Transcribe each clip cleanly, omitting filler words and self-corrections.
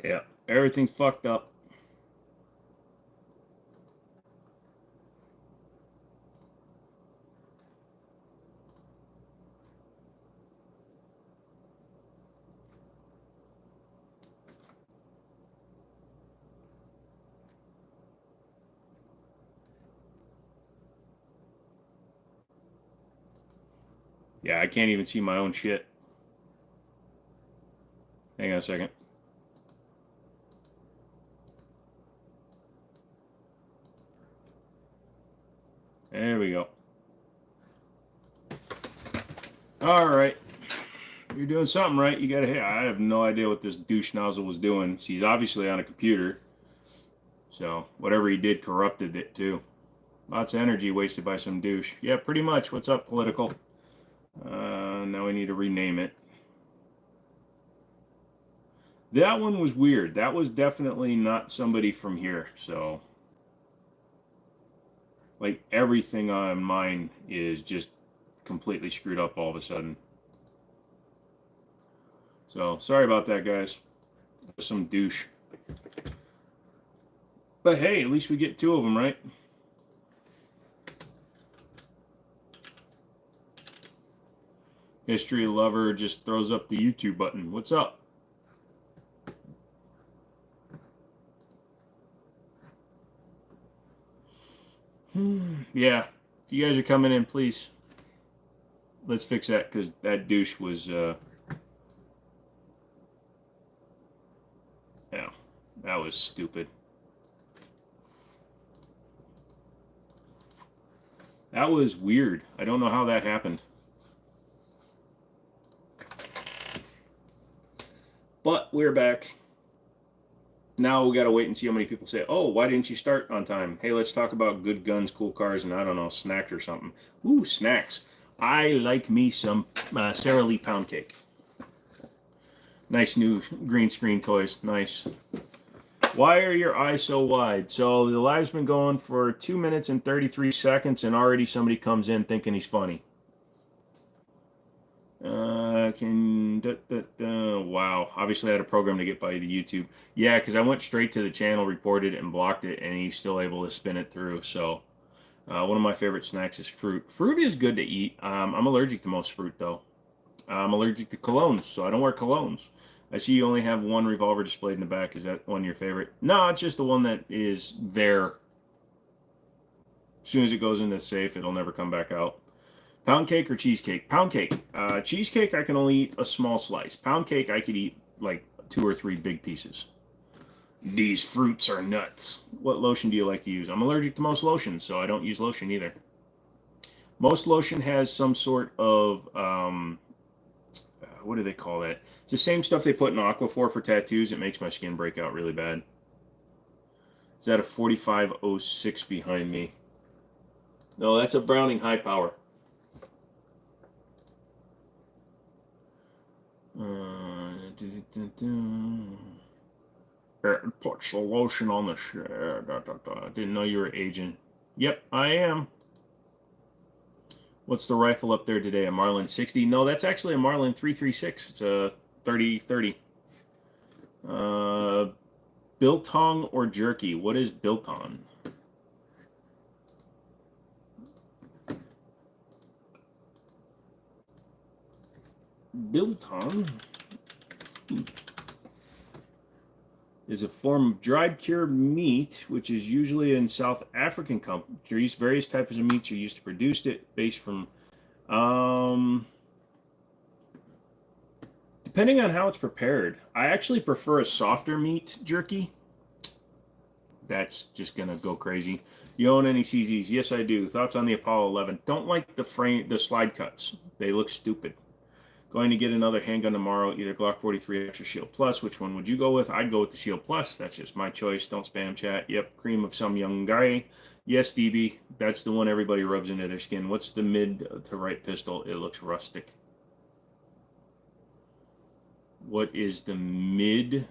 Yeah, everything's fucked up. Yeah, I can't even see my own shit. Hang on a second. There we go. All right. You're doing something right. You gotta hit. I have no idea what this douche nozzle was doing. He's obviously on a computer. So whatever he did corrupted it too. Lots of energy wasted by some douche. Yeah, pretty much. What's up, political? Now we need to rename it. That one was weird. That was definitely not somebody from here. So, like, everything on mine is just completely screwed up all of a sudden. So, sorry about that, guys. Some douche. But hey, at least we get two of them, right? History lover just throws up the YouTube button. What's up? Yeah, if you guys are coming in, please, let's fix that, because that douche was, yeah, that was stupid. That was weird. I don't know how that happened. But we're back. Now we gotta wait and see how many people say, oh, why didn't you start on time? Hey, let's talk about good guns, cool cars, and I don't know, snacks or something. Ooh, snacks. I like me some Sara Lee pound cake. Nice new green screen toys. Nice. Why are your eyes so wide? So the live's been going for 2 minutes and 33 seconds, and already somebody comes in thinking he's funny. Wow. Obviously, I had a program to get by the YouTube. Yeah, because I went straight to the channel, reported it, and blocked it, and he's still able to spin it through. So, one of my favorite snacks is fruit. Fruit is good to eat. I'm allergic to most fruit, though. I'm allergic to colognes, so I don't wear colognes. I see you only have one revolver displayed in the back. Is that one your favorite? No, it's just the one that is there. As soon as it goes in the safe, it'll never come back out. Pound cake or cheesecake? Pound cake. Cheesecake, I can only eat a small slice. Pound cake, I could eat like 2 or 3 big pieces. These fruits are nuts. What lotion do you like to use? I'm allergic to most lotions, so I don't use lotion either. Most lotion has some sort of, what do they call that? It's the same stuff they put in Aquaphor for tattoos. It makes my skin break out really bad. Is that a 4506 behind me? No, that's a Browning high power. Put the lotion on the shit. Didn't know you were aging. Yep, I am. What's the rifle up there today? A Marlin 60? No, that's actually a Marlin 336. It's a 30-30. Biltong or jerky? What is biltong? Biltong is a form of dried cured meat, which is usually in South African countries. Various types of meats are used to produce it, based from, depending on how it's prepared. I actually prefer a softer meat jerky. That's just gonna go crazy. You own any CZs? Yes, I do. Thoughts on the Apollo 11? Don't like the slide cuts. They look stupid. Going to get another handgun tomorrow, either Glock 43 X or Shield Plus. Which one would you go with? I'd go with the Shield Plus. That's just my choice. Don't spam chat. Yep, cream of some young guy. Yes, DB. That's the one everybody rubs into their skin. What's the mid to right pistol? It looks rustic. What is the mid?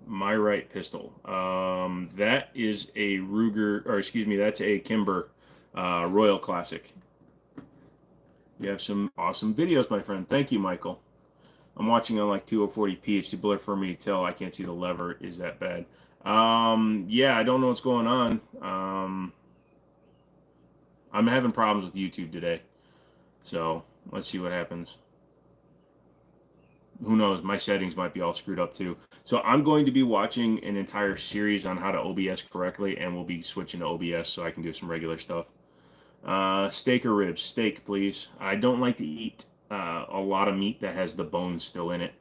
My right pistol. That is a Ruger, or excuse me, that's a Kimber Royal Classic. You have some awesome videos, my friend. Thank you, Michael. I'm watching on like 2040p. It's too blurry for me to tell. I can't see the lever. Is that bad? Yeah, I don't know what's going on. I'm having problems with YouTube today. So let's see what happens. Who knows? My settings might be all screwed up too. So I'm going to be watching an entire series on how to OBS correctly, and we'll be switching to OBS so I can do some regular stuff. Steak or ribs? Steak, please. I don't like to eat a lot of meat that has the bones still in it.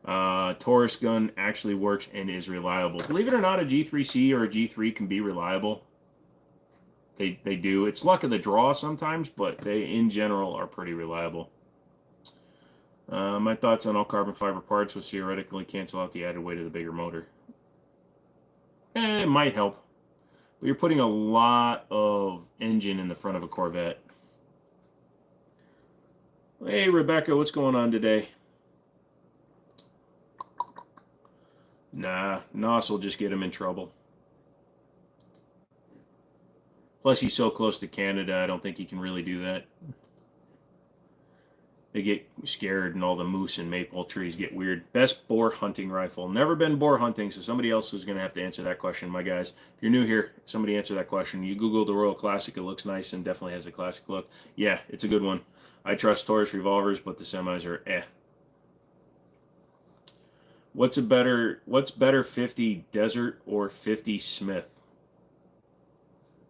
Taurus gun actually works and is reliable. Believe it or not, a G3C or a G3 can be reliable. They do. It's luck of the draw sometimes, but they, in general, are pretty reliable. My thoughts on all carbon fiber parts would theoretically cancel out the added weight of the bigger motor. It might help. But you're putting a lot of engine in the front of a Corvette. Hey, Rebecca, what's going on today? Nah, NOS will just get him in trouble. Plus, he's so close to Canada, I don't think he can really do that. They get scared and all the moose and maple trees get weird. Best boar hunting rifle. Never been boar hunting, so somebody else is going to have to answer that question, my guys. If you're new here, somebody answer that question. You Google the Royal Classic, it looks nice and definitely has a classic look. Yeah, it's a good one. I trust Taurus revolvers, but the semis are eh. What's better, 50 Desert or 50 Smith?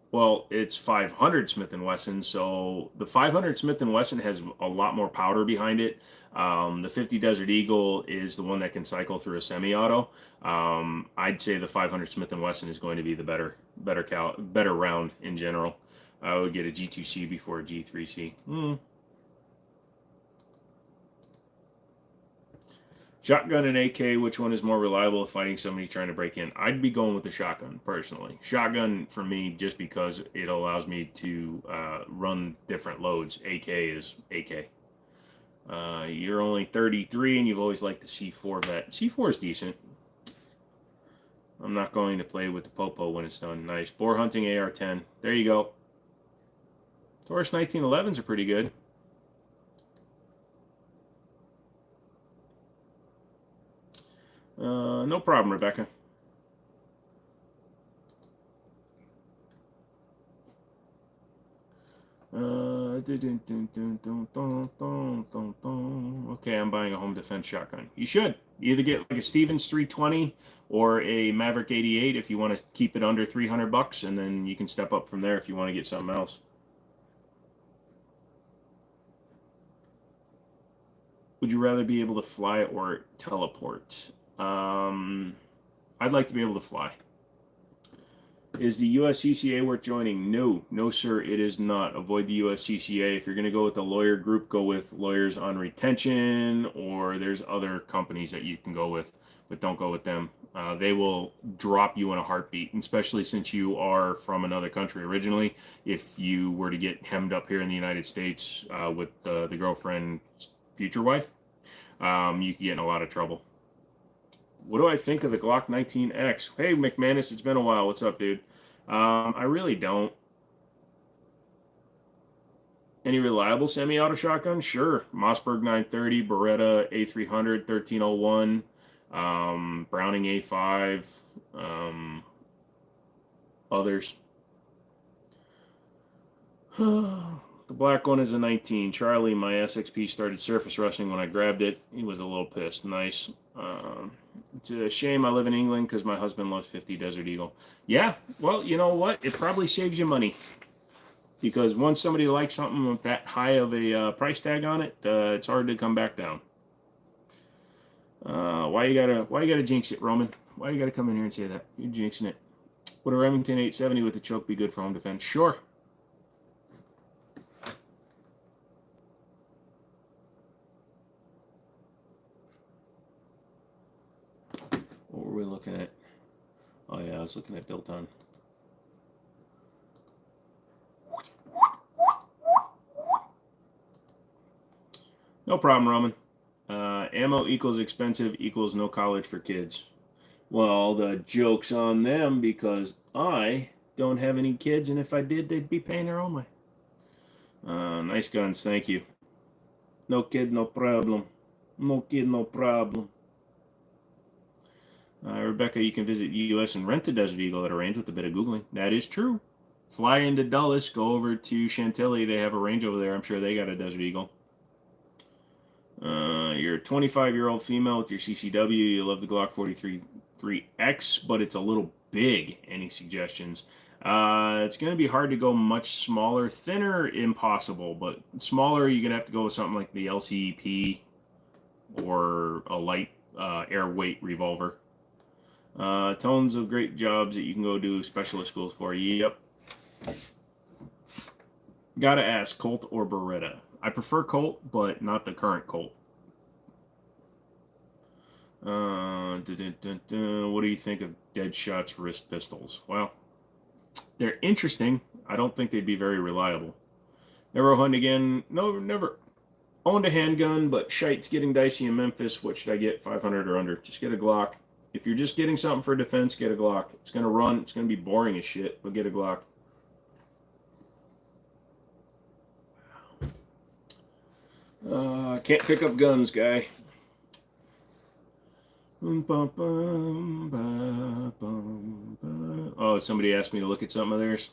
Well, it's 500 Smith & Wesson, so the 500 Smith & Wesson has a lot more powder behind it. The 50 Desert Eagle is the one that can cycle through a semi-auto. I'd say the 500 Smith & Wesson is going to be the better round in general. I would get a G2C before a G3C. Shotgun and AK, which one is more reliable if fighting somebody trying to break in? I'd be going with the shotgun, personally. Shotgun, for me, just because it allows me to run different loads. AK is AK. You're only 33, and you've always liked the C4 vet. C4 is decent. I'm not going to play with the Popo when it's done. Nice. Boar hunting AR-10. There you go. Taurus 1911s are pretty good. No problem, Rebecca. Okay, I'm buying a home defense shotgun. You should. You either get like a Stevens 320 or a Maverick 88 if you want to keep it under 300 bucks, and then you can step up from there if you want to get something else. Would you rather be able to fly or teleport? I'd like to be able to fly. Is the USCCA worth joining? No, sir, it is not. Avoid the USCCA. If you're going to go with the lawyer group, go with Lawyers on Retention, or there's other companies that you can go with, but don't go with them. They will drop you in a heartbeat, especially since you are from another country originally. If you were to get hemmed up here in the United States with the girlfriend's future wife, you could get in a lot of trouble. What do I think of the Glock 19X? Hey, McManus, it's been a while. What's up, dude? I really don't. Any reliable semi-auto shotgun? Sure. Mossberg 930, Beretta A300, 1301, Browning A5, others. The black one is a 19. Charlie, my SXP started surface rusting when I grabbed it. He was a little pissed. Nice. It's a shame I live in England because my husband loves 50 Desert Eagle. Yeah, well, you know what? It probably saves you money. Because once somebody likes something with that high of a price tag on it, it's hard to come back down. Why you gotta jinx it, Roman? Why you gotta come in here and say that? You're jinxing it. Would a Remington 870 with the choke be good for home defense? Sure. What were we looking at? Oh yeah, I was looking at built on. No problem, Roman. Ammo equals expensive equals no college for kids. Well, the joke's on them because I don't have any kids, and if I did, they'd be paying their own way. Nice guns, thank you. No kid, no problem. No kid, no problem. Rebecca, you can visit the U.S. and rent a Desert Eagle at a range with a bit of Googling. That is true. Fly into Dulles, go over to Chantilly. They have a range over there. I'm sure they got a Desert Eagle. You're a 25-year-old female with your CCW. You love the Glock 43-3X, but it's a little big. Any suggestions? It's going to be hard to go much smaller. Thinner, impossible, but smaller, you're going to have to go with something like the LCP or a light air weight revolver. Tons of great jobs that you can go do specialist schools for. Yep. Gotta ask, Colt or Beretta? I prefer Colt, but not the current Colt. What do you think of Deadshot's wrist pistols? Well, they're interesting. I don't think they'd be very reliable. Never hunt again. No, never owned a handgun, but shite's getting dicey in Memphis. What should I get? 500 or under. Just get a Glock. If you're just getting something for defense, get a Glock. It's going to run. It's going to be boring as shit, but get a Glock. Can't pick up guns, guy. Oh, somebody asked me to look at something of theirs.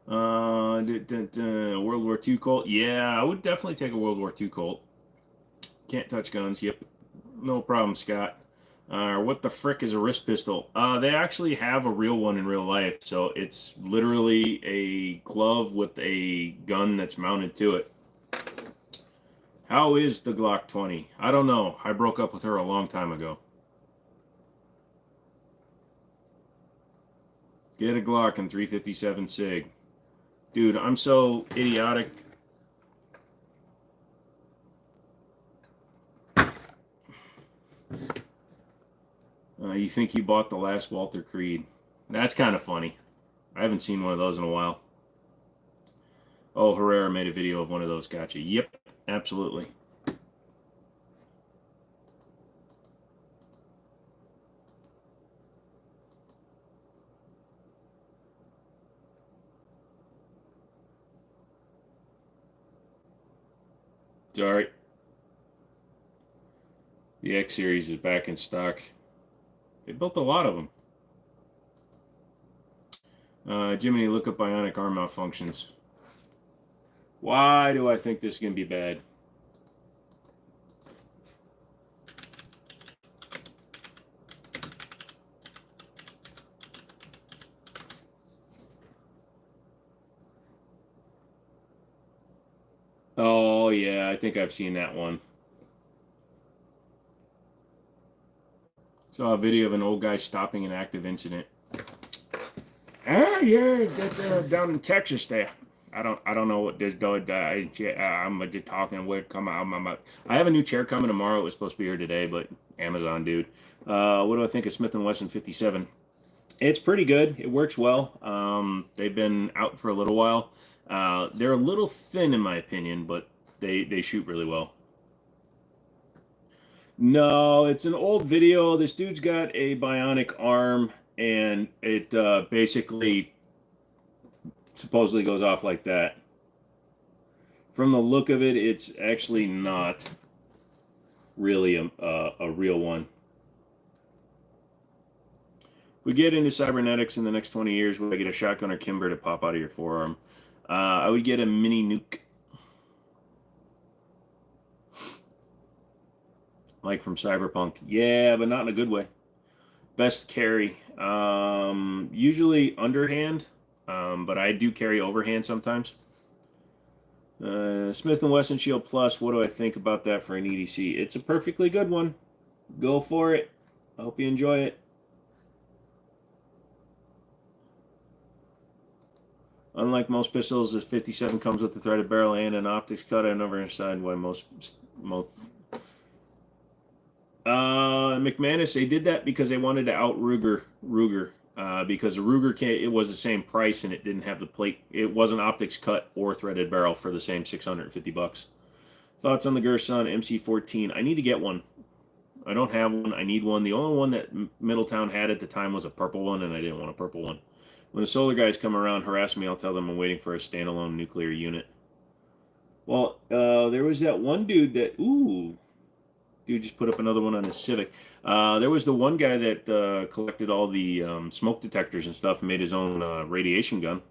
World War II Colt. Yeah, I would definitely take a World War II Colt. Can't touch guns. Yep. No problem, Scott. What the frick is a wrist pistol? They actually have a real one in real life. So it's literally a glove with a gun that's mounted to it. How is the Glock 20? I don't know. I broke up with her a long time ago. Get a Glock and 357 SIG. Dude, I'm so idiotic. You think you bought the last Walter Creed. That's kind of funny. I haven't seen one of those in a while. Oh, Herrera made a video of one of those. Gotcha. Yep, absolutely. Sorry. The X series is back in stock. They built a lot of them. Jimmini, look up bionic arm malfunctions. Why do I think this is going to be bad? Oh, yeah, I think I've seen that one. Saw a video of an old guy stopping an active incident. Yeah, down in Texas there. I don't know what this dog. I'm just talking. Where come out? I have a new chair coming tomorrow. It was supposed to be here today, but Amazon, dude. What do I think of Smith & Wesson 57? It's pretty good. It works well. They've been out for a little while. They're a little thin in my opinion, but they shoot really well. No, it's an old video. This dude's got a bionic arm, and it basically supposedly goes off like that. From the look of it, it's actually not really a real one. If we get into cybernetics in the next 20 years, would I get a shotgun or Kimber to pop out of your forearm? I would get a mini nuke. Like from Cyberpunk. Yeah, but not in a good way. Best carry. Usually underhand, but I do carry overhand sometimes. Smith & Wesson Shield Plus, what do I think about that for an EDC? It's a perfectly good one. Go for it. I hope you enjoy it. Unlike most pistols, the 57 comes with a threaded barrel and an optics cut. I never understand why most McManus, they did that because they wanted to out Ruger because the Ruger it was the same price and it didn't have the plate. It wasn't optics cut or threaded barrel for the same $650. Thoughts on the Gerson MC14? I need to get one. I don't have one. I need one. The only one that Middletown had at the time was a purple one, and I didn't want a purple one. When the solar guys come around, harass me. I'll tell them I'm waiting for a standalone nuclear unit. Well, there was that one dude that, ooh, dude just put up another one on his Civic. There was the one guy that collected all the smoke detectors and stuff and made his own radiation gun.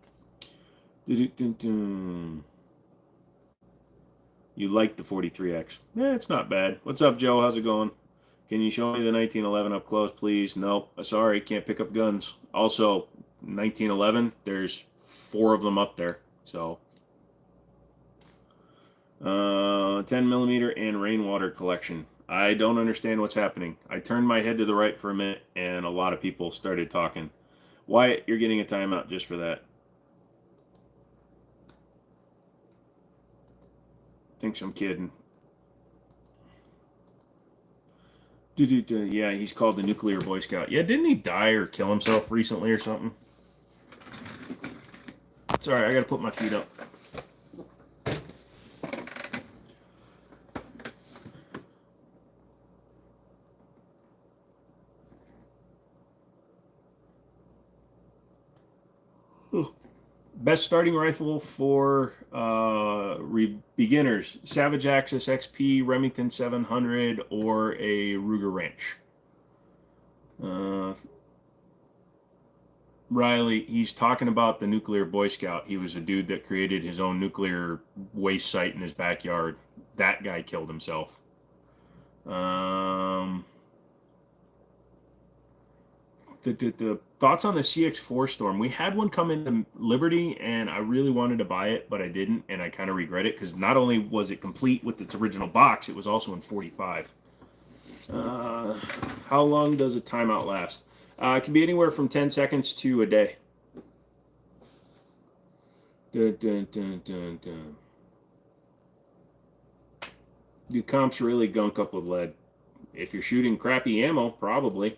Doo-doo-doo-doo. You like the 43X. Yeah, it's not bad. What's up, Joe? How's it going? Can you show me the 1911 up close, please? Nope. Sorry, can't pick up guns. Also, 1911, there's 4 of them up there. So, 10 millimeter and rainwater collection. I don't understand what's happening. I turned my head to the right for a minute, and a lot of people started talking. Wyatt, you're getting a timeout just for that. Thinks I'm kidding. Yeah, he's called the Nuclear Boy Scout. Yeah, didn't he die or kill himself recently or something? Sorry, I gotta put my feet up. Best starting rifle for beginners: Savage Axis XP, Remington 700, or a Ruger Ranch. Riley, he's talking about the Nuclear Boy Scout. He was a dude that created his own nuclear waste site in his backyard. That guy killed himself. The thoughts on the CX4 Storm. We had one come into Liberty, and I really wanted to buy it, but I didn't, and I kind of regret it because not only was it complete with its original box, it was also in 45. How long does a timeout last? It can be anywhere from 10 seconds to a day. Dun, dun, dun, dun, dun. Do comps really gunk up with lead? If you're shooting crappy ammo, probably.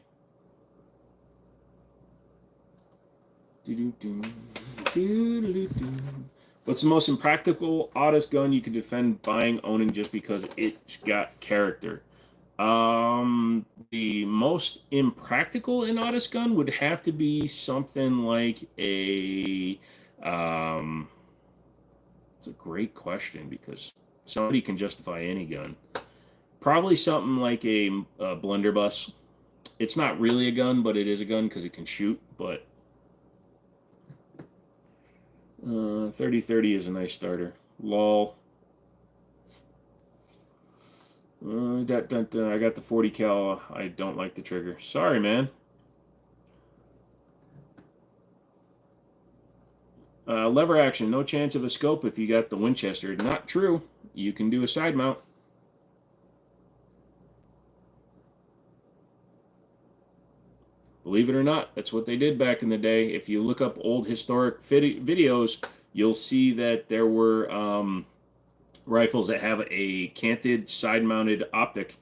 What's the most impractical, oddest gun you could defend buying, owning just because it's got character? The most impractical and oddest gun would have to be something like a. It's a great question because somebody can justify any gun. Probably something like a blunderbuss. It's not really a gun, but it is a gun because it can shoot. But 30-30 is a nice starter. Lol. I got the 40 cal. I don't like the trigger. Sorry, man. Lever action. No chance of a scope if you got the Winchester. Not true. You can do a side mount. Believe it or not, that's what they did back in the day. If you look up old historic videos, you'll see that there were rifles that have a canted side-mounted optic,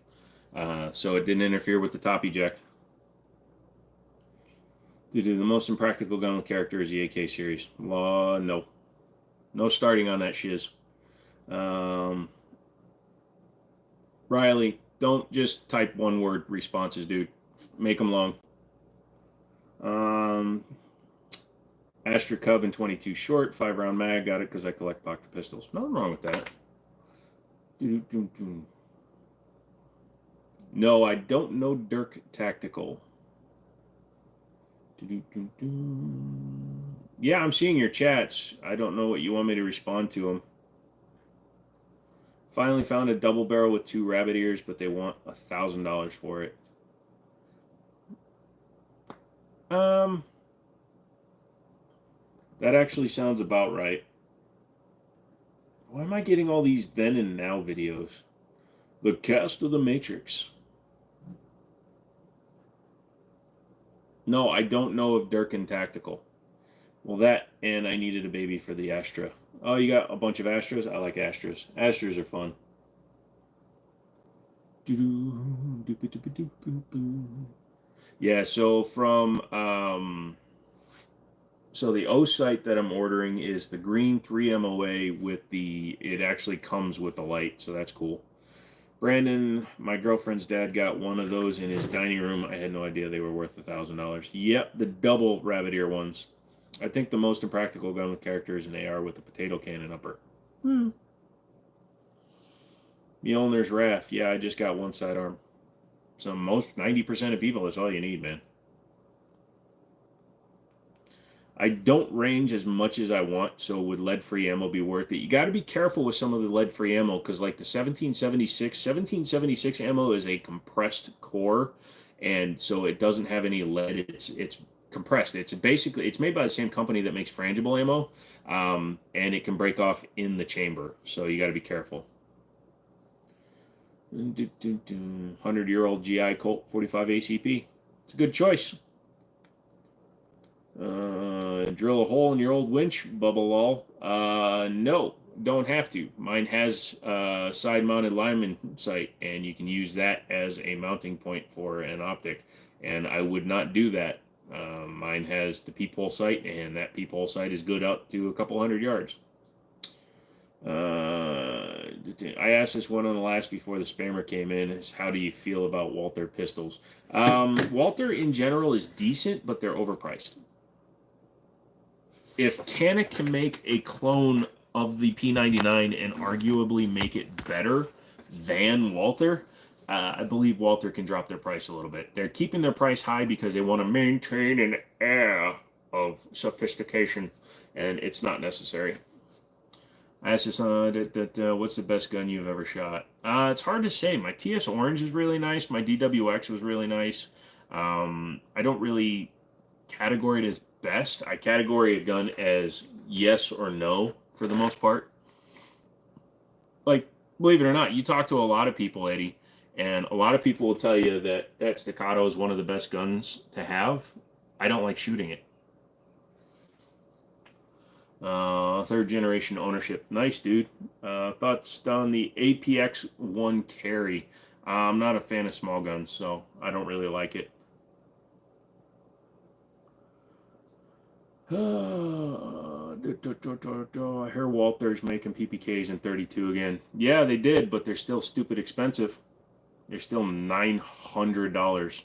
so it didn't interfere with the top eject. The most impractical gun with character is the AK series. No. No starting on that shiz. Riley, don't just type one-word responses, dude. Make them long. Astra Cub and 22 short, 5-round mag. Got it because I collect pocket pistols. Nothing wrong with that. No, I don't know Dirk Tactical. Yeah, I'm seeing your chats. I don't know what you want me to respond to them. Finally found a double barrel with 2 rabbit ears, but they want $1,000 for it. That actually sounds about right. Why am I getting all these then and now videos? The cast of the Matrix. No, I don't know of Durkin Tactical. Well, that, and I needed a baby for the Astra. Oh, you got a bunch of Astras? I like Astras. Astras are fun. Yeah, so from so the O sight that I'm ordering is the green 3 MOA with it actually comes with the light, so that's cool. Brandon, my girlfriend's dad got one of those in his dining room. I had no idea they were worth $1,000. Yep, the double rabbit ear ones. I think the most impractical gun with character is an AR with a potato cannon upper. Mjolnir's Wrath. Yeah, I just got one sidearm. So most 90% of people, that's all you need, man. I don't range as much as I want, so would lead-free ammo be worth it? You got to be careful with some of the lead-free ammo because, like the 1776 ammo is a compressed core, and so it doesn't have any lead. It's compressed. It's basically it's made by the same company that makes frangible ammo, and it can break off in the chamber. So you got to be careful. 100-year-old GI Colt 45 ACP. It's a good choice. Drill a hole in your old winch, Bubble Lol. No, don't have to. Mine has side-mounted lineman sight, and you can use that as a mounting point for an optic. And I would not do that. Mine has the peephole sight, and that peephole sight is good up to a couple hundred yards. I asked this one on the last before the spammer came in. Is how do you feel about Walther pistols? Walther in general is decent, but they're overpriced. If Canik can make a clone of the P99 and arguably make it better than Walther, I believe Walther can drop their price a little bit. They're keeping their price high because they want to maintain an air of sophistication, and it's not necessary. I asked this what's the best gun you've ever shot? It's hard to say. My TS Orange is really nice. My DWX was really nice. I don't really category it as best. I category a gun as yes or no for the most part. Like, believe it or not, you talk to a lot of people, Eddie, and a lot of people will tell you that Staccato is one of the best guns to have. I don't like shooting it. Third generation ownership. Nice, dude. Thoughts on the APX-1 carry. I'm not a fan of small guns, so I don't really like it. I hear Walther's making PPKs in 32 again. Yeah, they did, but they're still stupid expensive. They're still $900.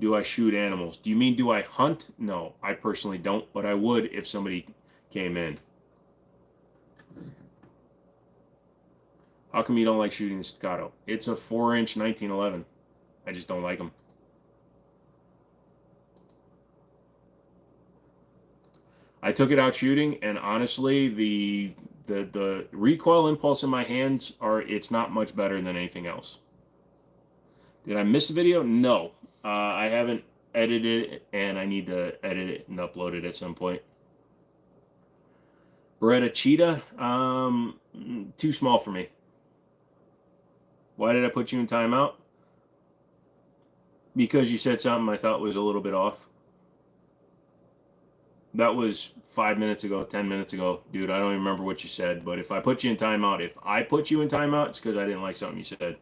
Do I shoot animals? Do you mean do I hunt? No, I personally don't, but I would if somebody came in. How come you don't like shooting the Staccato? It's a 4-inch 1911. I just don't like them. I took it out shooting, and honestly, the recoil impulse in my hands it's not much better than anything else. Did I miss the video? No. I haven't edited it, and I need to edit it and upload it at some point. Beretta Cheetah, too small for me. Why did I put you in timeout? Because you said something I thought was a little bit off. That was 5 minutes ago, 10 minutes ago. Dude, I don't even remember what you said, but if I put you in timeout, it's because I didn't like something you said.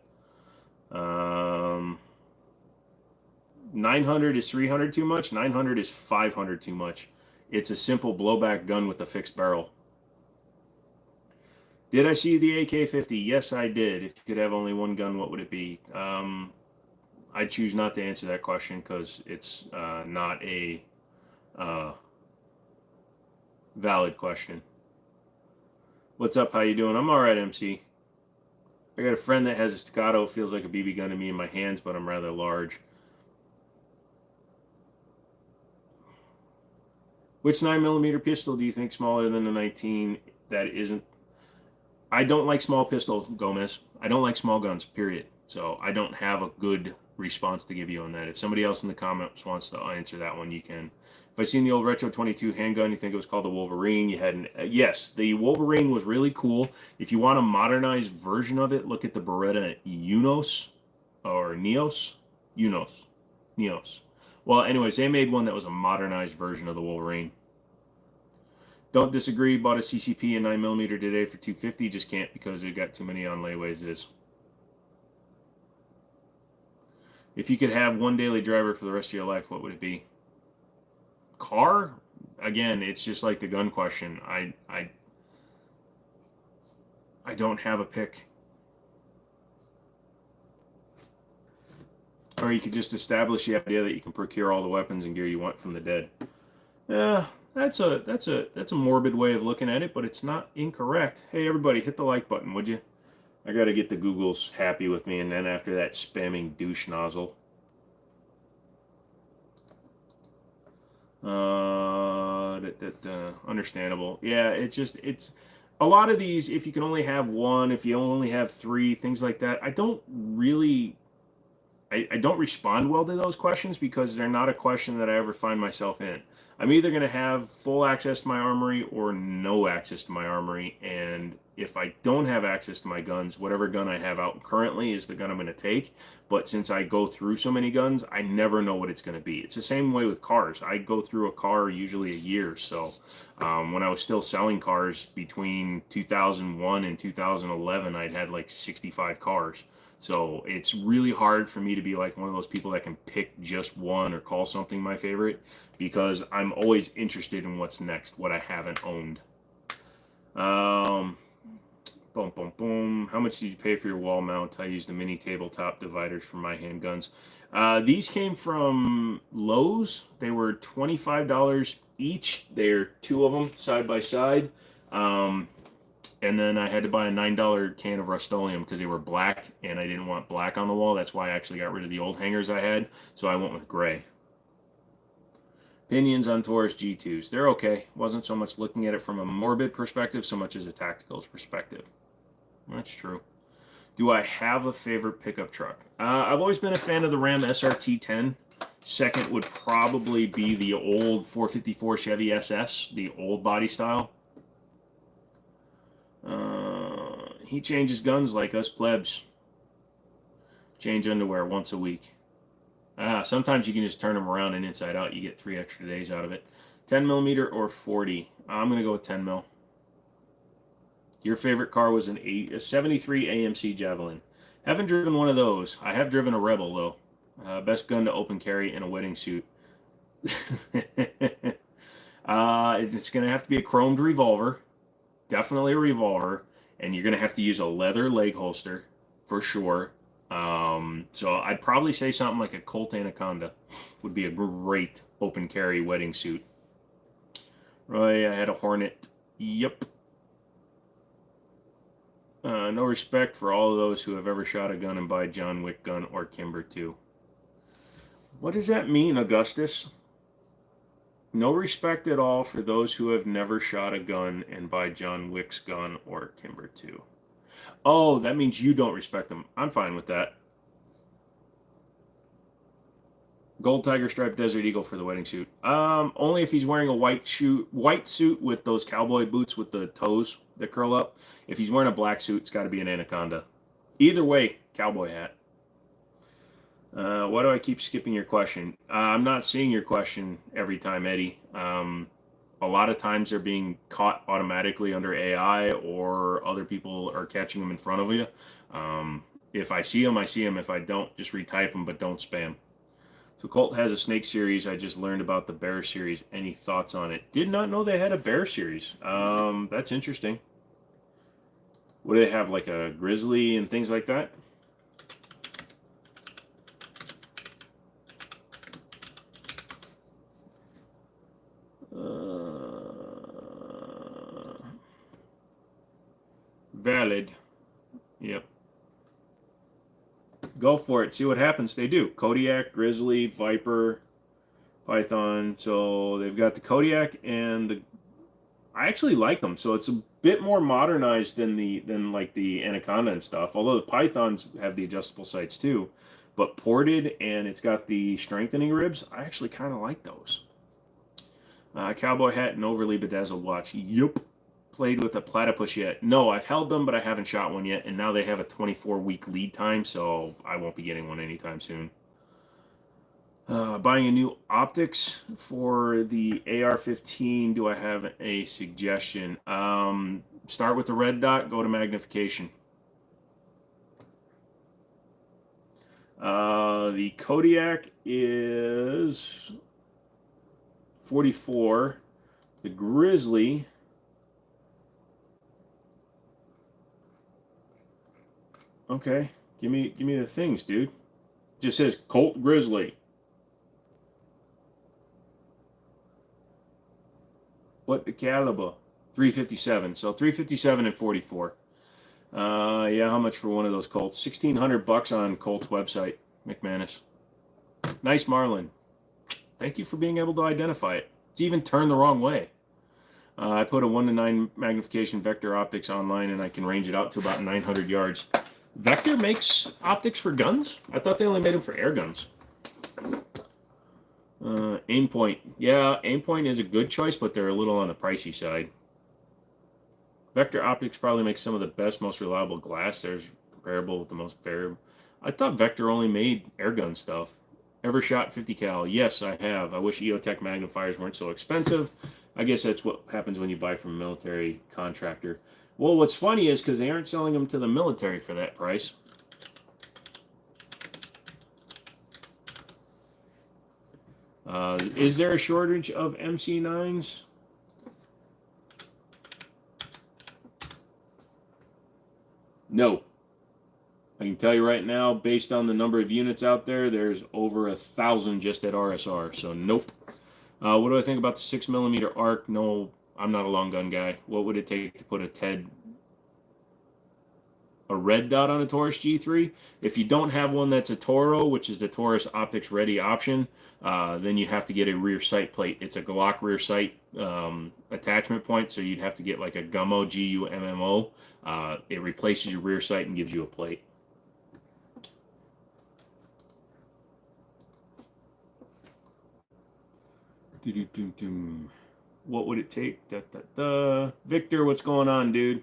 900 is 300 too much. 900 is 500 too much. It's a simple blowback gun with a fixed barrel. Did I see the AK-50? Yes, I did. If you could have only one gun, what would it be? I choose not to answer that question because it's not a valid question. What's up? How you doing? I'm all right, MC. I got a friend that has a Staccato. Feels like a BB gun to me in my hands, but I'm rather large. Which 9mm pistol do you think smaller than the 19 that isn't? I don't like small pistols, Gomez. I don't like small guns, period. So I don't have a good response to give you on that. If somebody else in the comments wants to answer that one, you can. If I seen the old Retro 22 handgun, you think it was called the Wolverine? You had yes, the Wolverine was really cool. If you want a modernized version of it, look at the Beretta Unos or Neos. Neos. Well, anyways, they made one that was a modernized version of the Wolverine. Don't disagree. Bought a CCP and 9mm today for $250. Just can't because it got too many on layaways. If you could have one daily driver for the rest of your life, what would it be? Car? Again, it's just like the gun question. I don't have a pick. Or you could just establish the idea that you can procure all the weapons and gear you want from the dead. Yeah, That's a morbid way of looking at it, but it's not incorrect. Hey, everybody, hit the like button, would you? I got to get the Googles happy with me, and then after that spamming douche nozzle. Understandable. Yeah, it's a lot of these, if you can only have one, if you only have three, things like that. I don't really, I don't respond well to those questions because they're not a question that I ever find myself in. I'm either going to have full access to my armory or no access to my armory. And if I don't have access to my guns, whatever gun I have out currently is the gun I'm going to take. But since I go through so many guns, I never know what it's going to be. It's the same way with cars. I go through a car usually a year. So when I was still selling cars between 2001 and 2011, I'd had like 65 cars. So it's really hard for me to be like one of those people that can pick just one or call something my favorite because I'm always interested in what's next, what I haven't owned. Boom, boom, boom. How much did you pay for your wall mount? I use the mini tabletop dividers for my handguns. These came from Lowe's. They were $25 each. They're two of them side by side. And then I had to buy a $9 can of Rust-Oleum because they were black, and I didn't want black on the wall. That's why I actually got rid of the old hangers I had, so I went with gray. Opinions on Taurus G2s. They're okay. Wasn't so much looking at it from a morbid perspective so much as a tactical perspective. That's true. Do I have a favorite pickup truck? I've always been a fan of the Ram SRT-10. Second would probably be the old 454 Chevy SS, the old body style. He changes guns like us plebs. Change underwear once a week. Sometimes you can just turn them around and inside out. You get 3 extra days out of it. 10 millimeter or 40? I'm going to go with 10 mil. Your favorite car was a 73 AMC Javelin. Haven't driven one of those. I have driven a Rebel, though. Best gun to open carry in a wedding suit. It's going to have to be a chromed revolver. Definitely a revolver. And you're going to have to use a leather leg holster for sure. So I'd probably say something like a Colt Anaconda would be a great open carry wedding suit. Roy, I had a Hornet. Yep. No respect for all of those who have ever shot a gun and buy John Wick gun or Kimber 2. What does that mean, Augustus? No respect at all for those who have never shot a gun and buy John Wick's gun or Kimber 2. Oh, that means you don't respect them. I'm fine with that. Gold Tiger Stripe Desert Eagle for the wedding suit. Only if he's wearing a white suit with those cowboy boots with the toes that curl up. If he's wearing a black suit, it's got to be an Anaconda. Either way, cowboy hat. Why do I keep skipping your question? I'm not seeing your question every time, Eddie. A lot of times they're being caught automatically under AI or other people are catching them in front of you. If I see them, I see them. If I don't, just retype them, but don't spam. So Colt has a snake series. I just learned about the bear series. Any thoughts on it? Did not know they had a bear series. That's interesting. What do they have, like a grizzly and things like that? Valid. Yep. Go for it. See what happens. They do. Kodiak, Grizzly, Viper, Python. So they've got the Kodiak and the... I actually like them. So it's a bit more modernized than like the Anaconda and stuff. Although the Pythons have the adjustable sights too. But ported and it's got the strengthening ribs. I actually kind of like those. Cowboy hat and overly bedazzled watch. Yup. Played with a platypus yet? No, I've held them, but I haven't shot one yet. And now they have a 24-week lead time, so I won't be getting one anytime soon. Buying a new optics for the AR-15. Do I have a suggestion? Start with the red dot, go to magnification. The Kodiak is 44. The Grizzly... Okay, give me the things, dude. Just says Colt Grizzly. What the caliber? 357. So 357 and 44. Yeah, how much for one of those Colts? $1,600 on Colt's website, McManus. Nice Marlin. Thank you for being able to identify it. It's even turned the wrong way. I put a 1:9 magnification Vector optics online, and I can range it out to about 900 yards. Vector makes optics for guns? I thought they only made them for air guns. Aimpoint. Yeah, Aimpoint is a good choice, but they're a little on the pricey side. Vector optics probably makes some of the best, most reliable glass. There's comparable with the most variable. I thought Vector only made airgun stuff. Ever shot 50 cal? Yes, I have. I wish EOTech magnifiers weren't so expensive. I guess that's what happens when you buy from a military contractor. Well, what's funny is because they aren't selling them to the military for that price. Is there a shortage of MC9s? No. I can tell you right now, based on the number of units out there, there's over 1,000 just at RSR, so nope. What do I think about the 6mm arc? No, I'm not a long gun guy. What would it take to put a red dot on a Taurus G3? If you don't have one that's a Toro, which is the Taurus optics ready option, then you have to get a rear sight plate. It's a Glock rear sight attachment point, so you'd have to get like a Gummo, Gummo. It replaces your rear sight and gives you a plate. What would it take? Victor, what's going on, dude?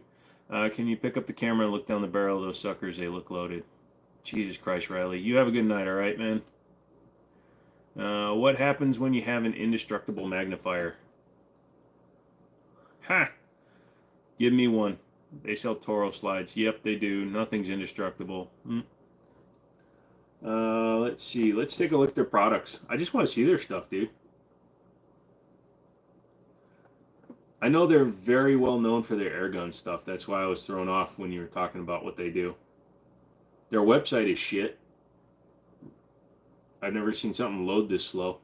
Can you pick up the camera and look down the barrel of those suckers? They look loaded. Jesus Christ, Riley. You have a good night, all right, man? What happens when you have an indestructible magnifier? Ha! Give me one. They sell Toro slides. Yep, they do. Nothing's indestructible. Let's see. Let's take a look at their products. I just want to see their stuff, dude. I know they're very well known for their airgun stuff. That's why I was thrown off when you were talking about what they do. Their website is shit. I've never seen something load this slow.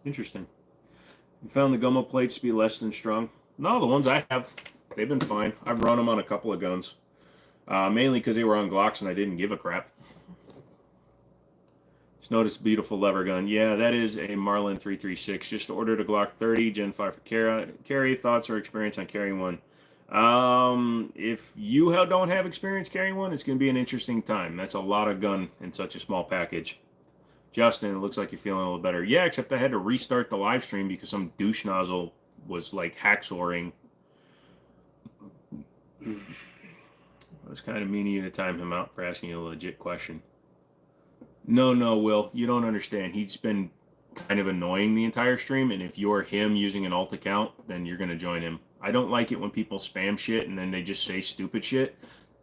Interesting. You found the Gummo plates to be less than strong? No, the ones I have, they've been fine. I've run them on a couple of guns. Mainly because they were on Glocks and I didn't give a crap. Just notice beautiful lever gun. Yeah, that is a Marlin 336. Just ordered a Glock 30 Gen 5 for carry. Thoughts or experience on carrying one? If you don't have experience carrying one, it's going to be an interesting time. That's a lot of gun in such a small package. Justin, it looks like you're feeling a little better. Yeah, except I had to restart the live stream because some douche nozzle was like hacksawing. It was kind of mean of you to time him out for asking you a legit question. No, Will, you don't understand. He's been kind of annoying the entire stream, and if you're him using an alt account, then you're going to join him. I don't like it when people spam shit and then they just say stupid shit.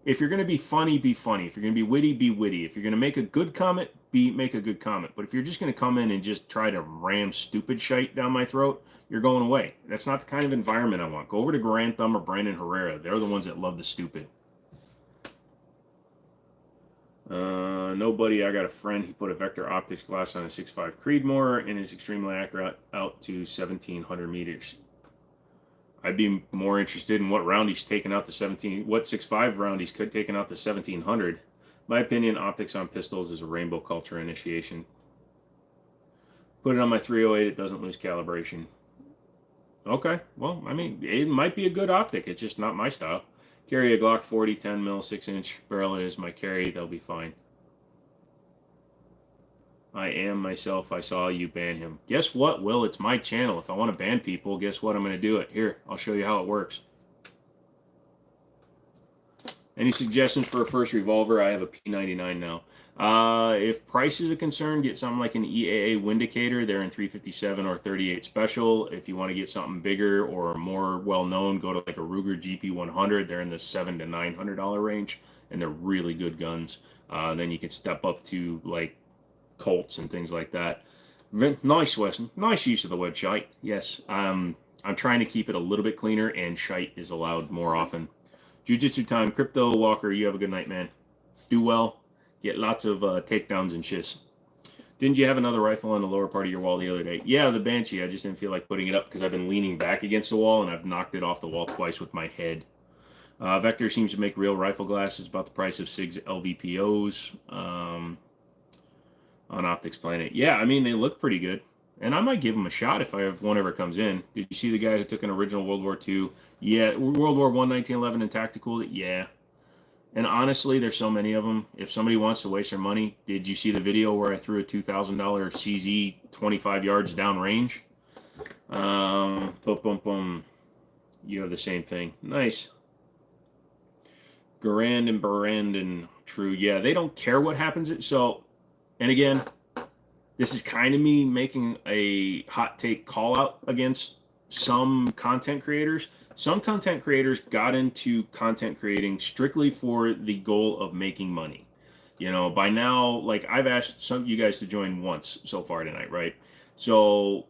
If you're going to be funny, be funny. If you're going to be witty, be witty. If you're going to make a good comment, make a good comment. But if you're just going to come in and just try to ram stupid shite down my throat, you're going away. That's not the kind of environment I want. Go over to Grand Thumb or Brandon Herrera. They're the ones that love the stupid. Nobody. I got a friend. He put a Vector optics glass on a 6.5 Creedmoor and is extremely accurate out to 1,700 meters. I'd be more interested in what round he's taking out the 6.5 round he's taking out the 1,700. My opinion, optics on pistols is a rainbow culture initiation. Put it on my 308. It doesn't lose calibration. Okay. Well, I mean, it might be a good optic. It's just not my style. Carry a Glock 40, 10 mil, 6-inch barrel is my carry. They'll be fine. I am myself. I saw you ban him. Guess what, Will? It's my channel. If I want to ban people, guess what? I'm going to do it. Here, I'll show you how it works. Any suggestions for a first revolver? I have a P99 now. If price is a concern, get something like an EAA Windicator. They're in 357 or 38 special. If you want to get something bigger or more well-known, go to like a Ruger GP100. They're in the $700 to $900 range, and they're really good guns. Then you can step up to like Colts and things like that. Nice, Weston. Nice use of the word shite. Yes, I'm trying to keep it a little bit cleaner, and shite is allowed more often. Jiu-Jitsu time. Crypto Walker, you have a good night, man. Do well. Get lots of takedowns and shiz. Didn't you have another rifle on the lower part of your wall the other day? Yeah, the Banshee. I just didn't feel like putting it up because I've been leaning back against the wall and I've knocked it off the wall twice with my head. Vector seems to make real rifle glasses about the price of SIG's LVPOs on Optics Planet. Yeah, I mean, they look pretty good. And I might give them a shot if I have one ever comes in. Did you see the guy who took an original World War II? Yeah, World War I, 1911 and tactical? Yeah. And honestly, there's so many of them. If somebody wants to waste their money, did you see the video where I threw a $2,000 CZ 25 yards downrange? Boom, boom, boom. You have the same thing. Nice. Garand and Barandon, true. Yeah, they don't care what happens. So, and again, this is kind of me making a hot take call out against some content creators. Some content creators got into content creating strictly for the goal of making money. You know, by now, like I've asked some of you guys to join once so far tonight, right? So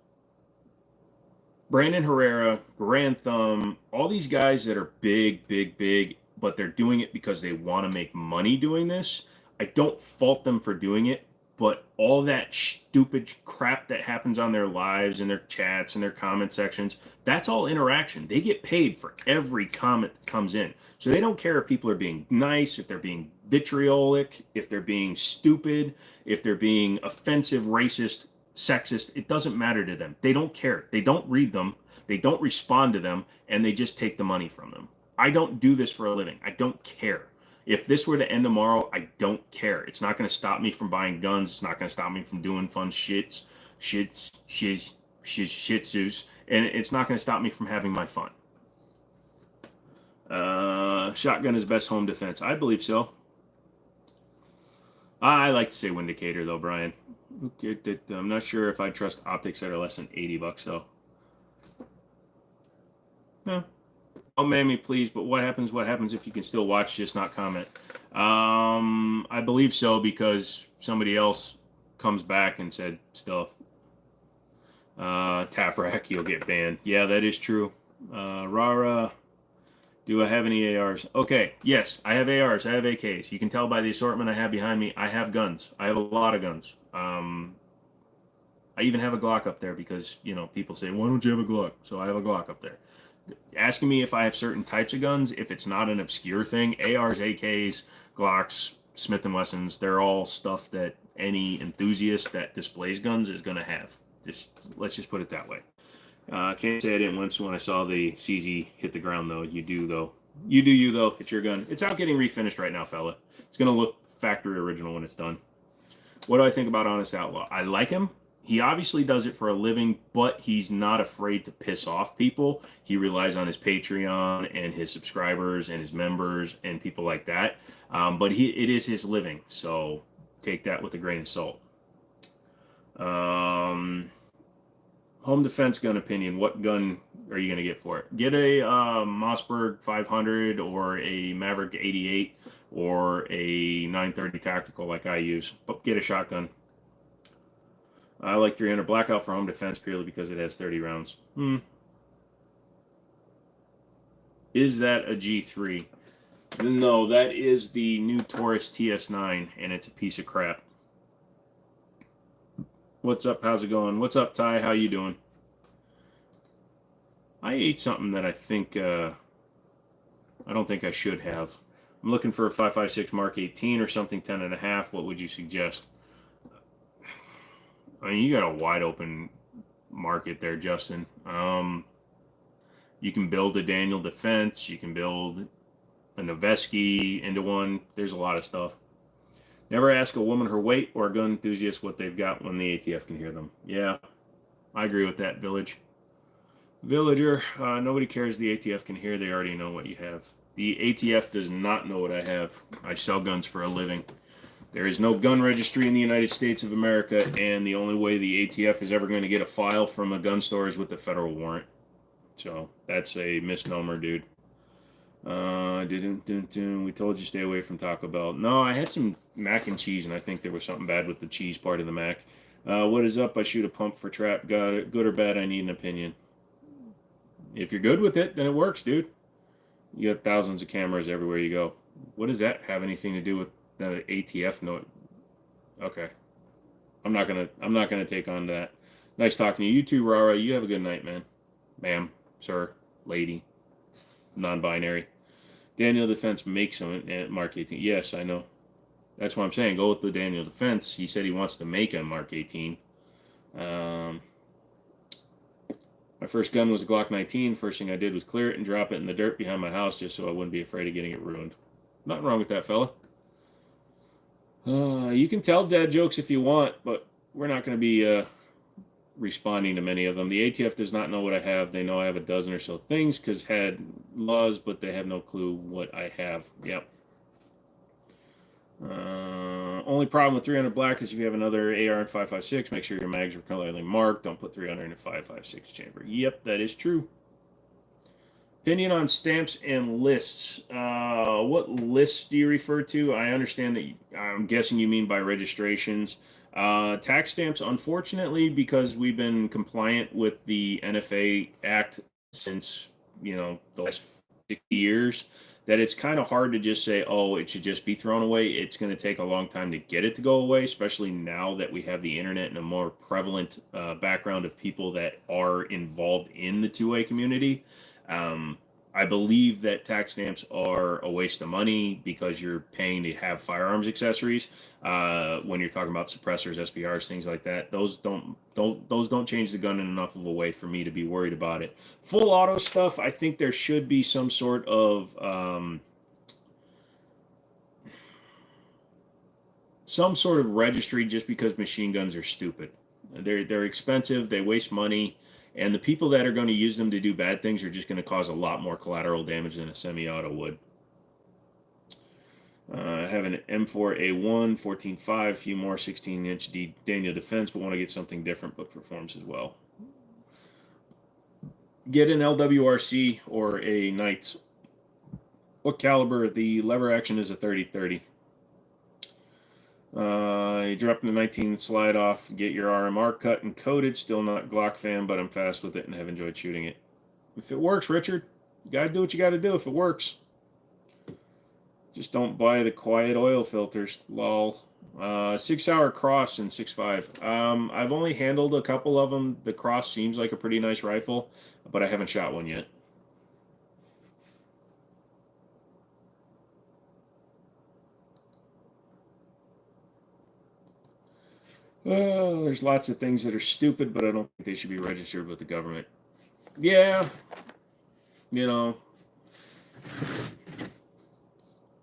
Brandon Herrera, Grand Thumb, all these guys that are big, big, big, but they're doing it because they want to make money doing this. I don't fault them for doing it, but all that stupid crap that happens on their lives and their chats and their comment sections, that's all interaction. They get paid for every comment that comes in. So they don't care if people are being nice, if they're being vitriolic, if they're being stupid, if they're being offensive, racist, sexist. It doesn't matter to them. They don't care. They don't read them. They don't respond to them, and they just take the money from them. I don't do this for a living. I don't care. If this were to end tomorrow, I don't care. It's not going to stop me from buying guns. It's not going to stop me from doing fun shits, shitsus, and it's not going to stop me from having my fun. Shotgun is best home defense. I believe so. I like to say Windicator though, Brian. I'm not sure if I trust optics that are less than $80 though. Yeah. Don't man me, please. But what happens? What happens if you can still watch, just not comment? I believe so because somebody else comes back and said stuff. Tap rack, you'll get banned. Yeah, that is true. Rara, do I have any ARs? Okay, yes, I have ARs. I have AKs. You can tell by the assortment I have behind me. I have guns. I have a lot of guns. I even have a Glock up there because, you know, people say, why don't you have a Glock? So I have a Glock up there. Asking me if I have certain types of guns, if it's not an obscure thing, ARs, AKs, Glocks, Smith & Wessons, they're all stuff that any enthusiast that displays guns is going to have. Let's just put it that way. Can't say I didn't wince when I saw the CZ hit the ground, though. You do, though. You do you, though. It's your gun. It's out getting refinished right now, fella. It's going to look factory original when it's done. What do I think about Honest Outlaw? I like him. He obviously does it for a living, but he's not afraid to piss off people. He relies on his Patreon and his subscribers and his members and people like that. But it is his living, so take that with a grain of salt. Home defense gun opinion. What gun are you going to get for it? Get a Mossberg 500 or a Maverick 88 or a 930 tactical like I use. But get a shotgun. I like 300 Blackout for home defense purely because it has 30 rounds. Is that a G3? No, that is the new Taurus TS9, and it's a piece of crap. What's up? How's it going? What's up, Ty? How you doing? I ate something that I think I don't think I should have. I'm looking for a 5.56 Mark 18 or something 10.5. What would you suggest? I mean, you got a wide open market there, Justin. You can build a Daniel Defense. You can build a Noveski into one. There's a lot of stuff. Never ask a woman her weight or a gun enthusiast what they've got when the ATF can hear them. Yeah, I agree with that, Village. Villager, nobody cares the ATF can hear. They already know what you have. The ATF does not know what I have. I sell guns for a living. There is no gun registry in the United States of America, and the only way the ATF is ever going to get a file from a gun store is with the federal warrant. So that's a misnomer, dude. We told you stay away from Taco Bell. No, I had some mac and cheese, and I think there was something bad with the cheese part of the mac. What is up? I shoot a pump for trap. Got it. Good or bad? I need an opinion. If you're good with it, then it works, dude. You got thousands of cameras everywhere you go. What does that have anything to do with the ATF note? Okay. I'm not gonna take on that. Nice talking to you too, Rara. You have a good night, man. Ma'am, sir, lady, non-binary. Daniel Defense makes him at Mark 18. Yes, I know. That's what I'm saying. Go with the Daniel Defense. He said he wants to make a Mark 18. My first gun was a Glock 19. First thing I did was clear it and drop it in the dirt behind my house just so I wouldn't be afraid of getting it ruined. Nothing wrong with that, fella. You can tell dad jokes if you want, but we're not going to be responding to many of them. The ATF does not know what I have. They know I have a dozen or so things because had laws, but they have no clue what I have. Yep. Only problem with 300 black is if you have another AR and 5.56, make sure your mags are colorly marked. Don't put 300 in a 5.56 chamber. Yep, that is true. Opinion on stamps and lists. What lists do you refer to? I understand that I'm guessing you mean by registrations. Tax stamps, unfortunately, because we've been compliant with the NFA Act since, the last 60 years, that it's kind of hard to just say, oh, it should just be thrown away. It's going to take a long time to get it to go away, especially now that we have the internet and a more prevalent background of people that are involved in the two-way community. I believe that tax stamps are a waste of money because you're paying to have firearms accessories. When you're talking about suppressors, SPRs, things like that, those don't change the gun in enough of a way for me to be worried about it. Full auto stuff, I think there should be some sort of registry, just because machine guns are stupid. They're expensive. They waste money. And the people that are going to use them to do bad things are just going to cause a lot more collateral damage than a semi-auto would. I have an M4A1, 14.5, few more 16-inch Daniel Defense, but want to get something different but performs as well. Get an LWRC or a Knights. What caliber? The lever action is a 30-30. You drop the 19 slide off, get your RMR cut and coated. Still not Glock fan, but I'm fast with it and have enjoyed shooting it. If it works, Richard, you gotta do what you gotta do if it works. Just don't buy the quiet oil filters. Lol. 6 Hour Cross and 6.5. I've only handled a couple of them. The Cross seems like a pretty nice rifle, but I haven't shot one yet. There's lots of things that are stupid, but I don't think they should be registered with the government. Yeah,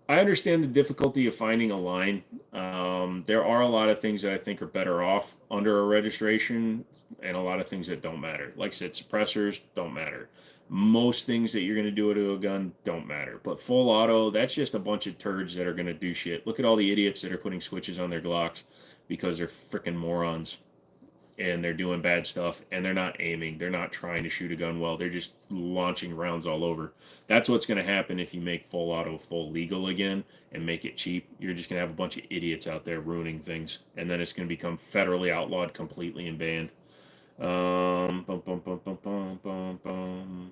I understand the difficulty of finding a line. There are a lot of things that I think are better off under a registration, and a lot of things that don't matter. Like I said, suppressors don't matter. Most things that you're going to do to a gun don't matter. But full auto, that's just a bunch of turds that are going to do shit. Look at all the idiots that are putting switches on their Glocks because they're freaking morons. And they're doing bad stuff, and they're not aiming. They're not trying to shoot a gun well. They're just launching rounds all over. That's what's going to happen if you make full auto full legal again and make it cheap. You're just going to have a bunch of idiots out there ruining things, and then it's going to become federally outlawed completely and banned.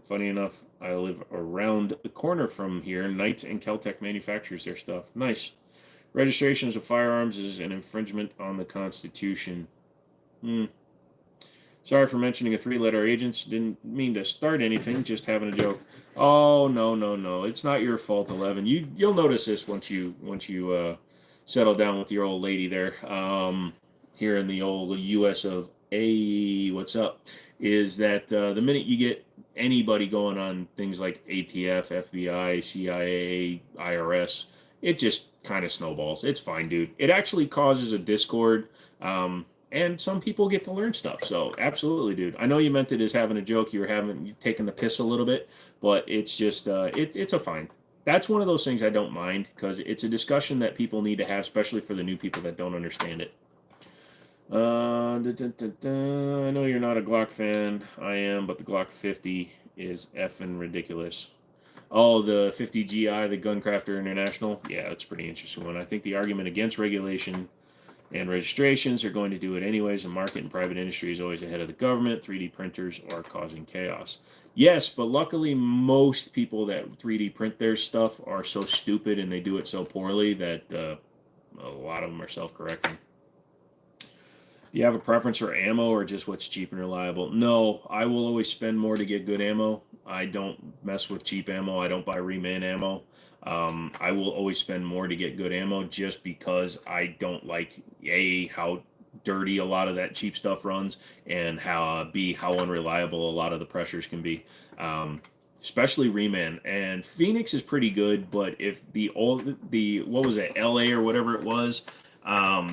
Funny enough, I live around the corner from here. Knights and Keltec manufactures their stuff. Nice. Registrations of firearms is an infringement on the Constitution. Sorry for mentioning a three-letter agent. Didn't mean to start anything. Just having a joke. Oh, no. It's not your fault, 11. You'll notice this once you settle down with your old lady there. Here in the old U.S. of A, what's up? Is that the minute you get anybody going on things like ATF, FBI, CIA, IRS, it just kind of snowballs. It's fine, dude. It actually causes a discord. And some people get to learn stuff. So absolutely, dude. I know you meant it as having a joke. You were taking the piss a little bit, but it's just it's a fine. That's one of those things I don't mind because it's a discussion that people need to have, especially for the new people that don't understand it. I know you're not a Glock fan. I am, but the Glock 50 is effing ridiculous. Oh, the 50 GI, the Guncrafter International. Yeah, that's a pretty interesting one. I think the argument against regulation and registrations are going to do it anyways. The market and private industry is always ahead of the government. 3D printers are causing chaos. Yes, but luckily most people that 3D print their stuff are so stupid and they do it so poorly that a lot of them are self-correcting. You have a preference for ammo or just what's cheap and reliable? No, I will always spend more to get good ammo. I don't mess with cheap ammo. I don't buy reman ammo. I will always spend more to get good ammo just because I don't like how dirty a lot of that cheap stuff runs, and how unreliable a lot of the pressures can be. Especially reman, and Phoenix is pretty good, but if the what was it, LA or whatever it was,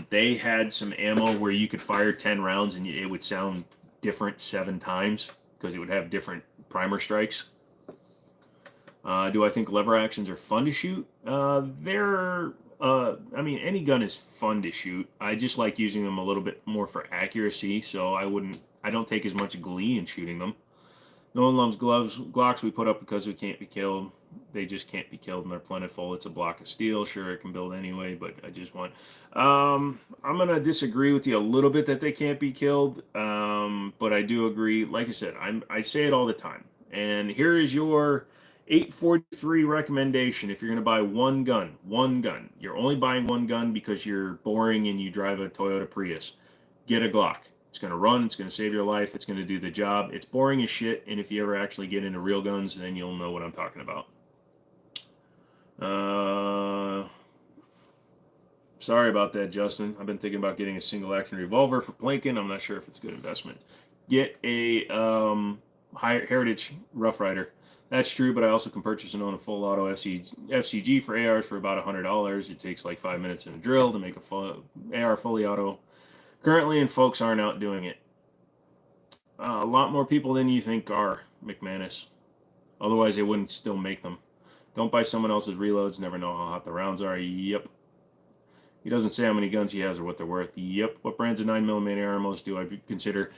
they had some ammo where you could fire 10 rounds and it would sound different 7 times because it would have different primer strikes. Do I think lever actions are fun to shoot? I mean, any gun is fun to shoot. I just like using them a little bit more for accuracy, so I don't take as much glee in shooting them. No one loves gloves. Glocks we put up because we can't be killed. They just can't be killed and they're plentiful. It's a block of steel. Sure, it can build anyway, but I just want... I'm going to disagree with you a little bit that they can't be killed, but I do agree. Like I said, I say it all the time. And here is your 843 recommendation. If you're going to buy one gun, you're only buying one gun because you're boring and you drive a Toyota Prius, get a Glock. It's going to run, it's going to save your life, it's going to do the job. It's boring as shit, and if you ever actually get into real guns, then you'll know what I'm talking about. Sorry about that, Justin. I've been thinking about getting a single-action revolver for planking. I'm not sure if it's a good investment. Get a Heritage Rough Rider. That's true, but I also can purchase and own a full auto FCG for ARs for about $100. It takes like 5 minutes in a drill to make a AR fully auto currently, and folks aren't out doing it. A lot more people than you think are, McManus. Otherwise, they wouldn't still make them. Don't buy someone else's reloads. Never know how hot the rounds are. Yep. He doesn't say how many guns he has or what they're worth. Yep. What brands of 9mm ARMOs do I consider?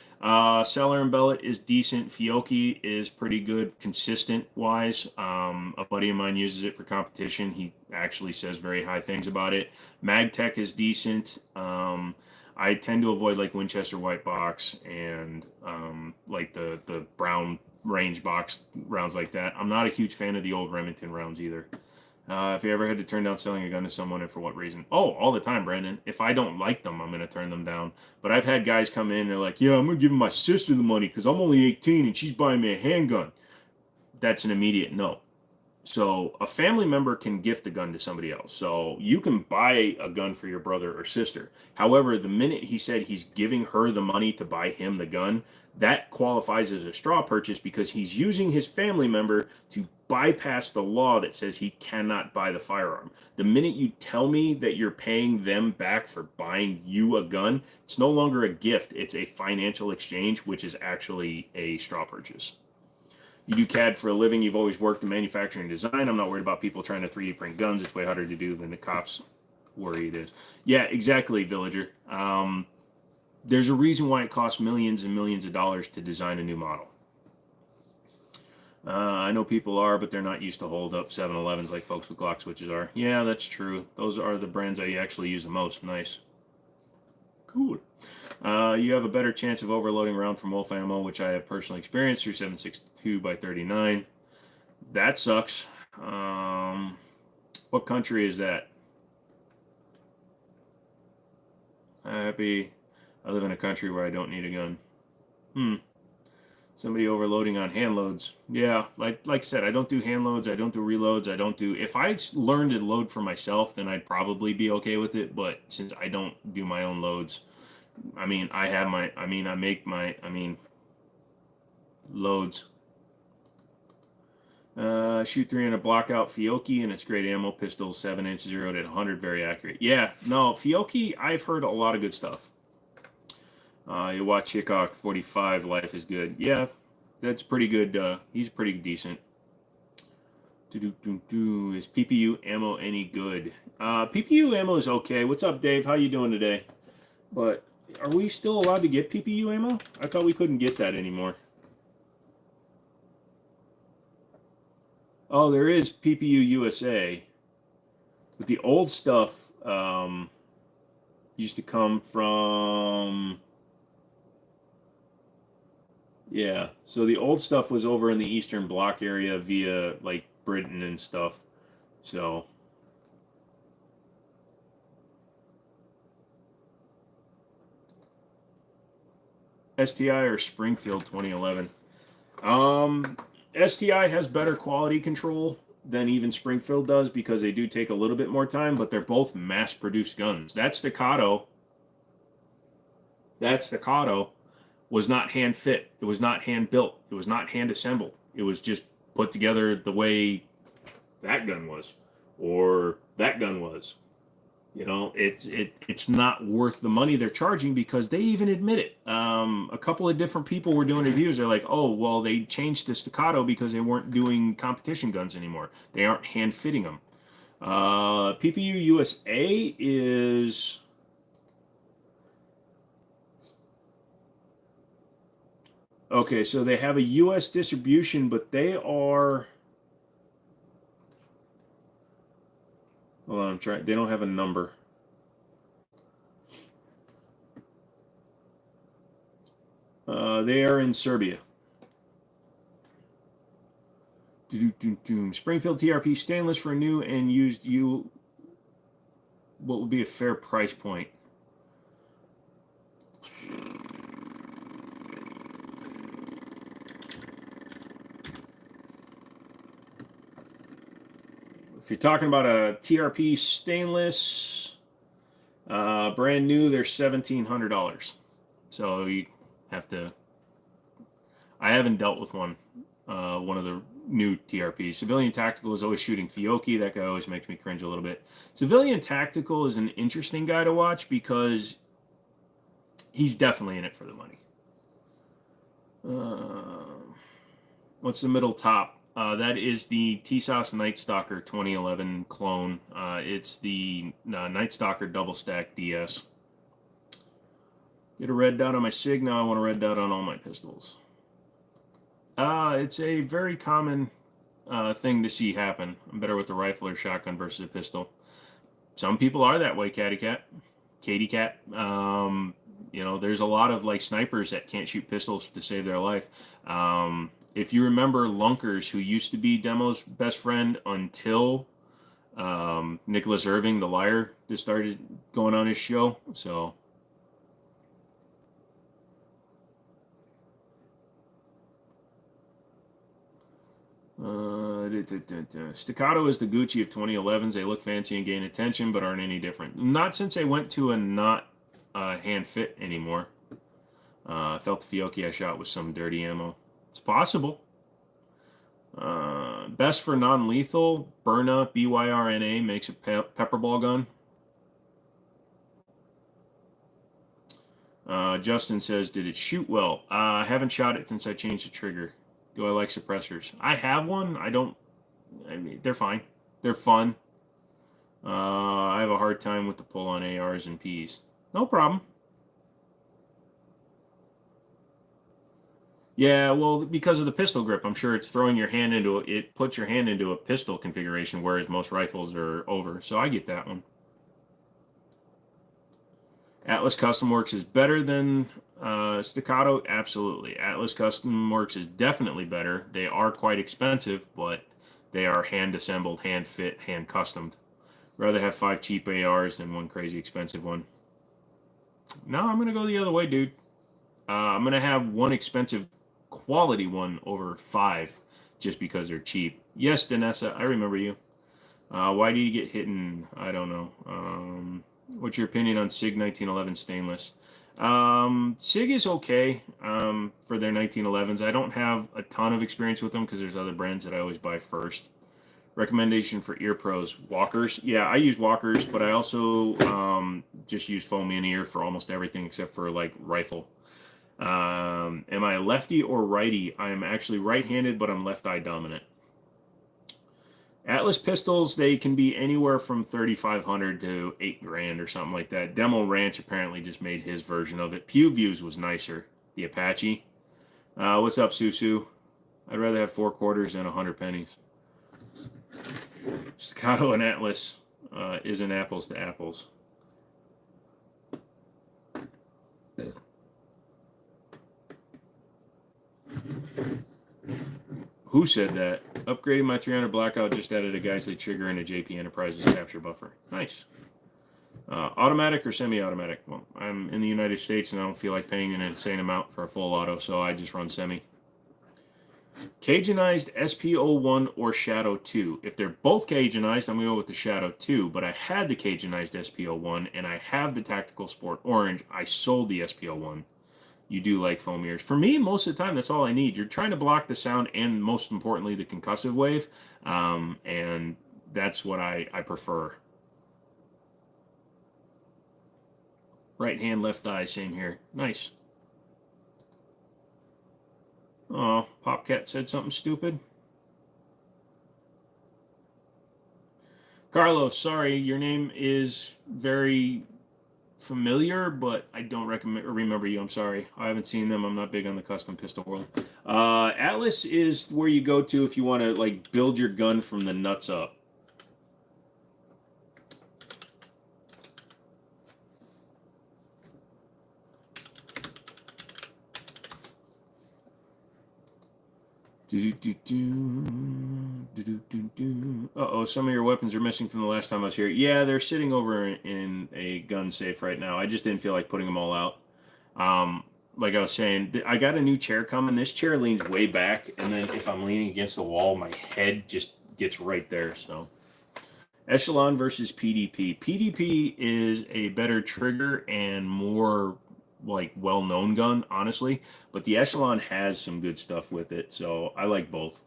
Cellar and Bellet is decent. Fiocchi is pretty good, consistent-wise. A buddy of mine uses it for competition. He actually says very high things about it. MagTech is decent. I tend to avoid like Winchester white box and like the brown range box rounds like that. I'm not a huge fan of the old Remington rounds either. If you ever had to turn down selling a gun to someone, and for what reason? Oh, all the time, Brandon. If I don't like them, I'm going to turn them down. But I've had guys come in and they're like, yeah, I'm going to give my sister the money because I'm only 18 and she's buying me a handgun. That's an immediate no. So a family member can gift a gun to somebody else. So you can buy a gun for your brother or sister. However, the minute he said he's giving her the money to buy him the gun, that qualifies as a straw purchase because he's using his family member to bypass the law that says he cannot buy the firearm. The minute you tell me that you're paying them back for buying you a gun, it's no longer a gift. It's a financial exchange, which is actually a straw purchase. You do CAD for a living. You've always worked in manufacturing and design. I'm not worried about people trying to 3D print guns. It's way harder to do than the cops worry it is. Yeah, exactly, Villager. There's a reason why it costs millions and millions of dollars to design a new model. I know people are, but they're not used to hold up 7-Elevens like folks with Glock switches are. Yeah, that's true. Those are the brands I actually use the most. Nice. Cool. You have a better chance of overloading a round from Wolf ammo, which I have personally experienced through 7.62 by 39. That sucks. What country is that? Happy. I live in a country where I don't need a gun. Somebody overloading on hand loads. Yeah, like I said, I don't do hand loads. I don't do reloads. I don't do... If I learned to load for myself, then I'd probably be okay with it. But since I don't do my own loads... I mean, I make my loads. Shoot 300 block out Fiocchi, and it's great ammo. Pistol 7-inch 0 to 100, very accurate. Yeah, no, Fiocchi, I've heard a lot of good stuff. You watch Hickok 45, Life is Good. Yeah, that's pretty good. He's pretty decent. Is PPU ammo any good? PPU ammo is okay. What's up, Dave? How you doing today? But are we still allowed to get PPU ammo? I thought we couldn't get that anymore. Oh, there is PPU USA. But the old stuff used to come from... Yeah. So the old stuff was over in the Eastern Bloc area via like Britain and stuff. So STI or Springfield 2011. STI has better quality control than even Springfield does because they do take a little bit more time, but they're both mass-produced guns. That staccato was not hand fit. It was not hand built. It was not hand assembled. It was just put together the way that gun was, or that gun was. You know, it's not worth the money they're charging because they even admit it. A couple of different people were doing reviews. They're like, "Oh, well, they changed the staccato because they weren't doing competition guns anymore. They aren't hand fitting them." PPU USA is okay. So they have a U.S. distribution, but they are. Hold on, I'm trying. They don't have a number. They are in Serbia. Springfield TRP stainless for new and used. What would be a fair price point? If you're talking about a TRP stainless, brand new, they're $1,700. So you have to. I haven't dealt with one of the new TRPs. Civilian Tactical is always shooting Fiocchi. That guy always makes me cringe a little bit. Civilian Tactical is an interesting guy to watch because he's definitely in it for the money. What's the middle top? That is the TSOS Night Stalker 2011 clone. It's the Night Stalker double stack DS. Get a red dot on my SIG. Now I want a red dot on all my pistols. It's a very common thing to see happen. I'm better with the rifle or shotgun versus a pistol. Some people are that way, Katy Cat. You know, there's a lot of like snipers that can't shoot pistols to save their life. If you remember Lunkers, who used to be Demo's best friend until Nicholas Irving, the liar, just started going on his show. So Staccato is the Gucci of 2011s. They look fancy and gain attention, but aren't any different. Not since they went to a not hand fit anymore. I felt the Fiocchi I shot with some dirty ammo. It's possible. Best for non-lethal, Berna BYRNA makes a pepperball gun. Justin says, did it shoot well? I haven't shot it since I changed the trigger. Do I like suppressors? I have one. I mean, they're fine. They're fun. I have a hard time with the pull on ARs and Ps. No problem. Yeah, well, because of the pistol grip, I'm sure it's throwing your hand into it. Puts your hand into a pistol configuration, whereas most rifles are over. So I get that one. Atlas Custom Works is better than Staccato. Absolutely, Atlas Custom Works is definitely better. They are quite expensive, but they are hand assembled, hand fit, hand customed. Rather have 5 cheap ARs than one crazy expensive one. No, I'm gonna go the other way, dude. I'm gonna have one expensive quality one over 5 just because they're cheap. Yes, Danessa, I remember you. Why do you get hit in? I don't know. What's your opinion on SIG 1911 stainless? SIG is okay for their 1911s. I don't have a ton of experience with them because there's other brands that I always buy first. Recommendation for ear pros, walkers. Yeah, I use walkers, but I also just use foam in ear for almost everything except for like rifle. Am I a lefty or righty? I am actually right-handed, but I'm left-eye dominant. Atlas pistols, they can be anywhere from 3,500 to 8 grand or something like that. Demo Ranch apparently just made his version of it. Pew Views was nicer. The Apache. What's up, Susu? I'd rather have 4 quarters than 100 pennies. Staccato and Atlas isn't apples to apples. Who said that? Upgrading my 300 Blackout, just added a Geisley trigger and a JP Enterprises capture buffer. Nice. Automatic or semi-automatic? Well, I'm in the United States and I don't feel like paying an insane amount for a full auto, so I just run semi. Cajunized SP01 or Shadow 2. If they're both Cajunized, I'm going to go with the Shadow 2, but I had the Cajunized SP01 and I have the Tactical Sport Orange. I sold the SP01. You do like foam ears. For me, most of the time, that's all I need. You're trying to block the sound and, most importantly, the concussive wave, and that's what I prefer. Right hand, left eye, same here. Nice. Oh, Popcat said something stupid. Carlos, sorry, your name is very familiar, but I don't remember you. I'm sorry. I haven't seen them. I'm not big on the custom pistol world. Atlas is where you go to if you want to like build your gun from the nuts up. Uh-oh, some of your weapons are missing from the last time I was here. Yeah, they're sitting over in a gun safe right now. I just didn't feel like putting them all out. Like I was saying, I got a new chair coming. This chair leans way back, and then if I'm leaning against the wall, my head just gets right there. So, Echelon versus PDP. PDP is a better trigger and more like well-known gun, honestly, but the Echelon has some good stuff with it, so I like both.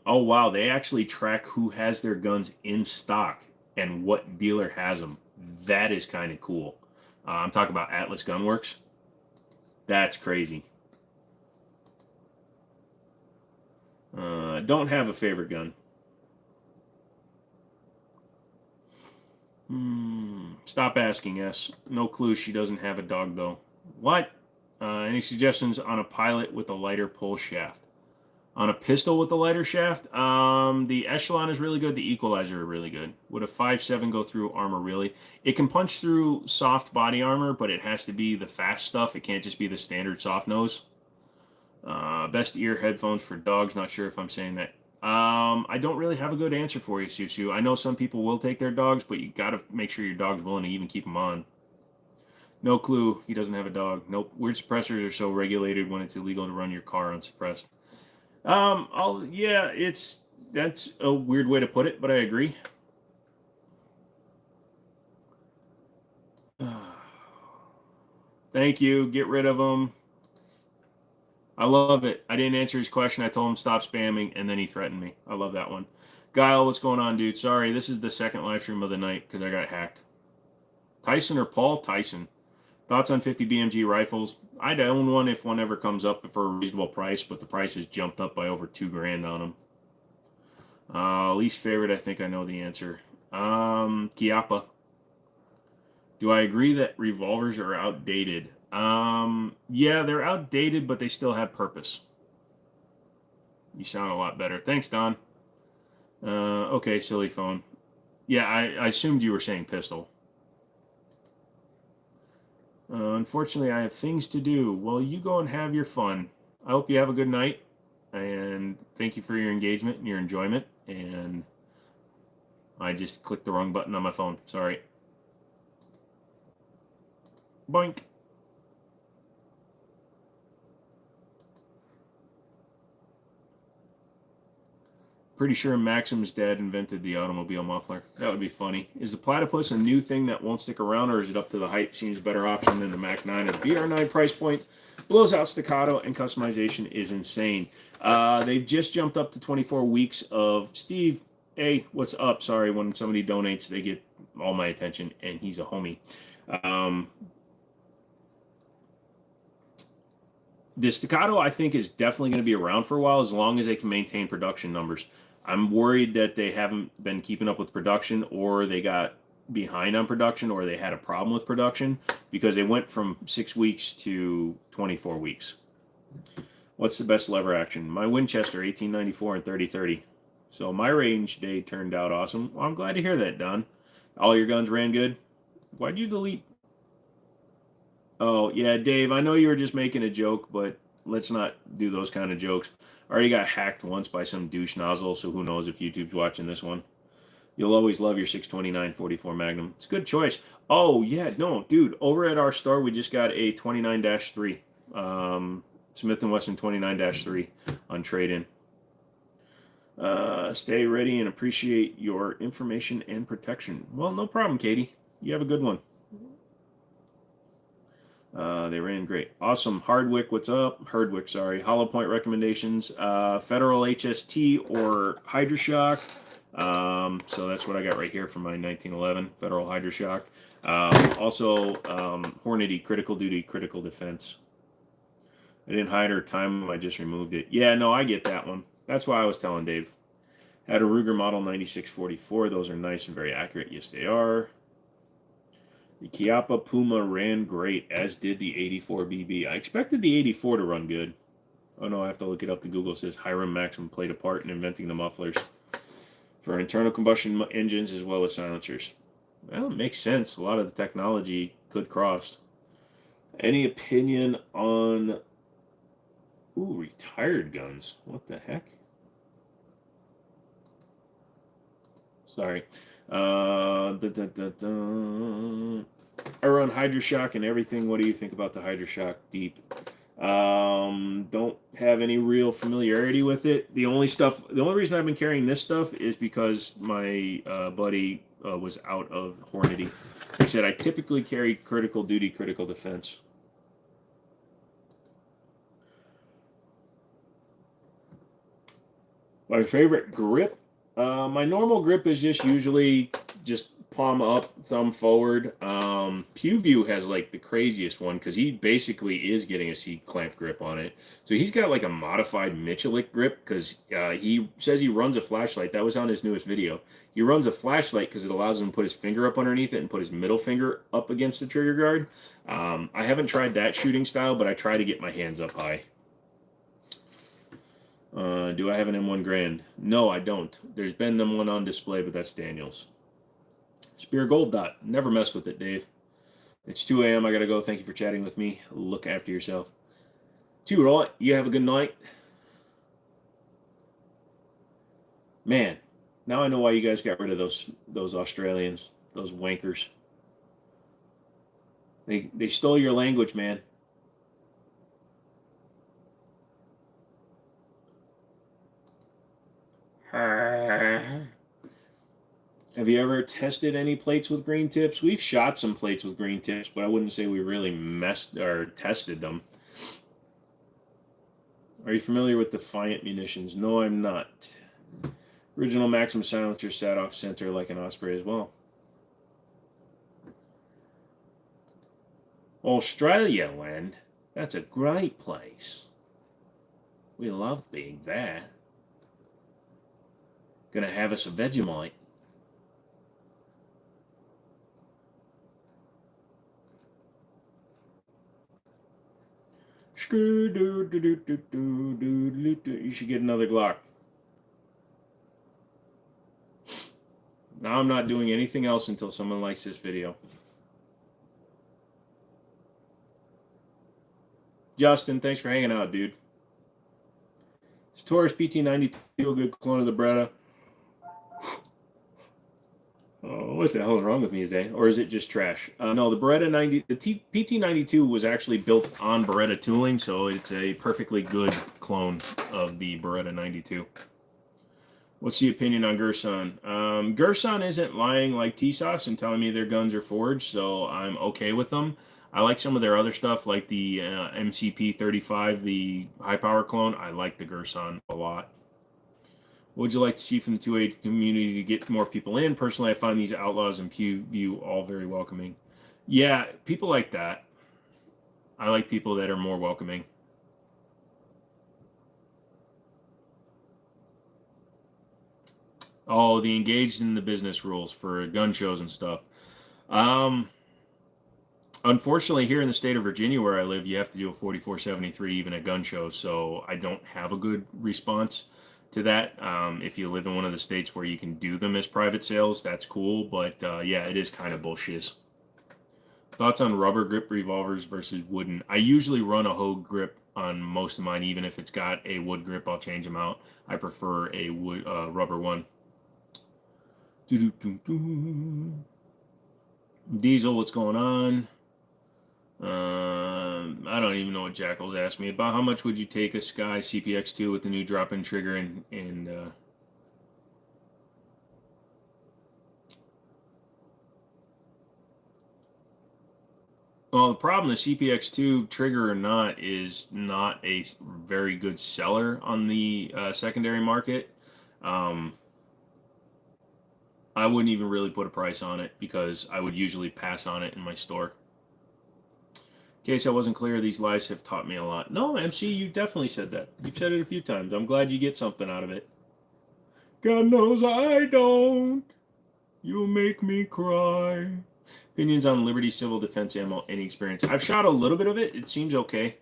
Oh wow, they actually track who has their guns in stock and what dealer has them. That is kind of cool. I'm talking about Atlas Gunworks. That's crazy. Don't have a favorite gun. Stop asking, S. No clue she doesn't have a dog, though. What? Any suggestions on a pilot with a lighter pull shaft? On a pistol with a lighter shaft? The Echelon is really good. The Equalizer are really good. Would a 5.7 go through armor, really? It can punch through soft body armor, but it has to be the fast stuff. It can't just be the standard soft nose. Best ear headphones for dogs. Not sure if I'm saying that. I don't really have a good answer for you, Susu. I know some people will take their dogs, but you got to make sure your dog's willing to even keep them on. No clue. He doesn't have a dog. Nope. Weird suppressors are so regulated when it's illegal to run your car unsuppressed. Yeah, that's a weird way to put it, but I agree. Thank you. Get rid of them. I love it. I didn't answer his question. I told him stop spamming, and then he threatened me. I love that one. Guile, what's going on, dude? Sorry, this is the second live stream of the night because I got hacked. Tyson or Paul? Tyson. Thoughts on 50 BMG rifles? I'd own one if one ever comes up for a reasonable price, but the price has jumped up by over $2,000 on them. Least favorite, I think I know the answer. Chiappa. Do I agree that revolvers are outdated? Yeah, they're outdated, but they still have purpose. You sound a lot better. Thanks, Don. Okay, silly phone. Yeah, I assumed you were saying pistol. Unfortunately, I have things to do. Well, you go and have your fun. I hope you have a good night, and thank you for your engagement and your enjoyment. And I just clicked the wrong button on my phone. Sorry. Boink. Pretty sure Maxim's dad invented the automobile muffler. That would be funny. Is the platypus a new thing that won't stick around, or is it up to the hype? Seems a better option than the Mac 9 or the BR9 price point. Blows out staccato, and customization is insane. They've just jumped up to 24 weeks of Steve. Hey, what's up? Sorry, when somebody donates, they get all my attention, and he's a homie. The staccato, I think, is definitely going to be around for a while as long as they can maintain production numbers. I'm worried that they haven't been keeping up with production, or they got behind on production, or they had a problem with production because they went from 6 weeks to 24 weeks. What's the best lever action? My Winchester 1894 and 3030. So my range day turned out awesome. Well, I'm glad to hear that, Don. All your guns ran good. Why'd you delete? Oh, yeah, Dave, I know you were just making a joke, but let's not do those kind of jokes. I already got hacked once by some douche nozzle, so who knows if YouTube's watching this one. You'll always love your 629-44 Magnum. It's a good choice. Oh, yeah, no, dude, over at our store, we just got a 29-3, Smith & Wesson 29-3 on trade-in. Stay ready and appreciate your information and protection. Well, no problem, Katie. You have a good one. They ran great. Awesome. Hardwick, what's up? Herdwick, sorry. Hollow Point recommendations. Federal HST or Hydroshock. So that's what I got right here from my 1911 Federal Hydroshock. Also, Hornady, Critical Duty, Critical Defense. I didn't hide or time them, I just removed it. Yeah, no, I get that one. That's why I was telling Dave. Had a Ruger Model 9644. Those are nice and very accurate. Yes, they are. The Chiappa Puma ran great, as did the 84 BB. I expected the 84 to run good. Oh no, I have to look it up. The Google says Hiram Maxim played a part in inventing the mufflers for internal combustion engines as well as silencers. Well, it makes sense. A lot of the technology could cross. Any opinion on... Ooh, retired guns. What the heck? Sorry. I run Hydroshock and everything. What do you think about the Hydroshock Deep? Don't have any real familiarity with it. The only reason I've been carrying this stuff is because my buddy was out of Hornady. He said I typically carry Critical Duty, Critical Defense. My favorite grip? My normal grip is just usually just palm up, thumb forward. PewView has like the craziest one because he basically is getting a C-clamp grip on it. So he's got like a modified Michalik grip because he says he runs a flashlight. That was on his newest video. He runs a flashlight because it allows him to put his finger up underneath it and put his middle finger up against the trigger guard. I haven't tried that shooting style, but I try to get my hands up high. Do I have an M1 Grand? No, I don't. There's been them one on display, but that's Daniel's. Spear Gold Dot. Never mess with it, Dave. It's 2 a.m. I gotta go. Thank you for chatting with me. Look after yourself. Too right. You have a good night. Man, now I know why you guys got rid of those Australians, those wankers. They stole your language, man. Have you ever tested any plates with green tips? We've shot some plates with green tips, but I wouldn't say we really messed or tested them. Are you familiar with Defiant munitions? No, I'm not. Original Maxim silencer sat off center like an Osprey as well. Australia land? That's a great place. We love being there. Gonna have us a Vegemite. You should get another Glock. Now I'm not doing anything else until someone likes this video. Justin, thanks for hanging out, dude. Is Taurus PT92 a good clone of the Beretta? Oh, what the hell is wrong with me today? Or is it just trash? No, the PT92 was actually built on Beretta tooling, so it's a perfectly good clone of the Beretta 92. What's the opinion on Gerson? Gerson isn't lying like TSOS and telling me their guns are forged, so I'm okay with them. I like some of their other stuff, like the MCP35, the high-power clone. I like the Gerson a lot. What would you like to see from the 280 community to get more people in? Personally, I find these Outlaws and PewView all very welcoming. Yeah, people like that. I like people that are more welcoming. Oh, the engaged in the business rules for gun shows and stuff. Unfortunately, here in the state of Virginia where I live, you have to do a 4473 even at gun shows, so I don't have a good response to that. If you live in one of the states where you can do them as private sales, that's cool, but yeah, it is kind of bullshit. Thoughts on rubber grip revolvers versus wooden? I usually run a hoe grip on most of mine, even if it's got a wood grip. I'll change them out. I prefer a wood rubber one. Diesel, what's going on? I don't even know what Jackal's asked me about. How much would you take a Sky CPX2 with the new drop-in trigger and well, the problem, the CPX2 trigger or not, is not a very good seller on the secondary market. I wouldn't even really put a price on it because I would usually pass on it in my store. In case I wasn't clear, these lives have taught me a lot. No, MC, you definitely said that. You've said it a few times. I'm glad you get something out of it. God knows I don't. You make me cry. Opinions on Liberty Civil Defense ammo, any experience? I've shot a little bit of it. It seems okay.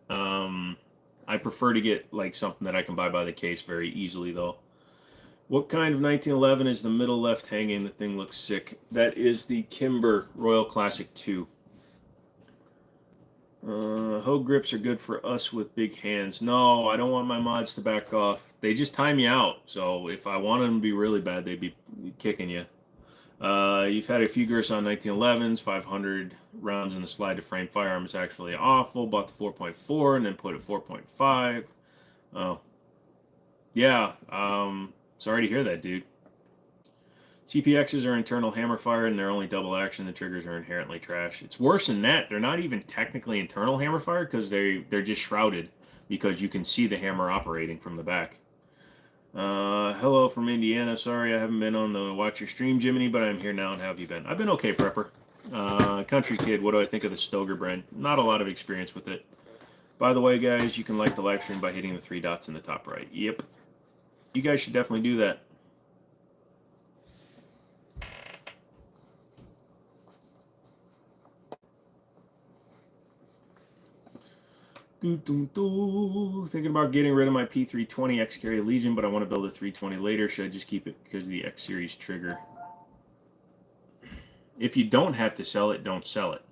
I prefer to get like something that I can buy by the case very easily, though. What kind of 1911 is the middle left hanging? The thing looks sick. That is the Kimber Royal Classic 2. Hoe grips are good for us with big hands. No, I don't want my mods to back off. They just tie me out. So if I wanted them to be really bad, they'd be kicking you. You've had a few Gerson on 1911s, 500 rounds in the slide to frame firearm is actually awful. Bought the 4.4 and then put it 4.5. Oh, yeah. Sorry to hear that, dude. CPXs are internal hammer fire and they're only double action. The triggers are inherently trash. It's worse than that. They're not even technically internal hammer fire because they're just shrouded because you can see the hammer operating from the back. Hello from Indiana. Sorry I haven't been on the watch your stream, Jimmini, but I'm here now. And how have you been? I've been okay, Prepper. Country Kid, what do I think of the Stoger brand? Not a lot of experience with it. By the way, guys, you can like the live stream by hitting the 3 dots in the top right. Yep. You guys should definitely do that. Thinking about getting rid of my P320 X Carry Legion, but I want to build a 320 later. Should I just keep it because of the X Series trigger? If you don't have to sell it, don't sell it.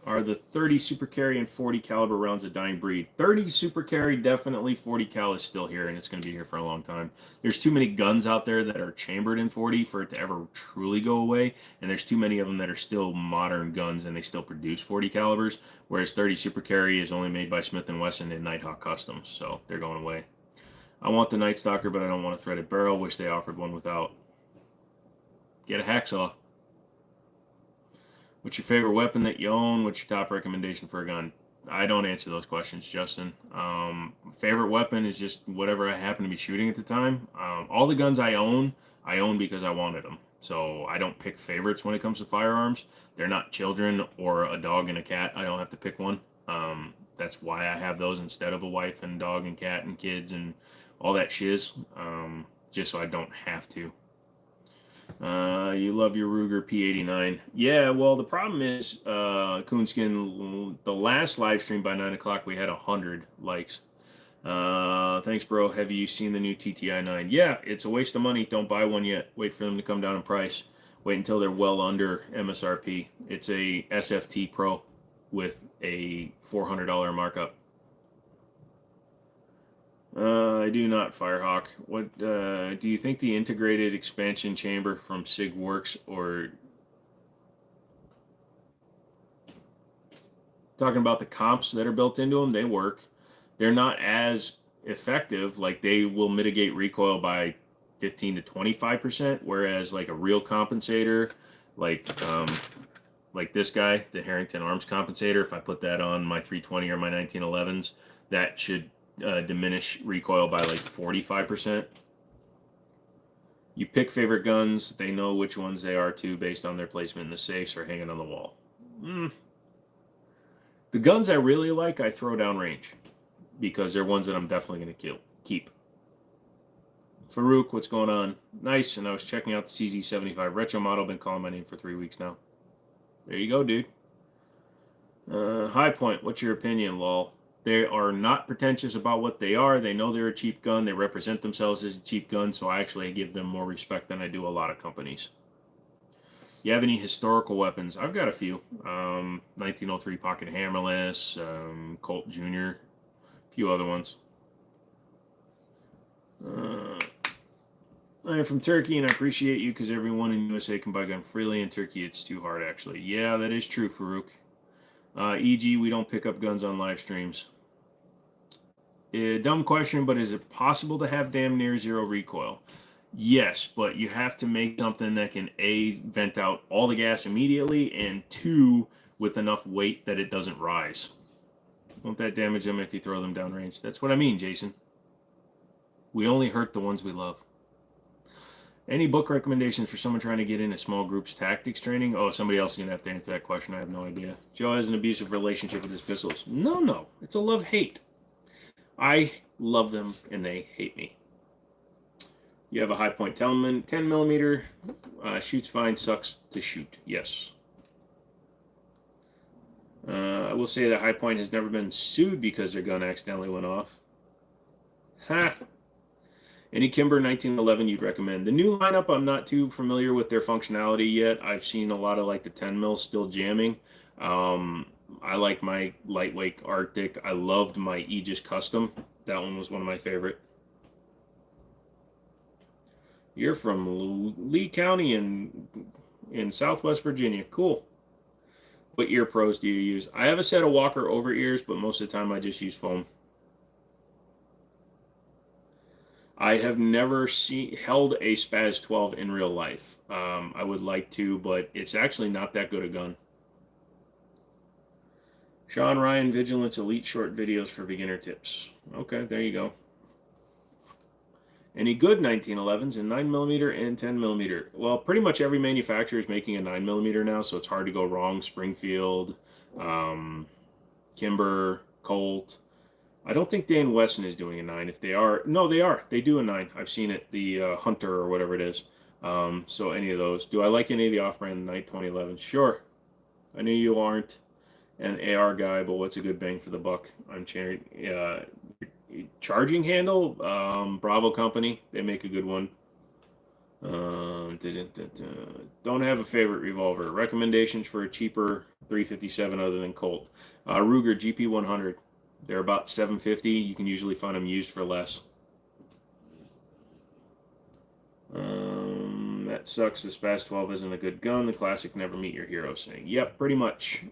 Are the 30 Super Carry and 40 caliber rounds a dying breed? 30 Super Carry, definitely. 40 cal is still here, and it's going to be here for a long time. There's too many guns out there that are chambered in 40 for it to ever truly go away, and there's too many of them that are still modern guns, and they still produce 40 calibers, whereas 30 Super Carry is only made by Smith & Wesson and Nighthawk Customs, so they're going away. I want the Night Stalker, but I don't want a threaded barrel. Wish they offered one without. Get a hacksaw. What's your favorite weapon that you own? What's your top recommendation for a gun? I don't answer those questions, Justin. Favorite weapon is just whatever I happen to be shooting at the time. All the guns I own because I wanted them. So I don't pick favorites when it comes to firearms. They're not children or a dog and a cat. I don't have to pick one. That's why I have those instead of a wife and dog and cat and kids and all that shiz. Just so I don't have to. You love your Ruger P89. Yeah, well, the problem is, Coonskin, the last live stream by 9 o'clock, we had 100 likes. Thanks, bro. Have you seen the new TTI 9? Yeah, it's a waste of money. Don't buy one yet. Wait for them to come down in price. Wait until they're well under MSRP. It's a SFT Pro with a $400 markup. I do not, Firehawk. What do you think the integrated expansion chamber from SIG works, or talking about the comps that are built into them? They work. They're not as effective. Like, they will mitigate recoil by 15 to 25%, whereas like a real compensator, like this guy, the Harrington Arms compensator, if I put that on my 320 or my 1911s, that should diminish recoil by like 45%. You pick favorite guns. They know which ones they are too based on their placement in the safes or hanging on the wall. The guns I really like, I throw down range because they're ones that I'm definitely going to keep. Farouk, what's going on? Nice. And I was checking out the CZ75 retro model. Been calling my name for 3 weeks now. There you go, dude. High Point, what's your opinion, lol? They are not pretentious about what they are. They know they're a cheap gun. They represent themselves as a cheap gun, so I actually give them more respect than I do a lot of companies. You have any historical weapons? I've got a few. 1903 pocket hammerless, Colt Jr., a few other ones. I am from Turkey, and I appreciate you because everyone in USA can buy gun freely. In Turkey, it's too hard, actually. Yeah, that is true, Farouk. E.g., we don't pick up guns on live streams. Dumb question, but is it possible to have damn near zero recoil? Yes, but you have to make something that can A, vent out all the gas immediately, and 2, with enough weight that it doesn't rise. Won't that damage them if you throw them downrange? That's what I mean, Jason. We only hurt the ones we love. Any book recommendations for someone trying to get into small groups tactics training? Oh, somebody else is going to have to answer that question. I have no idea. Joe has an abusive relationship with his pistols. No. It's a love-hate. I love them, and they hate me. You have a high point 10 millimeter. Shoots fine, sucks to shoot. Yes. I will say that High Point has never been sued because their gun accidentally went off. Ha! Any Kimber 1911 you'd recommend? The new lineup, I'm not too familiar with their functionality yet. I've seen a lot of like the 10 mil still jamming. I like my lightweight Arctic. I loved my Aegis Custom. That one was one of my favorite. You're from Lee County in Southwest Virginia. Cool. What ear pros do you use? I have a set of Walker over ears, but most of the time I just use foam. I have never held a Spaz 12 in real life. I would like to, but it's actually not that good a gun. Sean Ryan, Vigilance Elite short videos for beginner tips. Okay, there you go. Any good 1911s in 9mm and 10mm? Well, pretty much every manufacturer is making a 9mm now, so it's hard to go wrong. Springfield, Kimber, Colt. I don't think Dan Wesson is doing a 9. If they are, no, they are. They do a 9. I've seen it, the Hunter or whatever it is. So any of those. Do I like any of the off-brand Night 2011s? Sure. I knew you aren't an AR guy, but what's a good bang for the buck? I'm charging handle, Bravo Company. They make a good one. Don't have a favorite revolver. Recommendations for a cheaper 357 other than Colt. Ruger GP100. They're about $750. You can usually find them used for less. That sucks. The Spaz 12 isn't a good gun. The Classic never meet your hero saying, yep, pretty much.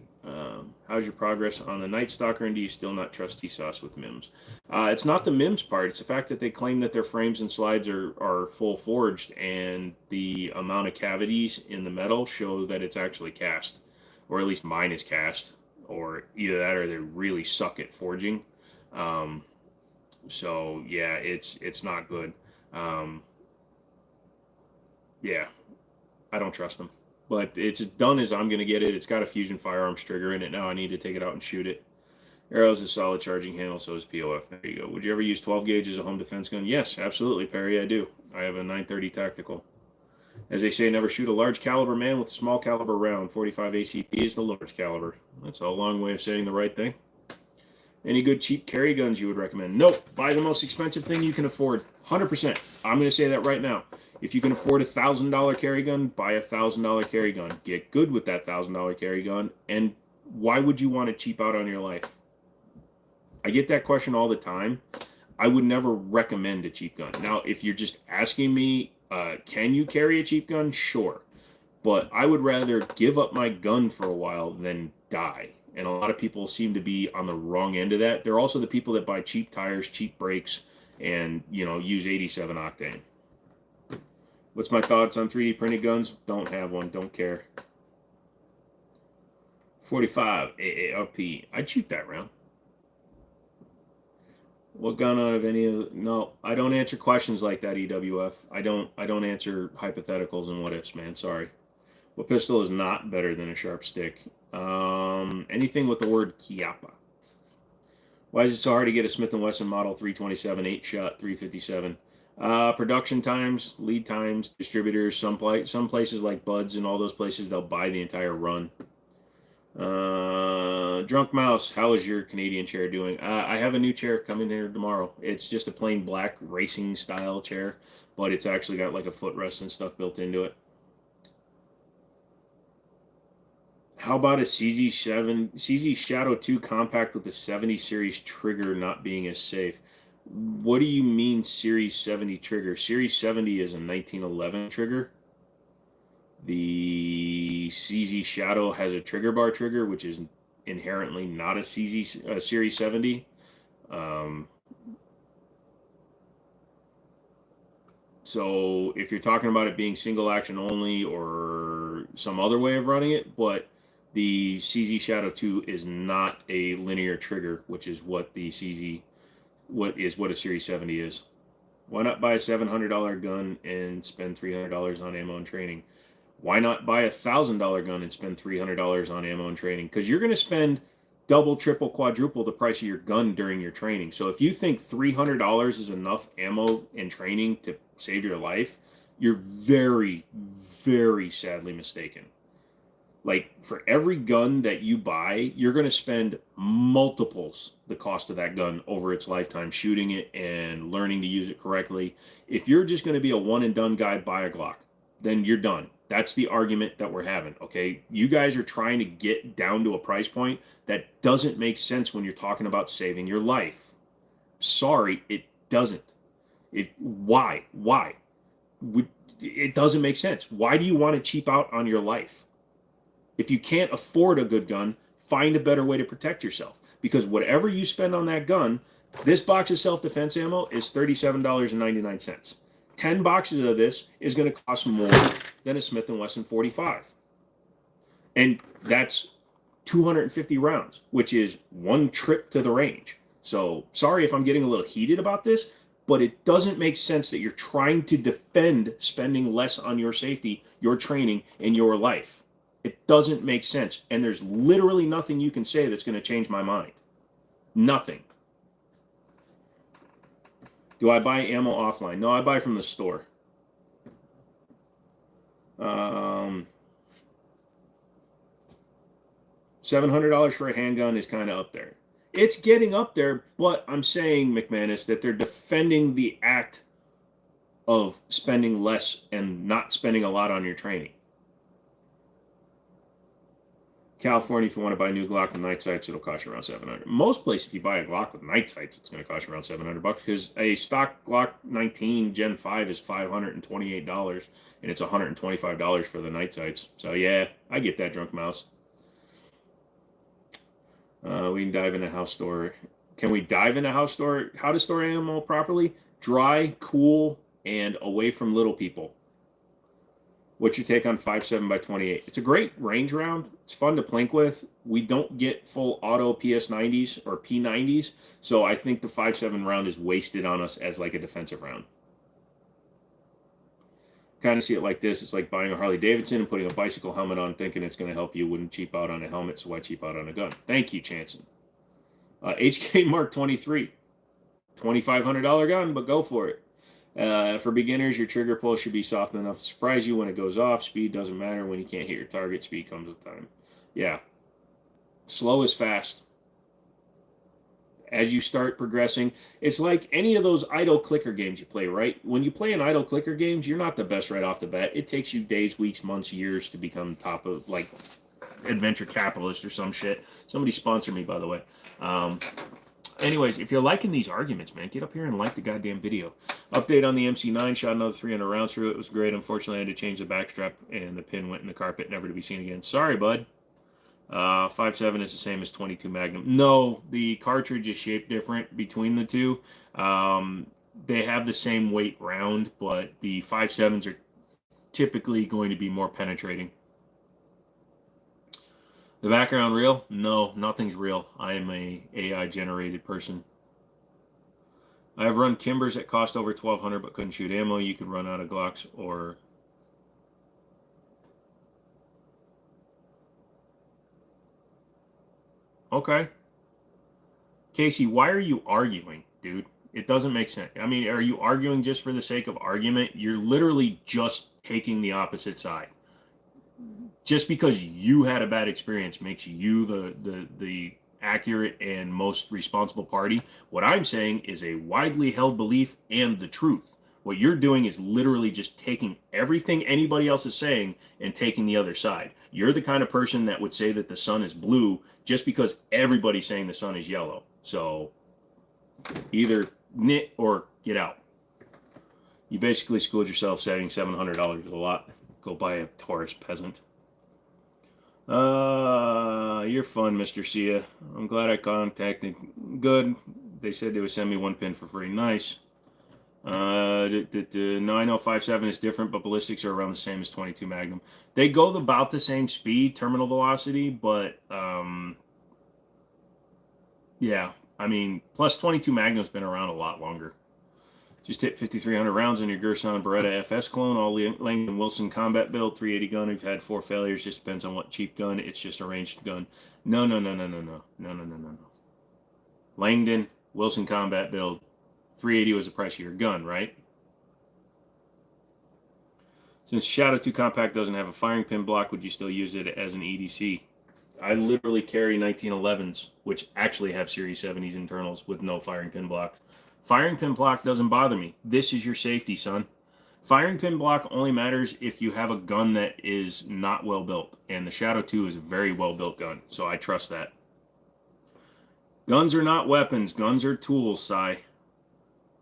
How's your progress on the Night Stalker, and do you still not trust T-Sauce with MIMS? It's not the MIMS part. It's the fact that they claim that their frames and slides are full forged, and the amount of cavities in the metal show that it's actually cast. Or at least mine is cast. Or either that or they really suck at forging. So yeah, it's not good. Yeah, I don't trust them. But it's done as I'm going to get it. It's got a Fusion firearms trigger in it now. I need to take it out and shoot it. Arrow's a solid charging handle, so is POF. There you go. Would you ever use 12 gauge as a home defense gun? Yes, absolutely, Perry, I do. I have a 930 tactical. As they say, never shoot a large caliber man with a small caliber round. 45 ACP is the large caliber. That's a long way of saying the right thing. Any good cheap carry guns you would recommend? Nope. Buy the most expensive thing you can afford. 100%. I'm going to say that right now. If you can afford a $1,000 carry gun, buy a $1,000 carry gun. Get good with that $1,000 carry gun. And why would you want to cheap out on your life? I get that question all the time. I would never recommend a cheap gun. Now, if you're just asking me, can you carry a cheap gun? Sure. But I would rather give up my gun for a while than die. And a lot of people seem to be on the wrong end of that. They're also the people that buy cheap tires, cheap brakes, and, use 87 octane. What's my thoughts on 3D printed guns? Don't have one. Don't care. 45 AARP. I'd shoot that round. What gun out of any of... No, I don't answer questions like that, EWF. I don't answer hypotheticals and what ifs, man. Sorry. What pistol is not better than a sharp stick? Anything with the word Chiappa. Why is it so hard to get a Smith & Wesson Model 327 8-shot 357? Production times, lead times, distributors, some places like Buds and all those places, they'll buy the entire run. Drunk Mouse, how is your Canadian chair doing? I have a new chair coming here tomorrow. It's just a plain black racing style chair, but it's actually got like a footrest and stuff built into it. How about a CZ Shadow 2 compact with the 70 series trigger not being as safe? What do you mean Series 70 trigger? Series 70 is a 1911 trigger. The CZ Shadow has a trigger bar trigger, which is inherently not a Series 70. So if you're talking about it being single action only or some other way of running it, but the CZ Shadow 2 is not a linear trigger, which is what what a Series 70 is. Why not buy a $700 gun and spend $300 on ammo and training? Why not buy a $1,000 gun and spend $300 on ammo and training? Because you're going to spend double, triple, quadruple the price of your gun during your training. So if you think $300 is enough ammo and training to save your life, you're very, very sadly mistaken. Like, for every gun that you buy, you're going to spend multiples the cost of that gun over its lifetime shooting it and learning to use it correctly. If you're just going to be a one and done guy, buy a Glock. Then you're done. That's the argument that we're having, okay? You guys are trying to get down to a price point that doesn't make sense when you're talking about saving your life. Sorry, it doesn't. Why? It doesn't make sense. Why do you want to cheap out on your life? If you can't afford a good gun, find a better way to protect yourself. Because whatever you spend on that gun, this box of self-defense ammo is $37.99. 10 boxes of this is going to cost more than a Smith & Wesson 45. And that's 250 rounds, which is one trip to the range. So sorry if I'm getting a little heated about this, but it doesn't make sense that you're trying to defend spending less on your safety, your training, and your life. It doesn't make sense. And there's literally nothing you can say that's going to change my mind. Nothing. Do I buy ammo offline? No, I buy from the store. $700 for a handgun is kind of up there. It's getting up there, but I'm saying, McManus, that they're defending the act of spending less and not spending a lot on your training. California, if you want to buy a new Glock with night sights, it'll cost you around $700. Most places, if you buy a Glock with night sights, it's going to cost you around $700 because a stock Glock 19 Gen 5 is $528 and it's $125 for the night sights. So yeah, I get that, drunk mouse. We can dive in a house store. Can we dive in a house store? How to store ammo properly? Dry, cool, and away from little people. What's your take on 5.7 by 28? It's a great range round. It's fun to plink with. We don't get full auto PS90s or P90s, so I think the 5.7 round is wasted on us as like a defensive round. Kind of see it like this. It's like buying a Harley Davidson and putting a bicycle helmet on thinking it's going to help you. Wouldn't cheap out on a helmet, so why cheap out on a gun? Thank you, Chanson. HK Mark 23. $2,500 gun, but go for it. For beginners, your trigger pull should be soft enough to surprise you when it goes off. Speed doesn't matter when you can't hit your target. Speed comes with time. Yeah. Slow is fast. As you start progressing, it's like any of those idle clicker games you play, right? When you play an idle clicker games, you're not the best right off the bat. It takes you days, weeks, months, years to become top of, like, Adventure Capitalist or some shit. Somebody sponsor me, by the way. Anyways, if you're liking these arguments, man, get up here and like the goddamn video. Update on the MC9, shot another 300 rounds through it. It was great. Unfortunately, I had to change the backstrap, and the pin went in the carpet, never to be seen again. Sorry, bud. 5.7 is the same as 22 Magnum. No, the cartridge is shaped different between the two. They have the same weight round, but the 5.7s are typically going to be more penetrating. The background real? No, nothing's real. I am a AI generated person. I have run Kimbers that cost over $1,200 but couldn't shoot ammo. You could run out of Glocks or... Okay. Casey, why are you arguing, dude? It doesn't make sense. I mean, are you arguing just for the sake of argument? You're literally just taking the opposite side. Just because you had a bad experience makes you the accurate and most responsible party. What I'm saying is a widely held belief and the truth. What you're doing is literally just taking everything anybody else is saying and taking the other side. You're the kind of person that would say that the sun is blue just because everybody's saying the sun is yellow. So either knit or get out. You basically schooled yourself saving $700 a lot. Go buy a Taurus, peasant. You're fun, Mr. Sia. I'm glad I contacted. Good. They said they would send me one pin for free. Nice. No, I know 5.7 is different, but ballistics are around the same as 22 Magnum. They go about the same speed, terminal velocity, but yeah, I mean, plus 22 Magnum's been around a lot longer. Just hit 5,300 rounds on your Gerson Beretta FS clone, all Langdon Wilson combat build, 380 gun. We've had 4 failures. Just depends on what cheap gun. It's just a ranged gun. No. Langdon Wilson combat build, 380 was the price of your gun, right? Since Shadow 2 Compact doesn't have a firing pin block, would you still use it as an EDC? I literally carry 1911s, which actually have Series 70s internals with no firing pin block. Firing pin block doesn't bother me. This is your safety, son. Firing pin block only matters if you have a gun that is not well built, and the Shadow 2 is a very well built gun, so I trust that. Guns are not weapons. Guns are tools, Sai.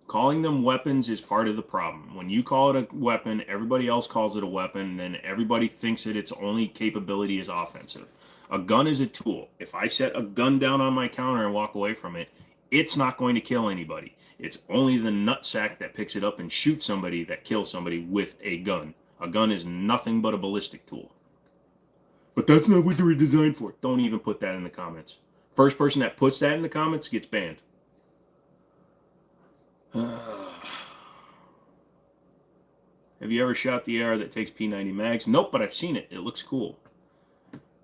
Calling them weapons is part of the problem. When you call it a weapon, everybody else calls it a weapon, then everybody thinks that its only capability is offensive. A gun is a tool. If I set a gun down on my counter and walk away from it, it's not going to kill anybody. It's only the nutsack that picks it up and shoots somebody that kills somebody with a gun. A gun is nothing but a ballistic tool. But that's not what they were designed for. Don't even put that in the comments. First person that puts that in the comments gets banned. Have you ever shot the AR that takes P90 mags? Nope, but I've seen it. It looks cool.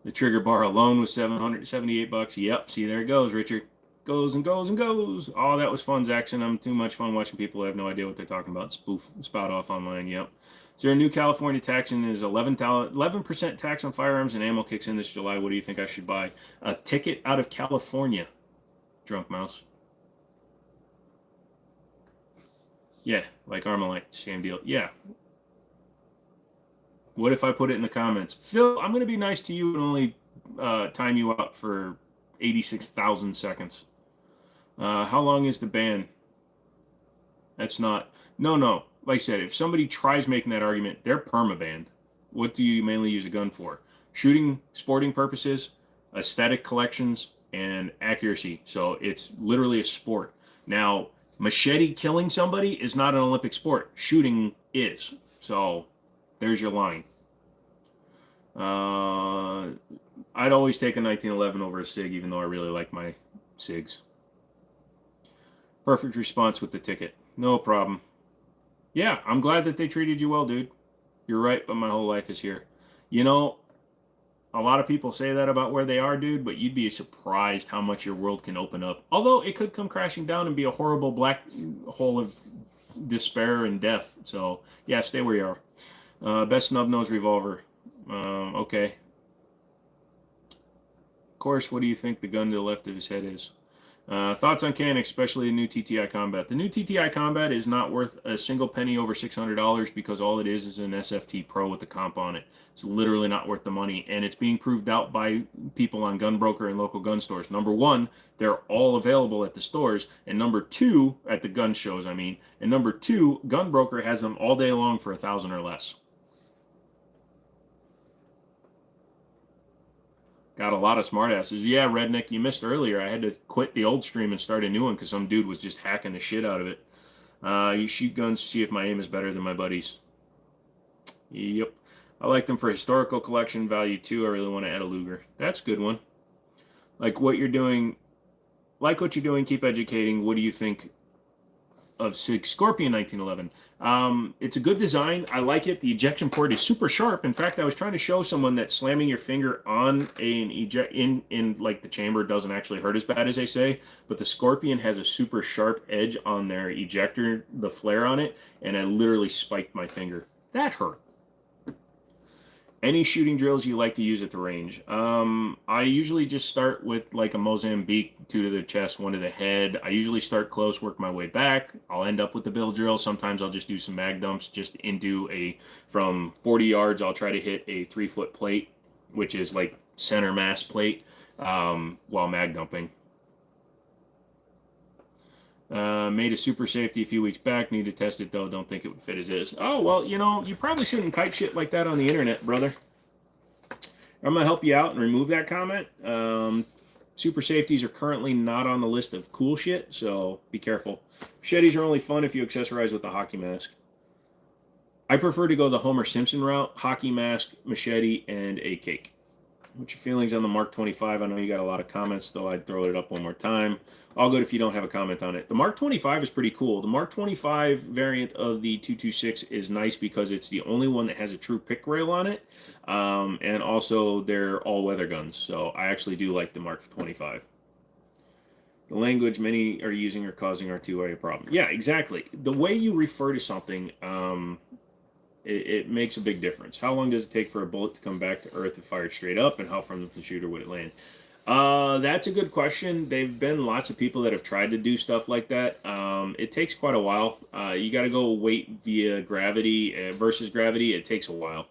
The trigger bar alone was $778. Yep, see, there it goes, Richard. Goes and goes and goes. Oh, that was fun, Zaxxon. I'm too much fun watching people who have no idea what they're talking about. Spout off online. Yep. Is there a new California tax and is 11% tax on firearms and ammo kicks in this July? What do you think I should buy? A ticket out of California. Drunk mouse. Yeah, like Armalite. Same deal. Yeah. What if I put it in the comments? Phil, I'm going to be nice to you and only time you out for 86,000 seconds. How long is the ban? That's not... No. Like I said, if somebody tries making that argument, they're perma-banned. What do you mainly use a gun for? Shooting, sporting purposes, aesthetic collections, and accuracy. So it's literally a sport. Now, machete killing somebody is not an Olympic sport. Shooting is. So there's your line. I'd always take a 1911 over a SIG, even though I really like my SIGs. Perfect response with the ticket. No problem. Yeah, I'm glad that they treated you well, dude. You're right, but my whole life is here. You know, a lot of people say that about where they are, dude, but you'd be surprised how much your world can open up. Although it could come crashing down and be a horrible black hole of despair and death. So, yeah, stay where you are. Best snub-nose revolver. Okay. Of course, what do you think the gun to the left of his head is? Thoughts on Canon, especially the new TTI Combat. The new TTI Combat is not worth a single penny over $600 because all it is an SFT Pro with the comp on it. It's literally not worth the money, and it's being proved out by people on Gunbroker and local gun stores. Number one, they're all available at the stores, and number two, at the gun shows, I mean, and number two, Gunbroker has them all day long for $1,000 or less. Got a lot of smartasses. Yeah, Redneck, you missed earlier. I had to quit the old stream and start a new one because some dude was just hacking the shit out of it. You shoot guns to see if my aim is better than my buddies. Yep. I like them for historical collection value too. I really want to add a Luger. That's a good one. Like what you're doing. Like what you're doing. Keep educating. What do you think of SIG Scorpion 1911? It's a good design. I like it. The ejection port is super sharp. In fact, I was trying to show someone that slamming your finger on an in like the chamber doesn't actually hurt as bad as they say, but the Scorpion has a super sharp edge on their ejector, the flare on it, and I literally spiked my finger. That hurt. Any shooting drills you like to use at the range? I usually just start with like a Mozambique, 2 to the chest, 1 to the head. I usually start close, work my way back. I'll end up with the bill drill. Sometimes I'll just do some mag dumps just into from 40 yards, I'll try to hit a 3-foot plate, which is like center mass plate, while mag dumping. Made a super safety a few weeks back. Need to test it though. Don't think it would fit as is. Oh, well, you know, you probably shouldn't type shit like that on the internet, brother. I'm going to help you out and remove that comment. Super safeties are currently not on the list of cool shit, so be careful. Machetes are only fun if you accessorize with the hockey mask. I prefer to go the Homer Simpson route. Hockey mask, machete, and a cake. What's your feelings on the Mark 25? I know you got a lot of comments, though I'd throw it up one more time. All good if you don't have a comment on it. The Mark 25 is pretty cool. The Mark 25 variant of the 226 is nice because it's the only one that has a true pick rail on it. And also, they're all-weather guns. So I actually do like the Mark 25. The language many are using or causing our two-way a problem. Yeah, exactly. The way you refer to something, it makes a big difference. How long does it take for a bullet to come back to Earth if fired straight up, and how from the shooter would it land? That's a good question. There've been lots of people that have tried to do stuff like that. It takes quite a while. You got to go weight via gravity versus gravity. It takes a while.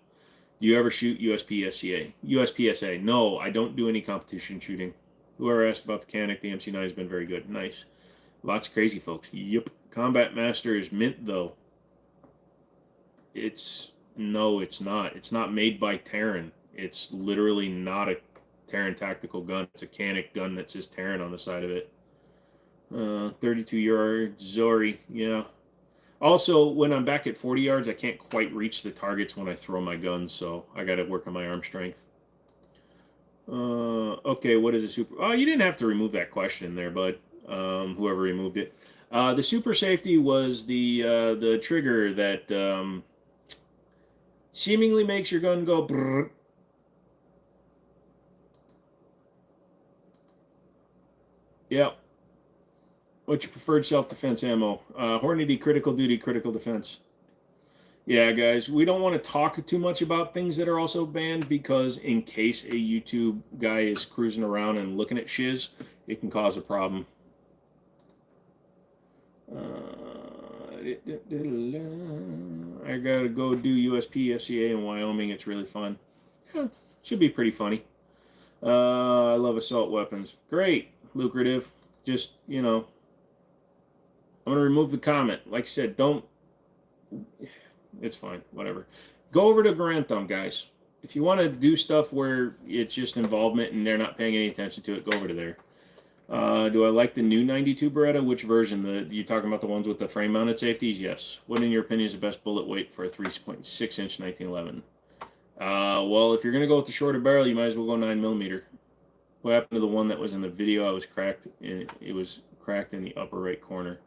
Do you ever shoot USPSA? USPSA? No, I don't do any competition shooting. Whoever asked about the Canic, the MC9 has been very good. Nice. Lots of crazy folks. Yep. Combat Master is mint, though. No, it's not. It's not made by Terran. It's literally not a Terran tactical gun. It's a Canic gun that says Terran on the side of it. 32 yards, Zori, yeah. Also, when I'm back at 40 yards, I can't quite reach the targets when I throw my guns, so I got to work on my arm strength. Okay, what is a super... Oh, you didn't have to remove that question there, bud. Whoever removed it. The super safety was the trigger that seemingly makes your gun go brrr. Yep. What's your preferred self-defense ammo? Hornady, critical duty, critical defense. Yeah, guys, we don't want to talk too much about things that are also banned because in case a YouTube guy is cruising around and looking at shiz, it can cause a problem. I gotta go do USP SCA in Wyoming. It's really fun. Yeah, should be pretty funny. I love assault weapons. Great, lucrative. Just, you know, I'm gonna remove the comment. Like I said, don't. It's fine, whatever. Go over to Grand Thumb, guys. If you want to do stuff where it's just involvement and they're not paying any attention to it, go over to there. Do I like the new 92 Beretta? Which version? You talking about the ones with the frame-mounted safeties? Yes. What, in your opinion, is the best bullet weight for a 3.6-inch 1911? Well, if you're going to go with the shorter barrel, you might as well go 9mm. What happened to the one that was in the video? It was cracked in the upper right corner.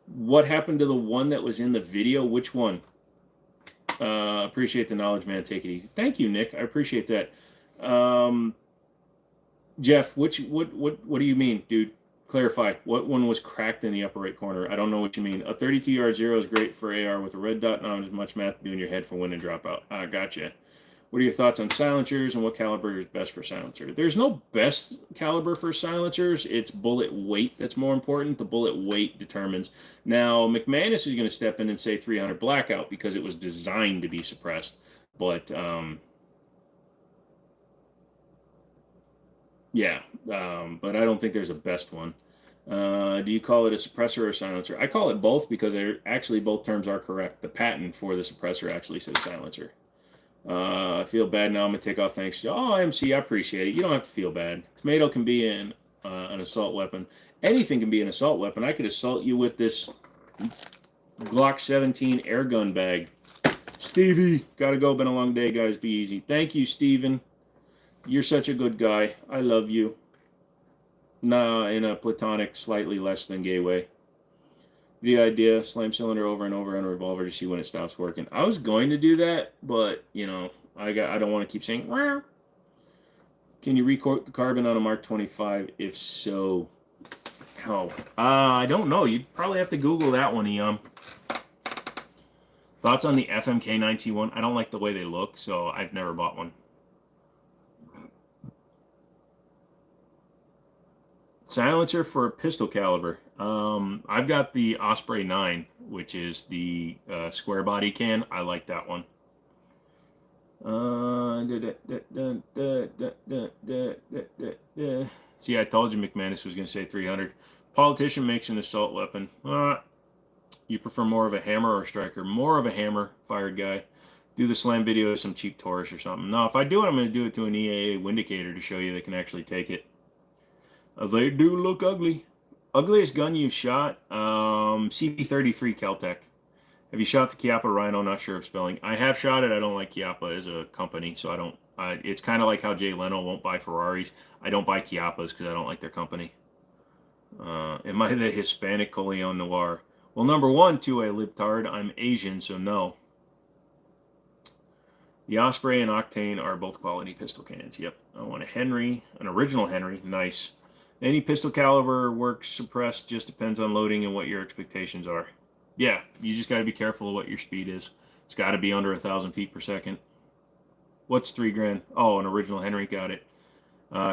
What happened to the one that was in the video? Which one? Appreciate the knowledge, man. Take it easy. Thank you, Nick. I appreciate that. Jeff, what do you mean, dude? Clarify. What one was cracked in the upper right corner? I don't know what you mean. A 32-yard zero is great for AR with a red dot. Not as much math to do in your head for win and dropout. Gotcha. What are your thoughts on silencers and what caliber is best for silencer? There's no best caliber for silencers. It's bullet weight that's more important. The bullet weight determines. Now, McManus is going to step in and say 300 blackout because it was designed to be suppressed. But, yeah, but I don't think there's a best one. Do you call it a suppressor or a silencer? I call it both because actually both terms are correct. The patent for the suppressor actually says silencer. I feel bad now. I'm going to take off. Thanks. Oh, MC, I appreciate it. You don't have to feel bad. Tomato can be an assault weapon. Anything can be an assault weapon. I could assault you with this Glock 17 air gun bag. Stevie, gotta go. Been a long day, guys. Be easy. Thank you, Steven. You're such a good guy. I love you. Nah, in a platonic, slightly less than gay way. The idea, slam cylinder over and over on a revolver to see when it stops working. I was going to do that, but, you know, I don't want to keep saying, wah. Can you recoat the carbon on a Mark 25? If so, how? I don't know. You'd probably have to Google that one, Eom. Thoughts on the FMK 9T1? I don't like the way they look, so I've never bought one. Silencer for a pistol caliber. I've got the Osprey 9, which is the square body can. I like that one. See, I told you McManus was going to say 300. Politician makes an assault weapon. You prefer more of a hammer or striker? More of a hammer, fired guy. Do the slam video of some cheap Taurus or something. No, if I do it, I'm going to do it to an EAA Windicator to show you they can actually take it. They do look ugly. Ugliest gun you've shot? CB33 Caltech. Have you shot the Chiappa Rhino? Not sure of spelling. I have shot it. I don't like Chiappa as a company, so I don't. It's kind of like how Jay Leno won't buy Ferraris. I don't buy Chiappas because I don't like their company. Am I the Hispanic Coleon Noir? Well, number one, to a libtard, I'm Asian, so no. The Osprey and Octane are both quality pistol cans. Yep. I want a Henry, an original Henry. Nice. Any pistol caliber works suppressed, just depends on loading and what your expectations are. Yeah, you just got to be careful of what your speed is. It's got to be under 1,000 feet per second. What's $3,000? Oh, an original Henry, got it.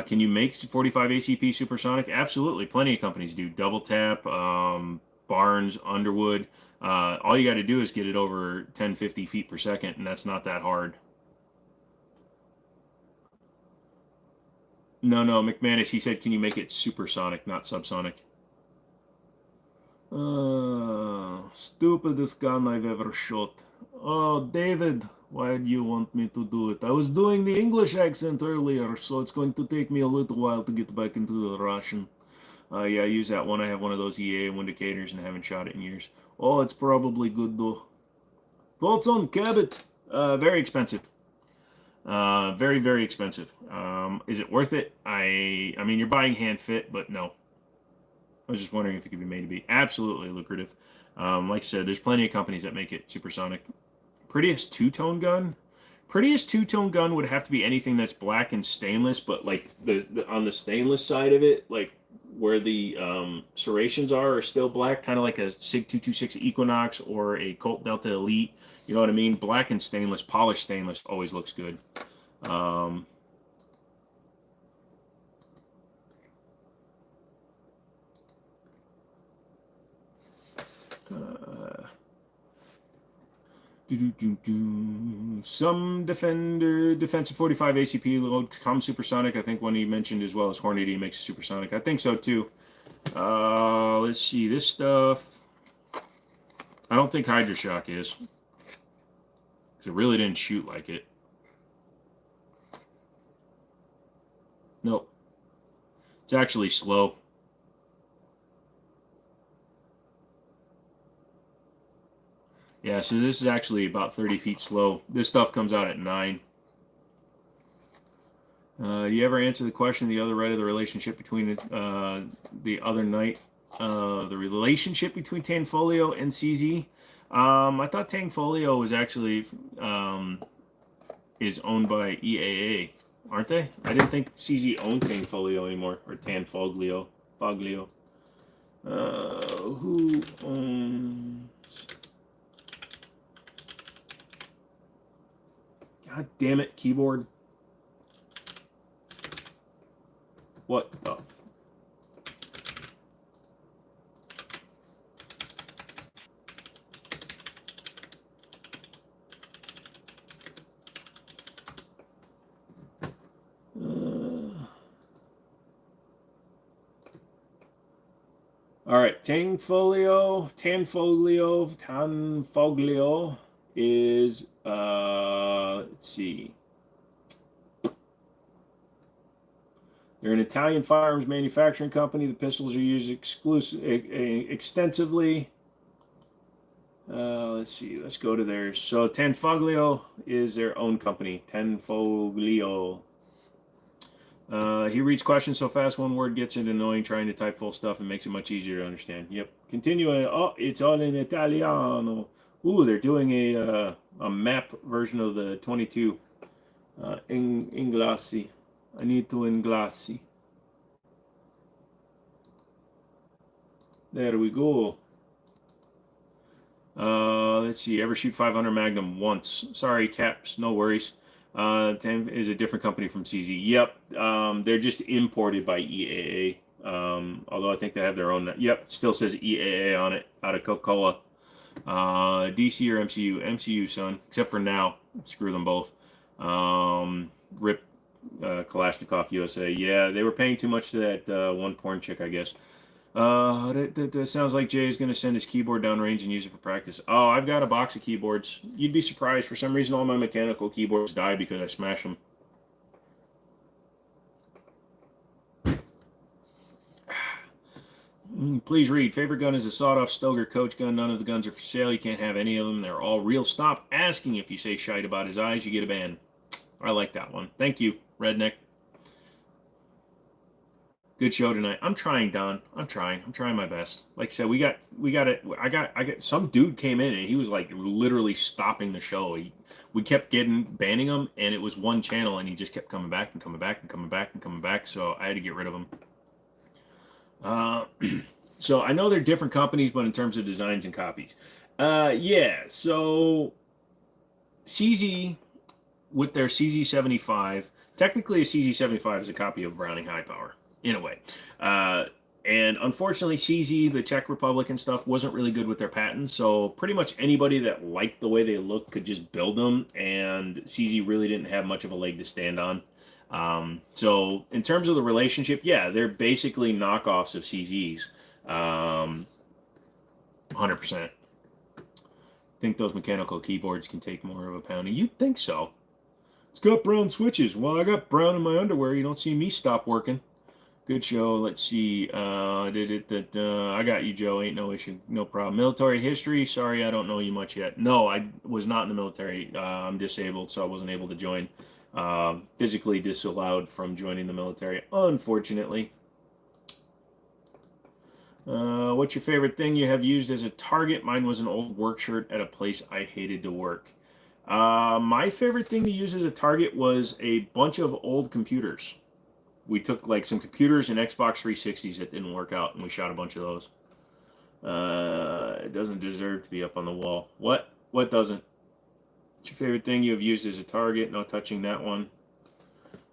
Can you make 45 ACP supersonic? Absolutely, plenty of companies do. Double Tap, Barnes, Underwood. All you got to do is get it over 1050 feet per second, and that's not that hard. No, McManus, he said, can you make it supersonic, not subsonic? Stupidest gun I've ever shot. Oh, David, why do you want me to do it? I was doing the English accent earlier, so it's going to take me a little while to get back into the Russian. Yeah, I use that one. I have one of those EA Windicators and haven't shot it in years. Oh, it's probably good, though. Thoughts on Cabot? Very expensive. Very, very expensive. Is it worth it? I mean, you're buying hand fit, but no. I was just wondering if it could be made to be absolutely lucrative. Like I said, there's plenty of companies that make it supersonic. Prettiest two-tone gun? Prettiest two-tone gun would have to be anything that's black and stainless, but like on the stainless side of it, like where the serrations are still black, kind of like a SIG 226 Equinox or a Colt Delta Elite. You know what I mean? Black and stainless, polished stainless always looks good. Some defensive 45 ACP load comes supersonic. I think one he mentioned as well as Hornady makes a supersonic. I think so too. Let's see this stuff. I don't think Hydroshock is, because it really didn't shoot like it. Nope. It's actually slow. Yeah, so this is actually about 30 feet slow. This stuff comes out at 9. Do you ever answer the question the other right of the relationship between the other night? The relationship between Tanfolio and CZ? I thought Tanfolio was actually is owned by EAA, aren't they? I didn't think CZ owned Tanfolio anymore, or Tanfoglio. Foglio. Who owns... God damn it, keyboard. What the... All right, Tanfoglio is, let's see. They're an Italian firearms manufacturing company. The pistols are used extensively. Let's see, let's go to theirs. So Tanfoglio is their own company, Tanfoglio. He reads questions so fast one word gets it annoying trying to type full stuff and makes it much easier to understand. Yep. Continuing. Oh, it's all in Italiano. Ooh, they're doing a map version of the 22. Inglassi. I need to inglassi. There we go. Let's see. Ever shoot 500 Magnum once? Sorry, Caps. No worries. 10 is a different company from CZ. Yep. They're just imported by EAA. Although I think they have their own. Yep. Still says EAA on it. Out of Coca-Cola. DC or MCU? MCU, son. Except for now. Screw them both. Rip Kalashnikov USA. Yeah, they were paying too much to that one porn chick, I guess. That sounds like Jay is going to send his keyboard downrange and use it for practice. Oh, I've got a box of keyboards. You'd be surprised. For some reason, all my mechanical keyboards die because I smash them. Please read. Favorite gun is a sawed-off Stoger coach gun. None of the guns are for sale. You can't have any of them. They're all real. Stop asking if you say shite about his eyes. You get a ban. I like that one. Thank you, Redneck. Good show tonight. I'm trying, Don. I'm trying my best. Like I said, we got it. I got some dude came in and he was like literally stopping the show. We kept banning him, and it was one channel, and he just kept coming back and coming back and coming back and coming back. So I had to get rid of him. So I know they're different companies, but in terms of designs and copies, yeah. So CZ with their CZ75, technically a CZ75 is a copy of Browning High Power. In a way. And unfortunately, CZ, the Czech Republic and stuff, wasn't really good with their patents. So pretty much anybody that liked the way they looked could just build them. And CZ really didn't have much of a leg to stand on. So in terms of the relationship, yeah, they're basically knockoffs of CZs. 100%. Think those mechanical keyboards can take more of a pounding. You'd think so. It's got brown switches. Well, I got brown in my underwear. You don't see me stop working. Good show. Let's see. I got you, Joe. Ain't no issue. No problem. Military history. Sorry, I don't know you much yet. No, I was not in the military. I'm disabled, so I wasn't able to join. Physically disallowed from joining the military, unfortunately. What's your favorite thing you have used as a target? Mine was an old work shirt at a place I hated to work. My favorite thing to use as a target was a bunch of old computers. We took like some computers and Xbox 360s that didn't work out, and we shot a bunch of those. It doesn't deserve to be up on the wall. What? What doesn't? What's your favorite thing you have used as a target? No touching that one.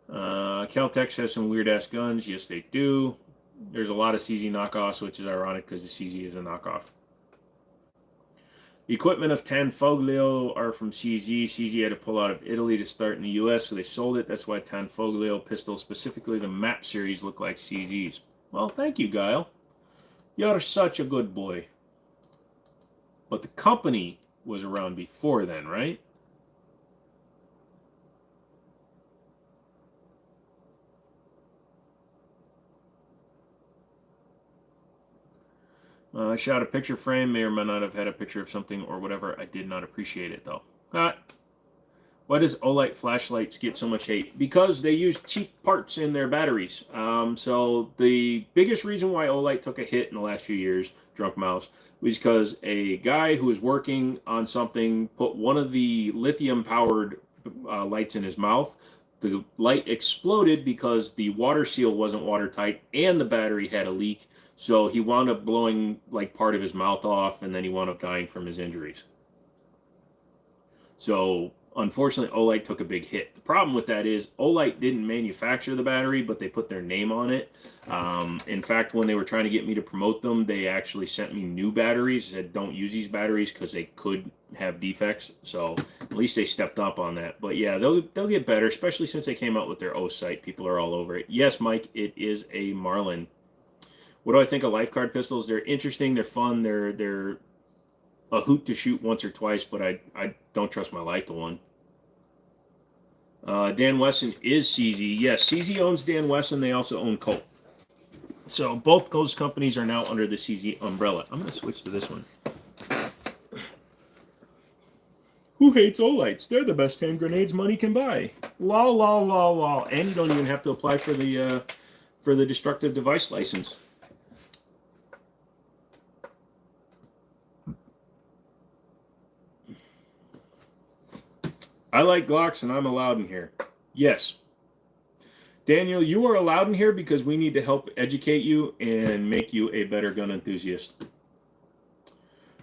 Caltex has some weird-ass guns. Yes, they do. There's a lot of CZ knockoffs, which is ironic because the CZ is a knockoff. The equipment of Tanfoglio are from CZ. CZ had to pull out of Italy to start in the US, so they sold it. That's why Tanfoglio pistols, specifically the map series, look like CZs. Well, thank you, Guile. You're such a good boy. But the company was around before then, right? I shot a picture frame, may or may not have had a picture of something or whatever. I did not appreciate it, though. Why does Olight flashlights get so much hate? Because they use cheap parts in their batteries. So the biggest reason why Olight took a hit in the last few years, Drunk Mouse, was because a guy who was working on something put one of the lithium-powered lights in his mouth. The light exploded because the water seal wasn't watertight and the battery had a leak. So he wound up blowing like part of his mouth off, and then he wound up dying from his injuries. So unfortunately, Olight took a big hit. The problem with that is Olight didn't manufacture the battery, but they put their name on it. In fact, when they were trying to get me to promote them, they actually sent me new batteries. Said don't use these batteries because they could have defects. So at least they stepped up on that. But yeah, they'll get better, especially since they came out with their O sight. People are all over it. Yes, Mike, it is a Marlin. What do I think of lifeguard pistols? They're interesting. They're fun. They're a hoot to shoot once or twice, but I don't trust my life to one. Dan Wesson is CZ. Yes, CZ owns Dan Wesson. They also own Colt. So both those companies are now under the CZ umbrella. I'm going to switch to this one. Who hates Olights? They're the best hand grenades money can buy. Lol, lol, lol, lol. And you don't even have to apply for the destructive device license. I like Glocks, and I'm allowed in here. Yes. Daniel, you are allowed in here because we need to help educate you and make you a better gun enthusiast.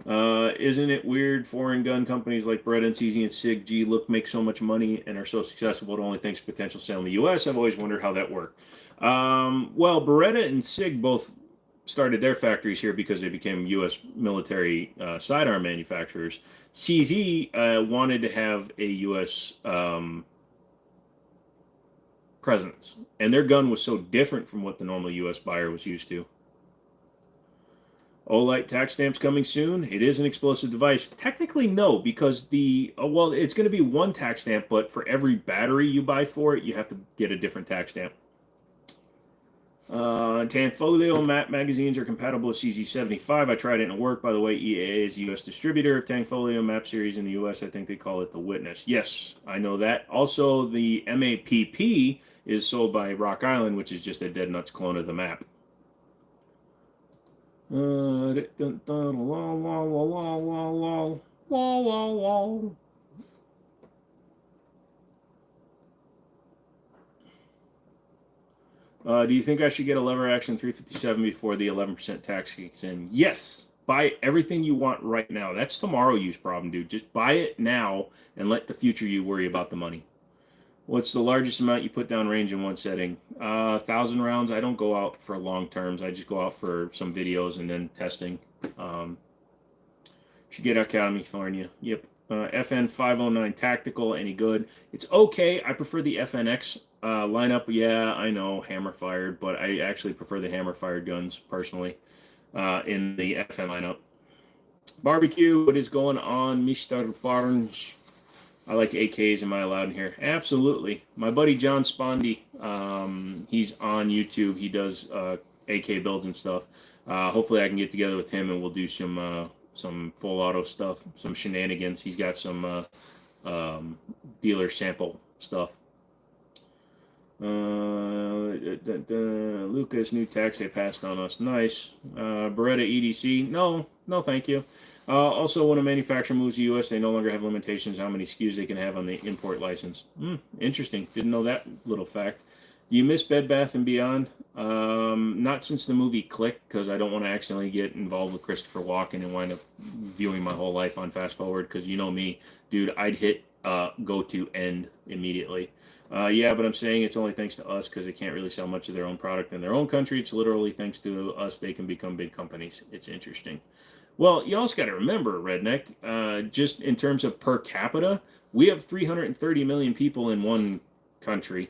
Isn't it weird foreign gun companies like Beretta and CZ and SIG make so much money and are so successful, but only thanks to potential sale in the U.S.? I've always wondered how that worked. Well, Beretta and SIG both started their factories here because they became U.S. military sidearm manufacturers. CZ wanted to have a U.S. Presence, and their gun was so different from what the normal U.S. buyer was used to. Olight tax stamps coming soon. It is an explosive device. Technically, no, because well, it's going to be one tax stamp, but for every battery you buy for it, you have to get a different tax stamp. Tanfolio map magazines are compatible with CZ75. I tried it and it worked. By the way, EAA is a U.S. distributor of Tanfolio map series in the U.S. I think they call it the Witness. Yes, I know that. Also, the MAPP is sold by Rock Island, which is just a Dead Nuts clone of the map. Do you think I should get a lever action 357 before the 11% tax kicks in? Yes. Buy everything you want right now. That's tomorrow use problem, dude. Just buy it now and let the future you worry about the money. What's the largest amount you put down range in one setting? 1,000 rounds. I don't go out for long terms. I just go out for some videos and then testing. Should get Academy, California. Yep. FN 509 Tactical. Any good? It's okay. I prefer the FNX lineup. Yeah, I know hammer fired, but I actually prefer the hammer fired guns personally in the FN lineup. Barbecue. What is going on, Mr. Barnes? I like AKs. Am I allowed in here? Absolutely. My buddy John Spondy, he's on YouTube. He does AK builds and stuff. Hopefully I can get together with him and we'll do some full auto stuff, some shenanigans. He's got some dealer sample stuff. Lucas, new tax they passed on us. Nice. Beretta EDC. No, thank you. Also, when a manufacturer moves to the U.S., they no longer have limitations on how many SKUs they can have on the import license. Interesting. Didn't know that little fact. Do you miss Bed Bath & Beyond? Not since the movie Click, because I don't want to accidentally get involved with Christopher Walken and wind up viewing my whole life on fast forward, because you know me, dude, I'd hit go to end immediately. Yeah, but I'm saying it's only thanks to us because they can't really sell much of their own product in their own country. It's literally thanks to us they can become big companies. It's interesting. Well, you also got to remember, Redneck, just in terms of per capita, we have 330 million people in one country.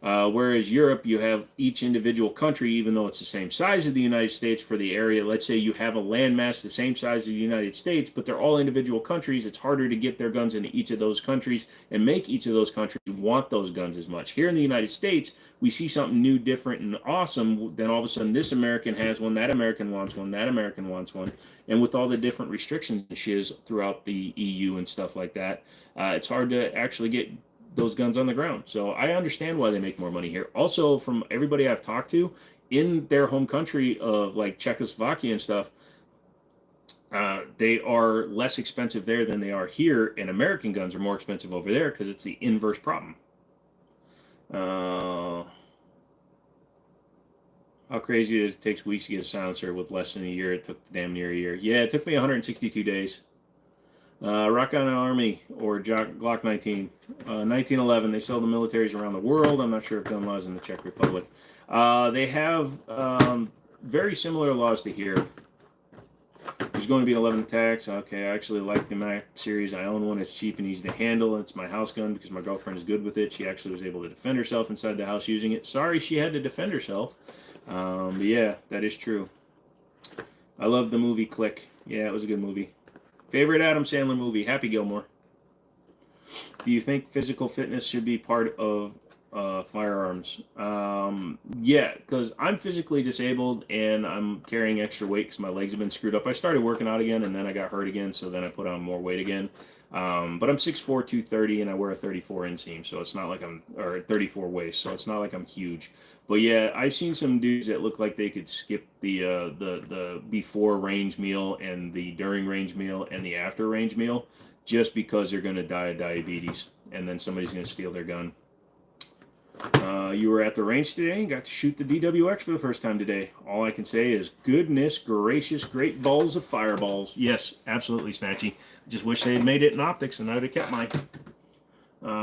Whereas Europe, you have each individual country, even though it's the same size as the United States for the area. Let's say you have a landmass the same size as the United States, but they're all individual countries. It's harder to get their guns into each of those countries and make each of those countries want those guns as much. Here in the United States, we see something new, different, and awesome. Then all of a sudden, this American has one, that American wants one, that American wants one. And with all the different restrictions and shiz throughout the EU and stuff like that, it's hard to actually get those guns on the ground. So I understand why they make more money here. Also, from everybody I've talked to in their home country of like Czechoslovakia and stuff, they are less expensive there than they are here, and American guns are more expensive over there because it's the inverse problem. How crazy is it takes weeks to get a silencer with less than a year? It took damn near a year. Yeah, it took me 162 days. Rock on an Army or Glock 19. 1911. They sell the militaries around the world. I'm not sure if gun laws in the Czech Republic. They have very similar laws to here. There's going to be an 11 tax. Okay, I actually like the Mac series. I own one. It's cheap and easy to handle. It's my house gun because my girlfriend is good with it. She actually was able to defend herself inside the house using it. Sorry she had to defend herself. But yeah, that is true. I love the movie Click. Yeah, it was a good movie. Favorite Adam Sandler movie? Happy Gilmore. Do you think physical fitness should be part of firearms? Yeah, because I'm physically disabled and I'm carrying extra weight because my legs have been screwed up. I started working out again and then I got hurt again, so then I put on more weight again. But I'm 6'4", 230, and I wear a 34 inseam, so it's not like or 34 waist, so it's not like I'm huge. But yeah, I've seen some dudes that look like they could skip the before range meal and the during range meal and the after range meal just because they're going to die of diabetes, and then somebody's going to steal their gun. You were at the range today and got to shoot the DWX for the first time today. All I can say is goodness gracious, great balls of fireballs. Yes, absolutely, Snatchy. Just wish they had made it in optics and I would have kept mine.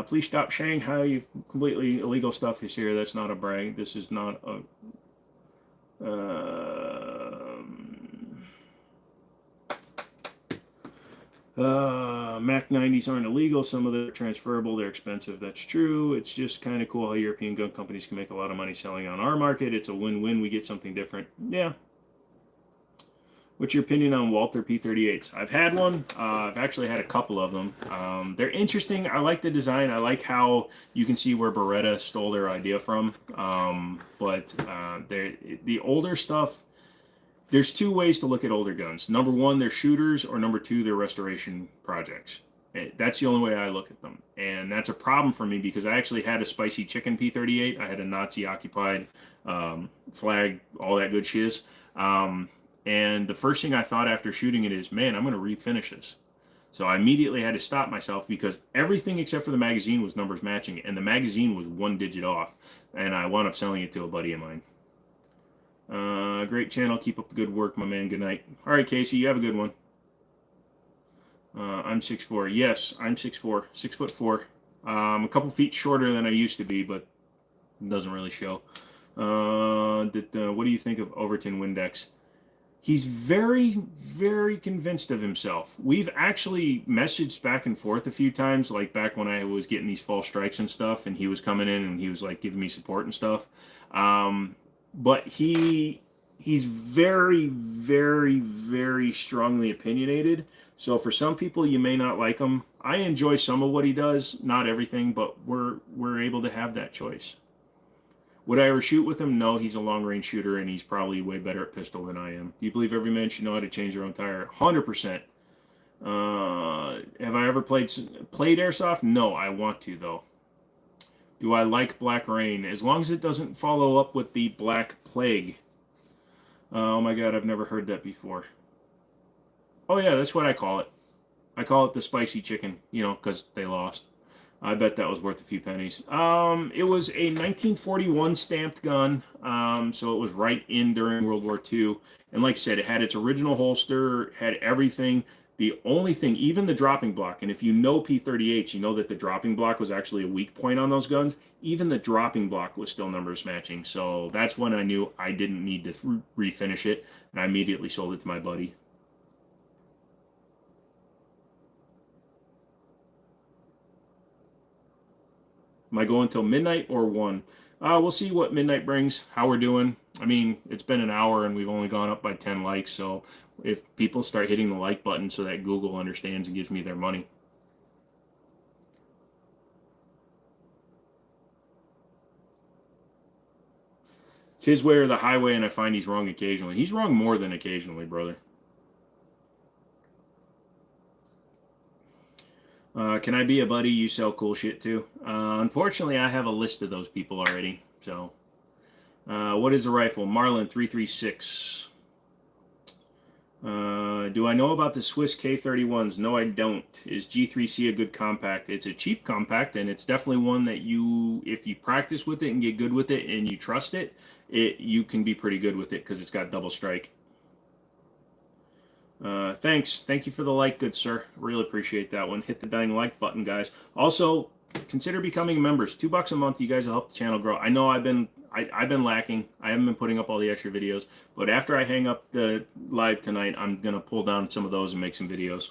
Please stop sharing how you completely illegal stuff is here. That's not a brag. This is not a... Mac 90s aren't illegal. Some of them are transferable. They're expensive. That's true. It's just kind of cool how European gun companies can make a lot of money selling on our market. It's a win-win. We get something different. Yeah. What's your opinion on Walther P38s? I've had one. I've actually had a couple of them. They're interesting. I like the design. I like how you can see where Beretta stole their idea from. The older stuff, there's two ways to look at older guns. Number one, they're shooters, or number two, they're restoration projects. That's the only way I look at them. And that's a problem for me because I actually had a spicy chicken P38. I had a Nazi-occupied flag, all that good shiz. And the first thing I thought after shooting it is, man, I'm going to refinish this. So I immediately had to stop myself because everything except for the magazine was numbers matching, and the magazine was 1 digit off. And I wound up selling it to a buddy of mine. Great channel. Keep up the good work, my man. Good night. All right, Casey, you have a good one. I'm 6'4". Yes, I'm 6'4", 6'4". A couple feet shorter than I used to be, but it doesn't really show. What do you think of Overton Windex? He's very, very convinced of himself. We've actually messaged back and forth a few times, like back when I was getting these false strikes and stuff, and he was coming in and he was like giving me support and stuff. But he's very, very, very strongly opinionated. So for some people, you may not like him. I enjoy some of what he does, not everything, but we're able to have that choice. Would I ever shoot with him? No, he's a long-range shooter, and he's probably way better at pistol than I am. Do you believe every man should know how to change their own tire? 100%. Have I ever played airsoft? No, I want to, though. Do I like Black Rain? As long as it doesn't follow up with the Black Plague. Oh my god, I've never heard that before. Oh yeah, that's what I call it. I call it the spicy chicken, you know, because they lost. I bet that was worth a few pennies. It was a 1941 stamped gun, so it was right in during World War II. And like I said, it had its original holster, had everything. The only thing, even the dropping block, and if you know P38, you know that the dropping block was actually a weak point on those guns. Even the dropping block was still numbers matching. So that's when I knew I didn't need to refinish it, and I immediately sold it to my buddy. Am I going till midnight or 1? We'll see what midnight brings, how we're doing. I mean, it's been an hour and we've only gone up by 10 likes, so if people start hitting the like button so that Google understands and gives me their money. It's his way or the highway, and I find he's wrong occasionally. He's wrong more than occasionally, brother. Can I be a buddy you sell cool shit to? Unfortunately, I have a list of those people already. So, what is a rifle? Marlin 336. Do I know about the Swiss K31s? No, I don't. Is G3C a good compact? It's a cheap compact, and it's definitely one that you, if you practice with it and get good with it and you trust it, you can be pretty good with it because it's got double strike. Thanks. Thank you for the like, good sir. Really appreciate that one. Hit the dang like button, guys. Also, consider becoming members. $2 a month. You guys will help the channel grow. I know I've been lacking. I haven't been putting up all the extra videos. But after I hang up the live tonight, I'm going to pull down some of those and make some videos.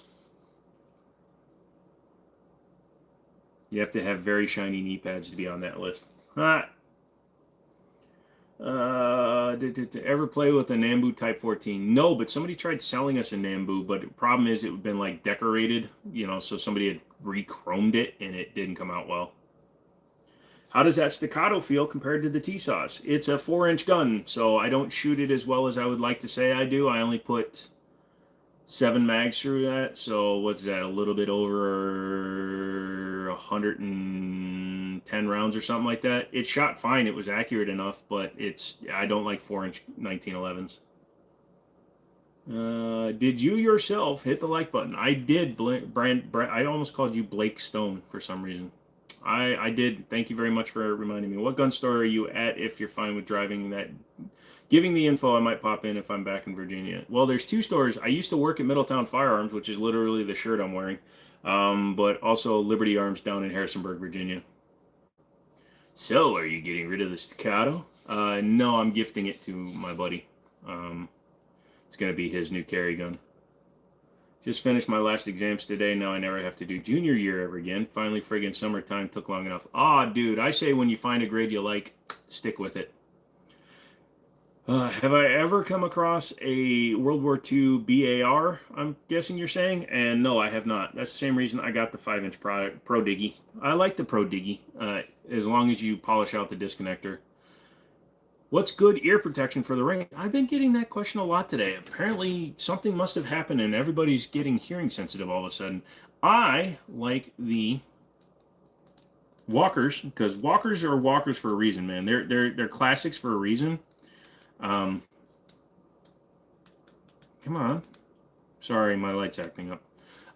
You have to have very shiny knee pads to be on that list. Did ever play with a Nambu Type 14? No, but somebody tried selling us a Nambu, but the problem is it had been like decorated, you know, so somebody had re-chromed it and it didn't come out well. How does that staccato feel compared to the T-Saws? It's a 4-inch gun, so I don't shoot it as well as I would like to say I do. I only put 7 mags through that, so what's that, a little bit over 110 rounds or something like that. It shot fine, it was accurate enough, but I don't like 4-inch 1911s. Did you yourself hit the like button? I did, Brand. I almost called you Blake Stone for some reason. I did. Thank you very much for reminding me. What gun store are you at if you're fine with driving that? Giving the info, I might pop in if I'm back in Virginia. Well, there's two stores. I used to work at Middletown Firearms, which is literally the shirt I'm wearing, but also Liberty Arms down in Harrisonburg, Virginia. So, are you getting rid of the staccato? No, I'm gifting it to my buddy. It's going to be his new carry gun. Just finished my last exams today. Now I never have to do junior year ever again. Finally, friggin' summertime took long enough. Ah, dude, I say when you find a grade you like, stick with it. Have I ever come across a World War II BAR, I'm guessing you're saying? And no, I have not. That's the same reason I got the 5-inch Pro Diggy. I like the Pro Diggy, as long as you polish out the disconnector. What's good ear protection for the range? I've been getting that question a lot today. Apparently, something must have happened and everybody's getting hearing sensitive all of a sudden. I like the Walkers, because Walkers are Walkers for a reason, man. They're classics for a reason. Come on. Sorry, my light's acting up.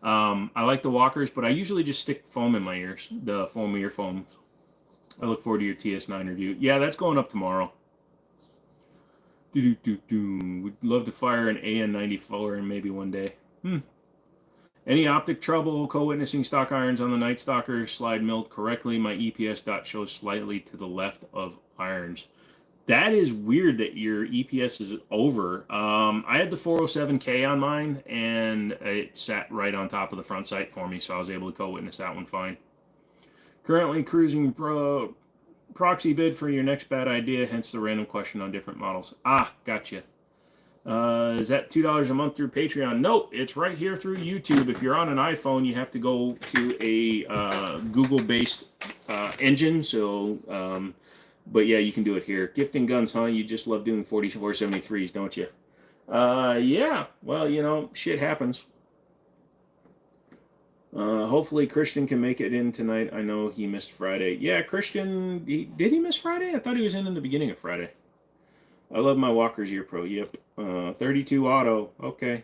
I like the Walkers, but I usually just stick foam in my ears, the foam ear foam. I look forward to your TS9 review. Yeah, that's going up tomorrow. Would love to fire an AN94 maybe one day. Any optic trouble? Co-witnessing stock irons on the Night Stalker slide milled correctly. My EPS dot shows slightly to the left of irons. That is weird that your EPS is over. I had the 407K on mine, and it sat right on top of the front sight for me, so I was able to co-witness that one fine. Currently cruising proxy bid for your next bad idea, hence the random question on different models. Ah, gotcha. Is that $2 a month through Patreon? Nope, it's right here through YouTube. If you're on an iPhone, you have to go to a Google-based engine, so... but yeah, you can do it here. Gifting guns, huh? You just love doing 4473s, don't you? Yeah. Well, you know, shit happens. Hopefully Christian can make it in tonight. I know he missed Friday. Yeah, Christian, did he miss Friday? I thought he was in the beginning of Friday. I love my Walker's Ear Pro. Yep. 32 auto. Okay.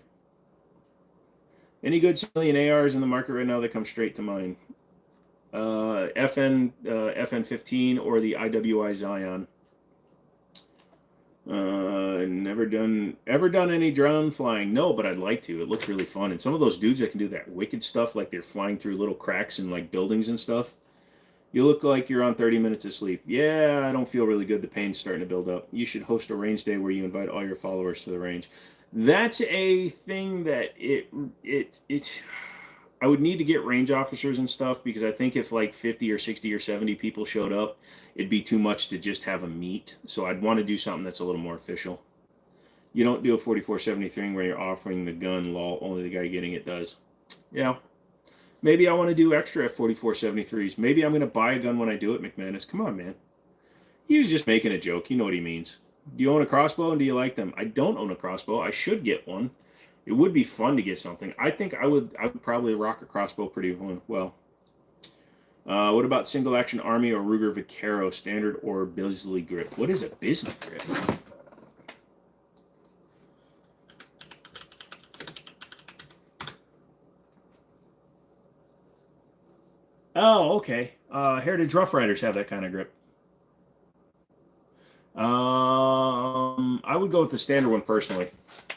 Any good civilian ARs in the market right now that come straight to mind? FN15 or the IWI Zion. Never done any drone flying. No, but I'd like to. It looks really fun. And some of those dudes that can do that wicked stuff, like they're flying through little cracks in like buildings and stuff. You look like you're on 30 minutes of sleep. Yeah, I don't feel really good. The pain's starting to build up. You should host a range day where you invite all your followers to the range. That's a thing that I would need to get range officers and stuff, because I think if like 50 or 60 or 70 people showed up, it'd be too much to just have a meet. So I'd want to do something that's a little more official. You don't do a 4473 where you're offering the gun, lol, only the guy getting it does. Yeah. Maybe I want to do extra F4473s. Maybe I'm going to buy a gun when I do it, McManus. Come on, man. He was just making a joke. You know what he means. Do you own a crossbow and do you like them? I don't own a crossbow. I should get one. It would be fun to get something. I think I would probably rock a crossbow pretty well. What about single action Army or Ruger Vaquero, standard or Bisley grip? What is a Bisley grip? Oh, okay. Heritage Rough Riders have that kind of grip. I would go with the standard one personally.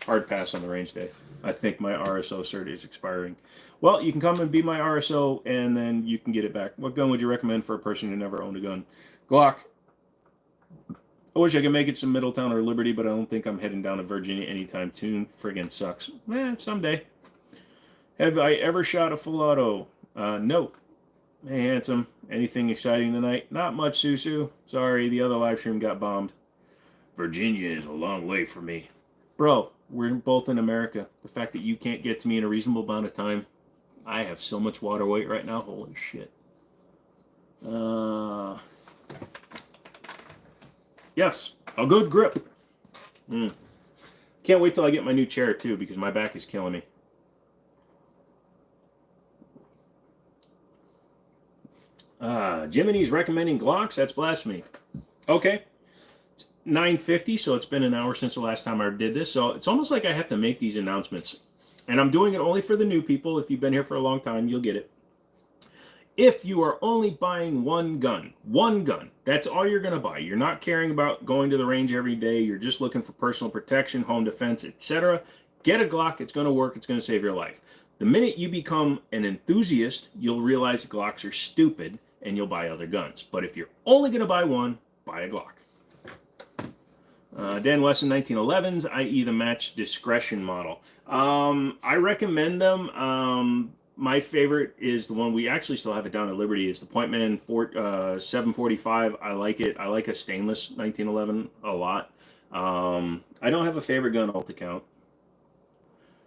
Hard pass on the range day. I think my RSO cert is expiring. Well, you can come and be my RSO, and then you can get it back. What gun would you recommend for a person who never owned a gun? Glock. I wish I could make it to Middletown or Liberty, but I don't think I'm heading down to Virginia anytime soon. Friggin' sucks. Someday. Have I ever shot a full auto? No. Hey, handsome. Anything exciting tonight? Not much, Susu. Sorry, the other live stream got bombed. Virginia is a long way from me. Bro, we're both in America. The fact that you can't get to me in a reasonable amount of time. I have so much water weight right now. Holy shit. Yes, a good grip. Can't wait till I get my new chair, too, because my back is killing me. Jimmini's recommending Glocks. That's blasphemy. Okay. It's 9:50, so it's been an hour since the last time I did this. So it's almost like I have to make these announcements. And I'm doing it only for the new people. If you've been here for a long time, you'll get it. If you are only buying one gun, that's all you're going to buy. You're not caring about going to the range every day. You're just looking for personal protection, home defense, etc. Get a Glock. It's going to work. It's going to save your life. The minute you become an enthusiast, you'll realize Glocks are stupid and you'll buy other guns. But if you're only going to buy one, buy a Glock. Dan Wesson 1911s, i.e. the match discretion model. I recommend them. My favorite is the one we actually still have it down at Liberty. Is the Pointman 745. I like it. I like a stainless 1911 a lot. I don't have a favorite gun alt account.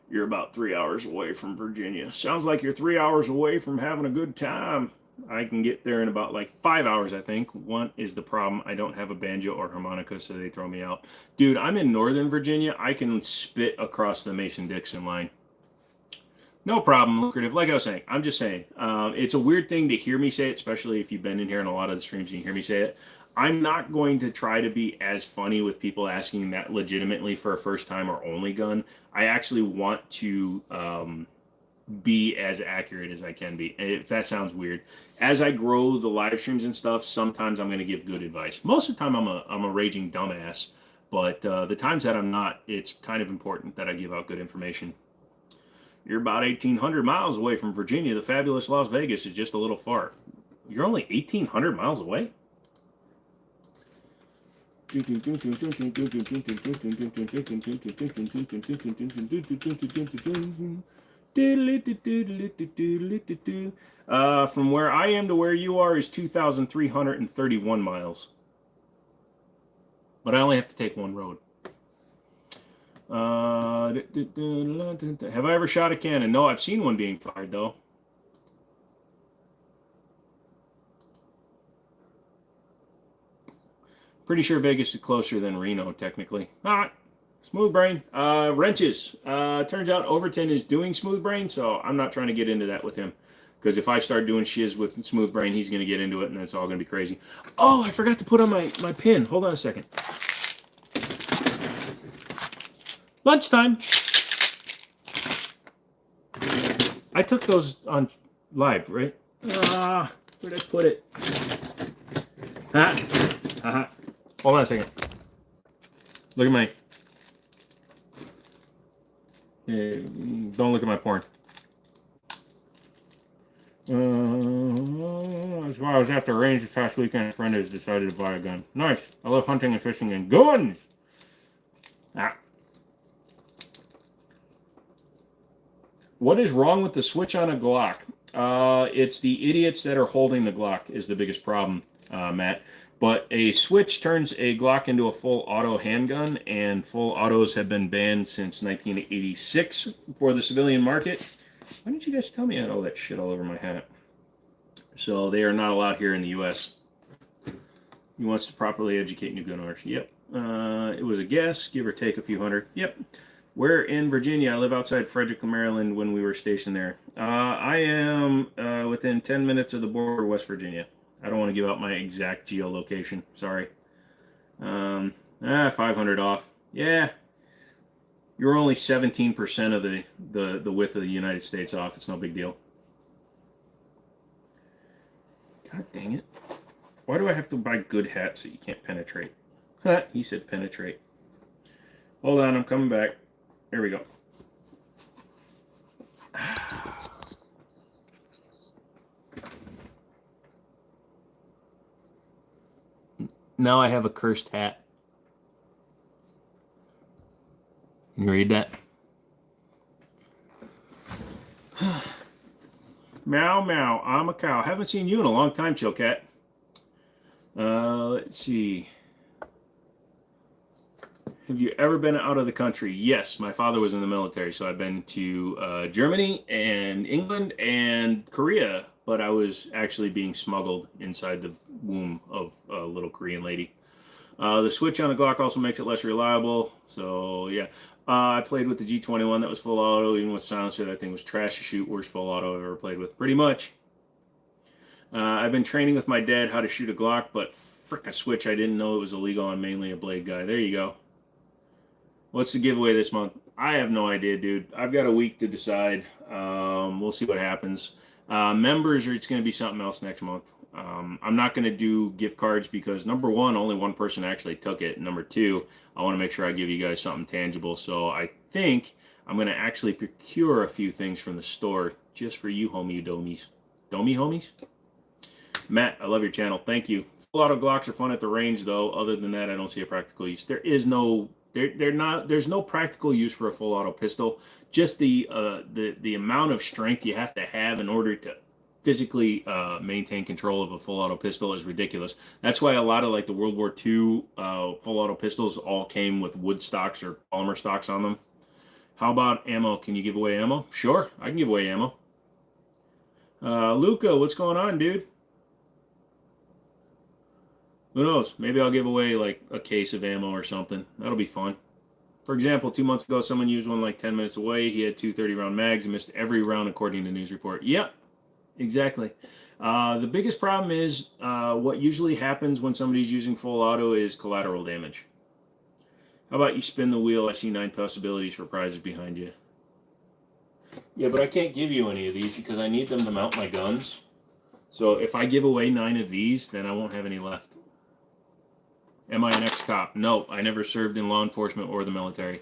You're about 3 hours away from Virginia. Sounds like you're 3 hours away from having a good time. I can get there in about like 5 hours, I think. One is the problem. I don't have a banjo or harmonica, so they throw me out. Dude, I'm in Northern Virginia. I can spit across the Mason-Dixon line. No problem, lucrative. Like I was saying, I'm just saying. It's a weird thing to hear me say it, especially if you've been in here in a lot of the streams and you hear me say it. I'm not going to try to be as funny with people asking that legitimately for a first time or only gun. I actually want to be as accurate as I can be. If that sounds weird. As I grow the live streams and stuff, sometimes I'm going to give good advice. Most of the time I'm a raging dumbass, but the times that I'm not, it's kind of important that I give out good information. You're about 1,800 miles away from Virginia. The fabulous Las Vegas is just a little far. You're only 1,800 miles away? From where I am to where you are is 2,331 miles. But I only have to take one road. Have I ever shot a cannon? No, I've seen one being fired, though. Pretty sure Vegas is closer than Reno, technically. Smooth brain. Wrenches. Turns out Overton is doing smooth brain, so I'm not trying to get into that with him. Because if I start doing shiz with smooth brain, he's going to get into it, and then it's all going to be crazy. Oh, I forgot to put on my pin. Hold on a second. Lunchtime. I took those on live, right? Where'd I put it? Hold on a second. Look at my... don't look at my porn. That's why I was after range this past weekend. A friend has decided to buy a gun. Nice. I love hunting and fishing and guns. What is wrong with the switch on a Glock? It's the idiots that are holding the Glock is the biggest problem, Matt. But a switch turns a Glock into a full auto handgun, and full autos have been banned since 1986 for the civilian market. Why didn't you guys tell me I had all that shit all over my hat? So they are not allowed here in the U.S. He wants to properly educate new gun owners. Yep. It was a guess, give or take a few hundred. Yep. We're in Virginia. I live outside Frederick, Maryland when we were stationed there. I am within 10 minutes of the border of West Virginia. I don't want to give out my exact geolocation. Sorry. 500 off. Yeah. You're only 17% of the width of the United States off. It's no big deal. God dang it. Why do I have to buy good hats that you can't penetrate? He said penetrate. Hold on, I'm coming back. Here we go. Now I have a cursed hat. Can you read that? Meow, meow. I'm a cow. Haven't seen you in a long time, Chill Cat. Let's see. Have you ever been out of the country? Yes, my father was in the military, so I've been to Germany and England and Korea, but I was actually being smuggled inside the womb of a little Korean lady. The switch on a Glock also makes it less reliable, so yeah. I played with the G21 that was full auto, even with silencer. That thing was trash to shoot, worst full auto I've ever played with, pretty much. I've been training with my dad how to shoot a Glock, but frick a switch, I didn't know it was illegal. I'm mainly a blade guy. There you go. What's the giveaway this month? I have no idea, dude. I've got a week to decide. We'll see what happens. Members, or it's going to be something else next month. I'm not going to do gift cards because number one, only one person actually took it. Number two, I want to make sure I give you guys something tangible. So I think I'm going to actually procure a few things from the store just for you, homie domies. Domie homies? Matt, I love your channel. Thank you. Full auto Glocks are fun at the range, though. Other than that, I don't see a practical use. There is no, there's no practical use for a full auto pistol. Just the amount of strength you have to have in order to physically maintain control of a full auto pistol is ridiculous. That's why a lot of like the World War II full auto pistols all came with wood stocks or polymer stocks on them. How about ammo? Can you give away ammo? Sure, I can give away ammo. Luca, what's going on, dude? Who knows? Maybe I'll give away like a case of ammo or something. That'll be fun. For example, 2 months ago, someone used one like 10 minutes away. He had two 30-round mags and missed every round according to news report. Yep, exactly. The biggest problem is what usually happens when somebody's using full auto is collateral damage. How about you spin the wheel? I see 9 possibilities for prizes behind you. Yeah, but I can't give you any of these because I need them to mount my guns. So if I give away 9 of these, then I won't have any left. Am I an ex-cop? No, I never served in law enforcement or the military.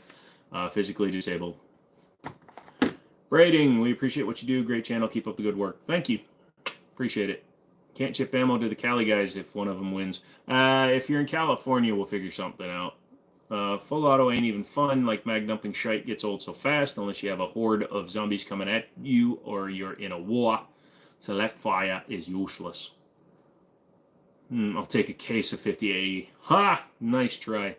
Physically disabled. Braiding, we appreciate what you do. Great channel. Keep up the good work. Thank you. Appreciate it. Can't ship ammo to the Cali guys if one of them wins. If you're in California, we'll figure something out. Full auto ain't even fun. Like mag dumping shite gets old so fast unless you have a horde of zombies coming at you or you're in a war. Select fire is useless. I'll take a case of 50 AE. Ha! Nice try.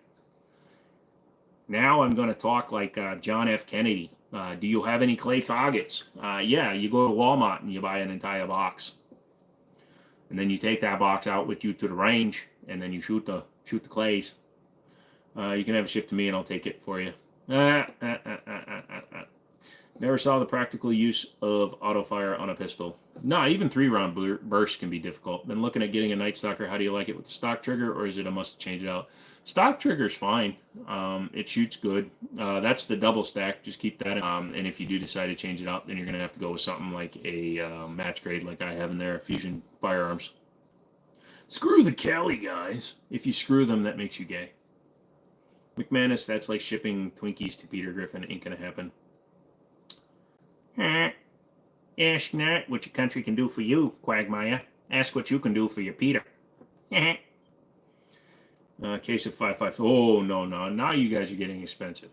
Now I'm going to talk like John F. Kennedy. Do you have any clay targets? Yeah, you go to Walmart and you buy an entire box. And then you take that box out with you to the range, and then you shoot the clays. You can have it shipped to me and I'll take it for you. Never saw the practical use of auto fire on a pistol. Nah, even 3-round bursts can be difficult. Been looking at getting a Night Stalker. How do you like it with the stock trigger, or is it a must change it out? Stock trigger's fine. It shoots good. That's the double stack. Just keep that in. And if you do decide to change it out, then you're going to have to go with something like a match grade like I have in there, Fusion Firearms. Screw the Cali guys. If you screw them, that makes you gay. McManus, that's like shipping Twinkies to Peter Griffin. Ain't going to happen. Ask not what your country can do for you, Quagmire. Ask what you can do for your Peter. Case of 5.5. Oh, no. Now you guys are getting expensive.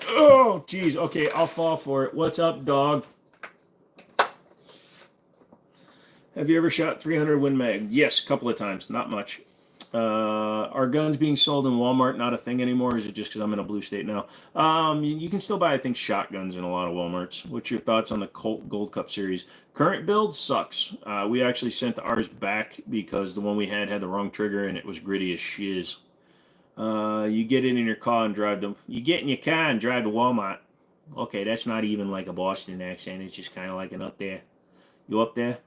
Oh, geez. Okay, I'll fall for it. What's up, dog? Have you ever shot 300 Win Mag? Yes, a couple of times. Not much. Are guns being sold in Walmart not a thing anymore? Or is it just because I'm in a blue state now? You can still buy, I think, shotguns in a lot of Walmarts. What's your thoughts on the Colt Gold Cup series? Current build sucks. We actually sent ours back because the one we had the wrong trigger and it was gritty as shiz. You get in your car and drive them. You get in your car and drive to Walmart. Okay, that's not even like a Boston accent. It's just kind of like an up there. You up there?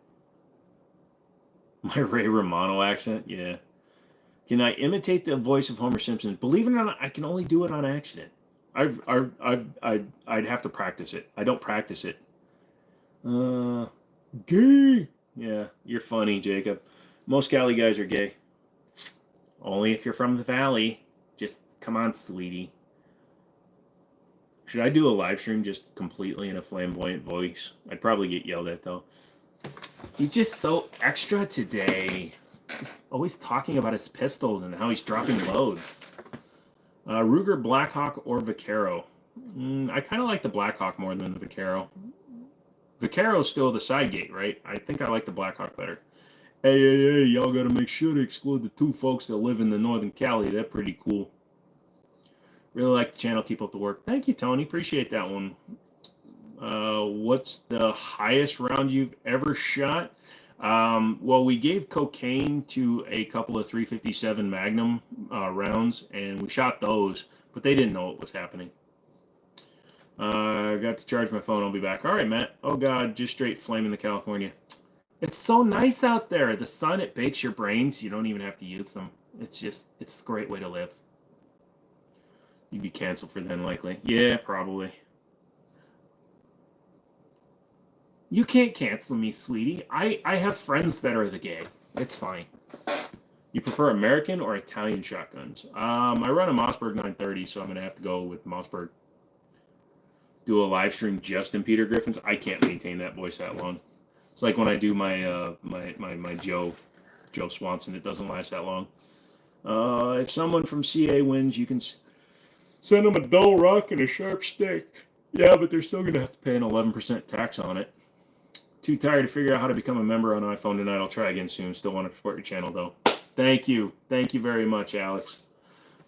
My Ray Romano accent? Yeah. Can I imitate the voice of Homer Simpson? Believe it or not, I can only do it on accident. I'd have to practice it. I don't practice it. Gay. Yeah, you're funny, Jacob. Most Cali guys are gay. Only if you're from the valley. Just come on, sweetie. Should I do a live stream just completely in a flamboyant voice? I'd probably get yelled at though. He's just so extra today. He's always talking about his pistols and how he's dropping loads. Ruger, Blackhawk, or Vaquero? I kind of like the Blackhawk more than the Vaquero. Vaquero's still the side gate, right? I think I like the Blackhawk better. Hey, y'all gotta make sure to exclude the 2 folks that live in the Northern Cali. They're pretty cool. Really like the channel. Keep up the work. Thank you, Tony. Appreciate that one. What's the highest round you've ever shot? Well, we gave cocaine to a couple of 357 Magnum rounds, and we shot those, but they didn't know what was happening. I got to charge my phone. I'll be back. All right, Matt. Oh, God, just straight flame in the California. It's so nice out there. The sun, it bakes your brains. You don't even have to use them. It's a great way to live. You'd be canceled for then, likely. Yeah, probably. You can't cancel me, sweetie. I have friends that are the gay. It's fine. You prefer American or Italian shotguns? I run a Mossberg 930, so I'm going to have to go with Mossberg. Do a live stream just in Peter Griffin's. I can't maintain that voice that long. It's like when I do my my Joe Swanson. It doesn't last that long. If someone from CA wins, you can send them a dull rock and a sharp stick. Yeah, but they're still going to have to pay an 11% tax on it. Too tired to figure out how to become a member on iPhone tonight. I'll try again soon. Still want to support your channel, though. Thank you. Thank you very much, Alex.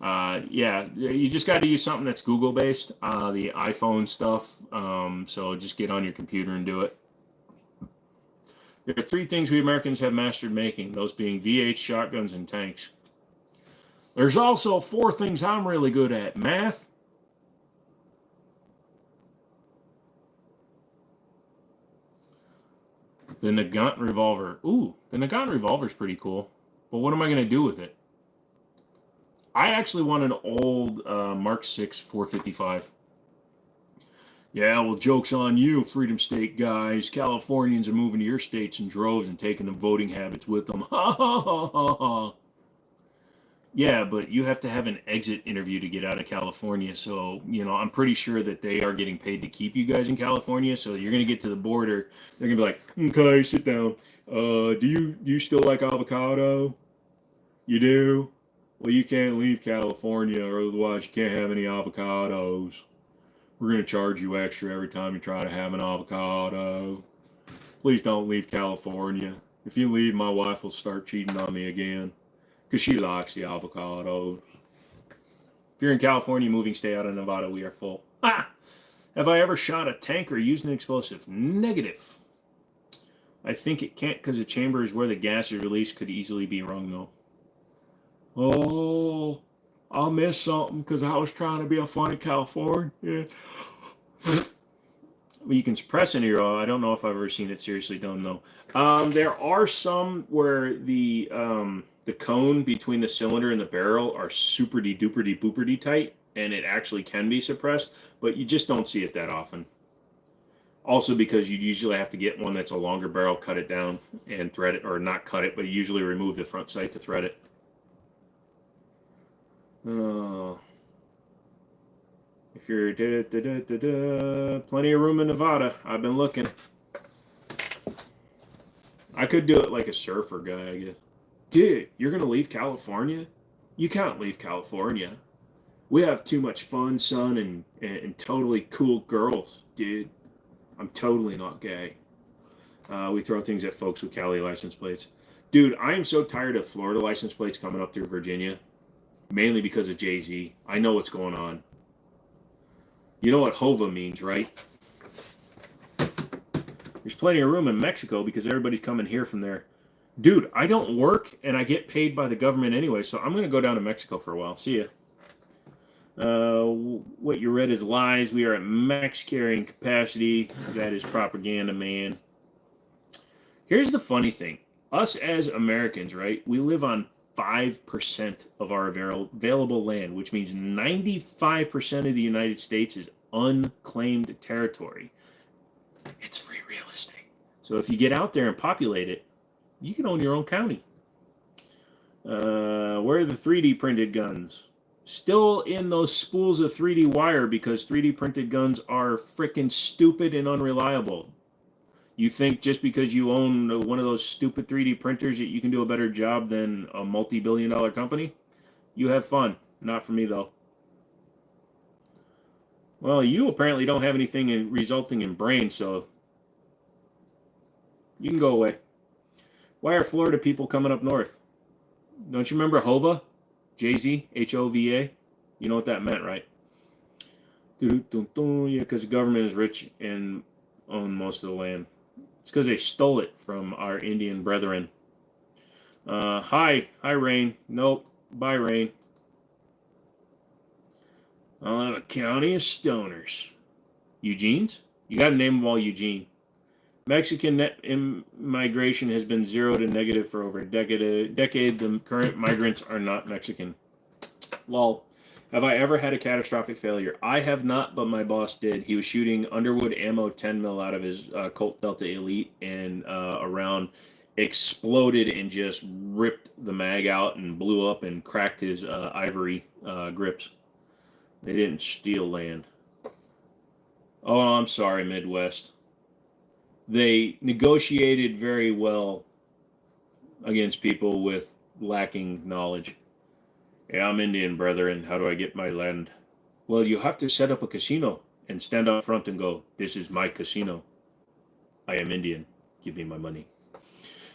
Yeah, you just got to use something that's Google-based, the iPhone stuff. So just get on your computer and do it. There are 3 things we Americans have mastered making, those being V8 shotguns and tanks. There's also 4 things I'm really good at. Math, the Nagant revolver. Ooh, the Nagant revolver is pretty cool. But what am I going to do with it? I actually want an old Mark 6 455. Yeah, well, joke's on you, Freedom State guys. Californians are moving to your states in droves and taking the voting habits with them. Ha ha ha ha ha. Yeah, but you have to have an exit interview to get out of California. So, you know, I'm pretty sure that they are getting paid to keep you guys in California. So you're going to get to the border. They're going to be like, okay, sit down. Do you still like avocado? You do? Well, you can't leave California or otherwise you can't have any avocados. We're going to charge you extra every time you try to have an avocado. Please don't leave California. If you leave, my wife will start cheating on me again. Because she likes the avocados. If you're in California moving, stay out of Nevada. We are full. Ah! Have I ever shot a tank or used an explosive? Negative. I think it can't because the chamber is where the gas is released. Could easily be wrong, though. Oh, I missed something because I was trying to be a funny California. Yeah. Well, you can suppress any raw. I don't know if I've ever seen it seriously done, though. There are some where the cone between the cylinder and the barrel are super-de duper-de booper-de tight, and it actually can be suppressed, but you just don't see it that often. Also because you usually have to get one that's a longer barrel, cut it down, and thread it, or not cut it, but usually remove the front sight to thread it. If you're plenty of room in Nevada, I've been looking. I could do it like a surfer guy, I guess. Dude, you're gonna leave California? You can't leave California. We have too much fun, sun, and totally cool girls, dude. I'm totally not gay. We throw things at folks with Cali license plates. Dude, I am so tired of Florida license plates coming up through Virginia. Mainly because of Jay-Z. I know what's going on. You know what HOVA means, right? There's plenty of room in Mexico because everybody's coming here from there. Dude, I don't work and I get paid by the government anyway, so I'm going to go down to Mexico for a while. See ya. What you read is lies. We are at max carrying capacity. That is propaganda, man. Here's the funny thing. Us as Americans, right? We live on 5% of our available land, which means 95% of the United States is unclaimed territory. It's free real estate. So if you get out there and populate it, you can own your own county. Where are the 3D printed guns? Still in those spools of 3D wire because 3D printed guns are freaking stupid and unreliable. You think just because you own one of those stupid 3D printers that you can do a better job than a multi-billion-dollar company? You have fun. Not for me, though. Well, you apparently don't have anything resulting in brains, so you can go away. Why are Florida people coming up north? Don't you remember HOVA? Jay-Z? H-O-V-A? You know what that meant, right? Yeah, because the government is rich and own most of the land. It's because they stole it from our Indian brethren. Hi, Rain. Nope, bye, Rain. I'll have a county of stoners. Eugene's? You got to name them all Eugene. Mexican net immigration has been 0 to negative for over a decade. The current migrants are not Mexican. Lol. Have I ever had a catastrophic failure? I have not, but my boss did. He was shooting Underwood ammo 10 mil out of his Colt Delta Elite, and a round exploded and just ripped the mag out and blew up and cracked his ivory grips. They didn't steal land. Oh, I'm sorry, Midwest. They negotiated very well against people with lacking knowledge. Yeah, I'm Indian, brethren. How do I get my land? Well, you have to set up a casino and stand up front and go, "This is my casino. I am Indian. Give me my money."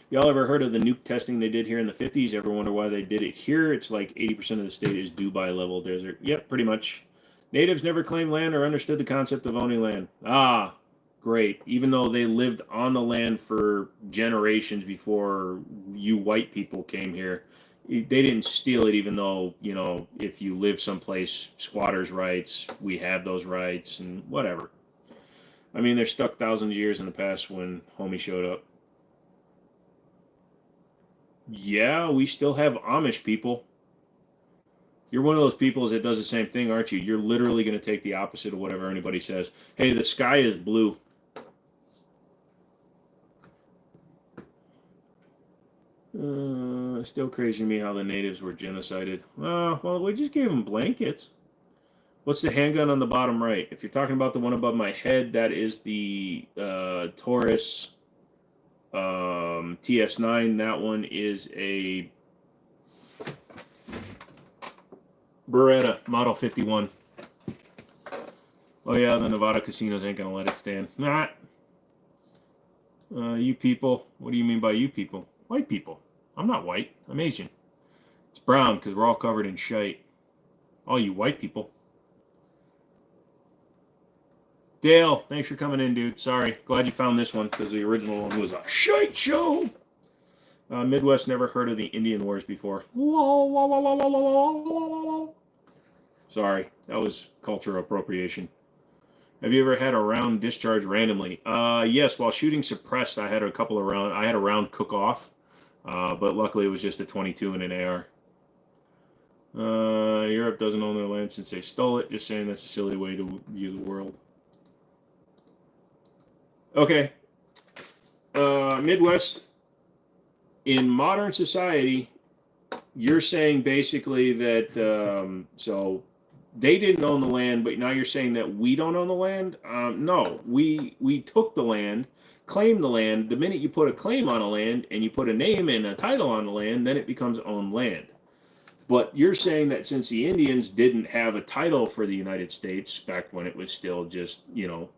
Y'all ever heard of the nuke testing they did here in the 50s? Ever wonder why they did it here? It's like 80% of the state is Dubai level desert. Yep, pretty much. Natives never claimed land or understood the concept of owning land. Ah, great. Even though they lived on the land for generations before you white people came here, they didn't steal it, even though, you know, if you live someplace, squatters' rights, we have those rights, and whatever. I mean, they're stuck thousands of years in the past when homie showed up. Yeah, we still have Amish people. You're one of those people that does the same thing, aren't you? You're literally going to take the opposite of whatever anybody says. Hey, the sky is blue. Still crazy to me how the natives were genocided. Well, we just gave them blankets. What's the handgun on the bottom right? If you're talking about the one above my head, that is the Taurus TS9. That one is a Beretta Model 51. Oh yeah, the Nevada casinos ain't gonna let it stand. Nah. You people. What do you mean by you people? White people. I'm not white. I'm Asian. It's brown because we're all covered in shite. All you white people. Dale, thanks for coming in, dude. Sorry. Glad you found this one because the original one was a shite show. Midwest never heard of the Indian Wars before. Sorry. That was cultural appropriation. Have you ever had a round discharge randomly? Yes, while shooting suppressed, I had a couple of rounds. I had a round cook off, but luckily it was just a 22 and an AR. Europe doesn't own their land since they stole it. Just saying that's a silly way to view the world. Okay. Midwest, in modern society, you're saying basically that, so they didn't own the land, but now you're saying that we don't own the land? No, we took the land, claimed the land. The minute you put a claim on a land and you put a name and a title on the land, then it becomes owned land. But you're saying that since the Indians didn't have a title for the United States back when it was still just, you know,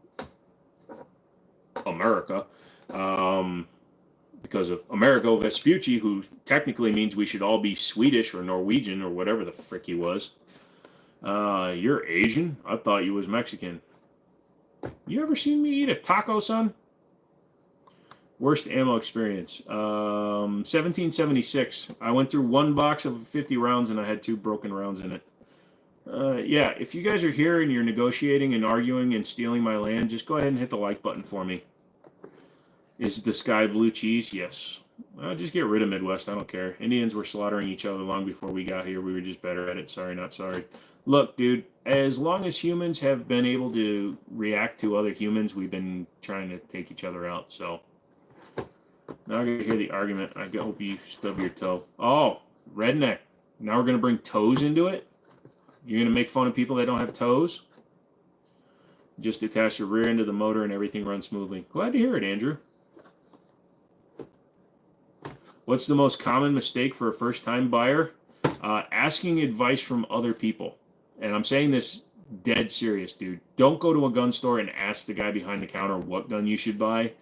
America, because of Amerigo Vespucci, who technically means we should all be Swedish or Norwegian or whatever the frick he was. You're Asian? I thought you was Mexican. You ever seen me eat a taco, son? Worst ammo experience. 1776. I went through one box of 50 rounds and I had 2 broken rounds in it. Yeah, if you guys are here and you're negotiating and arguing and stealing my land, just go ahead and hit the like button for me. Is the sky blue cheese? Yes. Just get rid of Midwest. I don't care. Indians were slaughtering each other long before we got here. We were just better at it. Sorry, not sorry. Look, dude, as long as humans have been able to react to other humans, we've been trying to take each other out. So now I'm going to hear the argument. I hope you stub your toe. Oh, redneck. Now we're going to bring toes into it? You're going to make fun of people that don't have toes? Just attach your rear end to the motor and everything runs smoothly. Glad to hear it, Andrew. What's the most common mistake for a first-time buyer? Asking advice from other people. And I'm saying this dead serious, dude. Don't go to a gun store and ask the guy behind the counter what gun you should buy.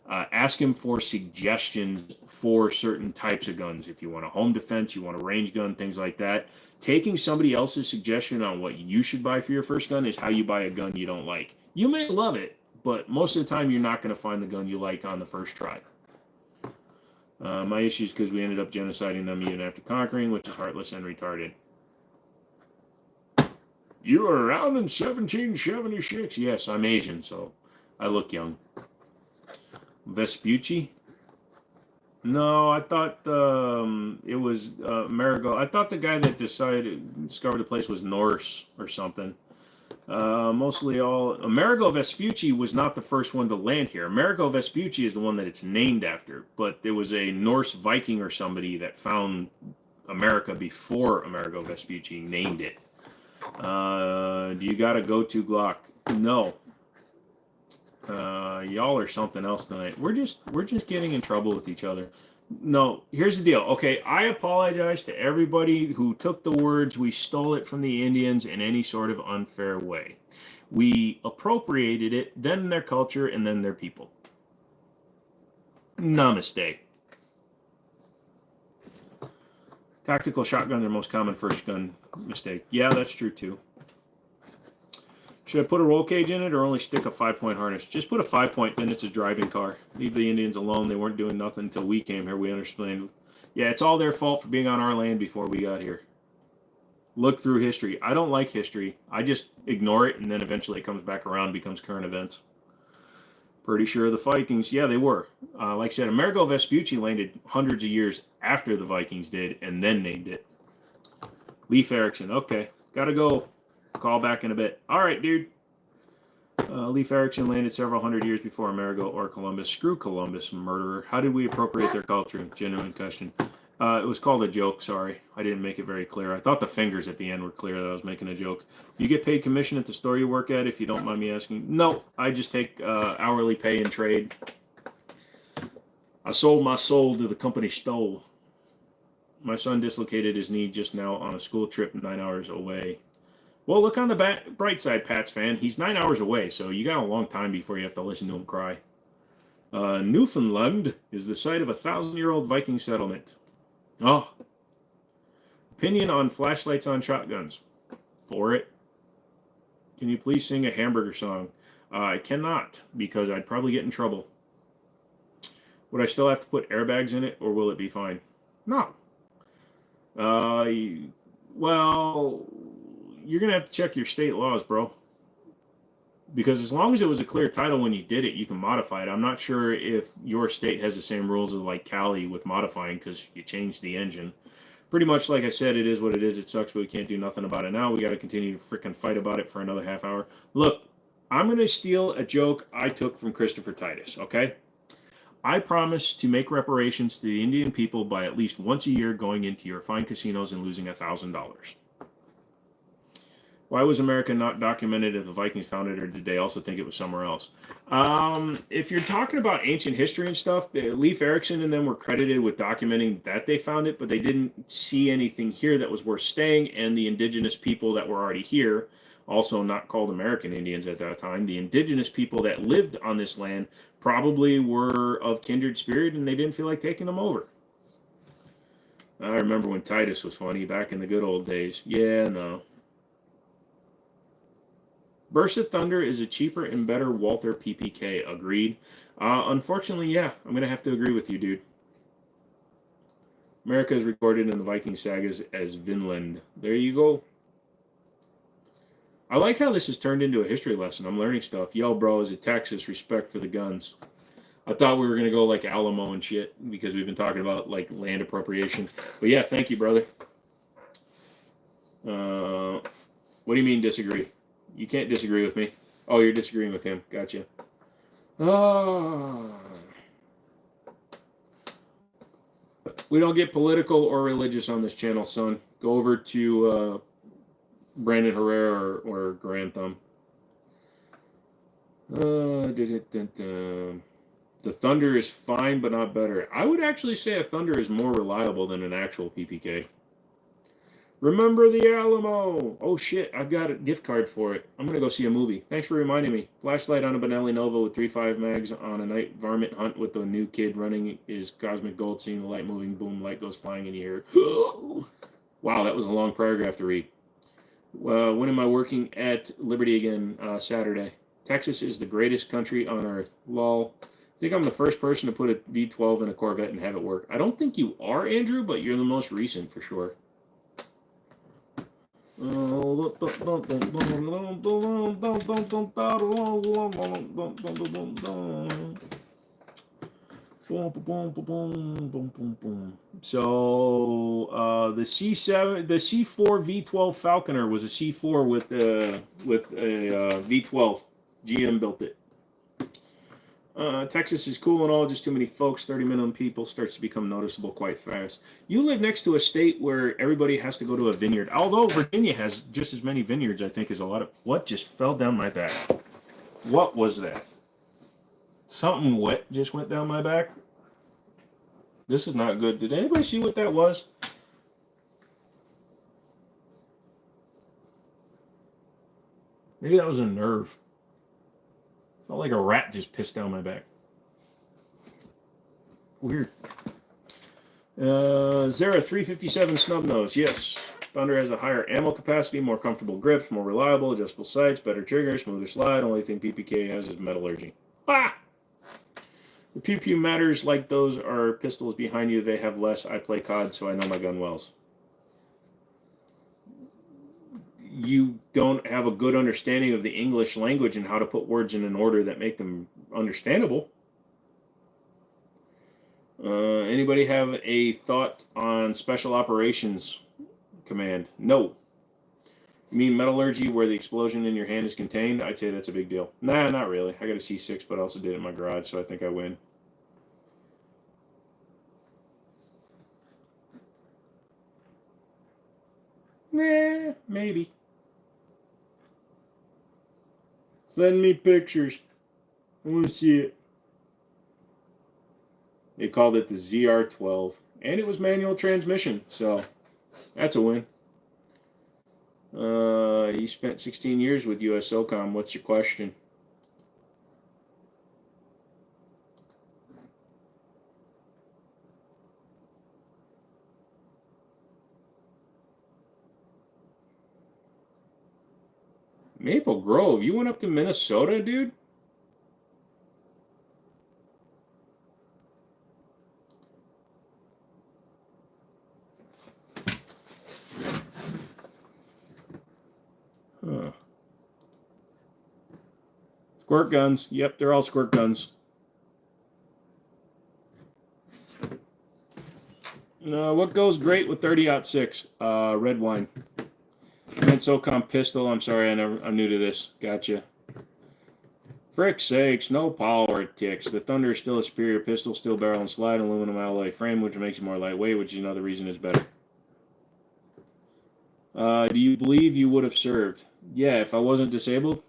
Ask him for suggestions for certain types of guns. If you want a home defense, you want a range gun, things like that. Taking somebody else's suggestion on what you should buy for your first gun is how you buy a gun you don't like. You may love it, but most of the time you're not going to find the gun you like on the first try. My issue is because we ended up genociding them even after conquering, which is heartless and retarded. You were around in 1776. Yes, I'm Asian, so I look young. Vespucci? No, I thought it was Amerigo. I thought the guy that discovered the place was Norse or something. Mostly all Amerigo Vespucci was not the first one to land here. Amerigo Vespucci is the one that it's named after, but there was a Norse Viking or somebody that found America before Amerigo Vespucci named it. Do you got a go-to Glock? No. Y'all are something else tonight. We're just getting in trouble with each other. No, here's the deal. Okay, I apologize to everybody who took the words "we stole it from the Indians" in any sort of unfair way. We appropriated it, then their culture, and then their people. Namaste. Tactical shotguns are most common first gun mistake. Yeah, that's true too. Should I put a roll cage in it or only stick a 5-point harness? Just put a 5-point, then it's a driving car. Leave the Indians alone. They weren't doing nothing until we came here. We understand. Yeah, it's all their fault for being on our land before we got here. Look through history. I don't like history. I just ignore it, and then eventually it comes back around and becomes current events. Pretty sure the Vikings, yeah, they were. Like I said, Amerigo Vespucci landed hundreds of years after the Vikings did, and then named it. Leif Erikson, okay. Gotta go. Call back in a bit. All right, dude. Leif Erikson landed several hundred years before Amerigo or Columbus. Screw Columbus, murderer. How did we appropriate their culture? Genuine question. It was called a joke, sorry. I didn't make it very clear. I thought the fingers at the end were clear that I was making a joke. You get paid commission at the store you work at, if you don't mind me asking? No, I just take hourly pay and trade. I sold my soul to the company stole. My son dislocated his knee just now on a school trip 9 hours away. Well, look on the bright side, Pats fan. He's 9 hours away, so you got a long time before you have to listen to him cry. Newfoundland is the site of a 1,000-year-old Viking settlement. Oh. Opinion on flashlights on shotguns. For it. Can you please sing a hamburger song? I cannot, because I'd probably get in trouble. Would I still have to put airbags in it, or will it be fine? No. Well, you're going to have to check your state laws, bro. Because as long as it was a clear title when you did it, you can modify it. I'm not sure if your state has the same rules as like Cali with modifying because you changed the engine. Pretty much like I said, it is what it is. It sucks, but we can't do nothing about it now. We got to continue to freaking fight about it for another half hour. Look, I'm going to steal a joke I took from Christopher Titus, okay? I promise to make reparations to the Indian people by at least once a year going into your fine casinos and losing $1,000. Why was America not documented if the Vikings found it, or did they also think it was somewhere else? If you're talking about ancient history and stuff, Leif Erikson and them were credited with documenting that they found it, but they didn't see anything here that was worth staying, and the indigenous people that were already here, also not called American Indians at that time, the indigenous people that lived on this land probably were of kindred spirit, and they didn't feel like taking them over. I remember when Titus was funny back in the good old days. Yeah, no. Burst of Thunder is a cheaper and better Walther PPK. Agreed. Unfortunately, yeah, I'm going to have to agree with you, dude. America is recorded in the Viking sagas as Vinland. There you go. I like how this has turned into a history lesson. I'm learning stuff. Yo, bro, is it Texas? Respect for the guns. I thought we were going to go like Alamo and shit because we've been talking about like land appropriation. But yeah, thank you, brother. What do you mean disagree? You can't disagree with me. Oh, you're disagreeing with him. Gotcha. We don't get political or religious on this channel, son. Go over to Brandon Herrera or Grand Thumb. The Thunder is fine, but not better. I would actually say a Thunder is more reliable than an actual PPK. Remember the Alamo! Oh shit, I've got a gift card for it. I'm gonna go see a movie. Thanks for reminding me. Flashlight on a Benelli Nova with 3.5 mags on a night varmint hunt with the new kid running his cosmic gold, seeing the light moving, boom, light goes flying in the air. Wow, that was a long paragraph to read. When am I working at Liberty again? Saturday. Texas is the greatest country on earth. Lol. I think I'm the first person to put a V12 in a Corvette and have it work. I don't think you are, Andrew, but you're the most recent for sure. Boom, boom, boom, boom, boom, boom, boom. So the C7, the C4 V12 Falconer was a C4 with a V12. GM built it. Texas is cool and all, just too many folks. 30 minimum people starts to become noticeable quite fast. You live next to a state where everybody has to go to a vineyard. Although Virginia has just as many vineyards, I think, as a lot of. What just fell down my back? What was that? Something wet just went down my back. This is not good. Did anybody see what that was? Maybe that was a nerve. Felt like a rat just pissed down my back. Weird. Zera 357 snub nose. Yes. Thunder has a higher ammo capacity, more comfortable grips, more reliable, adjustable sights, better trigger, smoother slide. Only thing PPK has is metallurgy. Ah! The pew pew matters like those are pistols behind you. They have less. I play COD, so I know my gun wells. You don't have a good understanding of the English language and how to put words in an order that make them understandable. Anybody have a thought on Special Operations Command? No. You mean metallurgy where the explosion in your hand is contained? I'd say that's a big deal. Nah, not really. I got a C6, but I also did it in my garage, so I think I win. Nah, maybe. Send me pictures. I want to see it. They called it the ZR12. And it was manual transmission, so that's a win. You spent 16 years with US SOCOM. What's your question? Maple Grove. You went up to Minnesota, dude? Huh. Squirt guns. Yep, they're all squirt guns. What goes great with 30-06? Red wine. And SOCOM pistol. I'm sorry, I'm new to this. Gotcha. Frick's sakes, no politics. The Thunder is still a superior pistol, steel barrel and slide, aluminum alloy frame, which makes it more lightweight, which is another reason is better. Do you believe you would have served? Yeah, if I wasn't disabled.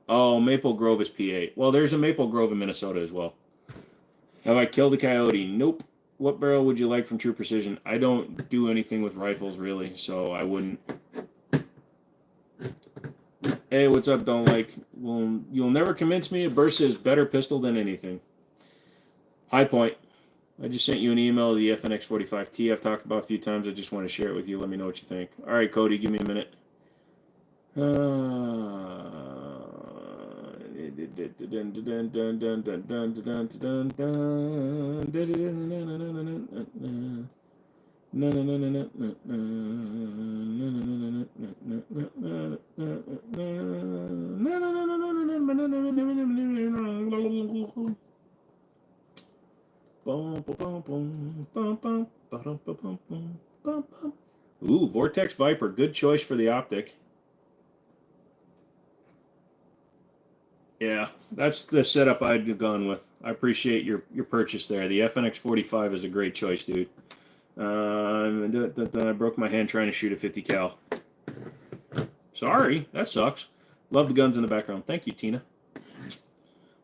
Oh, Maple Grove is PA. Well, there's a Maple Grove in Minnesota as well. Have I killed a coyote? Nope. What barrel would you like from True Precision? I don't do anything with rifles, really, so I wouldn't. Hey, what's up, don't like? Well, you'll never convince me a burst is better pistol than anything. High Point. I just sent you an email of the FNX45T I've talked about a few times. I just want to share it with you. Let me know what you think. All right, Cody, give me a minute. Ooh, Vortex Viper. Good choice for the optic. Yeah, that's the setup I'd have gone with. I appreciate your purchase there. The FNX45 is a great choice, dude. I broke my hand trying to shoot a 50 cal. Sorry, that sucks. Love the guns in the background. Thank you, Tina.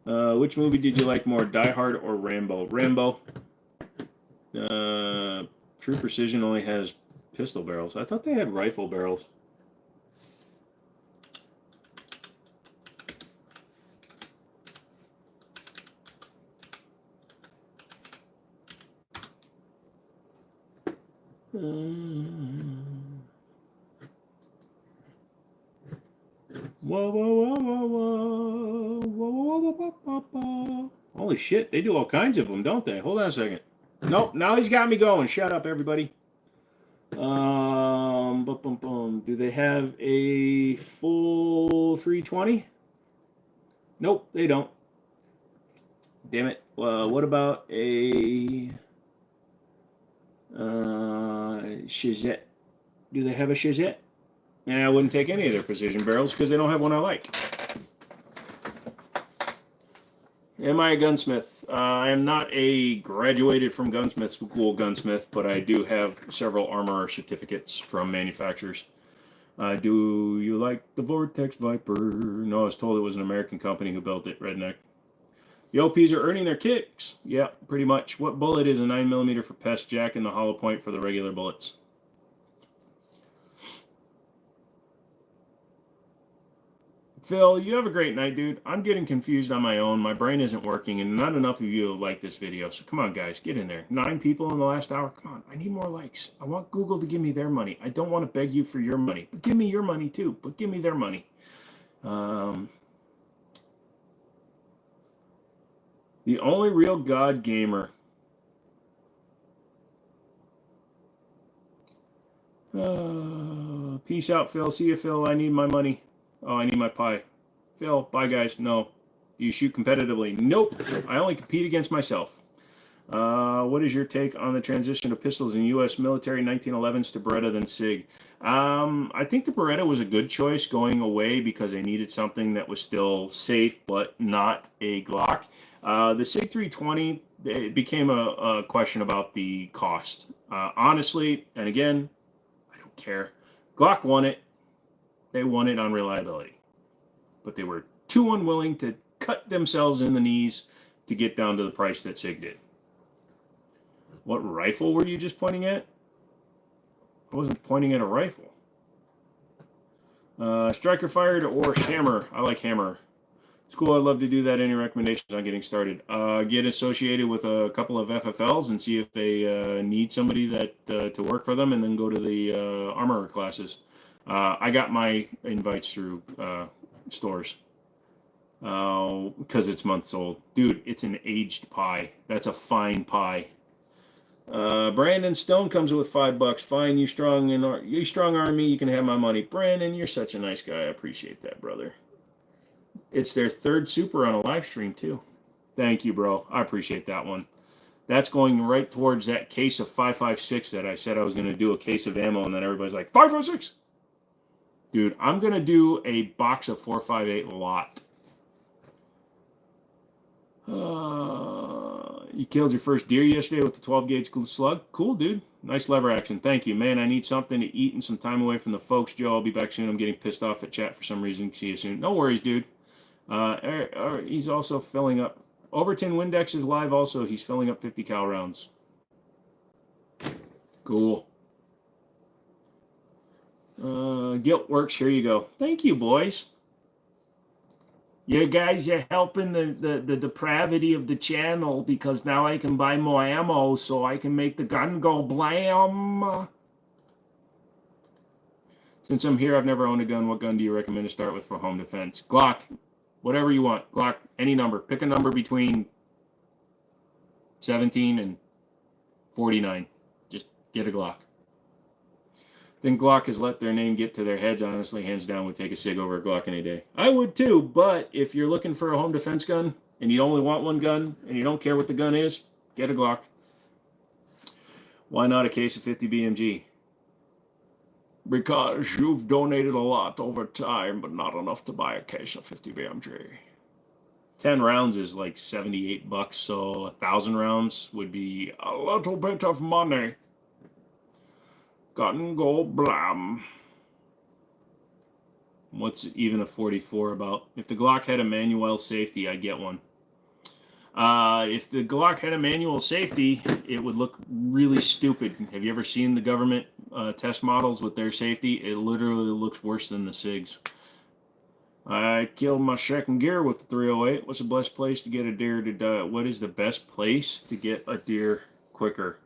Which movie did you like more, Die Hard or Rambo? Rambo. True Precision only has pistol barrels. I thought they had rifle barrels. Whoa, whoa, whoa, whoa, whoa, whoa, whoa, whoa, whoa, whoa. Holy shit, they do all kinds of them, don't they? Hold on a second. Nope, now he's got me going. Shut up, everybody. Do they have a full 320? Nope, they don't. Damn it. What about a Chizette? Do they have a Chizette? Yeah, I wouldn't take any of their precision barrels because they don't have one I like. Am I a gunsmith? I am not a graduated from gunsmith school gunsmith, but I do have several armor certificates from manufacturers. Do you like the Vortex Viper? No, I was told it was an American company who built it, redneck. The OPs are earning their kicks. Yeah, pretty much. What bullet is a 9mm for pest, jack, and the hollow point for the regular bullets? Phil, you have a great night, dude. I'm getting confused on my own. My brain isn't working, and not enough of you like this video. So come on, guys, get in there. 9 people in the last hour. Come on, I need more likes. I want Google to give me their money. I don't want to beg you for your money, but give me your money too. But give me their money. The only real God gamer. Peace out, Phil. See you, Phil. I need my money. Oh, I need my pie. Phil, bye, guys. No. You shoot competitively. Nope. I only compete against myself. What is your take on the transition of pistols in U.S. military 1911s to Beretta than SIG? I think the Beretta was a good choice going away because they needed something that was still safe but not a Glock. The SIG 320, it became a question about the cost. Honestly, and again, I don't care. Glock won it. They won it on reliability. But they were too unwilling to cut themselves in the knees to get down to the price that SIG did. What rifle were you just pointing at? I wasn't pointing at a rifle. Striker fired or hammer? I like hammer. It's cool. I'd love to do that. Any recommendations on getting started? Get associated with a couple of FFLs and see if they need somebody that to work for them, and then go to the armorer classes. I got my invites through stores because it's months old. Dude, it's an aged pie. That's a fine pie. Brandon Stone comes with $5. Fine, you strong arm me. You can have my money. Brandon, you're such a nice guy. I appreciate that, brother. It's their 3rd super on a live stream too. Thank you, bro. I appreciate that one. That's going right towards that case of 5.56 that I said I was going to do a case of ammo, and then everybody's like 5.56. Dude, I'm going to do a box of 4.58 lot. You killed your first deer yesterday with the 12-gauge slug? Cool, dude. Nice lever action. Thank you. Man, I need something to eat and some time away from the folks. Joe, I'll be back soon. I'm getting pissed off at chat for some reason. See you soon. No worries, dude. He's also filling up. Overton Windex is live also. He's filling up 50 cal rounds. Cool. Guilt works. Here you go. Thank you, boys. You guys are helping the depravity of the channel because now I can buy more ammo so I can make the gun go blam. Since I'm here, I've never owned a gun. What gun do you recommend to start with for home defense? Glock. Whatever you want. Glock. Any number. Pick a number between 17 and 49. Just get a Glock. Then Glock has let their name get to their heads. Honestly, hands down, would take a SIG over a Glock any day. I would too, but if you're looking for a home defense gun and you only want one gun and you don't care what the gun is, get a Glock. Why not a case of 50 BMG? Because you've donated a lot over time, but not enough to buy a case of 50 BMG. 10 rounds is like $78, so 1,000 rounds would be a little bit of money. Gun go blam. What's even a 44 about? If the Glock had a manual safety, I'd get one. If the Glock had a manual safety, it would look really stupid. Have you ever seen the government test models with their safety? It literally looks worse than the SIGs. I killed my second gear with the 308. What's the best place to get a deer to die? What is the best place to get a deer quicker?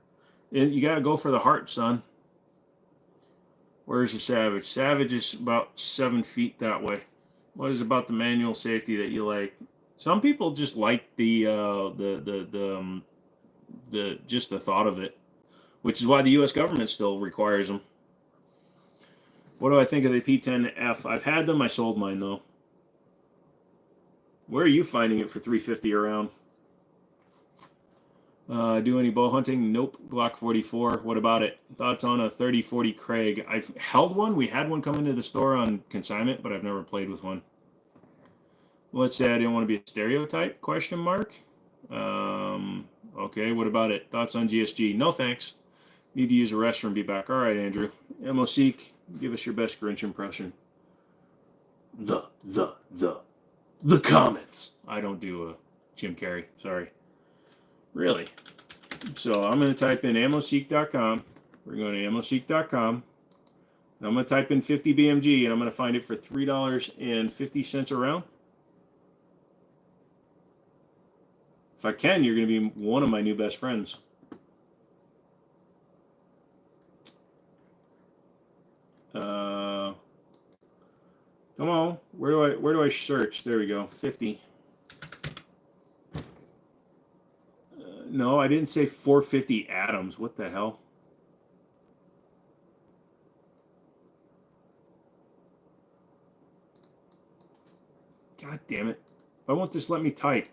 You got to go for the heart, son. Where's the Savage? Savage is about 7 feet that way. What is about the manual safety that you like? Some people just like the just the thought of it, which is why the U.S. government still requires them. What do I think of the P10F? I've had them. I sold mine though. Where are you finding it for $350 a round? Do any bow hunting? Nope. Glock 44. What about it? Thoughts on a 30-40 Craig? I've held one. We had one come into the store on consignment, but I've never played with one. Let's say I didn't want to be a stereotype? Question mark. Okay. What about it? Thoughts on GSG? No thanks. Need to use a restroom. Be back. All right, Andrew. Ammo Seek. Give us your best Grinch impression. The comments. I don't do a Jim Carrey. Sorry. Really? So I'm going to type in ammoseek.com. We're going to ammoseek.com. I'm going to type in 50 BMG and I'm going to find it for $3.50 a round. If I can, you're going to be one of my new best friends. Come on. Where do I search? There we go. 50. No, I didn't say 450 atoms. What the hell? God damn it. Why won't this let me type?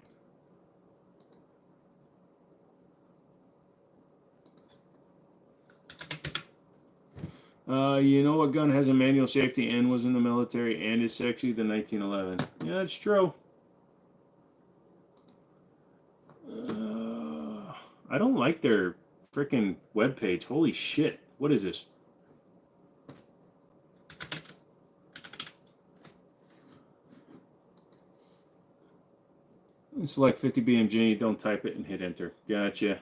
You know what gun has a manual safety and was in the military and is sexy? The 1911. Yeah, that's true. I don't like their freaking webpage. Holy shit. What is this? Select 50 BMG. Don't type it and hit enter. Gotcha.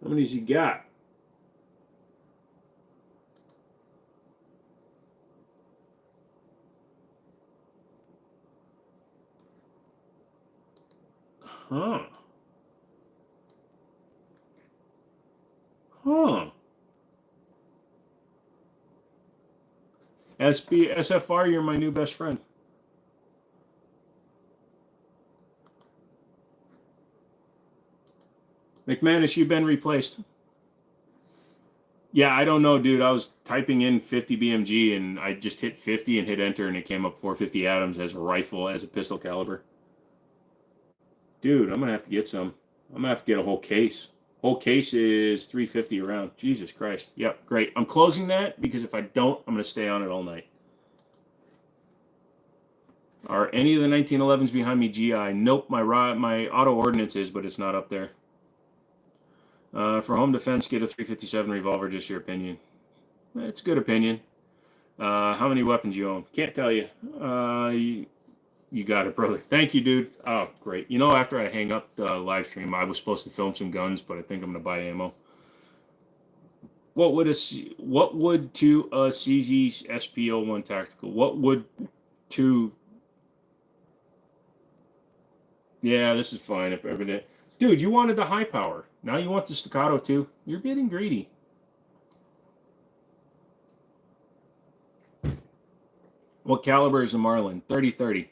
How many's you got? Huh. Huh. SFR, you're my new best friend. McManus, you've been replaced. Yeah, I don't know, dude. I was typing in 50 BMG and I just hit 50 and hit enter and it came up 450 Adams as a rifle, as a pistol caliber. Dude, I'm going to have to get some. I'm going to have to get a whole case. Whole case is 350 around. Jesus Christ. Yep, great. I'm closing that because if I don't, I'm going to stay on it all night. Are any of the 1911s behind me GI? Nope, my auto ordnance is, but it's not up there. For home defense, get a 357 revolver, just your opinion. It's good opinion. How many weapons you own? Can't tell you. You got it, brother. Thank you, dude. Oh, great. You know, after I hang up the live stream, I was supposed to film some guns, but I think I'm going to buy ammo. What would to a CZ SP01 tactical? What would to... Yeah, this is fine. If ever did. Dude, you wanted the high power. Now you want the staccato too. You're getting greedy. What caliber is a Marlin? 30-30.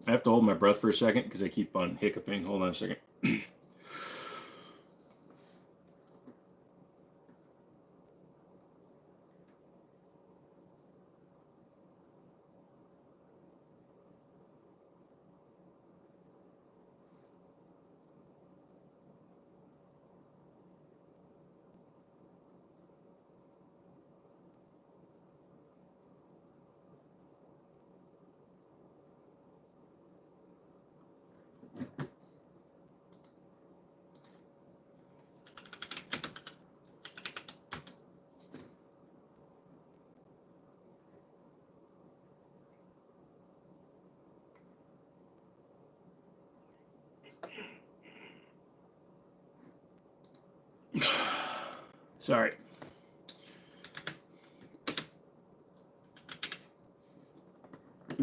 I have to hold my breath for a second because I keep on hiccuping. Hold on a second. Sorry.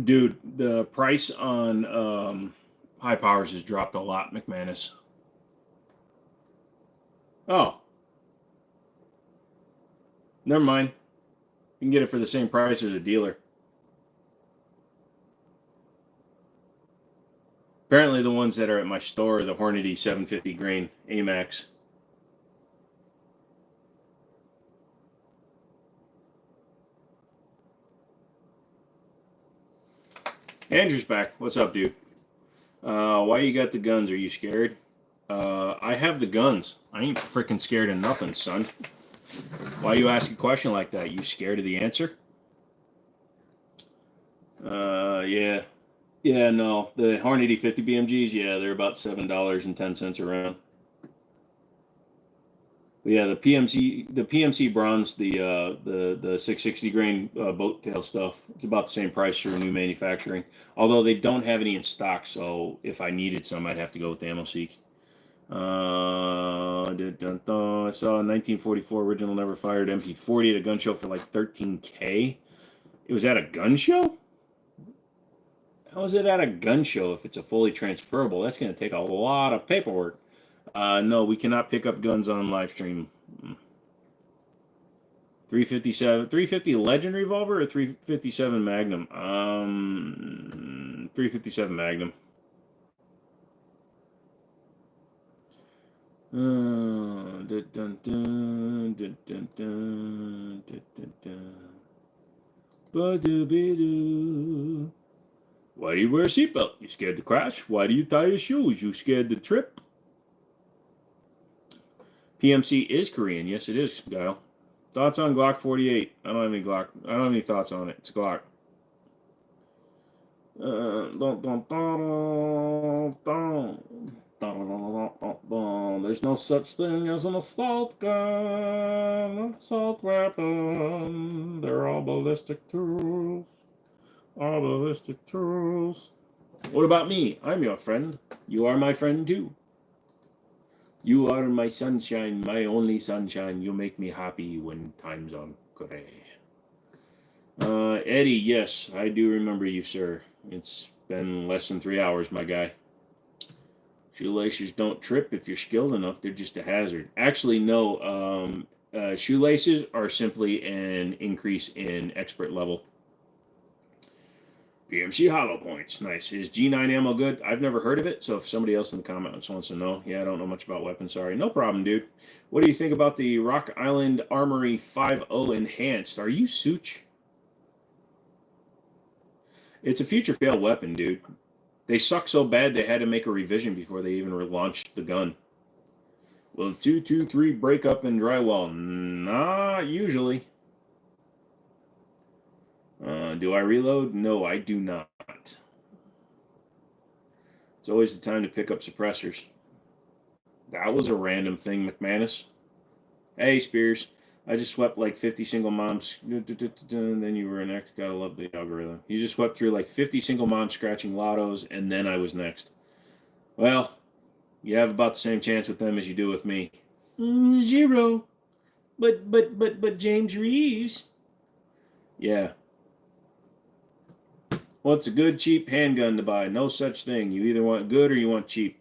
Dude, the price on high powers has dropped a lot, McManus. Oh. Never mind. You can get it for the same price as a dealer. Apparently the ones that are at my store are the Hornady 750 grain AMAX. Andrew's back. What's up, dude? Why you got the guns? Are you scared? I have the guns. I ain't freaking scared of nothing, son. Why you ask a question like that? You scared of the answer? Yeah. Yeah, no. The Hornady 50 BMGs, yeah, they're about $7.10 around. But yeah, the PMC bronze, the 660 grain boat tail stuff, it's about the same price for new manufacturing. Although they don't have any in stock, so if I needed some, I'd have to go with the AmmoSeek. I saw a 1944 original never fired MP40 at a gun show for like 13K. It was at a gun show? How is it at a gun show if it's a fully transferable? That's going to take a lot of paperwork. No, we cannot pick up guns on Livestream. 350 Legend revolver or 357 Magnum? 357 Magnum. Why do you wear a seatbelt? You scared to crash? Why do you tie your shoes? You scared to trip? PMC is Korean. Yes, it is, Guile. Thoughts on Glock 48? I don't have any Glock. I don't have any thoughts on it. It's Glock. There's no such thing as an assault gun, assault weapon. They're all ballistic tools. All ballistic tools. What about me? I'm your friend. You are my friend too. You are my sunshine, my only sunshine. You make me happy when times are gray. Eddie, yes, I do remember you, sir. It's been less than 3 hours, my guy. Shoelaces don't trip if you're skilled enough. They're just a hazard. Actually, no. Shoelaces are simply an increase in expert level. PMC hollow points. Nice. Is G9 ammo good? I've never heard of it, so if somebody else in the comments wants to know. Yeah, I don't know much about weapons. Sorry. No problem, dude. What do you think about the Rock Island Armory 5.0 Enhanced? Are you Such? It's a future fail weapon, dude. They suck so bad they had to make a revision before they even relaunched the gun. Will 223 break up in drywall? Not usually. Do I reload? No, I do not. It's always the time to pick up suppressors. That was a random thing, McManus. Hey, Spears. I just swept like 50 single moms. And then you were next. Gotta love the algorithm. You just swept through like 50 single moms scratching lottos, and then I was next. Well, you have about the same chance with them as you do with me. 0. But James Reeves. Yeah. What's a good, cheap handgun to buy? No such thing. You either want good or you want cheap.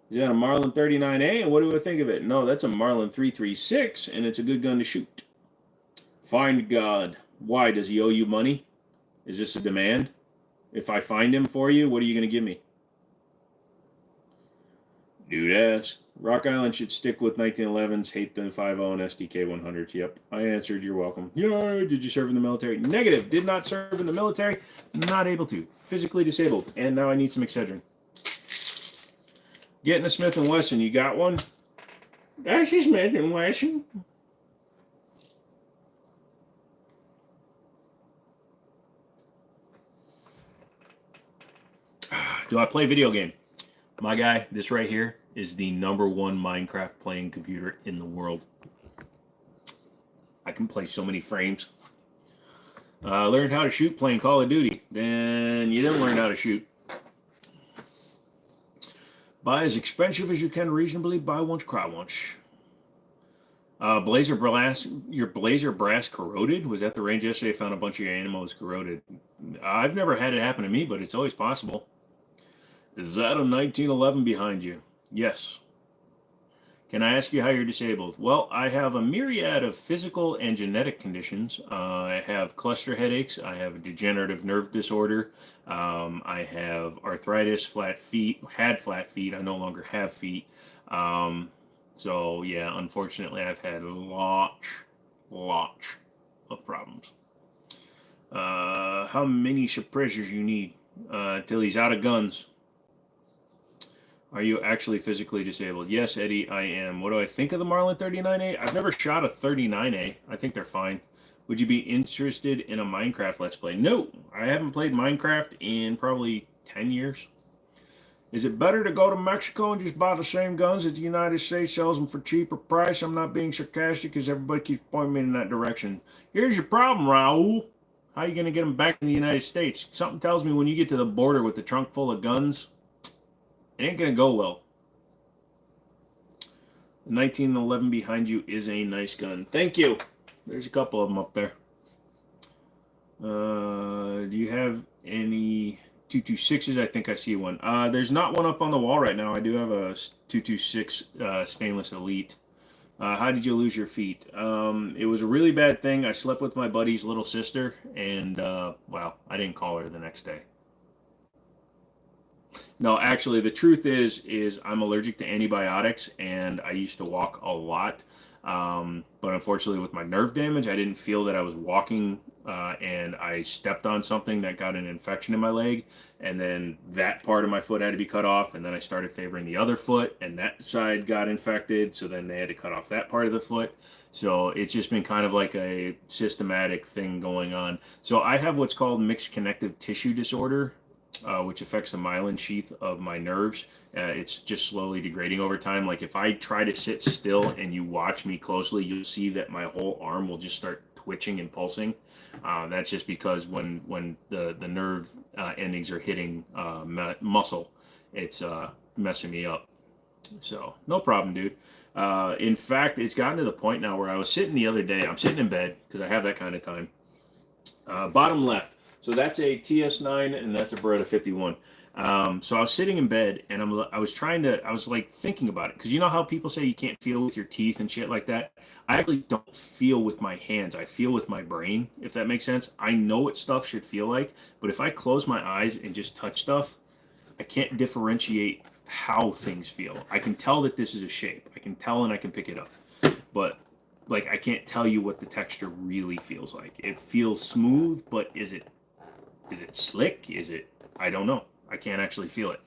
Is that a Marlin 39A? And what do I think of it? No, that's a Marlin 336, and it's a good gun to shoot. Find God. Why? Does he owe you money? Is this a demand? If I find him for you, what are you going to give me? Dude ass. Rock Island should stick with 1911s, hate the 5.0 and SDK 100s. Yep, I answered. You're welcome. Yeah, did you serve in the military? Negative. Did not serve in the military. Not able to. Physically disabled. And now I need some Excedrin. Getting a Smith & Wesson. You got one? That's a Smith & Wesson. Do I play video game? My guy, this right here is the #1 Minecraft playing computer in the world. I can play so many frames. Learned how to shoot playing Call of Duty. Then you didn't learn how to shoot. Buy as expensive as you can reasonably. Buy once, cry once. Blazer brass. Your Blazer brass corroded? Was at the range yesterday. Found a bunch of your animals corroded. I've never had it happen to me, but it's always possible. Is that a 1911 behind you? Yes. Can I ask you how you're disabled? Well, I have a myriad of physical and genetic conditions. I have cluster headaches. I have a degenerative nerve disorder. I have arthritis, flat feet, had flat feet. I no longer have feet. So, yeah, unfortunately, I've had lots of problems. How many suppressors you need till he's out of guns? Are you actually physically disabled? Yes, Eddie, I am. What do I think of the Marlin 39A? I've never shot a 39A. I think they're fine. Would you be interested in a Minecraft Let's Play? No, I haven't played Minecraft in probably 10 years. Is it better to go to Mexico and just buy the same guns that the United States sells them for cheaper price? I'm not being sarcastic because everybody keeps pointing me in that direction. Here's your problem, Raul. How are you going to get them back in the United States? Something tells me when you get to the border with the trunk full of guns, it ain't going to go well. The 1911 behind you is a nice gun. Thank you. There's a couple of them up there. Do you have any 226s? I think I see one. There's not one up on the wall right now. I do have a 226 stainless elite. How did you lose your feet? It was a really bad thing. I slept with my buddy's little sister, and well, I didn't call her the next day. No, actually, the truth is I'm allergic to antibiotics, and I used to walk a lot. But unfortunately, with my nerve damage, I didn't feel that I was walking, and I stepped on something that got an infection in my leg, and then that part of my foot had to be cut off, and then I started favoring the other foot, and that side got infected, so then they had to cut off that part of the foot. So it's just been kind of like a systematic thing going on. So I have what's called mixed connective tissue disorder, which affects the myelin sheath of my nerves. It's just slowly degrading over time. Like if I try to sit still and you watch me closely, you'll see that my whole arm will just start twitching and pulsing. That's just because when the nerve endings are hitting muscle, it's messing me up. So no problem, dude. In fact, it's gotten to the point now where I was sitting the other day. I'm sitting in bed because I have that kind of time. Bottom left. So that's a TS9 and that's a Beretta 51. So I was sitting in bed and I was like thinking about it. Because you know how people say you can't feel with your teeth and shit like that? I actually don't feel with my hands. I feel with my brain, if that makes sense. I know what stuff should feel like. But if I close my eyes and just touch stuff, I can't differentiate how things feel. I can tell that this is a shape. I can tell and I can pick it up. But like I can't tell you what the texture really feels like. It feels smooth, but is it slick? Is it? I don't know. I can't actually feel it.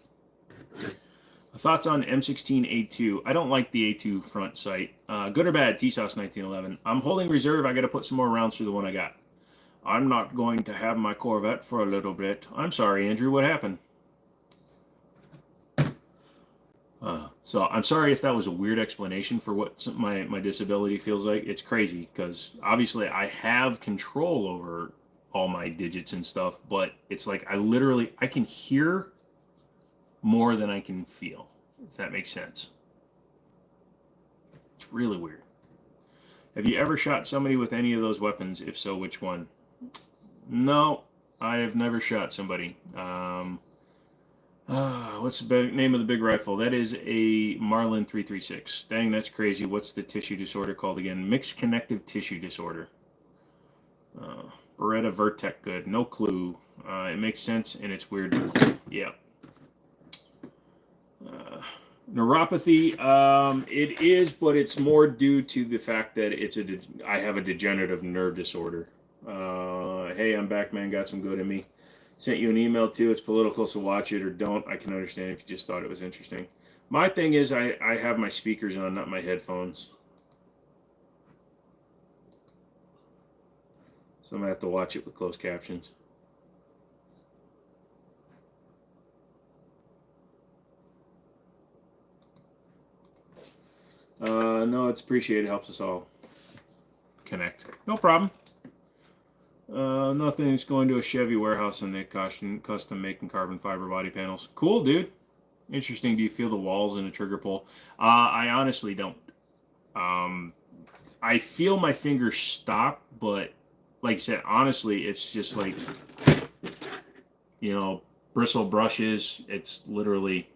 Thoughts on M16A2? I don't like the A2 front sight. Good or bad? T-Sauce 1911. I'm holding reserve. I got to put some more rounds through the one I got. I'm not going to have my Corvette for a little bit. I'm sorry, Andrew. What happened? So I'm sorry if that was a weird explanation for what my disability feels like. It's crazy because obviously I have control over all my digits and stuff, but it's like I can hear more than I can feel, if that makes sense. It's really weird. Have you ever shot somebody with any of those weapons? If so, which one? No, I have never shot somebody. What's the name of the big rifle? That is a Marlin 336. Dang, that's crazy. What's the tissue disorder called again? Mixed connective tissue disorder. Beretta Vertec good. No clue. It makes sense and it's weird. Yeah. Neuropathy. It is, but it's more due to the fact that I have a degenerative nerve disorder. Hey, I'm back, man. Got some good in me. Sent you an email too. It's political, so watch it or don't. I can understand if you just thought it was interesting. My thing is I have my speakers on, not my headphones. So I'm going to have to watch it with closed captions. No, it's appreciated. It helps us all connect. No problem. Nothing's going to a Chevy warehouse and they custom making carbon fiber body panels. Cool, dude. Interesting. Do you feel the walls in a trigger pull? I honestly don't. I feel my fingers stop, but like I said, honestly, it's just like, bristle brushes. It's literally,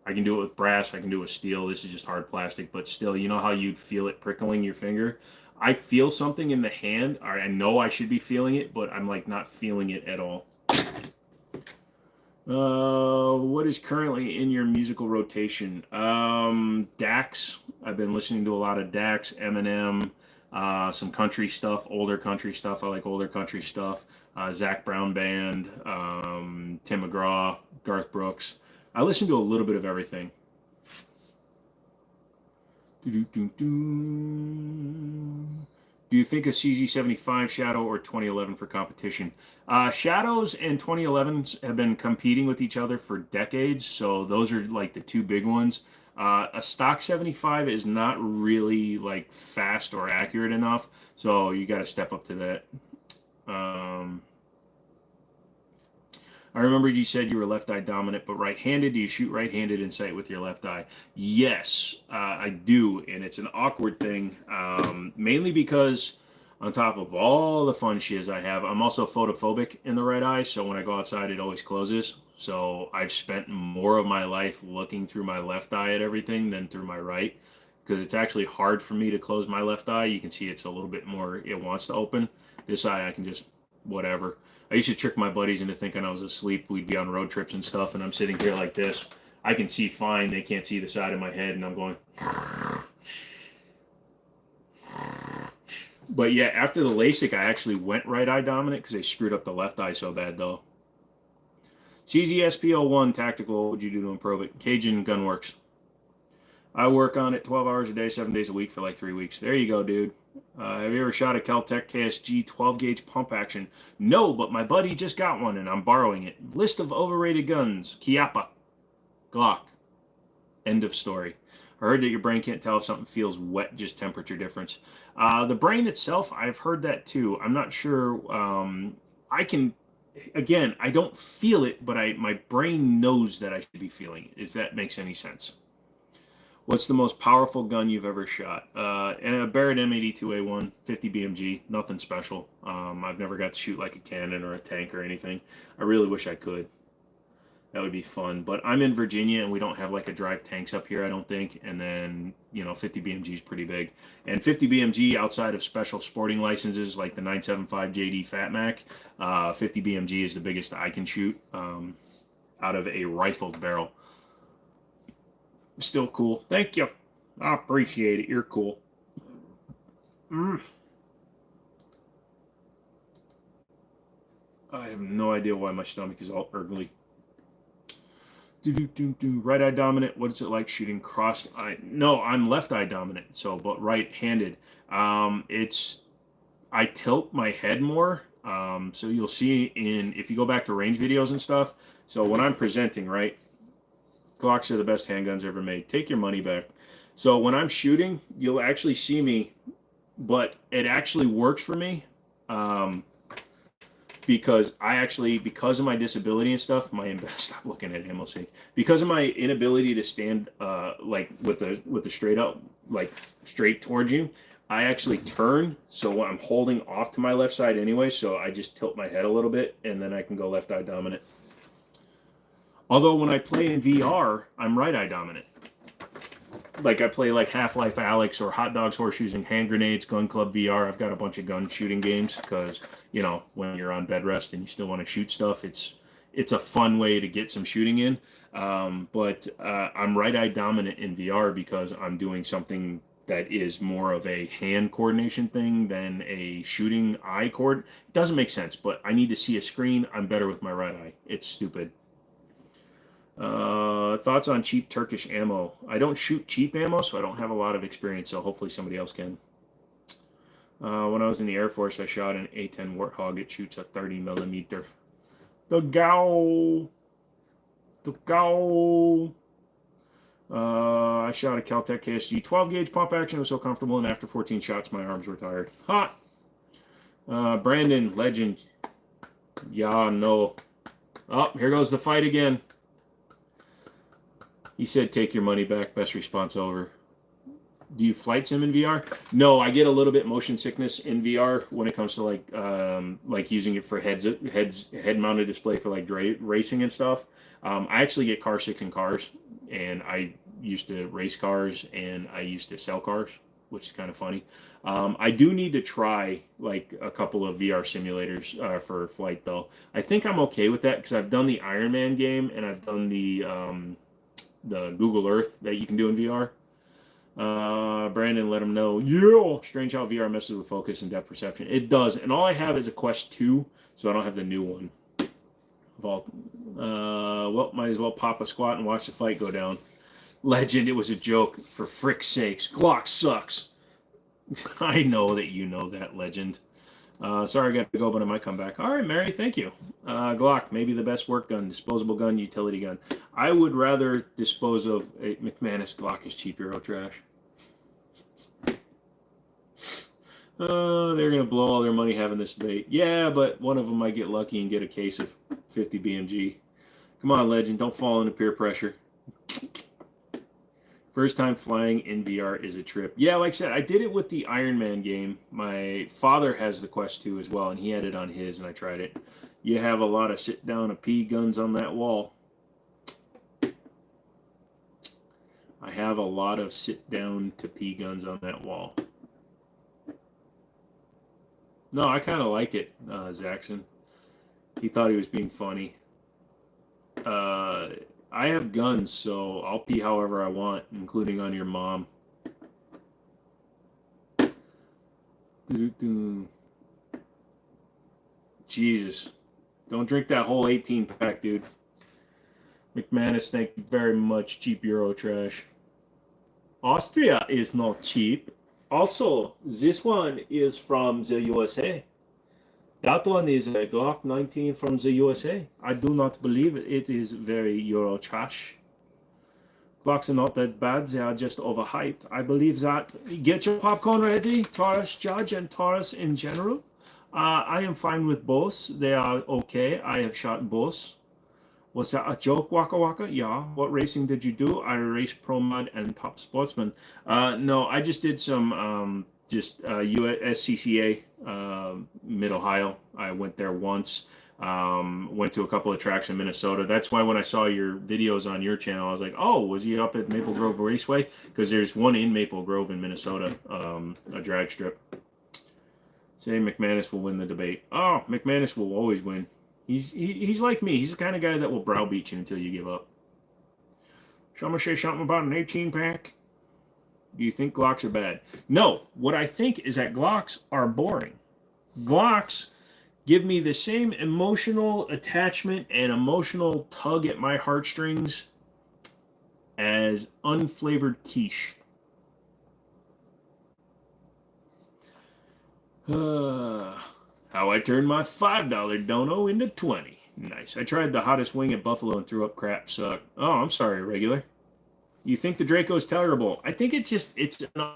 I can do it with brass. I can do it with steel. This is just hard plastic, but still, you know how you'd feel it prickling your finger? I feel something in the hand. I know I should be feeling it, but I'm like not feeling it at all. What is currently in your musical rotation? Dax. I've been listening to a lot of Dax, Eminem, some country stuff, older country stuff. I like older country stuff. Zach Brown Band, Tim McGraw, Garth Brooks. I listen to a little bit of everything. Do you think a CZ75 Shadow or 2011 for competition? Shadows and 2011s have been competing with each other for decades, so those are like the two big ones. A stock 75 is not really like fast or accurate enough, so you got to step up to that. I remember you said you were left eye dominant, but right-handed. Do you shoot right-handed in sight with your left eye? Yes, I do, and it's an awkward thing, mainly because on top of all the fun shiz I have, I'm also photophobic in the right eye, so when I go outside, it always closes. So I've spent more of my life looking through my left eye at everything than through my right, because it's actually hard for me to close my left eye. You can see it's a little bit more, it wants to open. This eye, I can just, whatever. I used to trick my buddies into thinking I was asleep. We'd be on road trips and stuff, and I'm sitting here like this. I can see fine. They can't see the side of my head, and I'm going. But yeah, after the LASIK, I actually went right eye dominant because they screwed up the left eye so bad, though. CZSP01 Tactical, what would you do to improve it? Cajun Gunworks. I work on it 12 hours a day, 7 days a week for like 3 weeks. There you go, dude. Have you ever shot a Kel-Tec KSG 12-gauge pump action? No, but my buddy just got one, and I'm borrowing it. List of overrated guns. Chiappa. Glock. End of story. I heard that your brain can't tell if something feels wet, just temperature difference. The brain itself, I've heard that too. I'm not sure. I can, again, I don't feel it, but my brain knows that I should be feeling it, if that makes any sense. What's the most powerful gun you've ever shot? A Barrett M82A1, 50 BMG, nothing special. I've never got to shoot like a cannon or a tank or anything. I really wish I could. That would be fun. But I'm in Virginia and we don't have like a drive tanks up here, I don't think. And then, 50 BMG is pretty big. And 50 BMG outside of special sporting licenses like the 975 JD Fat Mac, 50 BMG is the biggest I can shoot out of a rifled barrel. Still cool. Thank you. I appreciate it. You're cool. I have no idea why my stomach is all urgly. Right eye dominant. What is it like shooting cross eye? No, I'm left eye dominant. So, but right-handed. I tilt my head more. So you'll see if you go back to range videos and stuff. So when I'm presenting, right? Glocks are the best handguns ever made. Take your money back. So when I'm shooting, you'll actually see me, but it actually works for me because because of my disability and stuff, stop looking at ammo sake. Because of my inability to stand like with the straight up, like straight towards you, I actually turn. So I'm holding off to my left side anyway. So I just tilt my head a little bit, and then I can go left eye dominant. Although when I play in VR, I'm right eye dominant. Like I play like Half-Life Alyx or Hot Dogs, Horseshoes, and Hand Grenades, Gun Club VR. I've got a bunch of gun shooting games because, when you're on bed rest and you still want to shoot stuff, it's a fun way to get some shooting in. But I'm right eye dominant in VR because I'm doing something that is more of a hand coordination thing than a shooting eye cord. It doesn't make sense, but I need to see a screen. I'm better with my right eye. It's stupid. Thoughts on cheap Turkish ammo? I don't shoot cheap ammo, so I don't have a lot of experience, so hopefully somebody else can. When I was in the Air Force, I shot an A-10 Warthog. It shoots a 30 millimeter. The GOW! The GOW! I shot a Kel-Tec KSG 12-gauge pump action. It was so comfortable, and after 14 shots, my arms were tired. Hot! Brandon, legend. Yeah, no. Oh, here goes the fight again. He said, take your money back. Best response over. Do you flight sim in VR? No, I get a little bit motion sickness in VR when it comes to like using it for head-mounted display for like racing and stuff. I actually get car sick in cars, and I used to race cars and I used to sell cars, which is kind of funny. I do need to try like a couple of VR simulators for flight though. I think I'm okay with that because I've done the Iron Man game and I've done the Google Earth that you can do in VR. Brandon let him know. Yeah, strange how VR messes with focus and depth perception. It does, and all I have is a Quest 2, so I don't have the new one. Well, might as well pop a squat and watch the fight go down. Legend, it was a joke. For frick's sakes, Glock sucks. I know that you know that, Legend. Sorry, I got to go, but I might come back. All right, Mary, thank you. Glock, maybe the best work gun, disposable gun, utility gun. I would rather dispose of a McManus Glock as cheap Euro trash. They're going to blow all their money having this debate. Yeah, but one of them might get lucky and get a case of 50 BMG. Come on, Legend, don't fall into peer pressure. First time flying in VR is a trip. Yeah, like I said, I did it with the Iron Man game. My father has the Quest 2 as well, and he had it on his, and I tried it. You have a lot of sit-down P guns on that wall. I have a lot of sit-down to P guns on that wall. No, I kind of like it, Zaxxon. He thought he was being funny. I have guns, so I'll pee however I want, including on your mom. Jesus. Don't drink that whole 18-pack, dude. McManus, thank you very much. Cheap Euro trash. Austria is not cheap. Also, this one is from the USA. That one is a Glock 19 from the USA. I do not believe it is very Euro trash. Glocks are not that bad. They are just overhyped. I believe that. Get your popcorn ready, Taurus Judge and Taurus in general. I am fine with both. They are okay. I have shot both. Was that a joke, Waka Waka? Yeah. What racing did you do? I raced Pro Mod and Top Sportsman. No, I just did some USCCA, Mid-Ohio. I went there once. Went to a couple of tracks in Minnesota. That's why when I saw your videos on your channel, I was like, oh, was he up at Maple Grove Raceway? Because there's one in Maple Grove in Minnesota, a drag strip. Say McManus will win the debate. Oh, McManus will always win. He's like me. He's the kind of guy that will browbeat you until you give up. Someone say something about an 18-pack? Do you think Glocks are bad? No. What I think is that Glocks are boring. Glocks give me the same emotional attachment and emotional tug at my heartstrings as unflavored quiche. How I turned my $5 dono into 20. Nice. I tried the hottest wing at Buffalo and threw up crap. Suck. Oh, I'm sorry, regular. You think the Draco's terrible? I think it's an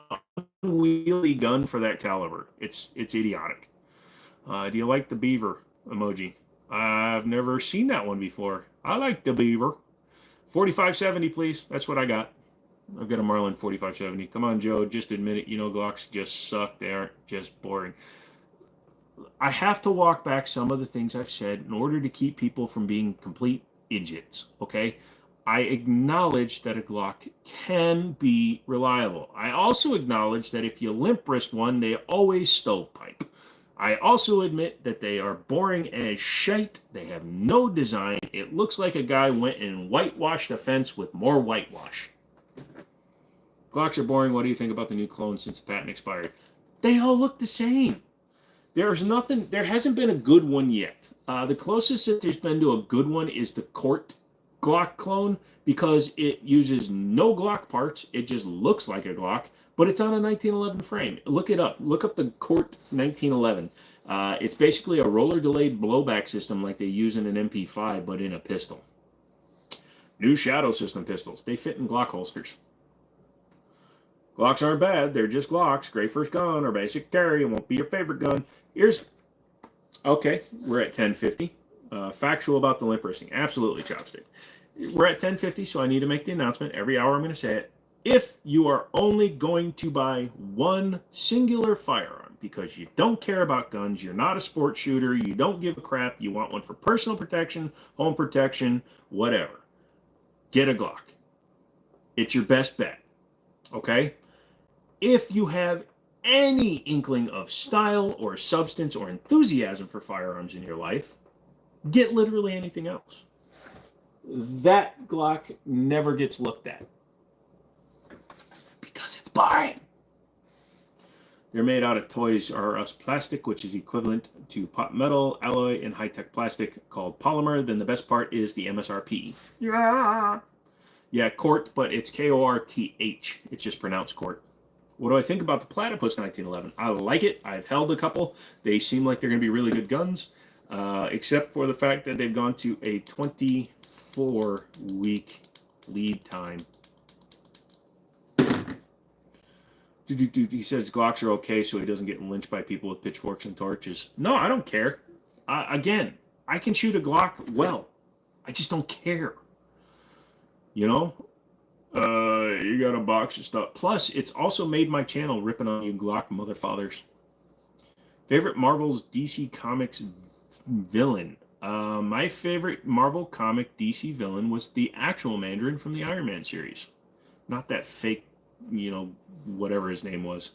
unwieldy gun for that caliber. It's idiotic. Do you like the beaver emoji? I've never seen that one before. I like the beaver. 4570, please. That's what I got. I've got a Marlin 4570. Come on, Joe. Just admit it. You know Glocks just suck. They aren't just boring. I have to walk back some of the things I've said in order to keep people from being complete idiots, okay? I acknowledge that a Glock can be reliable. I also acknowledge that if you limp wrist one, they always stovepipe. I also admit that they are boring as shite. They have no design. It looks like a guy went and whitewashed a fence with more whitewash. Glocks are boring. What do you think about the new clones since the patent expired? They all look the same. There hasn't been a good one yet. The closest that there's been to a good one is the Colt Glock clone, because it uses no Glock parts. It just looks like a Glock, but it's on a 1911 frame. Look it up. Look up the Colt 1911. It's basically a roller delayed blowback system like they use in an MP5, but in a pistol. New Shadow System pistols. They fit in Glock holsters. Glocks aren't bad. They're just Glocks. Great first gun or basic carry. It won't be your favorite gun. Okay, we're at 1050. Factual about the limp wristing. Absolutely, Chopstick. We're at 1050, so I need to make the announcement. Every hour I'm going to say it. If you are only going to buy one singular firearm because you don't care about guns, you're not a sports shooter, you don't give a crap, you want one for personal protection, home protection, whatever, get a Glock. It's your best bet. Okay? If you have any inkling of style or substance or enthusiasm for firearms in your life, get literally anything else. That Glock never gets looked at because it's Bye. They're made out of Toys R Us plastic, which is equivalent to pot metal, alloy, and high-tech plastic called polymer. Then the best part is the MSRP. Yeah. Yeah, Court, but it's Korth. It's just pronounced Court. What do I think about the Platypus 1911? I like it. I've held a couple. They seem like they're going to be really good guns, except for the fact that they've gone to a 24-week lead time. He says Glocks are okay so he doesn't get lynched by people with pitchforks and torches. No, I don't care. Again, I can shoot a Glock well. I just don't care. You know? You got a box of stuff. Plus, it's also made my channel ripping on you Glock motherfathers. Favorite Marvel's DC Comics villain? My favorite Marvel comic DC villain was the actual Mandarin from the Iron Man series. Not that fake, you know, whatever his name was.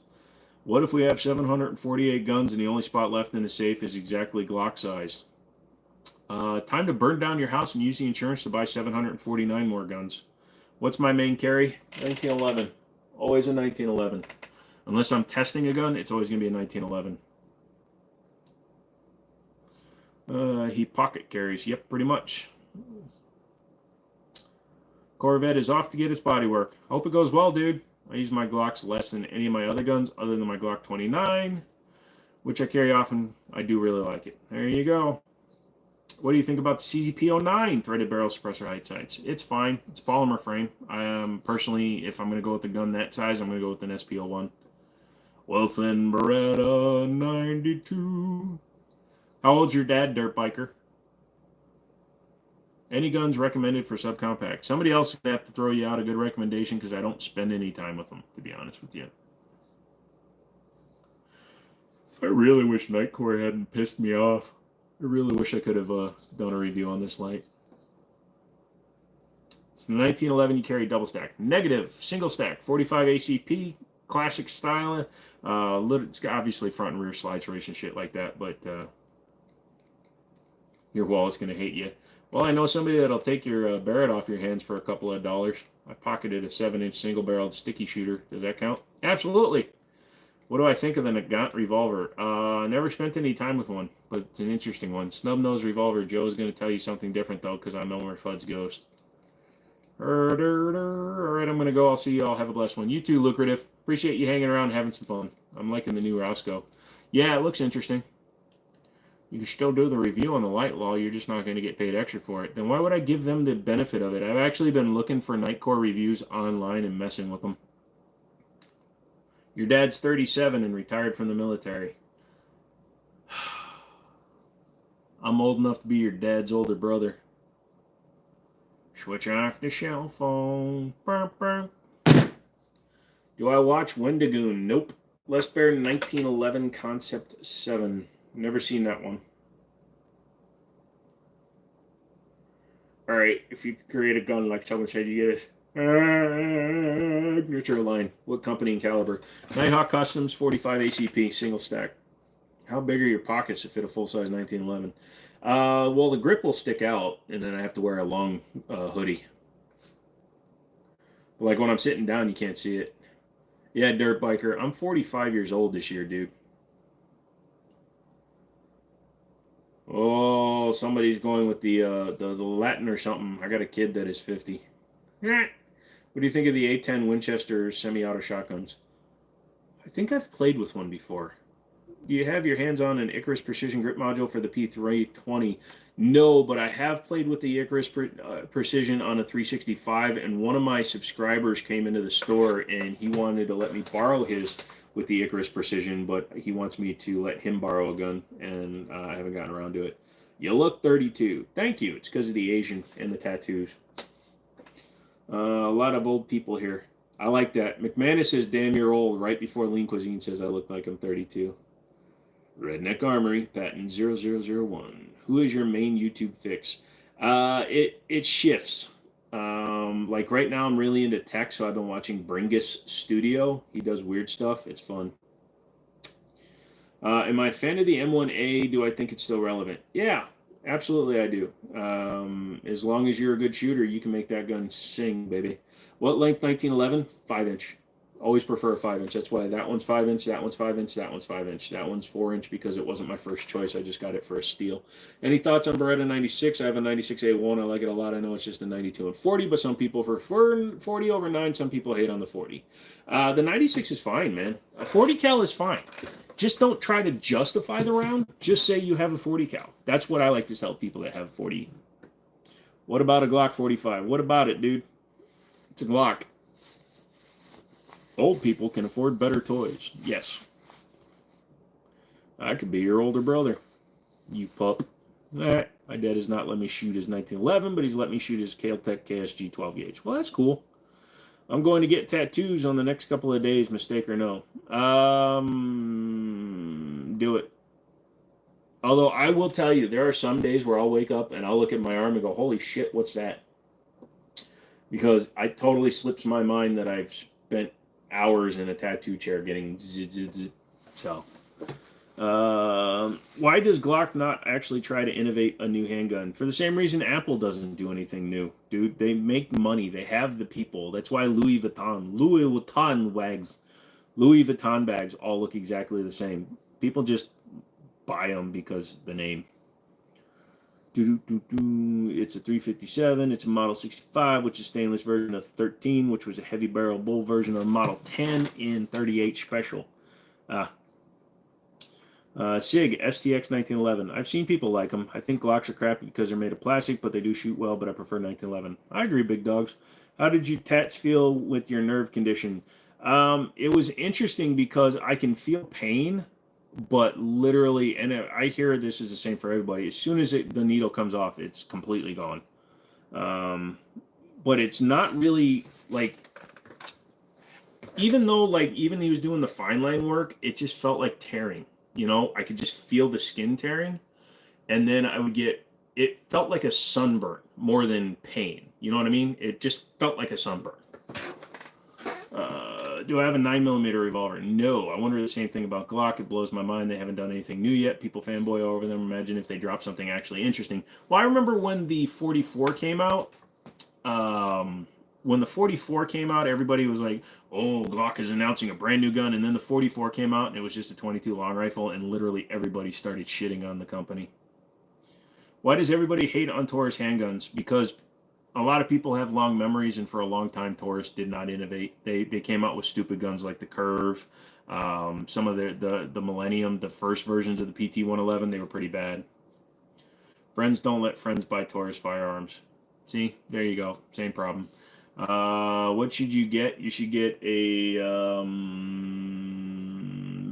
What if we have 748 guns and the only spot left in the safe is exactly Glock sized? Time to burn down your house and use the insurance to buy 749 more guns. What's my main carry? 1911. Always a 1911. Unless I'm testing a gun, it's always going to be a 1911. He pocket carries. Yep, pretty much. Corvette is off to get its body work. Hope it goes well, dude. I use my Glocks less than any of my other guns, other than my Glock 29, which I carry often. I do really like it. There you go. What do you think about the CZP-09 threaded barrel suppressor height sights? It's fine. It's polymer frame. Personally, if I'm going to go with the gun that size, I'm going to go with an SP-01. Wilson Beretta 92. How old's your dad, dirt biker? Any guns recommended for subcompact? Somebody else is going to have to throw you out a good recommendation because I don't spend any time with them, to be honest with you. I really wish Nightcore hadn't pissed me off. I really wish I could have done a review on this light. So 1911, you carry double stack. Negative, single stack, 45 ACP, classic style. It's got obviously front and rear slides race and shit like that, but your wallet's going to hate you. Well, I know somebody that'll take your Barrett off your hands for a couple of dollars. I pocketed a 7-inch single-barreled sticky shooter. Does that count? Absolutely. What do I think of the Nagant revolver? Never spent any time with one, but it's an interesting one. Snub-nosed revolver. Joe's going to tell you something different, though, because I'm Elmer Fudd's ghost. All right, I'm going to go. I'll see you all. Have a blessed one. You too, Lucrative. Appreciate you hanging around and having some fun. I'm liking the new Roscoe. Yeah, it looks interesting. You can still do the review on the light law. You're just not going to get paid extra for it. Then why would I give them the benefit of it? I've actually been looking for Nightcore reviews online and messing with them. Your dad's 37 and retired from the military. I'm old enough to be your dad's older brother. Switch off the cell phone. Do I watch Wendigoon? Nope. Les Bear 1911 Concept 7. Never seen that one. Alright, if you create a gun like someone said you get it. Signature line. What company and caliber? Nighthawk Customs 45 ACP single stack. How big are your pockets to fit a full-size 1911? Well, the grip will stick out, and then I have to wear a long hoodie. But like when I'm sitting down, you can't see it. Yeah, Dirt Biker. I'm 45 years old this year, dude. Oh, somebody's going with the Latin or something. I got a kid that is 50. What do you think of the A10 Winchester semi-auto shotguns? I think I've played with one before. Do you have your hands on an Icarus Precision Grip Module for the P320? No, but I have played with the Icarus Precision on a 365, and one of my subscribers came into the store and he wanted to let me borrow his with the Icarus Precision, but he wants me to let him borrow a gun, and I haven't gotten around to it. You look 32. Thank you. It's because of the Asian and the tattoos. A lot of old people here. I like that. McManus says, damn, you're old, right before Lean Cuisine says I look like I'm 32. Redneck Armory, patent 0001. Who is your main YouTube fix? It shifts. Like right now I'm really into tech, so I've been watching Bringus Studio. He does weird stuff. It's fun. Am I a fan of the M1A? Do I think it's still relevant? Yeah, absolutely I do. As long as you're a good shooter, you can make that gun sing, baby. What length 1911? 5-inch. Always prefer a 5-inch. That's why that one's 5-inch, that one's 5-inch, that one's 5-inch, that one's 4-inch because it wasn't my first choice. I just got it for a steal. Any thoughts on Beretta 96? I have a 96A1. I like it a lot. I know it's just a 92 and 40, but some people prefer 40 over 9. Some people hate on the 40. The 96 is fine, man. A 40 cal is fine. Just don't try to justify the round. Just say you have a 40 cal. That's what I like to tell people that have 40. What about a Glock 45? What about it, dude? It's a Glock. Old people can afford better toys. Yes. I could be your older brother. You pup. My dad has not let me shoot his 1911, but he's let me shoot his Caltech KSG 12 gauge. Well, that's cool. I'm going to get tattoos on the next couple of days, mistake or no. Do it. Although I will tell you, there are some days where I'll wake up and I'll look at my arm and go, holy shit, what's that? Because it totally slips my mind that I've spent hours in a tattoo chair getting so. Why does Glock not actually try to innovate a new handgun? For the same reason Apple doesn't do anything new, dude. They make money. They have the people. That's why Louis Vuitton bags all look exactly the same. People just buy them because the name. It's a 357. It's a Model 65, which is stainless version of 13, which was a heavy barrel bull version of Model 10 in 38 special. SIG STX 1911. I've seen people like them. I think Glocks are crappy because they're made of plastic, but they do shoot well, but I prefer 1911. I agree, big dogs. How did you tats feel with your nerve condition? It was interesting because I can feel pain, but literally, and I hear this is the same for everybody, as soon as the needle comes off, it's completely gone. But it's not really, like, even though, like, even he was doing the fine line work, it just felt like tearing. You know, I could just feel the skin tearing, and then I would get, it felt like a sunburn more than pain. You know what I mean? It just felt like a sunburn. Do I have a 9mm revolver? No. I wonder the same thing about Glock. It blows my mind. They haven't done anything new yet. People fanboy over them. Imagine if they drop something actually interesting. Well, I remember when the 44 came out. When the 44 came out, everybody was like, oh, Glock is announcing a brand new gun. And then the 44 came out, and it was just a 22 long rifle, and literally everybody started shitting on the company. Why does everybody hate on Taurus handguns? Because a lot of people have long memories, and for a long time, Taurus did not innovate. They came out with stupid guns like the Curve, some of the Millennium, the first versions of the PT-111, they were pretty bad. Friends don't let friends buy Taurus firearms. See, there you go, same problem. What should you get? You should get a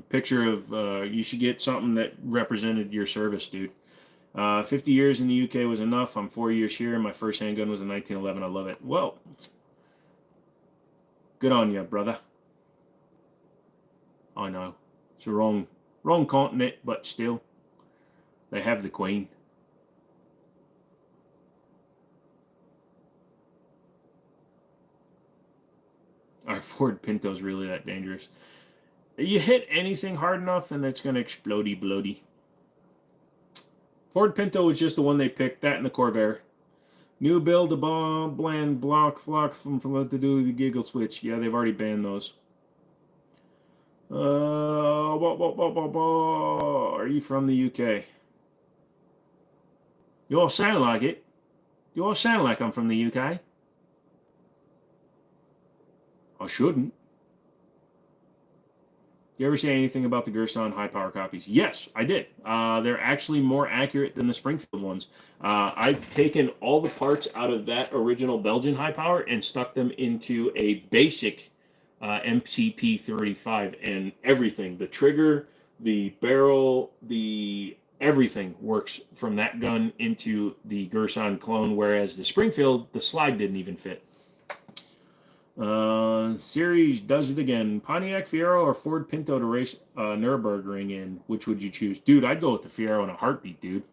picture of, you should get something that represented your service, dude. 50 years in the UK was enough. I'm 4 years here. My first handgun was a 1911. I love it. Well, good on you, brother. I know. It's the wrong continent, but still, they have the Queen. Our Ford Pinto's really that dangerous. You hit anything hard enough and it's going to explodey bloody. Ford Pinto was just the one they picked. That and the Corvair. New build, a bomb, bland, block, flock, from what to do, the giggle switch. Yeah, they've already banned those. Are you from the UK? You all sound like it. You all sound like I'm from the UK. I shouldn't. You ever say anything about the Gerson high power copies? Yes, I did. They're actually more accurate than the Springfield ones. I've taken all the parts out of that original Belgian high power and stuck them into a basic MCP 35, and everything, the trigger, the barrel, the everything works from that gun into the Gerson clone, whereas the Springfield, the slide didn't even fit. Series does it again. Pontiac Fiero or Ford Pinto to race Nürburgring in? Which would you choose? Dude, I'd go with the Fiero in a heartbeat, dude.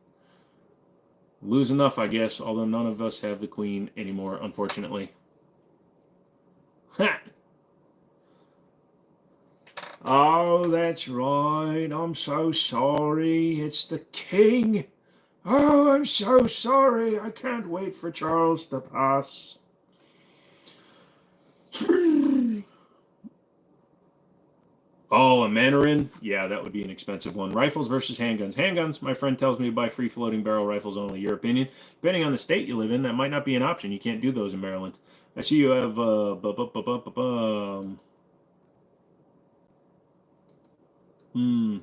Lose enough, I guess, although none of us have the Queen anymore, unfortunately. Ha! Oh, that's right. I'm so sorry. It's the King. Oh, I'm so sorry. I can't wait for Charles to pass. Oh, a Mandarin? Yeah, that would be an expensive one. Rifles versus handguns. Handguns, my friend tells me to buy free floating barrel rifles only. Your opinion? Depending on the state you live in, that might not be an option. You can't do those in Maryland. I see you have hmm.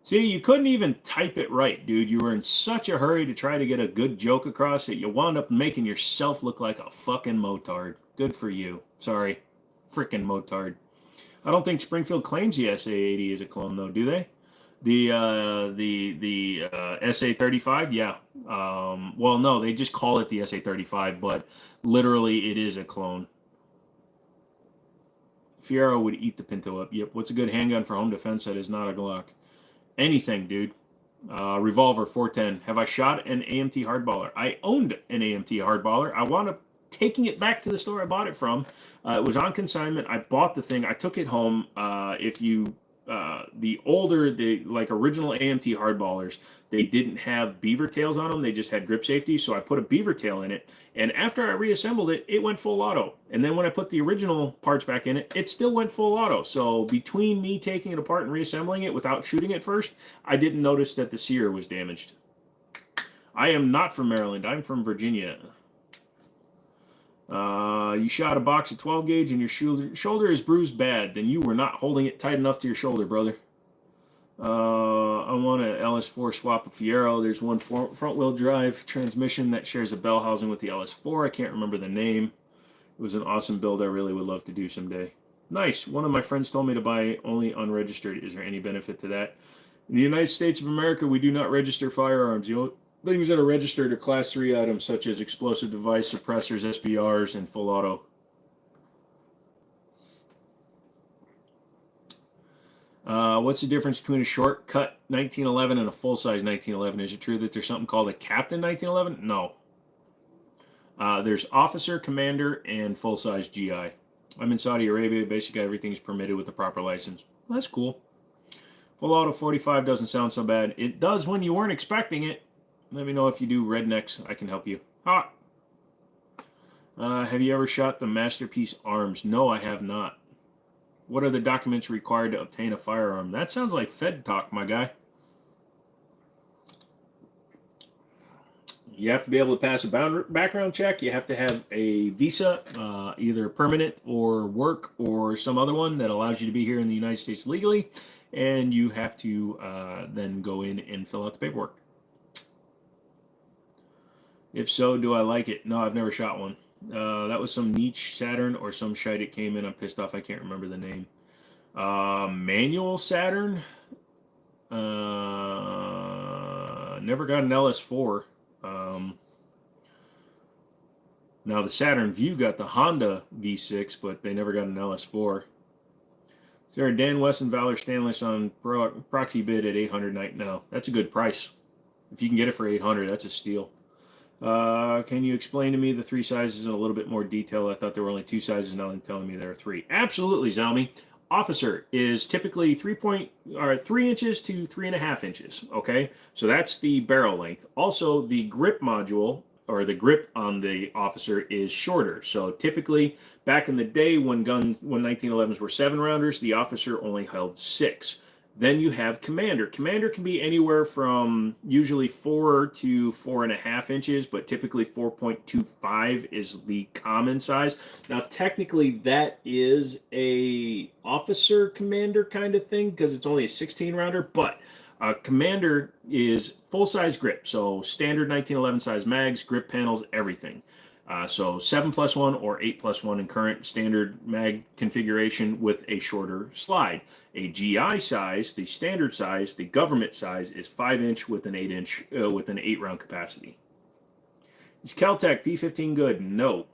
See, you couldn't even type it right, dude. You were in such a hurry to try to get a good joke across that you wound up making yourself look like a fucking motard. Good for you. Sorry. Frickin' motard. I don't think Springfield claims the SA-80 is a clone, though, do they? The SA-35, yeah. Well, no, they just call it the SA-35, but literally it is a clone. Fiero would eat the Pinto up. Yep. What's a good handgun for home defense that is not a Glock? Anything, dude. Revolver 410. Have I shot an AMT hardballer? I owned an AMT hardballer. I wound up taking it back to the store I bought it from. It was on consignment. I bought the thing. I took it home. If you the older, the like original AMT hardballers, they didn't have beaver tails on them. They just had grip safety. So I put a beaver tail in it, and after I reassembled it, it went full auto. And then when I put the original parts back in it, it still went full auto. So between me taking it apart and reassembling it without shooting it first, I didn't notice that the sear was damaged. I am not from Maryland. I'm from Virginia. You shot a box of 12 gauge and your shoulder is bruised bad. Then you were not holding it tight enough to your shoulder, brother. I want an LS4 swap of Fiero. There's one front wheel drive transmission that shares a bell housing with the LS4. I can't remember the name. It was an awesome build I really would love to do someday. Nice. One of my friends told me to buy only unregistered. Is there any benefit to that? In the United States of America, we do not register firearms. The only things that are registered are Class 3 items such as explosive device, suppressors, SBRs, and full auto. What's the difference between a shortcut 1911 and a full-size 1911? Is it true that there's something called a Captain 1911? No. There's officer, commander, and full-size GI. I'm in Saudi Arabia. Basically, everything's permitted with the proper license. Well, that's cool. Full auto 45 doesn't sound so bad. It does when you weren't expecting it. Let me know if you do rednecks. I can help you. Ah. Have you ever shot the Masterpiece Arms? No, I have not. What are the documents required to obtain a firearm? That sounds like Fed talk, my guy. You have to be able to pass a background check. You have to have a visa, either permanent or work or some other one that allows you to be here in the United States legally. And you have to then go in and fill out the paperwork. If so, do I like it? No, I've never shot one. That was some niche Saturn or some shite it came in. I'm pissed off. I can't remember the name. Manual Saturn. Never got an LS4. Now the Saturn Vue got the Honda V6, but they never got an LS4. Is there a Dan Wesson Valor Stainless on proxy bid at 800 night? No, that's a good price. If you can get it for 800, that's a steal. Can you explain to me the three sizes in a little bit more detail? I thought there were only two sizes, now they're telling me there are three. Absolutely, Zalmi. Officer is typically 3 inches to 3.5 inches. Okay, so that's the barrel length. Also, the grip module or the grip on the officer is shorter. So typically, back in the day when 1911s were 7-rounders, the officer only held 6. Then you have commander. Commander can be anywhere from usually 4 to 4.5 inches, but typically 4.25 is the common size. Now, technically, that is a officer commander kind of thing because it's only a 16-rounder, but commander is full-size grip, so standard 1911 size mags, grip panels, everything. So 7+1 or 8+1 in current standard mag configuration with a shorter slide. A GI size, the standard size, the government size is 5-inch with an 8-inch with an 8-round capacity. Is Caltech P15 good? No.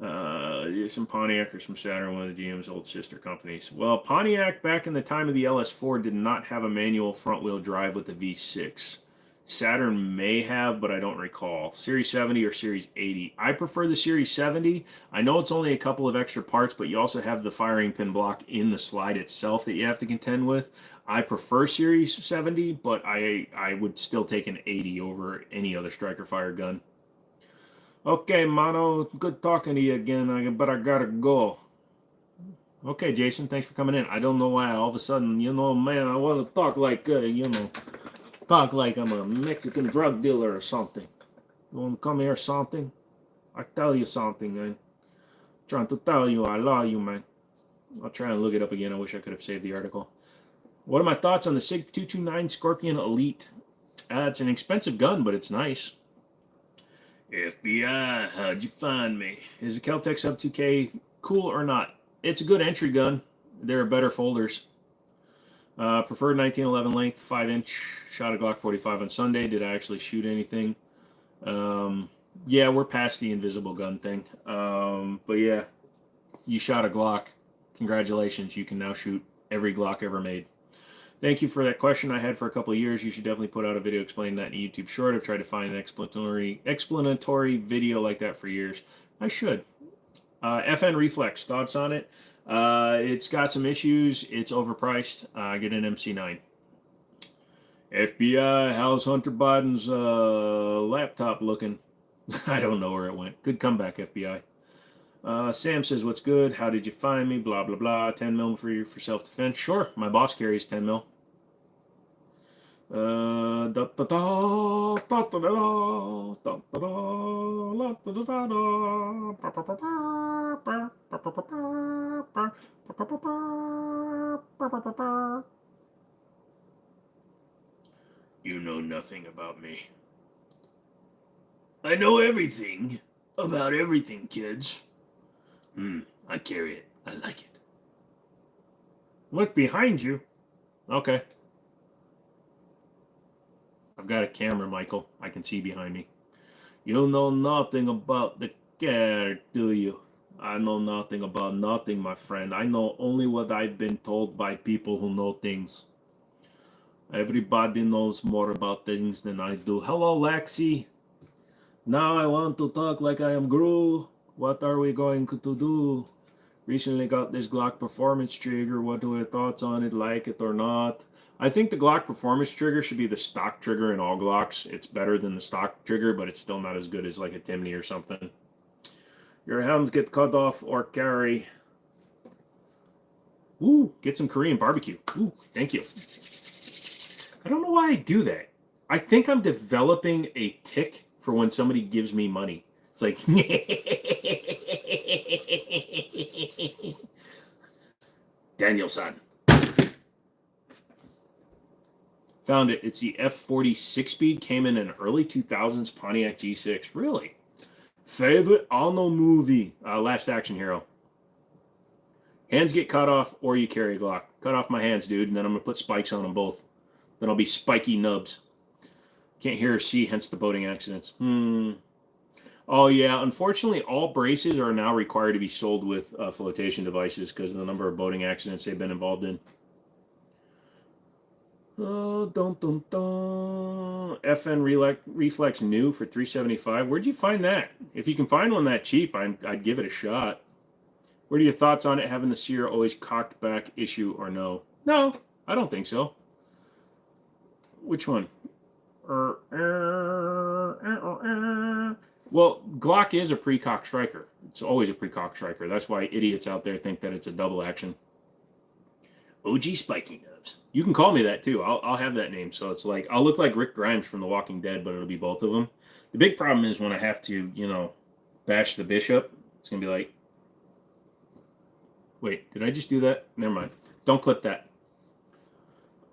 Some Pontiac or some Saturn, one of the GM's old sister companies. Well, Pontiac back in the time of the LS4 did not have a manual front-wheel drive with the V6. Saturn may have, but I don't recall. Series 70 or Series 80. I prefer the Series 70. I know it's only a couple of extra parts, but you also have the firing pin block in the slide itself that you have to contend with. I prefer Series 70, but I would still take an 80 over any other striker fire gun. Okay, Mano, good talking to you again, but I gotta go. Okay, Jason, thanks for coming in. I don't know why all of a sudden, man, I want to talk like, talk like I'm a Mexican drug dealer or something. You want to come here or something? I tell you something, man. Trying to tell you I love you, man. I'll try and look it up again. I wish I could have saved the article. What are my thoughts on the SIG 229 Scorpion Elite? It's an expensive gun, but it's nice. FBI, how'd you find me? Is the Kel-Tec Sub 2K cool or not? It's a good entry gun. There are better folders. Preferred 1911 length, 5-inch. Shot a Glock 45 on Sunday. Did I actually shoot anything? Yeah, we're past the invisible gun thing. But yeah, you shot a Glock. Congratulations, you can now shoot every Glock ever made. Thank you for that question I had for a couple of years. You should definitely put out a video explaining that in a YouTube short. I've tried to find an explanatory video like that for years. I should. FN Reflex, thoughts on it? It's got some issues. It's overpriced. Get an MC9. FBI, how's Hunter Biden's laptop looking? I don't know where it went. Good comeback, FBI. Sam says, what's good? How did you find me? Blah, blah, blah. 10 mil for self-defense. Sure, my boss carries 10 mil. You know nothing about me. I know everything about everything, kids. I carry it. I like it. Look behind you. Okay. I've got a camera, Michael. I can see behind me. You know nothing about the cat, do you? I know nothing about nothing, my friend. I know only what I've been told by people who know things. Everybody knows more about things than I do. Hello, Lexi. Now I want to talk like I am Gru. What are we going to do? Recently got this Glock performance trigger. What are your thoughts on it? Like it or not? I think the Glock performance trigger should be the stock trigger in all Glocks. It's better than the stock trigger, but it's still not as good as like a Timney or something. Your hands get cut off or carry. Ooh, get some Korean barbecue. Ooh, thank you. I don't know why I do that. I think I'm developing a tick for when somebody gives me money. It's like, Daniel-san. Found it. It's the F40 6-speed. Came in an early 2000s Pontiac G6. Really? Favorite Arnold movie? Last Action Hero. Hands get cut off or you carry a Glock. Cut off my hands, dude, and then I'm going to put spikes on them both. Then I'll be spiky nubs. Can't hear or see, hence the boating accidents. Oh, yeah. Unfortunately, all braces are now required to be sold with flotation devices because of the number of boating accidents they've been involved in. FN Reflex new for $375. Where'd you find that? If you can find one that cheap, I'd give it a shot. What are your thoughts on it having the sear always cocked back issue or no? No, I don't think so. Which one? Well, Glock is a pre-cock striker. It's always a pre-cock striker. That's why idiots out there think that it's a double action. OG Spiky Nubs. You can call me that too. I'll have that name. So it's like, I'll look like Rick Grimes from The Walking Dead, but it'll be both of them. The big problem is when I have to, bash the bishop, it's going to be like, wait, did I just do that? Never mind. Don't clip that.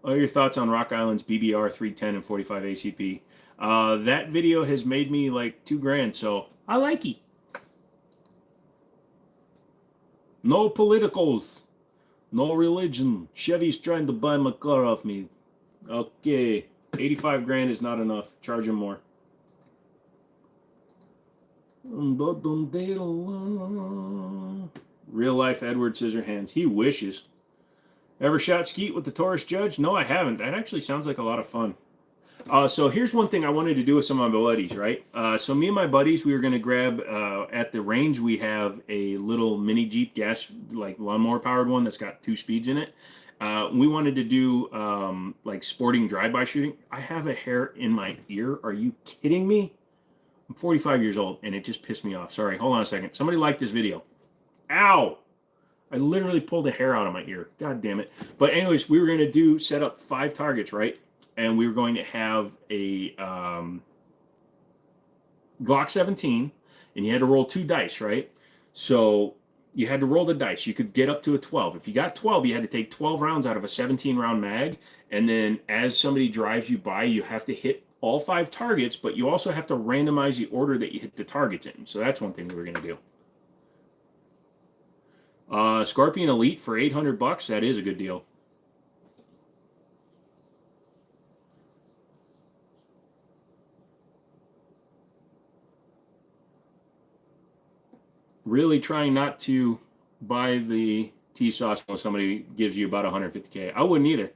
What are your thoughts on Rock Island's BBR 310 and 45 ACP? That video has made me like $2,000, so I like it. No politicals. No religion. Chevy's trying to buy my car off me. Okay. 85 grand is not enough. Charge him more. Real life Edward Scissorhands. He wishes. Ever shot skeet with the Taurus Judge? No, I haven't. That actually sounds like a lot of fun. So here's one thing I wanted to do with some of my buddies, right? So me and my buddies, we were going to grab, at the range, we have a little mini Jeep gas, like lawnmower powered one that's got 2 speeds in it. We wanted to do, like sporting drive-by shooting. I have a hair in my ear. Are you kidding me? I'm 45 years old and it just pissed me off. Sorry, hold on a second. Somebody like this video. Ow! I literally pulled a hair out of my ear. God damn it. But anyways, we were going to set up 5 targets, right? And we were going to have a Glock 17, and you had to roll 2 dice, right? So you had to roll the dice. You could get up to a 12. If you got 12, you had to take 12 rounds out of a 17-round mag. And then as somebody drives you by, you have to hit all 5 targets, but you also have to randomize the order that you hit the targets in. So that's one thing we were going to do. Scorpion Elite for $800. That is a good deal. Really trying not to buy the T-Sauce when somebody gives you about 150K. I wouldn't either.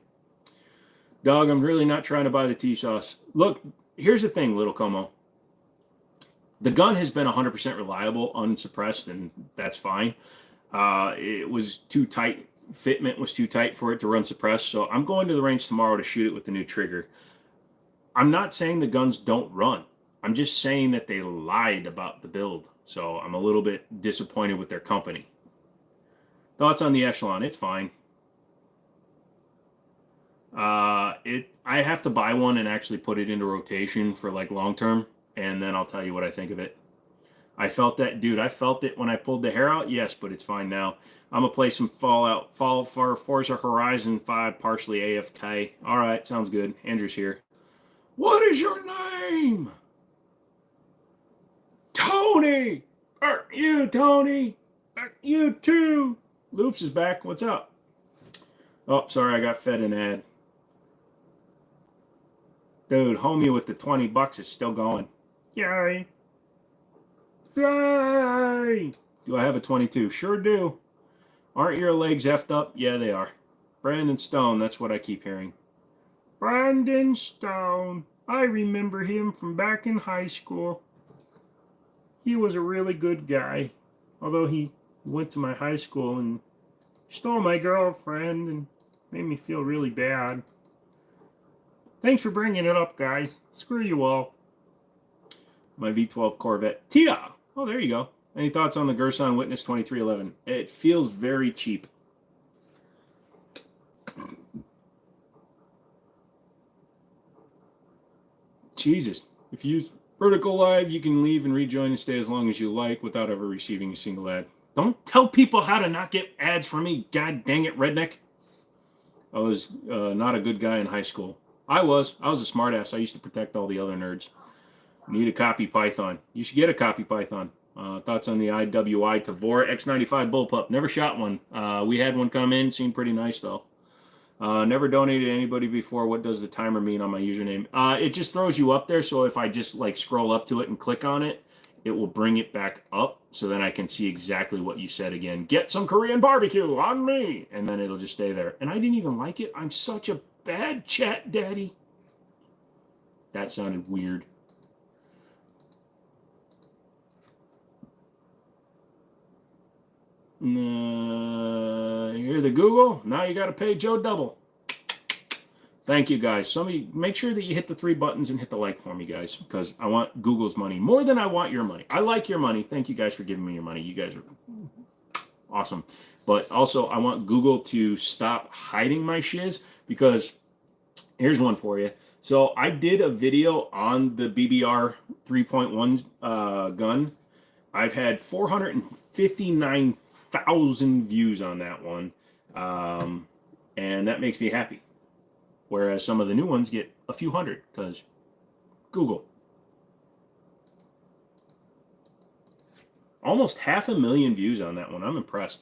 Dog, I'm really not trying to buy the T-Sauce. Look, here's the thing, Little Como. The gun has been 100% reliable, unsuppressed, and that's fine. It was too tight. Fitment was too tight for it to run suppressed, so I'm going to the range tomorrow to shoot it with the new trigger. I'm not saying the guns don't run. I'm just saying that they lied about the build, so I'm a little bit disappointed with their company. Thoughts on the Echelon? It's fine. I have to buy one and actually put it into rotation for like long term, and then I'll tell you what I think of it. I felt that, dude. I felt it when I pulled the hair out. Yes, but it's fine now. I'm gonna play some Fall for Forza Horizon 5, partially AFK. All right, sounds good. Andrew's here. What is your name? Tony. You, Tony. You too. Loops is back. What's up? Oh, sorry, I got fed an ad. Dude, homie with the $20 is still going. Yay. Yay! Do I have a 22? Sure do. Aren't your legs effed up? Yeah, they are. Brandon Stone, that's what I keep hearing. Brandon Stone. I remember him from back in high school. He was a really good guy. Although he went to my high school and stole my girlfriend and made me feel really bad. Thanks for bringing it up, guys. Screw you all. My V12 Corvette. Tia! Oh, there you go. Any thoughts on the Gerson Witness 2311? It feels very cheap. Jesus. If you use Vertical Live, you can leave and rejoin and stay as long as you like without ever receiving a single ad. Don't tell people how to not get ads from me. God dang it, redneck. I was not a good guy in high school. I was a smartass. I used to protect all the other nerds. Need a copy Python. You should get a copy Python. Thoughts on the IWI Tavor X95 Bullpup? Never shot one. We had one come in. Seemed pretty nice, though. Never donated to anybody before. What does the timer mean on my username? It just throws you up there. So if I just like scroll up to it and click on it, it will bring it back up. So then I can see exactly what you said again. Get some Korean barbecue on me. And then it'll just stay there. And I didn't even like it. I'm such a bad chat daddy. That sounded weird. Hear the Google? Now you got to pay Joe double. Thank you, guys. Somebody make sure that you hit the 3 buttons and hit the like for me, guys, because I want Google's money more than I want your money. I like your money. Thank you guys for giving me your money. You guys are awesome. But also, I want Google to stop hiding my shiz, because here's one for you. So I did a video on the BBR 3.1 gun. I've had 459,000 views on that one, and that makes me happy. Whereas some of the new ones get a few hundred, because Google. Almost 500,000 views on that one. I'm impressed.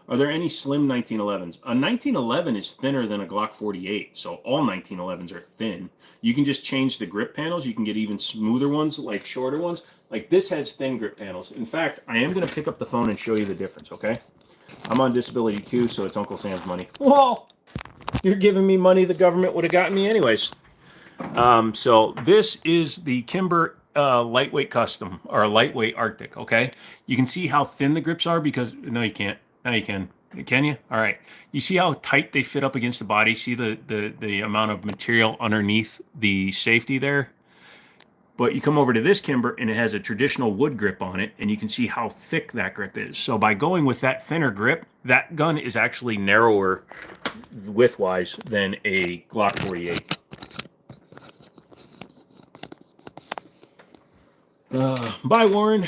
Are there any slim 1911s? A 1911 is thinner than a Glock 48, so all 1911s are thin. You can just change the grip panels. You can get even smoother ones, like shorter ones. Like this has thin grip panels. In fact, I am going to pick up the phone and show you the difference, okay? I'm on disability too, so it's Uncle Sam's money. Well, you're giving me money the government would have gotten me anyways. So this is the Kimber lightweight custom, or lightweight Arctic, okay? You can see how thin the grips are because, no, you can't. Now you can. Can you? All right. You see how tight they fit up against the body? See the amount of material underneath the safety there? But you come over to this kimber and it has a traditional wood grip on it, and you can see how thick that grip is. So by going with that thinner grip, that gun is actually narrower width-wise than a Glock 48. Bye, Warren.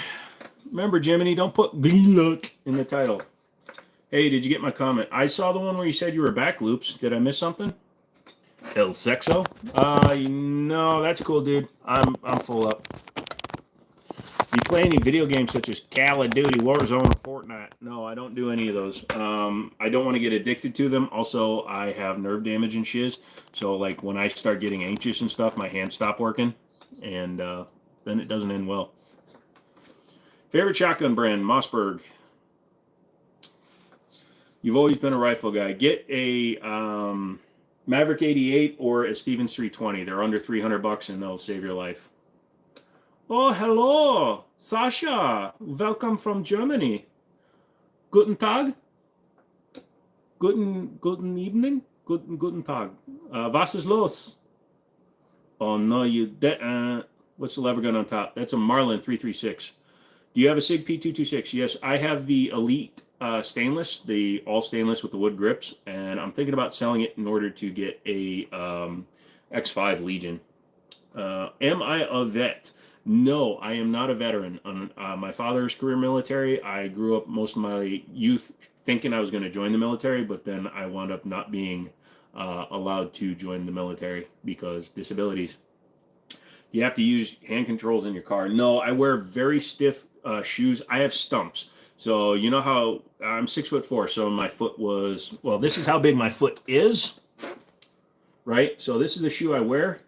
Remember, Jimmini, don't put Glock in the title. Hey, did you get my comment? I saw the one where you said you were back, Loops. Did I miss something? El Sexo? No, that's cool, dude. I'm full up. You play any video games such as Call of Duty, Warzone, or Fortnite? No, I don't do any of those. I don't want to get addicted to them. Also, I have nerve damage and shiz. So, like, when I start getting anxious and stuff, my hands stop working. And then it doesn't end well. Favorite shotgun brand? Mossberg. You've always been a rifle guy. Get a Maverick 88 or a Stevens 320. They're under $300 and they'll save your life. Oh, hello, Sasha. Welcome from Germany. Guten Tag. Guten evening. Guten Tag. Was ist los? Oh no, what's the lever gun on top? That's a Marlin 336. Do you have a SIG P226? Yes, I have the Elite stainless, the all stainless with the wood grips, and I'm thinking about selling it in order to get a X5 Legion. Am I a vet? No, I am not a veteran. My father's career military. I grew up most of my youth thinking I was going to join the military, but then I wound up not being allowed to join the military because disabilities. You have to use hand controls in your car. No, I wear very stiff shoes. I have stumps. So you know how I'm 6'4", so my foot was, well, this is how big my foot is, right? So this is the shoe I wear.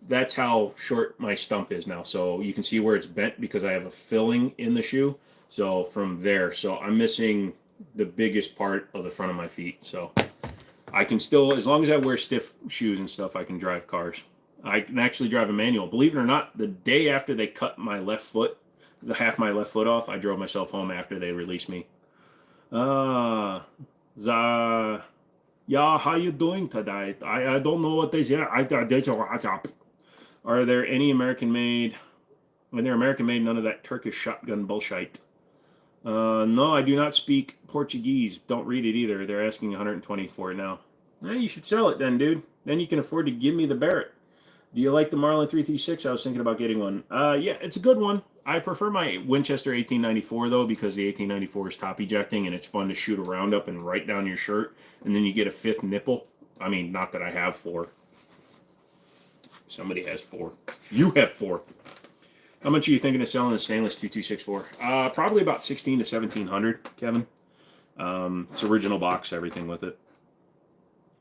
That's how short my stump is now. So you can see where it's bent because I have a filling in the shoe. So from there, so I'm missing the biggest part of the front of my feet. So I can still, as long as I wear stiff shoes and stuff, I can drive cars. I can actually drive a manual. Believe it or not, the day after they cut my left foot, the half my left foot off, I drove myself home after they released me. Yeah, how you doing today? I don't know what they say. Are there any American made? When they're American made, none of that Turkish shotgun bullshit. No, I do not speak Portuguese. Don't read it either. They're asking 120 for it now. You should sell it then, dude. Then you can afford to give me the Barrett. Do you like the Marlin 336? I was thinking about getting one. Yeah, it's a good one. I prefer my Winchester 1894 though, because the 1894 is top ejecting and it's fun to shoot a round up and right down your shirt, and then you get a fifth nipple. I mean, not that I have 4. Somebody has 4. You have 4. How much are you thinking of selling a stainless 2264 for? Probably about 16 to 1700, Kevin. It's original box, everything with it.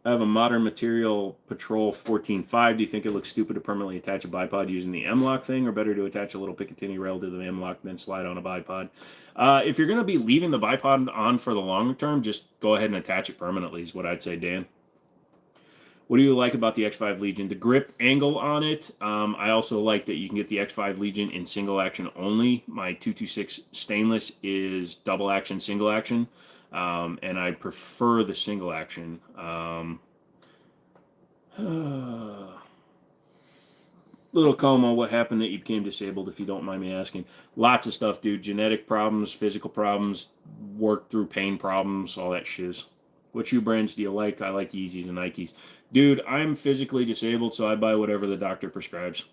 I have a Modern Material Patrol 14.5. Do you think it looks stupid to permanently attach a bipod using the M-Lock thing, or better to attach a little Picatinny rail to the M-Lock then slide on a bipod? If you're going to be leaving the bipod on for the long term, just go ahead and attach it permanently is what I'd say, Dan. What do you like about the X5 Legion? The grip angle on it. I also like that you can get the X5 Legion in single action only. My 226 stainless is double action, single action. And I prefer the single action. Little Como, what happened that you became disabled, if you don't mind me asking? Lots of stuff, dude. Genetic problems, physical problems, work through pain problems, all that shiz. What shoe brands do you like? I like Yeezys and Nikes. Dude, I'm physically disabled, so I buy whatever the doctor prescribes.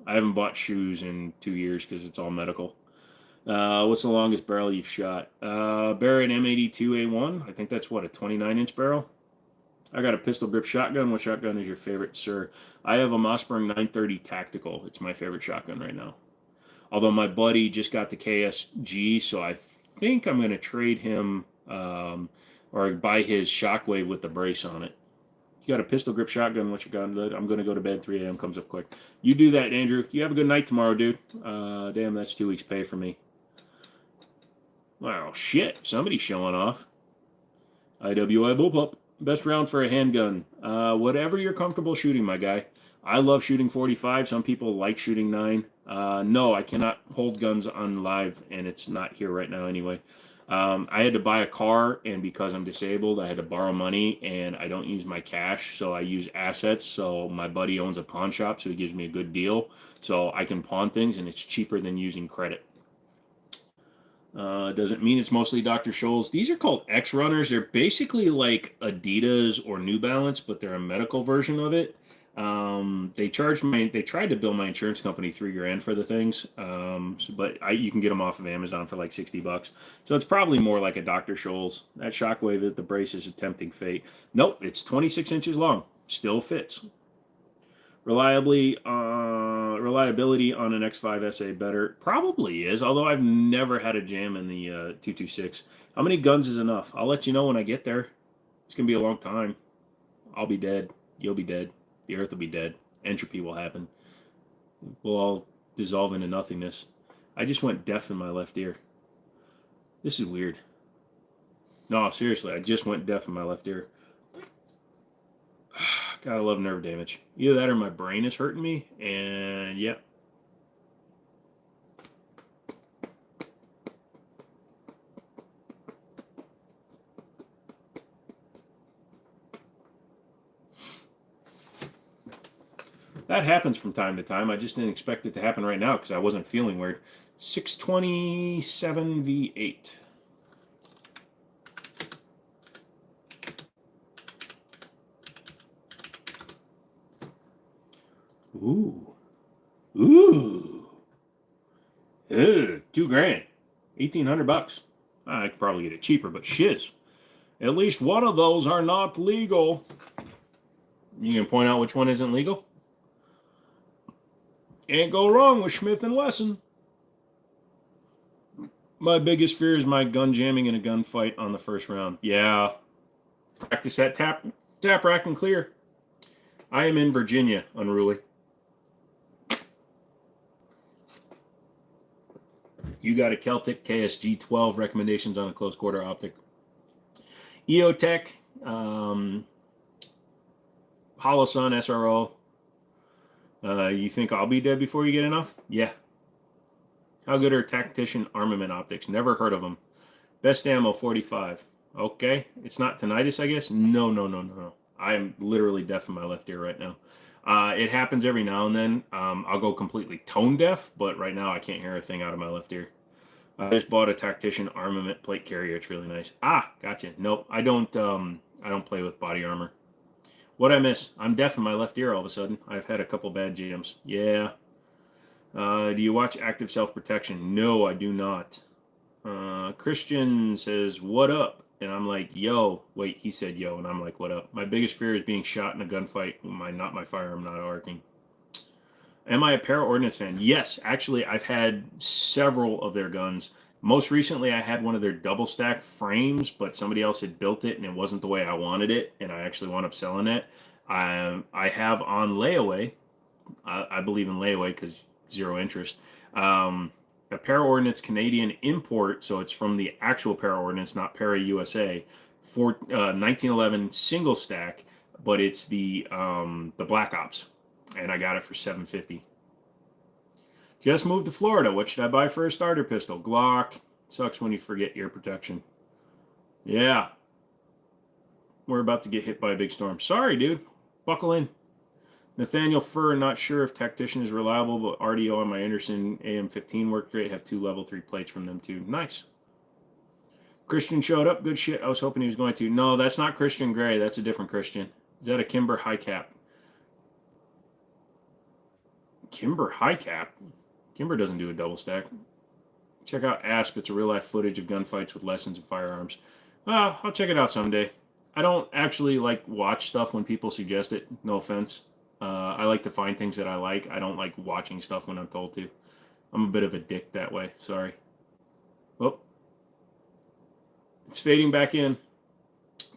I haven't bought shoes in 2 years because it's all medical. What's the longest barrel you've shot? Barrett M82A1. I think that's what, a 29-inch barrel? I got a pistol grip shotgun. What shotgun is your favorite, sir? I have a Mossberg 930 Tactical. It's my favorite shotgun right now. Although my buddy just got the KSG, so I think I'm going to trade him or buy his Shockwave with the brace on it. You got a pistol grip shotgun. What you got? I'm going to go to bed. 3 a.m. comes up quick. You do that, Andrew. You have a good night tomorrow, dude. Damn, that's 2 weeks pay for me. Wow, shit. Somebody's showing off. IWI bullpup. Best round for a handgun. Whatever you're comfortable shooting, my guy. I love shooting 45. Some people like shooting 9. No, I cannot hold guns on live, and it's not here right now anyway. I had to buy a car, and because I'm disabled, I had to borrow money, and I don't use my cash, so I use assets. So my buddy owns a pawn shop, so he gives me a good deal, so I can pawn things, and it's cheaper than using credit. Doesn't mean it's mostly Dr. Scholl's. These are called X runners. They're basically like Adidas or New Balance, but they're a medical version of it. They tried to bill my insurance company $3,000 for the things. You can get them off of Amazon for like $60. So it's probably more like a Dr. Scholl's. That Shockwave at the brace is a tempting fate. Nope, it's 26 inches long. Still fits. Reliability on an X5 SA better? Probably is, although I've never had a jam in the 226. How many guns is enough? I'll let you know when I get there. It's going to be a long time. I'll be dead. You'll be dead. The Earth will be dead. Entropy will happen. We'll all dissolve into nothingness. I just went deaf in my left ear. This is weird. No, seriously, I just went deaf in my left ear. God, I love nerve damage. Either that or my brain is hurting me, and yeah. That happens from time to time. I just didn't expect it to happen right now because I wasn't feeling weird. 627 V8. Ooh. Ooh. Ew, $2,000. $1,800. I could probably get it cheaper, but shiz. At least one of those are not legal. You can point out which one isn't legal? Can't go wrong with Smith & Wesson. My biggest fear is my gun jamming in a gunfight on the first round. Yeah. Practice that tap rack and clear. I am in Virginia, unruly. You got a Celtic KSG 12 recommendations on a close quarter optic. EOTech, Holosun SRO. You think I'll be dead before you get enough? Yeah. How good are tactician armament optics? Never heard of them. Best ammo 45. Okay. It's not tinnitus, I guess? No. I am literally deaf in my left ear right now. It happens every now and then. I'll go completely tone deaf, but right now I can't hear a thing out of my left ear. I just bought a tactician armament plate carrier. It's really nice. Ah, gotcha. Nope, I don't play with body armor. What'd I miss? I'm deaf in my left ear all of a sudden. I've had a couple bad jams. Yeah. Do you watch Active Self-Protection? No, I do not. Christian says, what up? And I'm like, yo. Wait, he said yo, and I'm like, what up? My biggest fear is being shot in a gunfight. My firearm not arcing. Am I a Para-Ordnance fan? Yes, actually, I've had several of their guns. Most recently, I had one of their double stack frames, but somebody else had built it, and it wasn't the way I wanted it, and I actually wound up selling it. I have on layaway, I believe in layaway because zero interest, a Para-Ordnance Canadian import, so it's from the actual Para-Ordnance, not Para-USA, for 1911 single stack, but it's the Black Ops. And I got it for $750. Just moved to Florida. What should I buy for a starter pistol? Glock. Sucks when you forget ear protection. Yeah. We're about to get hit by a big storm. Sorry, dude. Buckle in. Nathaniel Furr, not sure if Tactician is reliable, but RDO on my Anderson AM15 worked great. Have 2 level 3 plates from them too. Nice. Christian showed up. Good shit. I was hoping he was going to. No, that's not Christian Gray. That's a different Christian. Is that a Kimber high cap? Kimber high cap? Kimber doesn't do a double stack. Check out Asp. It's a real life footage of gunfights with lessons and firearms. I'll check it out someday. I don't actually like watch stuff when people suggest it. No offense. I like to find things that I like. I don't like watching stuff when I'm told to. I'm a bit of a dick that way. Sorry. Oh. It's fading back in.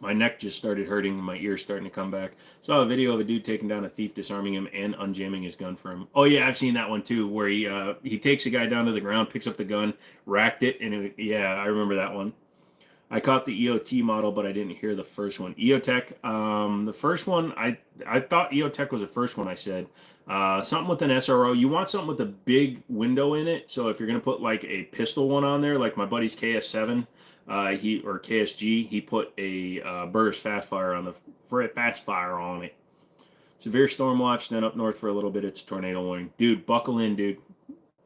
My neck just started hurting. My ear's starting to come back. Saw a video of a dude taking down a thief, disarming him, and unjamming his gun for him. Oh, yeah, I've seen that one, too, where he takes a guy down to the ground, picks up the gun, racked it, and yeah, I remember that one. I caught the EOT model, but I didn't hear the first one. EOTech, the first one, I thought EOTech was the first one I said. Something with an SRO. You want something with a big window in it, so if you're going to put, like, a pistol one on there, like my buddy's KS7, He or KSG, he put a Burris fast fire on it. Severe storm watch, then up north for a little bit, it's a tornado warning. Dude, buckle in, dude.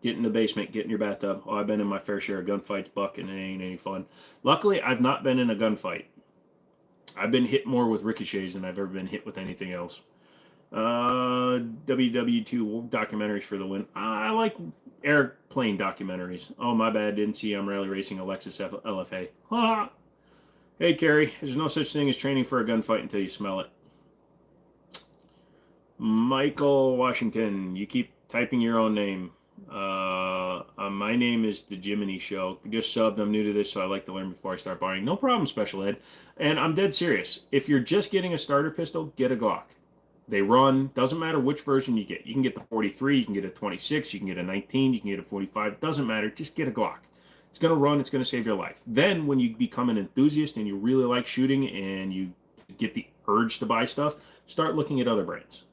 Get in the basement, get in your bathtub. Oh, I've been in my fair share of gunfights, Buck, and it ain't any fun. Luckily, I've not been in a gunfight. I've been hit more with ricochets than I've ever been hit with anything else. WW2 documentaries for the win. I like airplane documentaries. Oh, my bad. Didn't see I'm rally racing a Lexus LFA. Ha! Hey, Carrie. There's no such thing as training for a gunfight until you smell it. Michael Washington. You keep typing your own name. My name is the Jimmini Show. Just subbed. I'm new to this, so I like to learn before I start buying. No problem, Special Ed. And I'm dead serious. If you're just getting a starter pistol, get a Glock. They run. Doesn't matter which version you get. You can get the 43, you can get a 26, you can get a 19, you can get a 45. Doesn't matter. Just get a Glock. It's going to run. It's going to save your life. Then when you become an enthusiast and you really like shooting and you get the urge to buy stuff, start looking at other brands.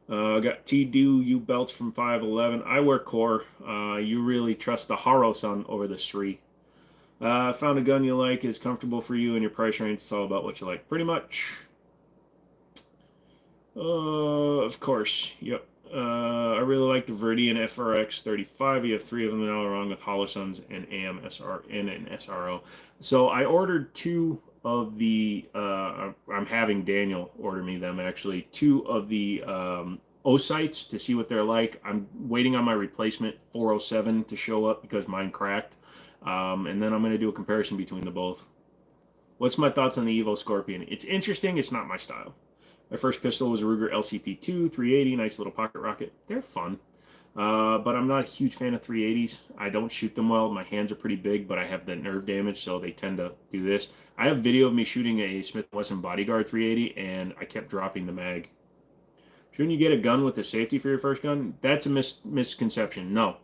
Got T-Do belts from 511. I wear Core. You really trust the Haro-san over the Sri. Found a gun you like, is comfortable for you and your price range. It's all about what you like. Pretty much. Of course. Yep. I really like the Viridian FRX 35. You have 3 of them now, along with Holosuns and AMSR and an SRO. So I ordered 2 of the, I'm having Daniel order me them actually, 2 of the O-sights to see what they're like. I'm waiting on my replacement 407 to show up because mine cracked. And then I'm going to do a comparison between the both. What's my thoughts on the Evo Scorpion? It's interesting. It's not my style. My first pistol was a Ruger LCP2, 380, nice little pocket rocket. They're fun. But I'm not a huge fan of 380s. I don't shoot them well. My hands are pretty big, but I have that nerve damage, so they tend to do this. I have video of me shooting a Smith & Wesson Bodyguard 380, and I kept dropping the mag. Shouldn't you get a gun with the safety for your first gun? That's a misconception. No.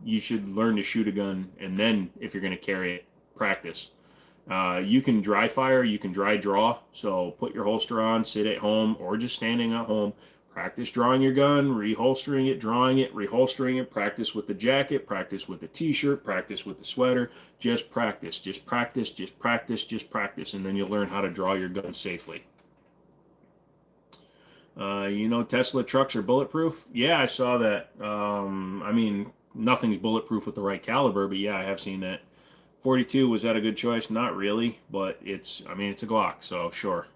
You should learn to shoot a gun, and then, if you're going to carry it, practice. You can dry fire, you can dry draw, so put your holster on, sit at home, or just standing at home. Practice drawing your gun, reholstering it, drawing it, reholstering it. Practice with the jacket, practice with the t-shirt, practice with the sweater. Just practice, just practice, just practice, just practice, and then you'll learn how to draw your gun safely. You know Tesla trucks are bulletproof? Yeah, I saw that. I mean, nothing's bulletproof with the right caliber, but yeah, I have seen that. 42, was that a good choice? Not really, but it's a Glock, so sure.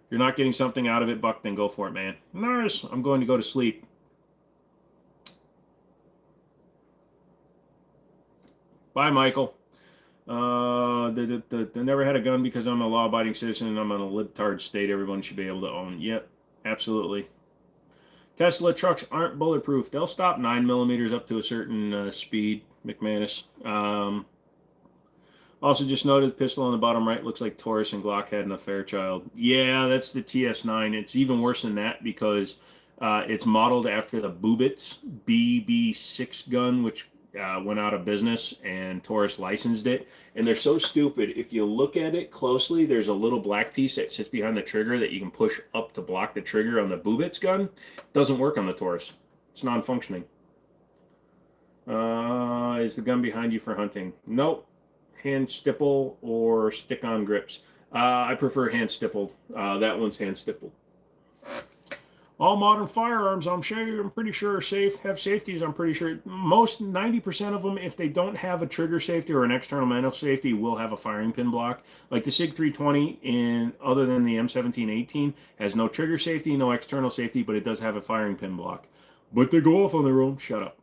If you're not getting something out of it, Buck, then go for it, man. Nurse, I'm going to go to sleep. Bye, Michael. They never had a gun because I'm a law-abiding citizen and I'm in a libtard state everyone should be able to own. Yep, absolutely. Tesla trucks aren't bulletproof. They'll stop 9mm up to a certain speed, McManus. Also, just noted the pistol on the bottom right looks like Taurus and Glock had an affair child. Yeah, that's the TS9. It's even worse than that because it's modeled after the Bubitz BB6 gun, which went out of business, and Taurus licensed it. And they're so stupid. If you look at it closely, there's a little black piece that sits behind the trigger that you can push up to block the trigger on the Bubitz gun. It doesn't work on the Taurus. It's non-functioning. Is the gun behind you for hunting? Nope. Hand stipple or stick-on grips. I prefer hand stippled. That one's hand stippled. All modern firearms, I'm pretty sure, are safe. Have safeties. I'm pretty sure most 90% of them, if they don't have a trigger safety or an external manual safety, will have a firing pin block. Like the SIG 320, in other than the M1718, has no trigger safety, no external safety, but it does have a firing pin block. But they go off on their own. Shut up.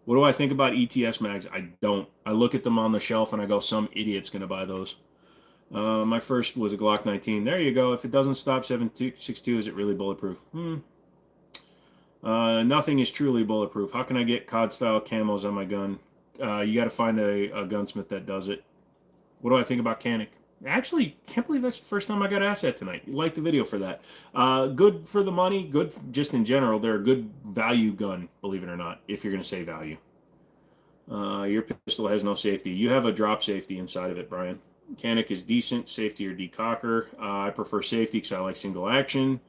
What do I think about ETS mags? I don't. I look at them on the shelf and I go, some idiot's going to buy those. My first was a Glock 19. There you go. If it doesn't stop 7.62, is it really bulletproof? Nothing is truly bulletproof. How can I get COD-style camos on my gun? You got to find a gunsmith that does it. What do I think about Canic? Actually, can't believe that's the first time I got asked that tonight. You liked the video for that. Good for the money. Good just in general. They're a good value gun, believe it or not, if you're going to say value. Your pistol has no safety. You have a drop safety inside of it, Brian. Canic is decent. Safety or decocker. I prefer safety because I like single action.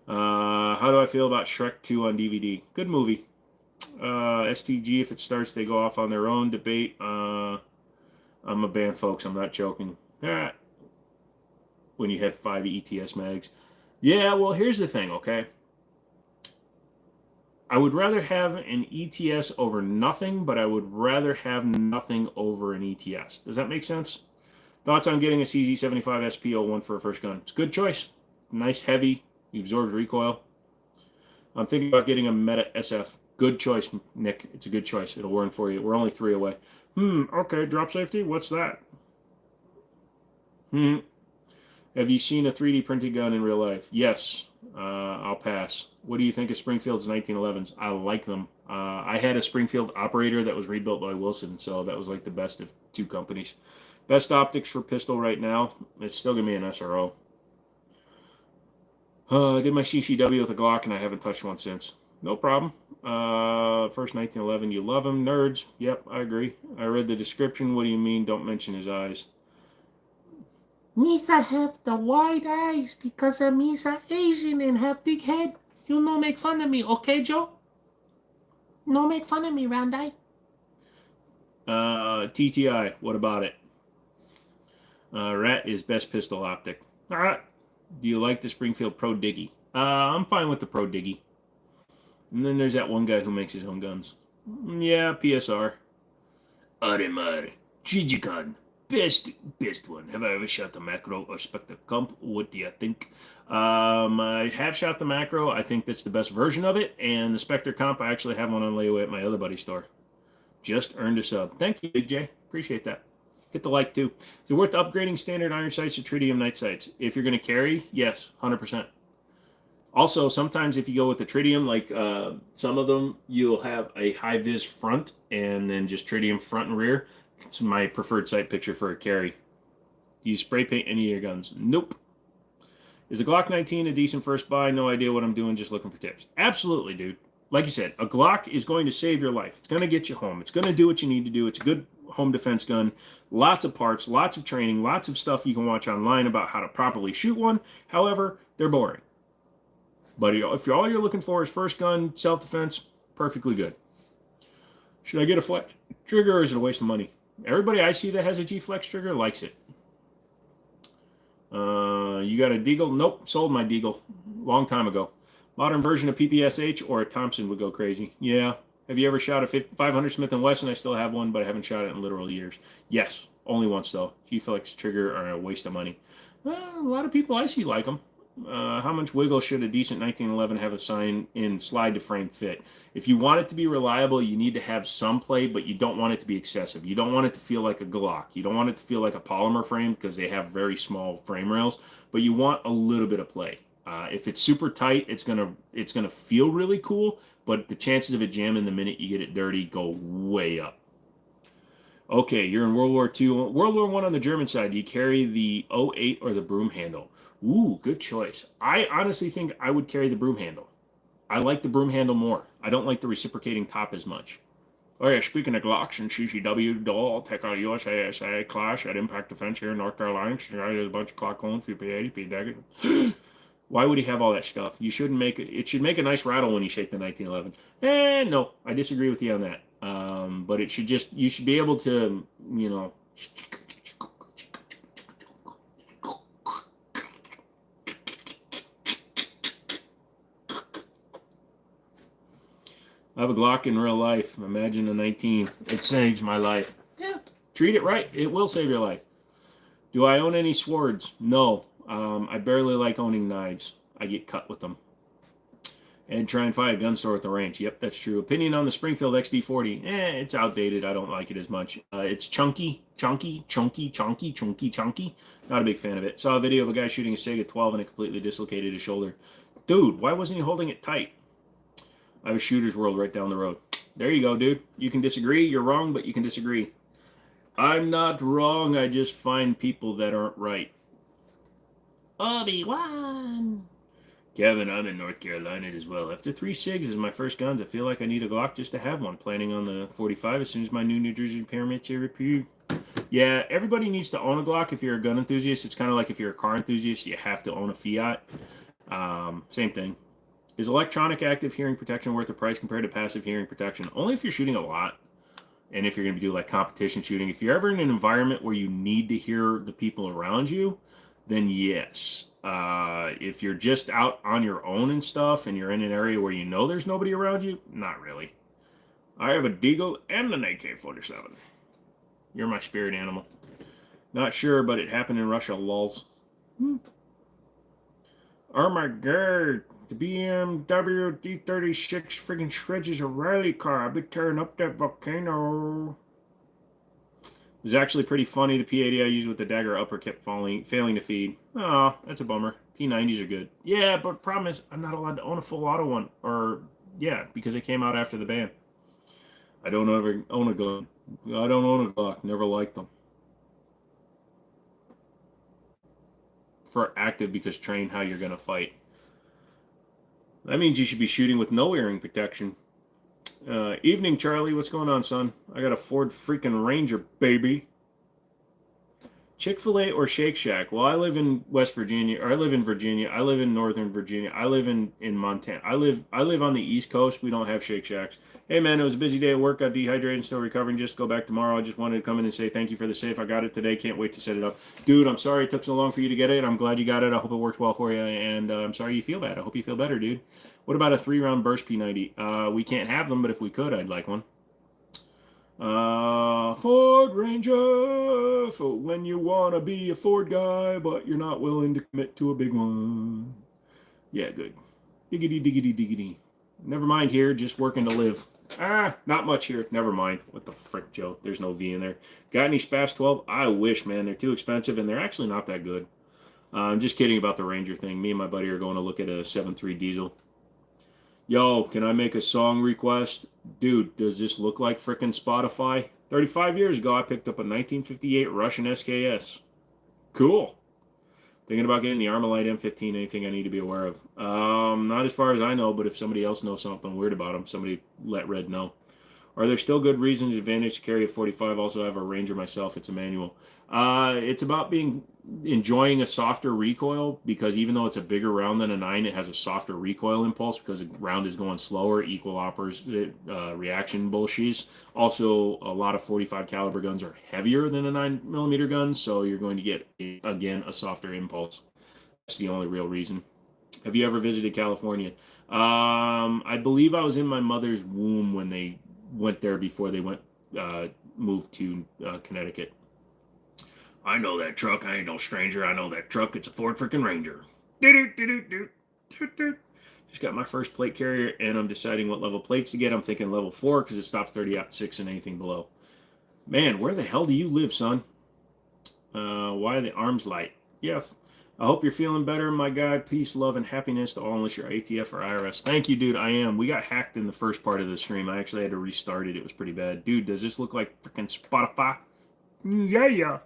How do I feel about Shrek 2 on DVD? Good movie. STG, if it starts, they go off on their own. Debate. I'm a band, folks. I'm not joking. Ah, when you have 5 ETS mags. Yeah, well, here's the thing, okay? I would rather have an ETS over nothing, but I would rather have nothing over an ETS. Does that make sense? Thoughts on getting a CZ75 SP01 for a first gun? It's a good choice. Nice, heavy, absorbs recoil. I'm thinking about getting a Meta SF. Good choice, Nick. It's a good choice. It'll work for you. We're only 3 away. Okay, drop safety? What's that? Have you seen a 3D printed gun in real life? Yes. I'll pass. What do you think of Springfield's 1911s? I like them. I had a Springfield operator that was rebuilt by Wilson, so that was like the best of 2 companies. Best optics for pistol right now. It's still going to be an SRO. I did my CCW with a Glock, and I haven't touched one since. No problem. First 1911, you love him. Nerds. Yep, I agree. I read the description. What do you mean? Don't mention his eyes. Misa have the wide eyes because Misa Asian and have big head. You no make fun of me, okay, Joe? No make fun of me, round eye. TTI, what about it? Rat is best pistol optic. Alright. Do you like the Springfield Pro Diggy? I'm fine with the Pro Diggy. And then there's that one guy who makes his own guns. Yeah, PSR. Audemars. Chijikan. Best one. Have I ever shot the macro or Spectre Comp? What do you think? I have shot the macro. I think that's the best version of it. And the Spectre Comp, I actually have one on layaway at my other buddy's store. Just earned a sub. Thank you, Big J. Appreciate that. Hit the like, too. Is it worth upgrading standard iron sights to tritium night sights? If you're going to carry, yes, 100%. Also, sometimes if you go with the tritium, like some of them, you'll have a high-vis front and then just tritium front and rear. It's my preferred sight picture for a carry. Do you spray paint any of your guns? Nope. Is a Glock 19 a decent first buy? No idea what I'm doing, just looking for tips. Absolutely, dude. Like you said, a Glock is going to save your life. It's going to get you home. It's going to do what you need to do. It's a good home defense gun. Lots of parts, lots of training, lots of stuff you can watch online about how to properly shoot one. However, they're boring. But if all you're looking for is first gun, self-defense, perfectly good. Should I get a flex trigger or is it a waste of money? Everybody I see that has a G-Flex trigger likes it. You got a Deagle? Nope, sold my Deagle long time ago. Modern version of PPSH or a Thompson would go crazy. Yeah. Have you ever shot a 500 Smith & Wesson? I still have one, but I haven't shot it in literal years. Yes, only once though. G-Flex trigger are a waste of money. A lot of people I see like them. How much wiggle should a decent 1911 have a sign in slide to frame fit? If you want it to be reliable, you need to have some play, but you don't want it to be excessive. You don't want it to feel like a Glock. You don't want it to feel like a polymer frame because they have very small frame rails, but you want a little bit of play. If it's super tight, it's gonna feel really cool, but the chances of it jamming the minute you get it dirty go way up. Okay, you're in World War II. World War I on the German side, do you carry the 08 or the broom handle? Ooh, good choice. I honestly think I would carry the broom handle. I like the broom handle more. I don't like the reciprocating top as much. Oh yeah, speaking of Glocks and CCW, Dole, Tech out USA, Clash at Impact Defense here in North Carolina. There's a bunch of clock clones, P80, P-Dagger. Why would he have all that stuff? You shouldn't make it. It should make a nice rattle when you shake the 1911. No, I disagree with you on that. But it should just, you should be able to, you know. I have a Glock in real life. Imagine a 19. It saves my life. Yeah. Treat it right. It will save your life. Do I own any swords? No. I barely like owning knives. I get cut with them. And try and find a gun store at the range. Yep, that's true. Opinion on the Springfield XD40. It's outdated. I don't like it as much. It's chunky. Not a big fan of it. Saw a video of a guy shooting a Sega 12 and it completely dislocated his shoulder. Dude, why wasn't he holding it tight? I have a Shooter's World right down the road. There you go, dude. You can disagree. You're wrong, but you can disagree. I'm not wrong. I just find people that aren't right. Obi-Wan. Kevin, I'm in North Carolina as well. After 3 SIGs as my first guns, I feel like I need a Glock just to have one. Planning on the 45 as soon as my New Jersey permits are approved. Yeah, everybody needs to own a Glock if you're a gun enthusiast. It's kind of like if you're a car enthusiast, you have to own a Fiat. Same thing. Is electronic active hearing protection worth the price compared to passive hearing protection? Only if you're shooting a lot. and if you're going to do like competition shooting, if you're ever in an environment where you need to hear the people around you, then yes. If you're just out on your own and stuff, and you're in an area where you know there's nobody around you, not really. I have a Deagle and an AK-47. You're my spirit animal. Not sure, but it happened in Russia, lulz. Oh my god, the BMW D36 friggin' shreds is a rally car. I've been tearing up that volcano. It was actually pretty funny. The P80 I used with the dagger upper kept failing to feed. Oh, that's a bummer. P90s are good. Yeah, but problem is I'm not allowed to own a full auto one. Or, yeah, because they came out after the ban. I don't ever own a gun. I don't own a Glock. Never liked them. For active because train how you're going to fight. That means you should be shooting with no earring protection. Evening, Charlie. What's going on, son? I got a Ford freaking Ranger, baby. Chick-fil-A or Shake Shack? Well, I live in West Virginia, or I live in Virginia. I live in Northern Virginia. I live in Montana. I live on the East Coast. We don't have Shake Shacks. Hey, man, it was a busy day at work. Got dehydrated and still recovering. Just go back tomorrow. I just wanted to come in and say thank you for the safe. I got it today. Can't wait to set it up. Dude, I'm sorry it took so long for you to get it. I'm glad you got it. I hope it worked well for you, and I'm sorry you feel bad. I hope you feel better, dude. What about a 3-round burst P90? We can't have them, but if we could, I'd like one. Ford Ranger, for when you want to be a Ford guy, but you're not willing to commit to a big one. Yeah, good. Diggity, diggity, diggity. Never mind here, just working to live. Not much here. Never mind. What the frick, Joe? There's no V in there. Got any Spas 12? I wish, man. They're too expensive, and they're actually not that good. I'm just kidding about the Ranger thing. Me and my buddy are going to look at a 7.3 diesel. Yo, can I make a song request? Dude, does this look like frickin' Spotify? 35 years ago, I picked up a 1958 Russian SKS. Cool. Thinking about getting the Armalite M15. Anything I need to be aware of? Not as far as I know, but if somebody else knows something weird about them, somebody let Red know. Are there still good reasons advantage to carry a 45? Also, I have a Ranger myself. It's a manual. It's about enjoying a softer recoil, because even though it's a bigger round than a 9, it has a softer recoil impulse because the round is going slower, equal reaction bullshies. Also, a lot of 45 caliber guns are heavier than a 9mm gun, so you're going to get, again, a softer impulse. That's the only real reason. Have you ever visited California? I believe I was in my mother's womb when they went there before they moved to Connecticut. I know that truck. I ain't no stranger. I know that truck. It's a Ford freaking Ranger. Just got my first plate carrier, and I'm deciding what level plates to get. I'm thinking level 4 because it stops 30-06 and anything below. Man, where the hell do you live, son? Why are the arms light? Yes. I hope you're feeling better, my guy. Peace, love, and happiness to all, unless you're ATF or IRS. Thank you, dude. I am. We got hacked in the first part of the stream. I actually had to restart it. It was pretty bad. Dude, does this look like freaking Spotify? Yeah.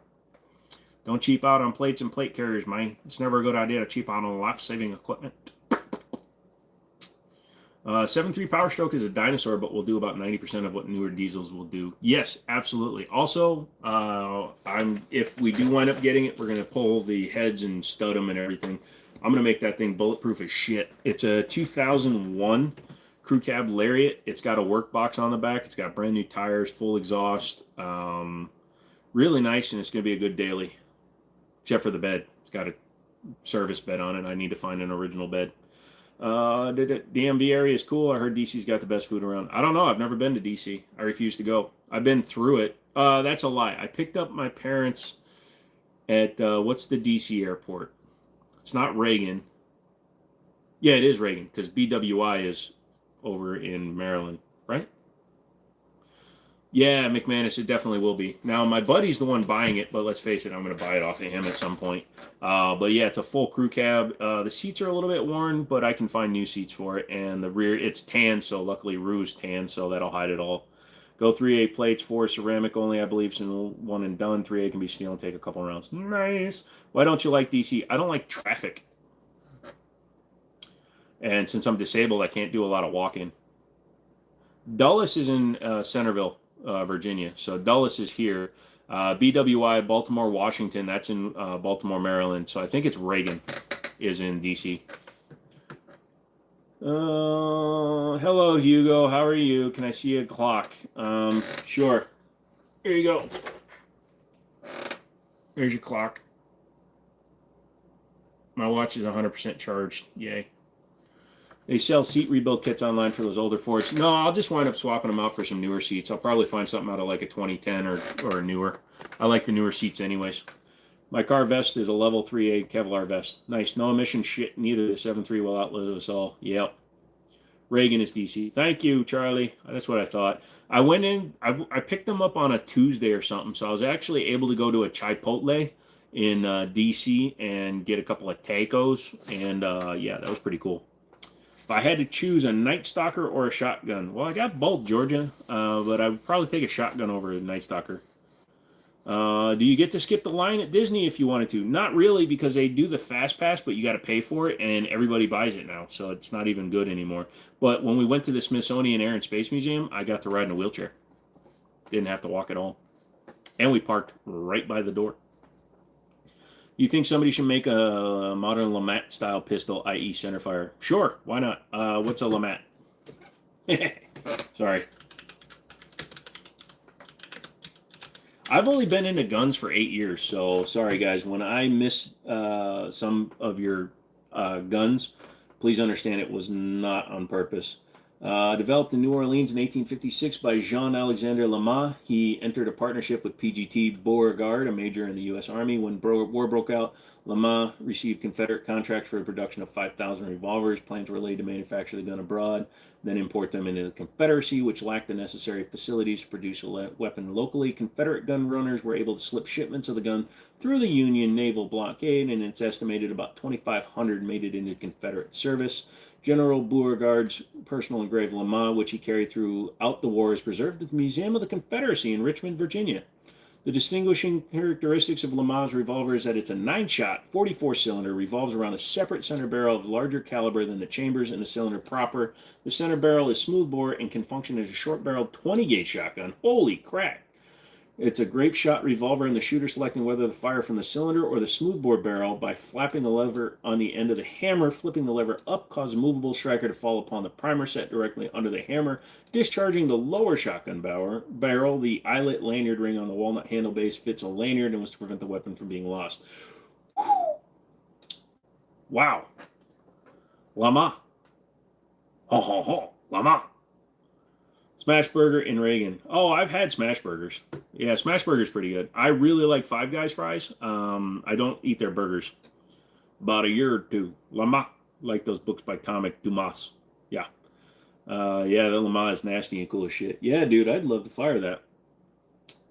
Don't cheap out on plates and plate carriers, man. It's never a good idea to cheap out on life-saving equipment. 7.3 Power Stroke is a dinosaur, but will do about 90% of what newer diesels will do. Yes, absolutely. Also, if we do wind up getting it, we're going to pull the heads and stud them and everything. I'm going to make that thing bulletproof as shit. It's a 2001 Crew Cab Lariat. It's got a work box on the back. It's got brand new tires, full exhaust. Really nice, and it's going to be a good daily. Except for the bed. It's got a service bed on it. I need to find an original bed. The DMV area is cool. I heard DC's got the best food around. I don't know. I've never been to DC. I refuse to go. I've been through it. That's a lie. I picked up my parents at, what's the DC airport? It's not Reagan. Yeah, it is Reagan, because BWI is over in Maryland, right? Yeah, McManus, it definitely will be. Now, my buddy's the one buying it, but let's face it, I'm going to buy it off of him at some point. But yeah, it's a full crew cab. The seats are a little bit worn, but I can find new seats for it. And the rear, it's tan, so luckily Rue's tan, so that'll hide it all. Go 3A plates, 4 ceramic only, I believe, so one and done. 3A can be steel and take a couple rounds. Nice. Why don't you like DC? I don't like traffic. And since I'm disabled, I can't do a lot of walking. Dulles is in Centerville, Virginia. So Dulles is here. BWI, Baltimore, Washington, that's in Baltimore, Maryland. So I think it's Reagan is in DC. Hello, Hugo. How are you? Can I see a clock? Sure. Here you go. There's your clock. My watch is 100% charged. Yay. They sell seat rebuild kits online for those older Fords. No, I'll just wind up swapping them out for some newer seats. I'll probably find something out of like a 2010 or newer. I like the newer seats anyways. My car vest is a level 3A Kevlar vest. Nice. No emission shit, neither. The 7.3 will outlive us all. Yep. Reagan is DC. Thank you, Charlie. That's what I thought. I went in, I picked them up on a Tuesday or something, so I was actually able to go to a Chipotle in DC and get a couple of tacos, and yeah, that was pretty cool. If I had to choose a Night Stalker or a shotgun, well, I got both, Georgia, but I would probably take a shotgun over a Night Stalker. Do you get to skip the line at Disney if you wanted to? Not really, because they do the Fast Pass, but you got to pay for it, and everybody buys it now, so it's not even good anymore. But when we went to the Smithsonian Air and Space Museum, I got to ride in a wheelchair. Didn't have to walk at all. And we parked right by the door. You think somebody should make a modern LeMat-style pistol, i.e. centerfire? Sure, why not? What's a LeMat? Sorry. I've only been into guns for 8 years, so sorry guys. When I miss some of your guns, please understand it was not on purpose. Developed in New Orleans in 1856 by Jean-Alexandre Lama. He entered a partnership with PGT Beauregard, a major in the U.S. Army. When war broke out, Lama received Confederate contracts for the production of 5,000 revolvers. Plans were laid to manufacture the gun abroad, then import them into the Confederacy, which lacked the necessary facilities to produce a weapon locally. Confederate gun runners were able to slip shipments of the gun through the Union naval blockade, and it's estimated about 2,500 made it into Confederate service. General Beauregard's personal engraved Lama, which he carried throughout the war, is preserved at the Museum of the Confederacy in Richmond, Virginia. The distinguishing characteristics of Lama's revolver is that it's a 9-shot, 44-cylinder, revolves around a separate center barrel of larger caliber than the chambers in the cylinder proper. The center barrel is smoothbore and can function as a short-barreled 20-gauge shotgun. Holy crap! It's a grape-shot revolver, and the shooter selecting whether to fire from the cylinder or the smoothbore barrel by flapping the lever on the end of the hammer. Flipping the lever up causes a movable striker to fall upon the primer set directly under the hammer, discharging the lower shotgun barrel. The eyelet lanyard ring on the walnut handle base fits a lanyard and was to prevent the weapon from being lost. Wow. Lama. Ho, ho, ho. Lama. Smash Burger in Reagan. Oh, I've had Smash Burgers. Yeah, Smash Burger's pretty good. I really like Five Guys fries. I don't eat their burgers. About a year or two. Lama. Like those books by Thomas Dumas. Yeah. Yeah, the Lama is nasty and cool as shit. Yeah, dude, I'd love to fire that.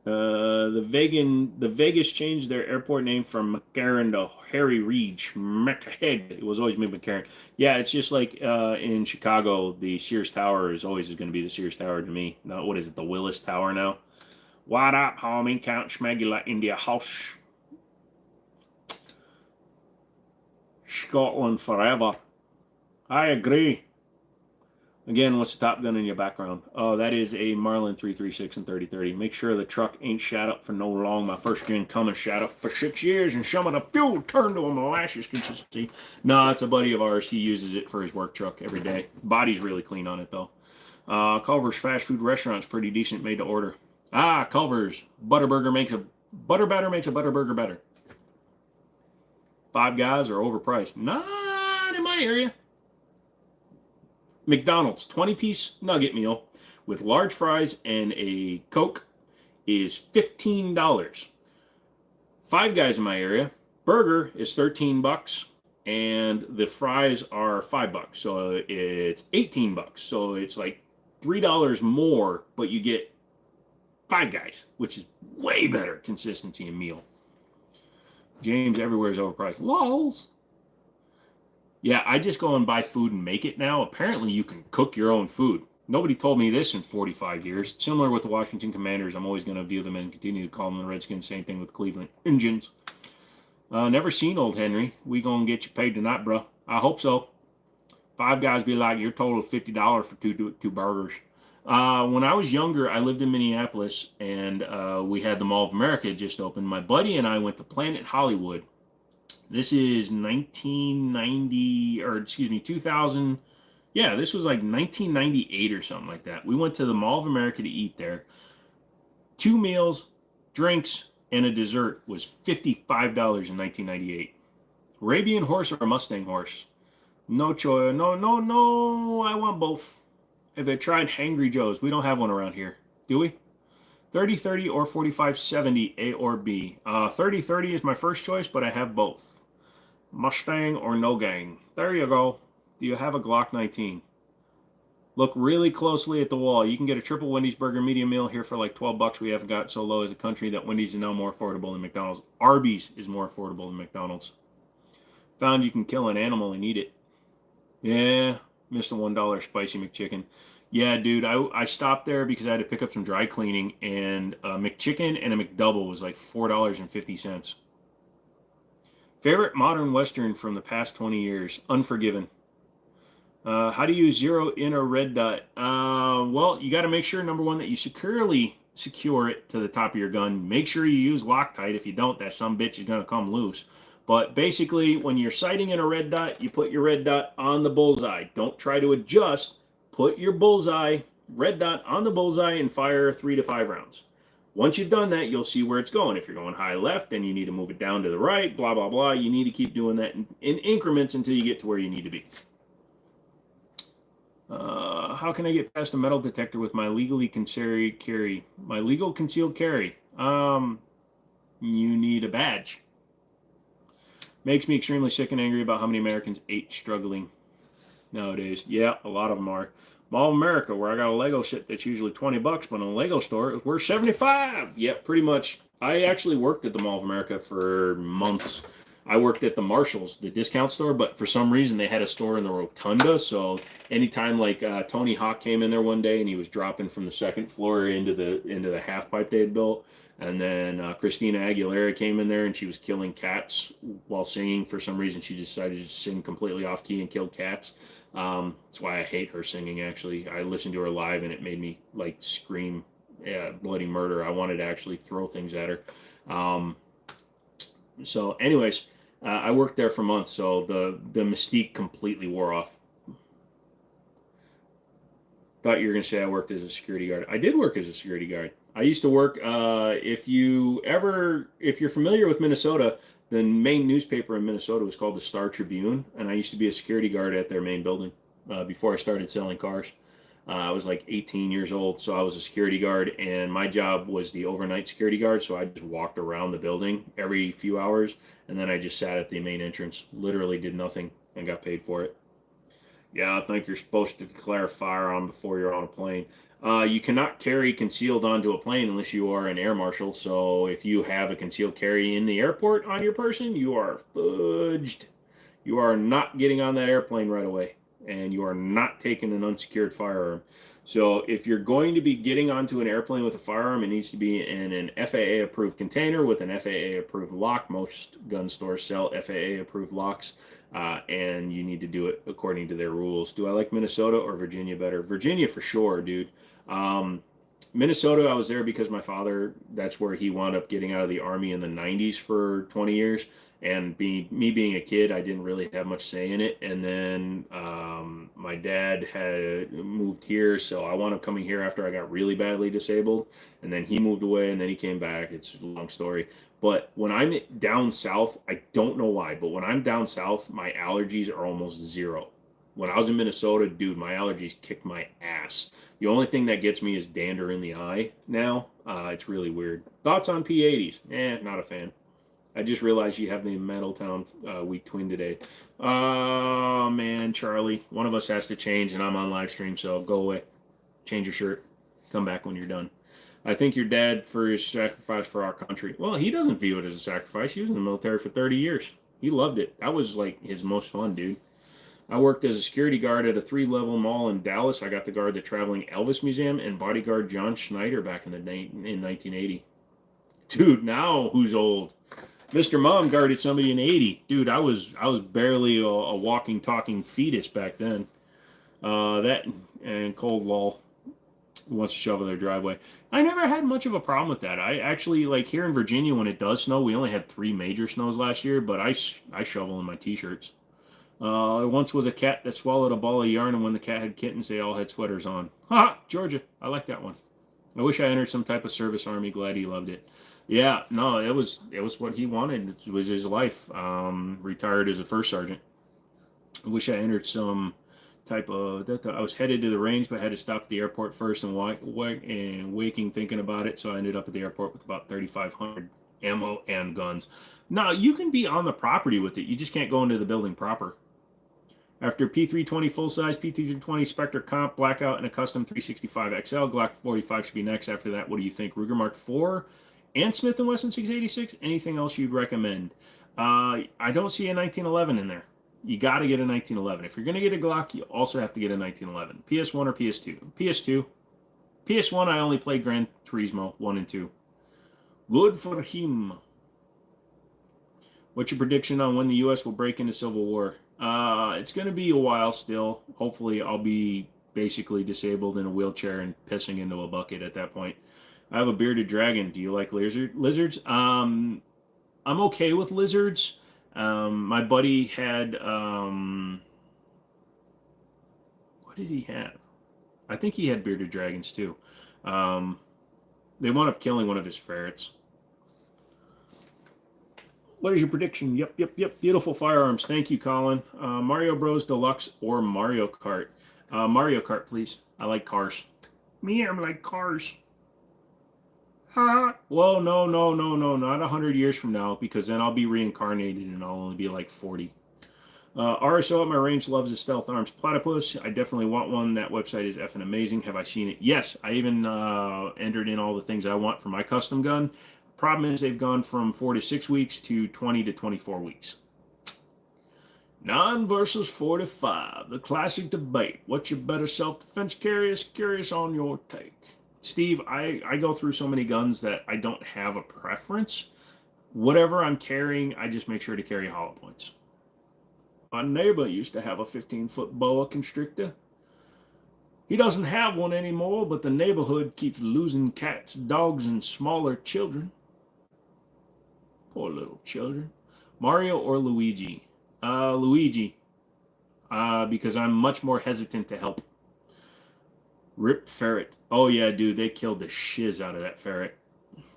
The Vegas changed their airport name from McCarran to Harry Reid. McHead. It was always McCarran. Yeah, it's just like in Chicago, the Sears Tower is always going to be the Sears Tower to me. Not what is it, the Willis Tower now? What up, homie? Count Schmegula India House. Scotland forever. I agree. Again, what's the Top Gun in your background? Oh, that is a Marlin 336 and 3030. Make sure the truck ain't shot up for no long. My first gen Cummins shot up for 6 years, and some of the fuel turned to a molasses consistency. No, it's a buddy of ours. He uses it for his work truck every day. Body's really clean on it, though. Culver's fast food restaurant's pretty decent, made to order. Culver's. Butter batter makes a butter burger better. Five Guys are overpriced. Not in my area. McDonald's 20-piece nugget meal with large fries and a Coke is $15. Five Guys in my area, burger is $13 and the fries are $5. So it's $18. So it's like $3 more, but you get Five Guys, which is way better consistency in meal. James, everywhere is overpriced. Lols. Yeah, I just go and buy food and make it now. Apparently, you can cook your own food. Nobody told me this in 45 years. Similar with the Washington Commanders, I'm always going to view them and continue to call them the Redskins. Same thing with Cleveland Indians. Never seen Old Henry. We going to get you paid tonight, bro. I hope so. Five Guys be like, your total of $50 for two burgers. When I was younger, I lived in Minneapolis, and we had the Mall of America just opened. My buddy and I went to Planet Hollywood. This is 2000. Yeah, this was like 1998 or something like that. We went to the Mall of America to eat there. 2 meals, drinks, and a dessert was $55 in 1998. Arabian horse or Mustang horse? No choice. No, no, no. I want both. If I tried Hangry Joe's, we don't have one around here, do we? 30-30 or 45-70, A or B. 30-30 is my first choice, but I have both. Mustang or no gang. There you go. Do you have a Glock 19? Look really closely at the wall. You can get a triple Wendy's burger medium meal here for like 12 bucks. We haven't got so low as a country that Wendy's is now more affordable than McDonald's. Arby's is more affordable than McDonald's. Found you can kill an animal and eat it. Yeah, missed the $1 spicy McChicken. Yeah, dude, I stopped there because I had to pick up some dry cleaning, and a McChicken and a McDouble was like $4.50. Favorite modern Western from the past 20 years? Unforgiven. How do you zero in a red dot? Well, you got to make sure, number one, that you securely secure it to the top of your gun. Make sure you use Loctite. If you don't, that some bitch is going to come loose. But basically, when you're sighting in a red dot, you put your red dot on the bullseye. Don't try to adjust. Put your bullseye, red dot on the bullseye, and fire 3 to 5 rounds. Once you've done that, you'll see where it's going. If you're going high left, then you need to move it down to the right, blah, blah, blah. You need to keep doing that in increments until you get to where you need to be. How can I get past a metal detector with my legally concealed carry? My legal concealed carry. You need a badge. Makes me extremely sick and angry about how many Americans ate struggling nowadays. Yeah, a lot of them are. Mall of America, where I got a Lego shit that's usually 20 bucks, but in a Lego store, it's worth 75. Yeah, pretty much. I actually worked at the Mall of America for months. I worked at the Marshalls, the discount store, but for some reason they had a store in the Rotunda. So anytime like Tony Hawk came in there one day and he was dropping from the second floor into the half pipe they had built, and then Christina Aguilera came in there and she was killing cats while singing. For some reason, she decided to sing completely off key and kill cats. That's why I hate her singing. Actually, I listened to her live and it made me like scream bloody murder. I wanted to actually throw things at her. So anyways, I worked there for months, so the mystique completely wore off. Thought you were going to say I worked as a security guard. I did work as a security guard. I used to work, if you're familiar with Minnesota, the main newspaper in Minnesota was called the Star Tribune, and I used to be a security guard at their main building before I started selling cars. I was like 18 years old, so I was a security guard, and my job was the overnight security guard, so I just walked around the building every few hours, and then I just sat at the main entrance, literally did nothing, and got paid for it. Yeah, I think you're supposed to declare a firearm before you're on a plane. You cannot carry concealed onto a plane unless you are an air marshal, so if you have a concealed carry in the airport on your person, you are fudged. You are not getting on that airplane right away, and you are not taking an unsecured firearm. So if you're going to be getting onto an airplane with a firearm, it needs to be in an FAA-approved container with an FAA-approved lock. Most gun stores sell FAA-approved locks, and you need to do it according to their rules. Do I like Minnesota or Virginia better? Virginia for sure, dude. Minnesota, I was there because my father, that's where he wound up getting out of the Army in the 90s for 20 years. And me being a kid, I didn't really have much say in it. And then my dad had moved here, so I wound up coming here after I got really badly disabled. And then he moved away, and then he came back. It's a long story. But when I'm down south, I don't know why, but when I'm down south, my allergies are almost zero. When I was in Minnesota, dude, my allergies kicked my ass. The only thing that gets me is dander in the eye now. It's really weird. Thoughts on P80s? Not a fan. I just realized you have the Metaltown week twin today. Oh, man, Charlie. One of us has to change, and I'm on live stream, so go away. Change your shirt. Come back when you're done. I think your dad for his sacrifice for our country. Well, he doesn't view it as a sacrifice. He was in the military for 30 years. He loved it. That was, like, his most fun, dude. I worked as a security guard at a 3-level mall in Dallas. I got to guard the traveling Elvis Museum and bodyguard John Schneider back in 1980. Dude, now who's old? Mr. Mom guarded somebody in 80. Dude, I was barely a walking, talking fetus back then. That and Cold Lol wants to shovel their driveway. I never had much of a problem with that. I actually, like here in Virginia, when it does snow, we only had 3 major snows last year, but I shovel in my t-shirts. Once was a cat that swallowed a ball of yarn, and when the cat had kittens, they all had sweaters on. Ha! Georgia. I like that one. I wish I entered some type of service army. Glad he loved it. Yeah, no, it was what he wanted. It was his life. Retired as a first sergeant. I wish I entered some type of that. I was headed to the range, but I had to stop at the airport first and waking thinking about it. So I ended up at the airport with about 3,500 ammo and guns. Now you can be on the property with it. You just can't go into the building proper. After P320 full-size, P320 Spectre Comp, Blackout, and a custom 365 XL, Glock 45 should be next. After that, what do you think? Ruger Mark IV and Smith & Wesson 686? Anything else you'd recommend? I don't see a 1911 in there. You got to get a 1911. If you're going to get a Glock, you also have to get a 1911. PS1 or PS2? PS2. PS1, I only played Gran Turismo 1 and 2. Good for him. What's your prediction on when the U.S. will break into civil war? It's going to be a while still. Hopefully, I'll be basically disabled in a wheelchair and pissing into a bucket at that point. I have a bearded dragon. Do you like lizards? I'm okay with lizards. My buddy had, what did he have? I think he had bearded dragons too. They wound up killing one of his ferrets. What is your prediction? Yep. Beautiful firearms. Thank you, Colin. Mario Bros. Deluxe or Mario Kart? Mario Kart, please. I like cars. Me, I'm like cars. Well, no. Not 100 years from now, because then I'll be reincarnated and I'll only be like 40. RSO at my range loves the Stealth Arms Platypus. I definitely want one. That website is effing amazing. Have I seen it? Yes. I even entered in all the things I want for my custom gun. Problem is they've gone from 4 to 6 weeks to 20 to 24 weeks. 9 versus 45. The classic debate. What's your better self-defense? Curious on your take. Steve, I go through so many guns that I don't have a preference. Whatever I'm carrying, I just make sure to carry hollow points. My neighbor used to have a 15-foot boa constrictor. He doesn't have one anymore, but the neighborhood keeps losing cats, dogs, and smaller children. Poor little children. Mario or Luigi? Luigi. Because I'm much more hesitant to help. Rip ferret. Oh yeah, dude, they killed the shiz out of that ferret.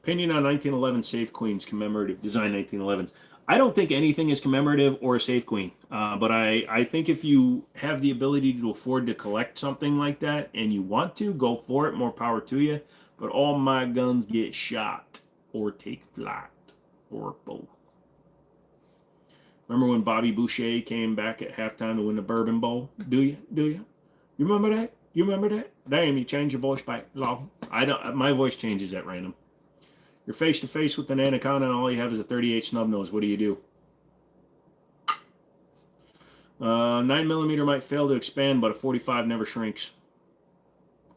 Opinion on 1911 Safe Queens commemorative design 1911s. I don't think anything is commemorative or a Safe Queen, but I think if you have the ability to afford to collect something like that and you want to, go for it. More power to you. But all my guns get shot or take flight or both. Remember when Bobby Boucher came back at halftime to win the Bourbon Bowl? Do you? You remember that? You remember that? Damn, you changed your voice back. I don't. My voice changes at random. You're face to face with an anaconda and all you have is a 38 snub nose. What do you do? 9mm might fail to expand, but a 45 never shrinks.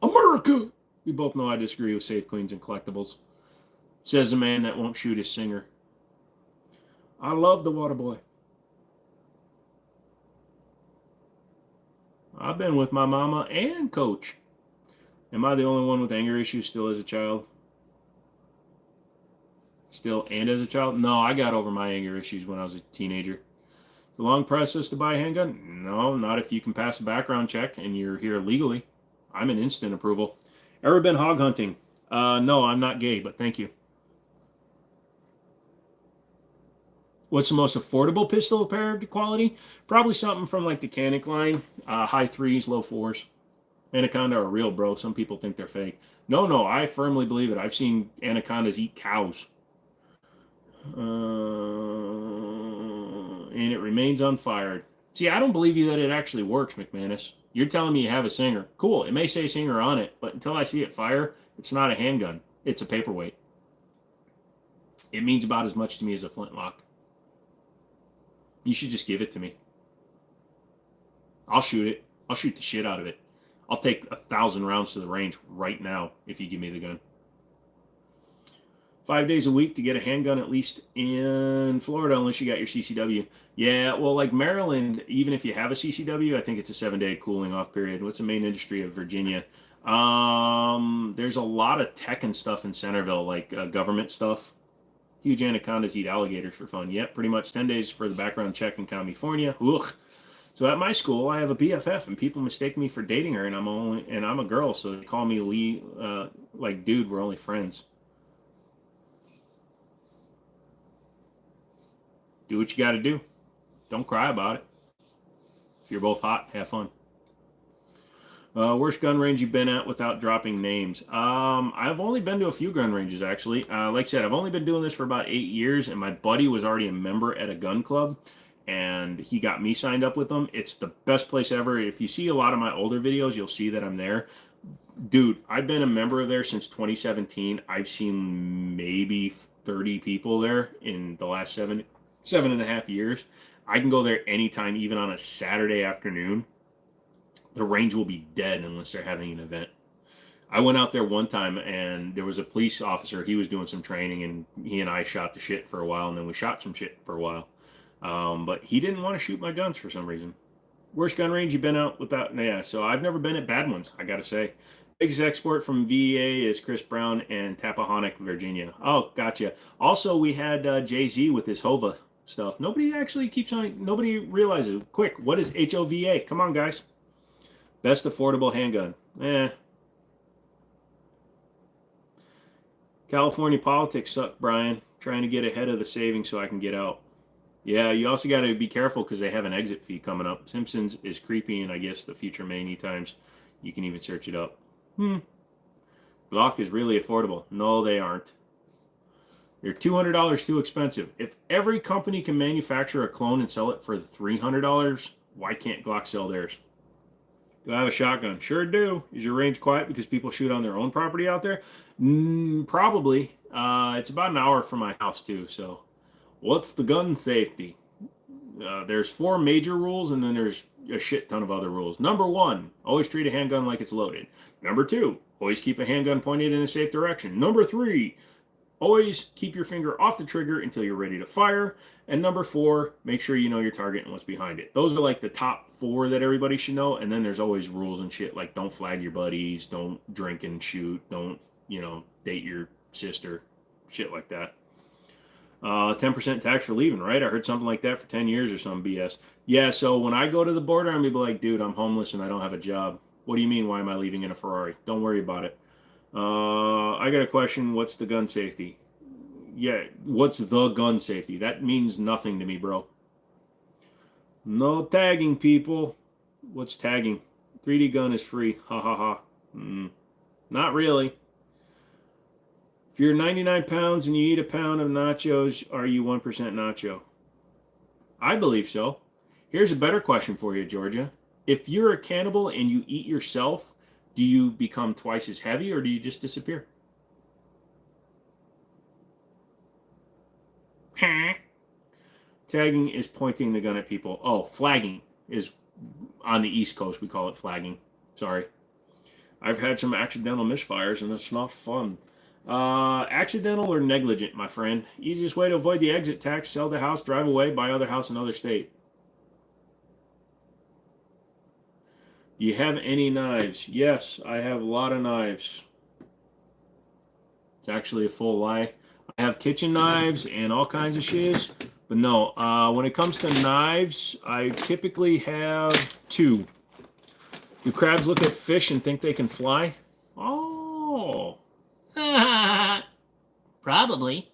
America! We both know I disagree with Safe Queens and collectibles. Says the man that won't shoot his singer. I love the water boy. I've been with my mama and coach. Am I the only one with anger issues still as a child? Still and as a child? No, I got over my anger issues when I was a teenager. The long process to buy a handgun? No, not if you can pass a background check and you're here legally. I'm an instant approval. Ever been hog hunting? No, I'm not gay, but thank you. What's the most affordable pistol paired quality? Probably something from like the Canic line. High 3s, low 4s. Anaconda are real, bro. Some people think they're fake. No, I firmly believe it. I've seen anacondas eat cows. And it remains unfired. See, I don't believe you that it actually works, McManus. You're telling me you have a Singer. Cool, it may say Singer on it, but until I see it fire, it's not a handgun. It's a paperweight. It means about as much to me as a flintlock. You should just give it to me. I'll shoot it. I'll shoot the shit out of it. I'll take 1,000 rounds to the range right now if you give me the gun. 5 days a week to get a handgun, at least in Florida, unless you got your CCW. Yeah, well, like Maryland, even if you have a CCW, I think it's a 7-day cooling off period. What's the main industry of Virginia? There's a lot of tech and stuff in Centerville, like government stuff. Huge anacondas eat alligators for fun. Yep, pretty much 10 days for the background check in California. Ugh. So at my school, I have a BFF, and people mistake me for dating her, and I'm a girl, so they call me Lee. Like, dude, we're only friends. Do what you got to do. Don't cry about it. If you're both hot, have fun. Worst gun range you've been at without dropping names? I've only been to a few gun ranges, actually. Like I said, I've only been doing this for about 8 years, and my buddy was already a member at a gun club, and he got me signed up with them. It's the best place ever. If you see a lot of my older videos, you'll see that I'm there. Dude, I've been a member of there since 2017. I've seen maybe 30 people there in the last 7.5 years. I can go there anytime, even on a Saturday afternoon. The range will be dead unless they're having an event. I went out there one time, and there was a police officer. He was doing some training, and he and I shot the shit for a while, and then we shot some shit for a while. But he didn't want to shoot my guns for some reason. Worst gun range you've been out without? Yeah, so I've never been at bad ones, I gotta say. Biggest export from VA is Chris Brown and Tappahannock, Virginia. Oh, gotcha. Also, we had Jay-Z with his HOVA stuff. Nobody actually keeps on, nobody realizes. Quick, what is HOVA? Come on, guys. Best affordable handgun. California politics suck, Brian. Trying to get ahead of the savings so I can get out. Yeah, you also got to be careful because they have an exit fee coming up. Simpsons is creepy, and I guess the future many times you can even search it up. Glock is really affordable. No, they aren't. They're $200 too expensive. If every company can manufacture a clone and sell it for $300, why can't Glock sell theirs? Do I have a shotgun? Sure do. Is your range quiet because people shoot on their own property out there? Probably. It's about an hour from my house, too. So, what's the gun safety? There's 4 major rules, and then there's a shit ton of other rules. Number 1, always treat a handgun like it's loaded. Number 2, always keep a handgun pointed in a safe direction. Number 3, always keep your finger off the trigger until you're ready to fire. And number 4, make sure you know your target and what's behind it. Those are like the top 4 that everybody should know. And then there's always rules and shit like don't flag your buddies, don't drink and shoot, don't, date your sister, shit like that. 10% tax for leaving, right? I heard something like that for 10 years or some BS. Yeah, so when I go to the border, I'm going to be like, dude, I'm homeless and I don't have a job. What do you mean, why am I leaving in a Ferrari? Don't worry about it. I got a question. What's the gun safety? Yeah, what's the gun safety? That means nothing to me, bro. No tagging, people. What's tagging? 3D gun is free. Ha ha ha. Not really. If you're 99 pounds and you eat a pound of nachos, are you 1% nacho? I believe so. Here's a better question for you, Georgia. If you're a cannibal and you eat yourself, do you become twice as heavy or do you just disappear? Tagging is pointing the gun at people. Oh, flagging is on the East Coast. We call it flagging. Sorry. I've had some accidental misfires and it's not fun. Accidental or negligent, my friend. Easiest way to avoid the exit tax, sell the house, drive away, buy other house in another state. Do you have any knives? Yes, I have a lot of knives. It's actually a full lie. I have kitchen knives and all kinds of shiz. But no, when it comes to knives, I typically have 2. Do crabs look at fish and think they can fly? Oh. Probably.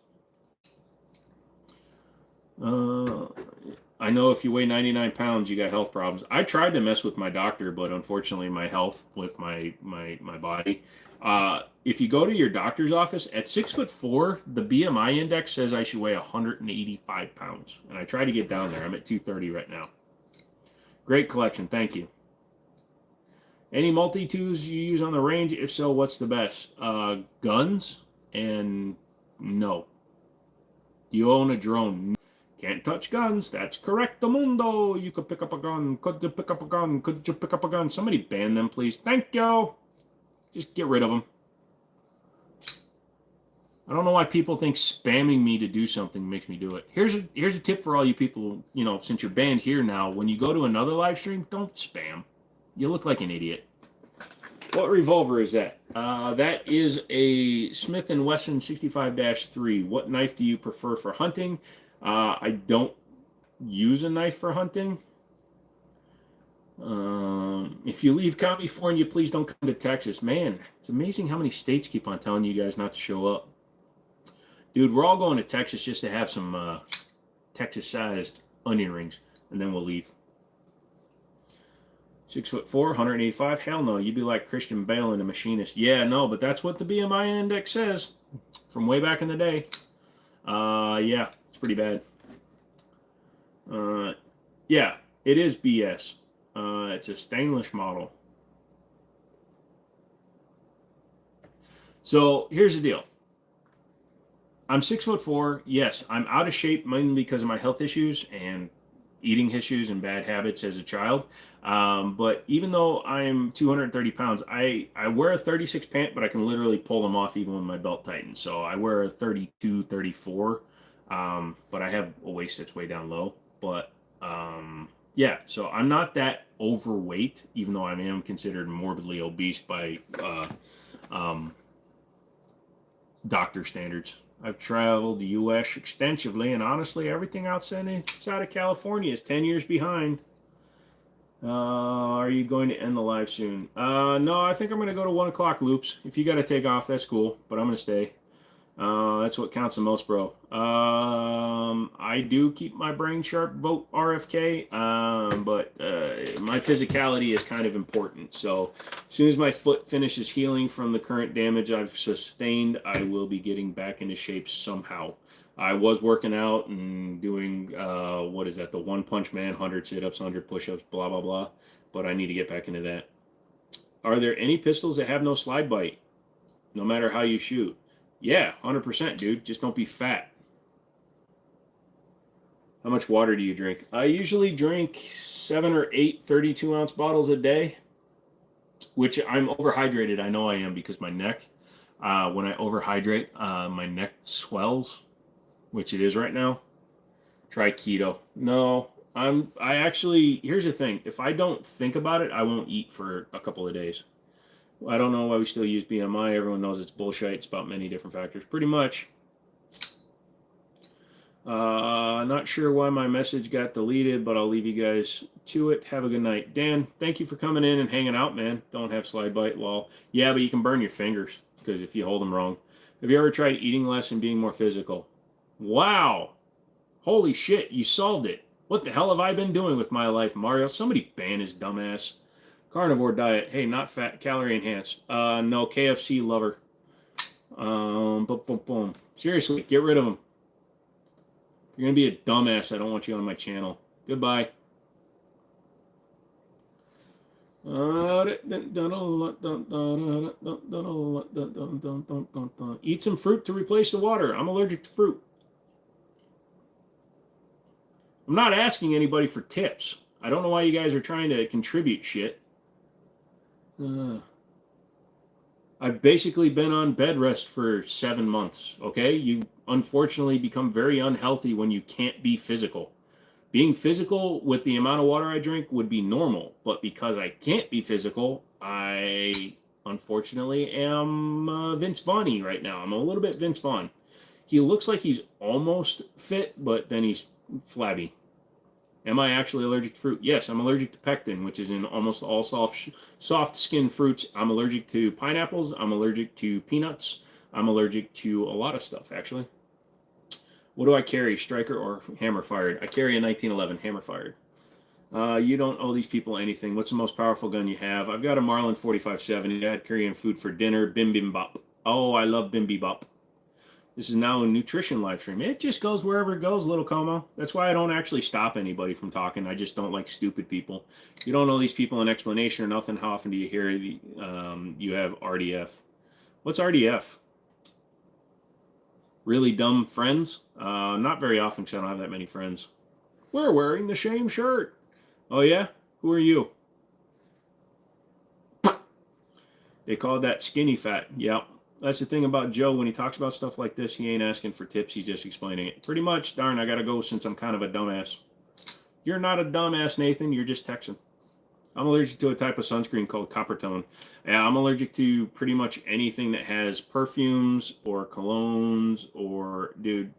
I know if you weigh 99 pounds, you got health problems. I tried to mess with my doctor, but unfortunately my health with my body. If you go to your doctor's office, at 6'4", the BMI index says I should weigh 185 pounds. And I try to get down there. I'm at 230 right now. Great collection. Thank you. Any multi-tools you use on the range? If so, what's the best? Guns and no. Do you own a drone? Can't touch guns. That's correct, mundo. You could pick up a gun. Could you pick up a gun? Could you pick up a gun? Somebody ban them, please. Thank you. Just get rid of them. I don't know why people think spamming me to do something makes me do it. Here's a tip for all you people, since you're banned here now, when you go to another live stream, don't spam. You look like an idiot. What revolver is that? That is a Smith & Wesson 65-3. What knife do you prefer for hunting? I don't use a knife for hunting. If you leave California, please don't come to Texas. Man, it's amazing how many states keep on telling you guys not to show up. Dude, we're all going to Texas just to have some Texas-sized onion rings, and then we'll leave. 6'4", 185. Hell no, you'd be like Christian Bale in The Machinist. Yeah, no, but that's what the BMI index says from way back in the day. Yeah, it's pretty bad. Yeah, it is BS. It's a stainless model. So here's the deal. I'm 6'4". Yes, I'm out of shape mainly because of my health issues and eating issues and bad habits as a child. But even though I'm 230 pounds, I wear a 36 pant, but I can literally pull them off even when my belt tightens. So I wear a 32, 34, but I have a waist that's way down low. But yeah, so I'm not that overweight, even though I am considered morbidly obese by doctor standards. I've traveled the U.S. extensively, and honestly, everything outside of California is 10 years behind. Are you going to end the live soon? No, I think I'm going to go to 1 o'clock loops. If you got to take off, that's cool, but I'm going to stay. That's what counts the most, bro. I do keep my brain sharp, vote RFK, but my physicality is kind of important. So as soon as my foot finishes healing from the current damage I've sustained, I will be getting back into shape somehow. I was working out and doing, what is that, the One Punch Man, 100 sit-ups, 100 push-ups, blah, blah, blah. But I need to get back into that. Are there any pistols that have no slide bite, no matter how you shoot? Yeah, 100%, dude. Just don't be fat. How much water do you drink? I usually drink 7 or 8 32-ounce bottles a day, which I'm overhydrated. I know I am because my neck, when I overhydrate, my neck swells, which it is right now. Try keto. No, I actually, here's the thing. If I don't think about it, I won't eat for a couple of days. I don't know why we still use BMI. Everyone knows it's bullshit. It's about many different factors. Pretty much. Not sure why my message got deleted, but I'll leave you guys to it. Have a good night. Dan, thank you for coming in and hanging out, man. Don't have slide bite, lol. Yeah, but you can burn your fingers because if you hold them wrong. Have you ever tried eating less and being more physical? Wow. Holy shit, you solved it. What the hell have I been doing with my life, Mario? Somebody ban his dumbass. Carnivore diet. Hey, not fat, calorie enhanced. No, KFC lover. Boom, boom, boom. Seriously, get rid of them. If you're going to be a dumbass, I don't want you on my channel. Goodbye. Eat some fruit to replace the water. I'm allergic to fruit. I'm not asking anybody for tips. I don't know why you guys are trying to contribute shit. I've basically been on bed rest for 7 months, okay? You unfortunately become very unhealthy when you can't be physical. Being physical with the amount of water I drink would be normal, but because I can't be physical, I unfortunately am Vince Vaughn-y right now. I'm a little bit Vince Vaughn. He looks like he's almost fit, but then he's flabby. Am I actually allergic to fruit? Yes, I'm allergic to pectin, which is in almost all soft skin fruits. I'm allergic to pineapples. I'm allergic to peanuts. I'm allergic to a lot of stuff, actually. What do I carry, striker or hammer fired? I carry a 1911 hammer fired. You don't owe these people anything. What's the most powerful gun you have? I've got a Marlin 4570. I had Korean food for dinner. Bim bim bop. Oh, I love bim bim bop. This is now a nutrition live stream. It just goes wherever it goes, little Como. That's why I don't actually stop anybody from talking. I just don't like stupid people. You don't know these people an explanation or nothing. How often do you hear you have RDF? What's RDF? Really dumb friends? Not very often because I don't have that many friends. We're wearing the same shirt. Oh yeah? Who are you? They call that skinny fat. Yep. That's the thing about Joe. When he talks about stuff like this, he ain't asking for tips. He's just explaining it. Pretty much. Darn, I gotta go since I'm kind of a dumbass. You're not a dumbass, Nathan. You're just Texan. I'm allergic to a type of sunscreen called copper tone. Yeah, I'm allergic to pretty much anything that has perfumes or colognes or, dude,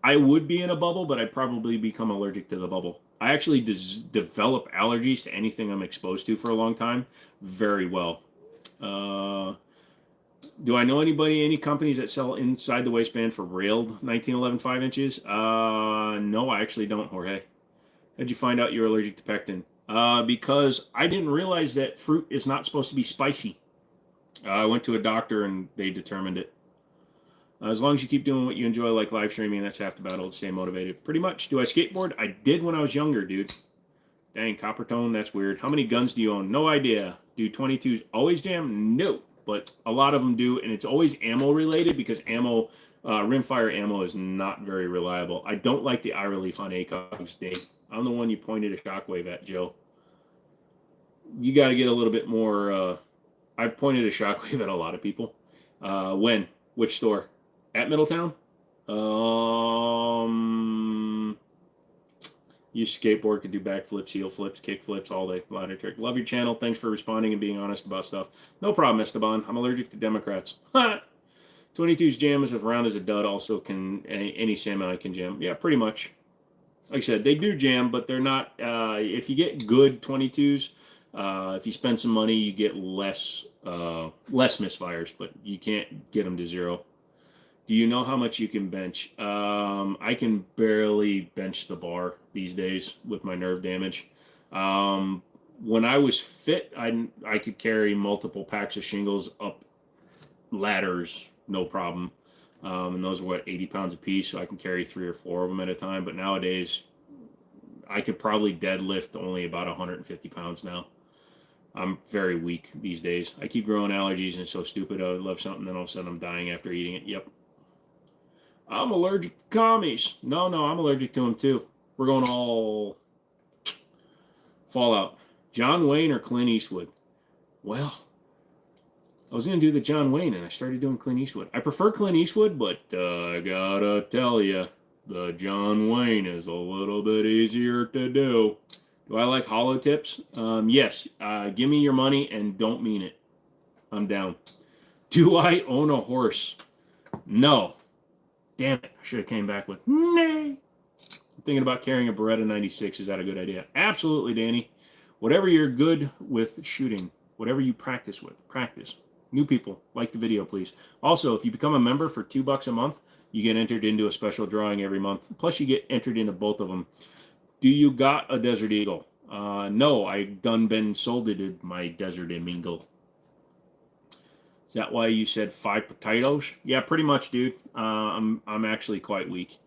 I would be in a bubble, but I'd probably become allergic to the bubble. I actually develop allergies to anything I'm exposed to for a long time very well. Do I know any companies that sell inside the waistband for railed 1911 5 inches? No, I actually don't, Jorge. How'd you find out you're allergic to pectin? Because I didn't realize that fruit is not supposed to be spicy. I went to a doctor and they determined it. As long as you keep doing what you enjoy, like live streaming, that's half the battle to stay motivated. Pretty much. Do I skateboard? I did when I was younger, dude. Dang, copper tone, that's weird. How many guns do you own? No idea. Do 22s always jam? No. But a lot of them do, and it's always ammo related because ammo, rimfire ammo is not very reliable. I don't like the eye relief on ACOGs, Dave. I'm the one you pointed a shockwave at, Joe. You got to get a little bit more. I've pointed a shockwave at a lot of people. When? Which store? At Middletown? You skateboard, could do backflips, heel flips, kick flips, all day. Ladder trick. Love your channel. Thanks for responding and being honest about stuff. No problem, Esteban. I'm allergic to Democrats. 22's jam is as round as a dud. Also, can any semi can jam. Yeah, pretty much. Like I said, they do jam, but they're not. If you get good 22s, if you spend some money, you get less misfires, but you can't get them to zero. Do you know how much you can bench? I can barely bench the bar these days with my nerve damage. When I was fit, I could carry multiple packs of shingles up ladders, no problem. And those were 80 pounds a piece, so I can carry 3 or 4 of them at a time. But nowadays, I could probably deadlift only about 150 pounds now. I'm very weak these days. I keep growing allergies, and it's so stupid. I would love something, then all of a sudden I'm dying after eating it. Yep. I'm allergic to commies. No, I'm allergic to them too. We're going all Fallout. John Wayne or Clint Eastwood? Well, I was going to do the John Wayne, and I started doing Clint Eastwood. I prefer Clint Eastwood, but I gotta tell you, the John Wayne is a little bit easier to do. Do I like hollow tips? Yes. Give me your money and don't mean it. I'm down. Do I own a horse? No. Damn it. I should have came back with nay. I'm thinking about carrying a Beretta 96. Is that a good idea? Absolutely, Danny. Whatever you're good with shooting, whatever you practice with, practice. New people, like the video, please. Also, if you become a member for $2 a month, you get entered into a special drawing every month. Plus, you get entered into both of them. Do you got a Desert Eagle? No, I done been sold to my Desert Eagle. Is that why you said 5 potatoes? Yeah, pretty much, dude. I'm actually quite weak.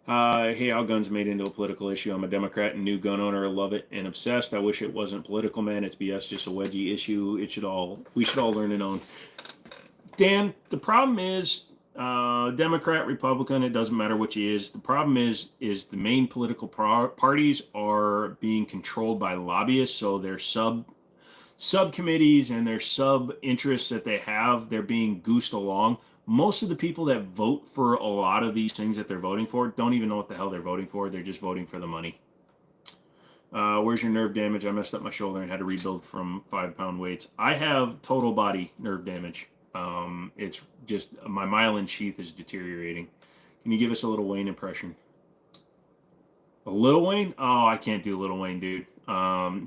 Hey, how guns made into a political issue? I'm a Democrat and new gun owner. I love it and obsessed. I wish it wasn't political, man. It's BS, just a wedgie issue. We should all learn and own. Dan, the problem is Democrat, Republican, it doesn't matter which is. The problem is the main political parties are being controlled by lobbyists, so their subcommittees and their sub-interests that they have, they're being goosed along. Most of the people that vote for a lot of these things that they're voting for don't even know what the hell they're voting for. They're just voting for the money. Where's your nerve damage? I messed up my shoulder and had to rebuild from 5-pound weights. I have total body nerve damage. It's just my myelin sheath is deteriorating. Can you give us a Lil Wayne impression? A Lil Wayne? Oh, I can't do Lil Wayne, dude.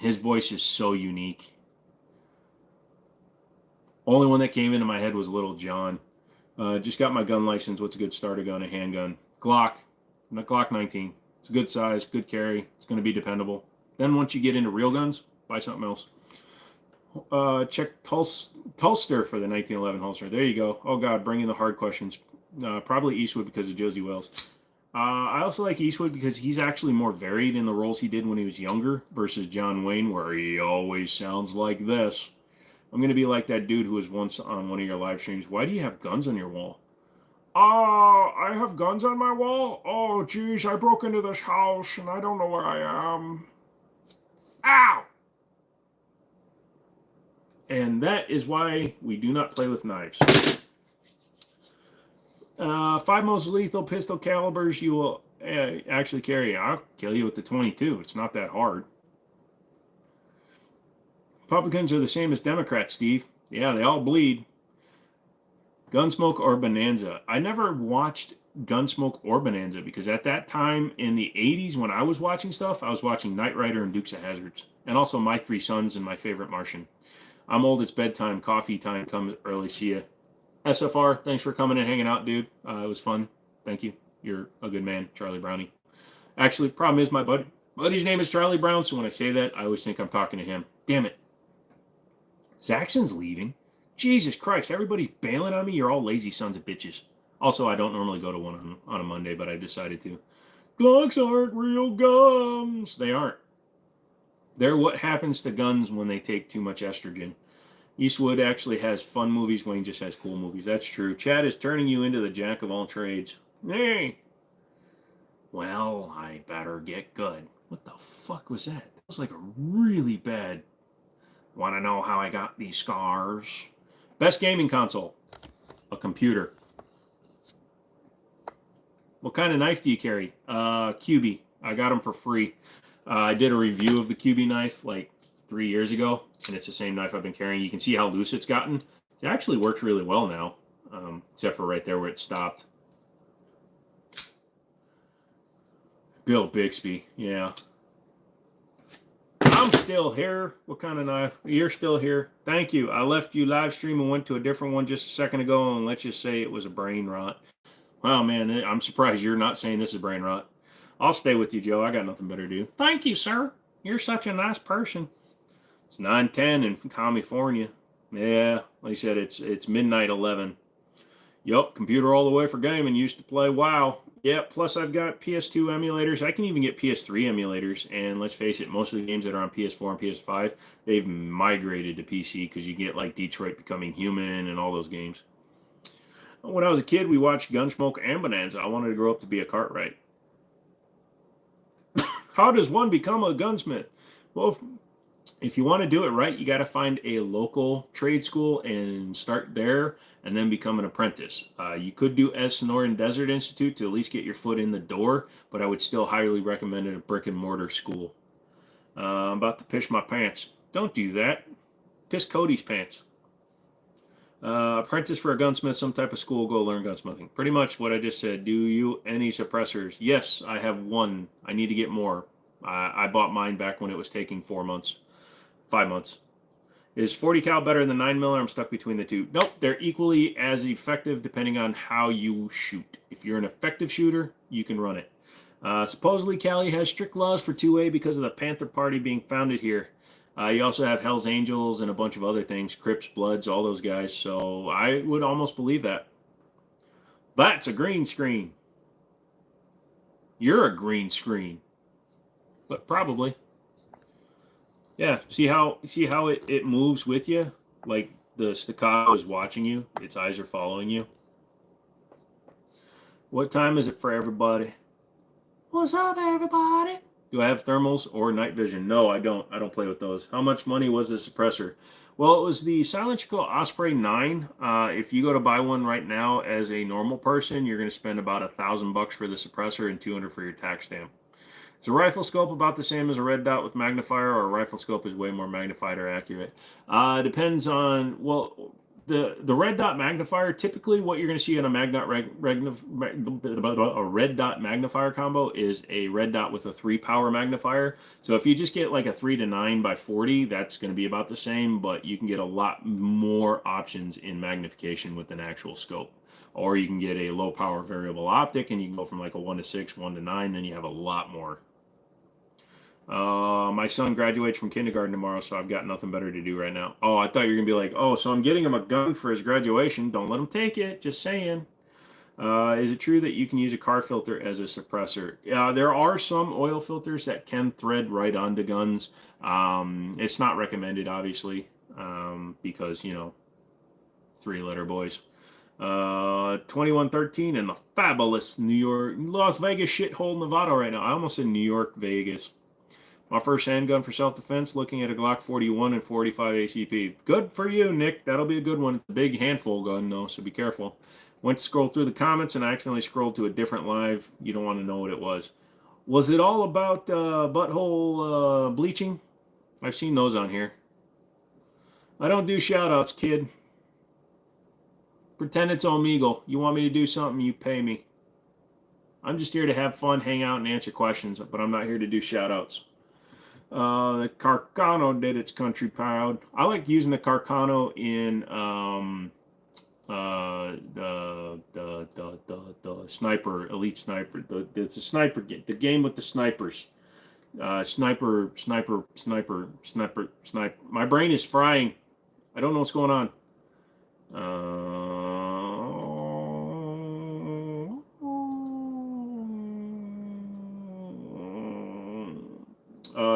His voice is so unique. Only one that came into my head was Little John. Just got my gun license. What's a good starter gun? A handgun. Glock. Glock 19. It's a good size, good carry. It's going to be dependable. Then once you get into real guns, buy something else. Check Tulster for the 1911 holster. There you go. Oh, God, bring in the hard questions. Probably Eastwood because of Josie Wells. I also like Eastwood because he's actually more varied in the roles he did when he was younger versus John Wayne, where he always sounds like this. I'm going to be like that dude who was once on one of your live streams. Why do you have guns on your wall? I have guns on my wall? Oh, geez, I broke into this house and I don't know where I am. Ow! And that is why we do not play with knives. 5 most lethal pistol calibers you will actually carry. I'll kill you with the 22. It's not that hard. Republicans are the same as Democrats, Steve. Yeah, they all bleed. Gunsmoke or Bonanza. I never watched Gunsmoke or Bonanza, because at that time in the 80s when I was watching stuff, I was watching Knight Rider and Dukes of Hazzards, and also My Three Sons and My Favorite Martian. I'm old, it's bedtime, coffee time comes early, see ya. SFR, thanks for coming and hanging out, dude. It was fun. Thank you. You're a good man, Charlie Brownie. Actually, problem is my buddy's name is Charlie Brown, so when I say that, I always think I'm talking to him. Damn it. Zaxxon's leaving. Jesus Christ, everybody's bailing on me. You're all lazy sons of bitches. Also, I don't normally go to one on a Monday, but I decided to. Glocks aren't real guns. They aren't. They're what happens to guns when they take too much estrogen. Eastwood actually has fun movies. Wayne just has cool movies. That's true. Chad is turning you into the jack of all trades. Hey. Well, I better get good. What the fuck was that? That was like a really bad. Want to know how I got these scars? Best gaming console? A computer. What kind of knife do you carry? QB. I got them for free. I did a review of the QB knife like 3 years ago, and it's the same knife I've been carrying. You can see how loose it's gotten. It actually works really well now, except for right there where it stopped. Bill Bixby, yeah. I'm still here. What kind of knife? You're still here. Thank you. I left you live stream and went to a different one just a second ago, and let's just say it was a brain rot. Wow, man, I'm surprised you're not saying this is brain rot. I'll stay with you, Joe. I got nothing better to do. Thank you, sir. You're such a nice person. It's 9:10 in California. Yeah, like I said, it's midnight 11. Yup, computer all the way for gaming. Used to play WoW. Yep, plus I've got PS2 emulators. I can even get PS3 emulators. And let's face it, most of the games that are on PS4 and PS5, they've migrated to PC because you get like Detroit Becoming Human and all those games. When I was a kid, we watched Gunsmoke and Bonanza. I wanted to grow up to be a Cartwright. How does one become a gunsmith? Well, if you want to do it right, you got to find a local trade school and start there and then become an apprentice. You could do Sonoran Desert Institute to at least get your foot in the door, but I would still highly recommend a brick and mortar school. I'm about to piss my pants. Don't do that. Piss Cody's pants. Apprentice for a gunsmith, some type of school, go learn gunsmithing. Pretty much what I just said. Do you any suppressors? Yes, I have one. I need to get more. I bought mine back when it was taking 4 months. 5 months. Is 40 cal better than 9mm? I'm stuck between the two. Nope, they're equally as effective depending on how you shoot. If you're an effective shooter, you can run it. Supposedly Cali has strict laws for 2A because of the Panther Party being founded here. You also have Hell's Angels and a bunch of other things, Crips, Bloods, all those guys. So I would almost believe that. That's a green screen. You're a green screen. But probably. Yeah, see how it moves with you? Like the staccato is watching you. Its eyes are following you. What time is it for everybody? What's up, everybody? Do I have thermals or night vision? No, I don't. I don't play with those. How much money was the suppressor? Well, it was the Silent Chico Osprey 9. If you go to buy one right now as a normal person, you're going to spend about $1,000 for the suppressor and $200 for your tax stamp. Is a rifle scope about the same as a red dot with magnifier, or a rifle scope is way more magnified or accurate? Depends on, well, the red dot magnifier, typically what you're going to see in a red dot magnifier combo is a red dot with a 3-power magnifier. So if you just get like a 3 to 9 by 40, that's going to be about the same, but you can get a lot more options in magnification with an actual scope. Or you can get a low power variable optic and you can go from like a 1 to 6, 1 to 9, then you have a lot more. My son graduates from kindergarten tomorrow, so I've got nothing better to do right now. Oh, I thought you were going to be like, oh, so I'm getting him a gun for his graduation. Don't let him take it. Just saying. Is it true that you can use a car filter as a suppressor? There are some oil filters that can thread right onto guns. It's not recommended, obviously, because, you know, 3-letter boys. 2113 in the fabulous Las Vegas shithole, Nevada right now. I almost said New York, Vegas. My first handgun for self-defense, looking at a Glock 41 and 45 ACP. Good for you, Nick. That'll be a good one. It's a big handful gun, though, so be careful. Went to scroll through the comments and I accidentally scrolled to a different live. You don't want to know what it was. Was it all about butthole bleaching? I've seen those on here. I don't do shout-outs, kid. Pretend it's Omegle. You want me to do something, you pay me. I'm just here to have fun, hang out, and answer questions, but I'm not here to do shout-outs. The Carcano did its country proud. I like using the Carcano in the sniper, elite sniper, the sniper, the game with the snipers. Sniper. My brain is frying. I don't know what's going on.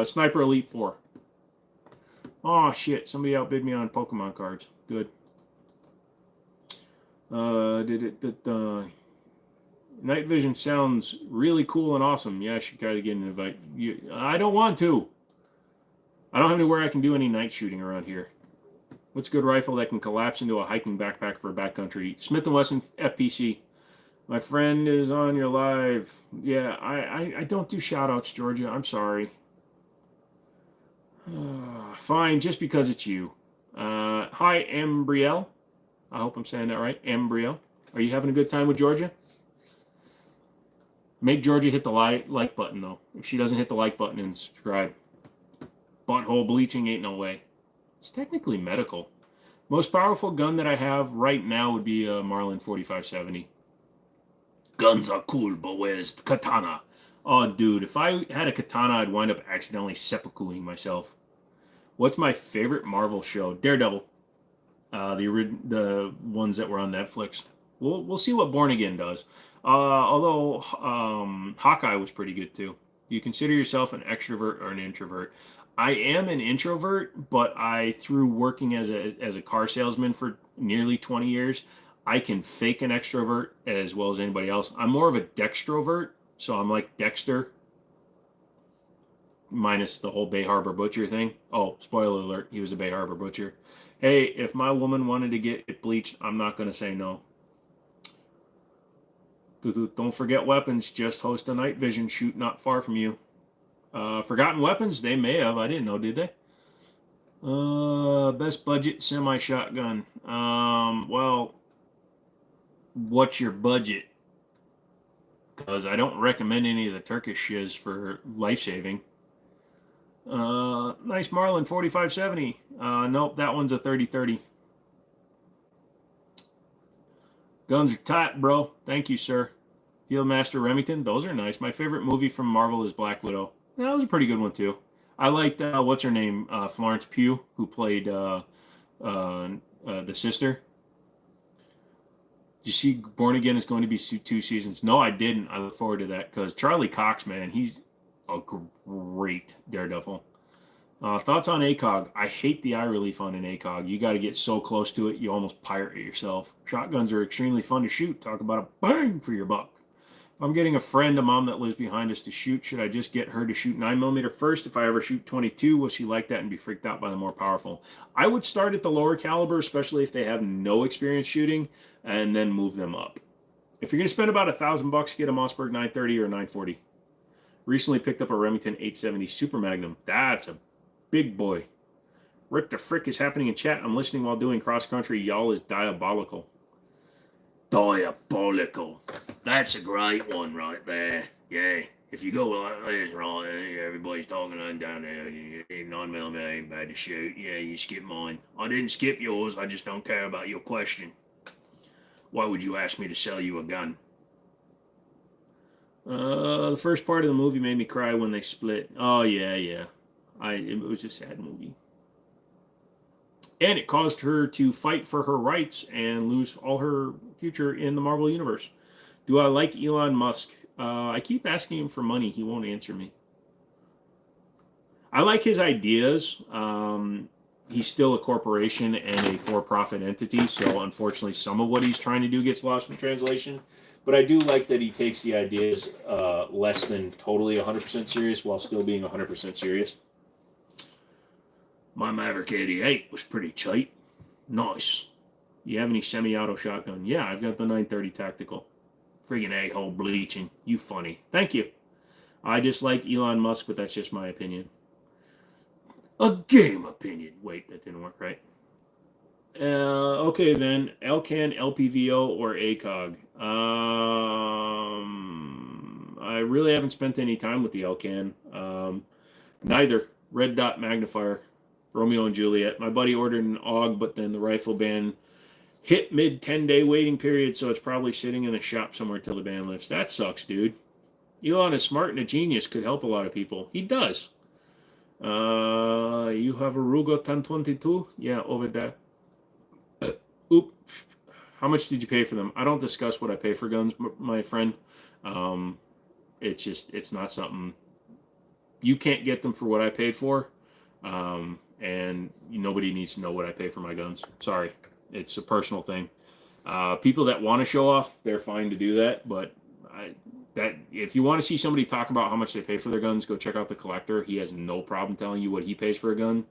Sniper Elite 4. Oh shit! Somebody outbid me on Pokemon cards. Good. Night vision sounds really cool and awesome. Yeah, I should try to get an invite. I don't want to. I don't have anywhere I can do any night shooting around here. What's a good rifle that can collapse into a hiking backpack for backcountry? Smith & Wesson FPC. My friend is on your live. Yeah, I don't do shout-outs, Georgia. I'm sorry. Fine, just because it's you. Hi, Ambrielle. I hope I'm saying that right. Ambrielle. Are you having a good time with Georgia? Make Georgia hit the like button, though. If she doesn't hit the like button and subscribe. Butthole bleaching ain't no way. It's technically medical. Most powerful gun that I have right now would be a Marlin 4570. Guns are cool, but where's the katana? Oh, dude, if I had a katana, I'd wind up accidentally seppukuing myself. What's my favorite Marvel show? Daredevil. The ones that were on Netflix. We'll see what Born Again does. Although Hawkeye was pretty good too. You consider yourself an extrovert or an introvert? I am an introvert, but through working as a car salesman for nearly 20 years, I can fake an extrovert as well as anybody else. I'm more of a dextrovert, so I'm like Dexter, minus the whole Bay Harbor Butcher thing. Oh, spoiler alert, he was a Bay Harbor Butcher. Hey, if my woman wanted to get it bleached, I'm not going to say no. Don't forget weapons. Just host a night vision shoot not far from you. Forgotten Weapons? They may have. I didn't know, did they? Best budget semi-shotgun. Well, what's your budget? Because I don't recommend any of the Turkish shiz for life-saving. Nice Marlin 4570. Nope, that one's a 30-30. Guns are tight, bro. Thank you, sir. Fieldmaster Remington. Those are nice. My favorite movie from Marvel is Black Widow. That was a pretty good one, too. I liked, what's her name? Florence Pugh, who played the sister. Did you see Born Again is going to be 2 seasons? No, I didn't. I look forward to that because Charlie Cox, man, he's a great Daredevil. Thoughts on ACOG? I hate the eye relief on an ACOG. You got to get so close to it, you almost pirate it yourself. Shotguns are extremely fun to shoot. Talk about a bang for your buck. If I'm getting a friend, a mom that lives behind us to shoot, should I just get her to shoot 9mm first? If I ever shoot 22, will she like that and be freaked out by the more powerful? I would start at the lower caliber, especially if they have no experience shooting, and then move them up. If you're going to spend about $1,000, get a Mossberg 930 or 940. Recently picked up a Remington 870 Super Magnum. That's a big boy. What the frick is happening in chat? I'm listening while doing cross country. Y'all is diabolical. Diabolical. That's a great one right there. Yeah. If you go like this, right, everybody's talking on down there. 9mm ain't bad to shoot. Yeah, you skip mine. I didn't skip yours. I just don't care about your question. Why would you ask me to sell you a gun? The first part of the movie made me cry when they split. Oh, yeah. It was a sad movie. And it caused her to fight for her rights and lose all her future in the Marvel Universe. Do I like Elon Musk? I keep asking him for money. He won't answer me. I like his ideas. He's still a corporation and a for-profit entity, so unfortunately some of what he's trying to do gets lost in translation. But I do like that he takes the ideas less than totally 100% serious while still being 100% serious. My Maverick 88 was pretty tight. Nice. You have any semi-auto shotgun? Yeah, I've got the 930 Tactical. Friggin' a-hole bleaching. You funny. Thank you. I dislike Elon Musk, but that's just my opinion. A game opinion. Wait, that didn't work right. Okay then. Elcan, LPVO, or ACOG. I really haven't spent any time with the Elcan. Neither. Red dot magnifier. Romeo and Juliet. My buddy ordered an AUG, but then the rifle ban hit mid 10-day waiting period, so it's probably sitting in a shop somewhere till the ban lifts. That sucks, dude. Elon is smart and a genius, could help a lot of people. He does. You have a Ruger 1022? Yeah, over there. Oop. How much did you pay for them? I don't discuss what I pay for guns, my friend. It's not something. You can't get them for what I paid for. And nobody needs to know what I pay for my guns. Sorry. It's a personal thing. People that want to show off, they're fine to do that. But if you want to see somebody talk about how much they pay for their guns, go check out the collector. He has no problem telling you what he pays for a gun.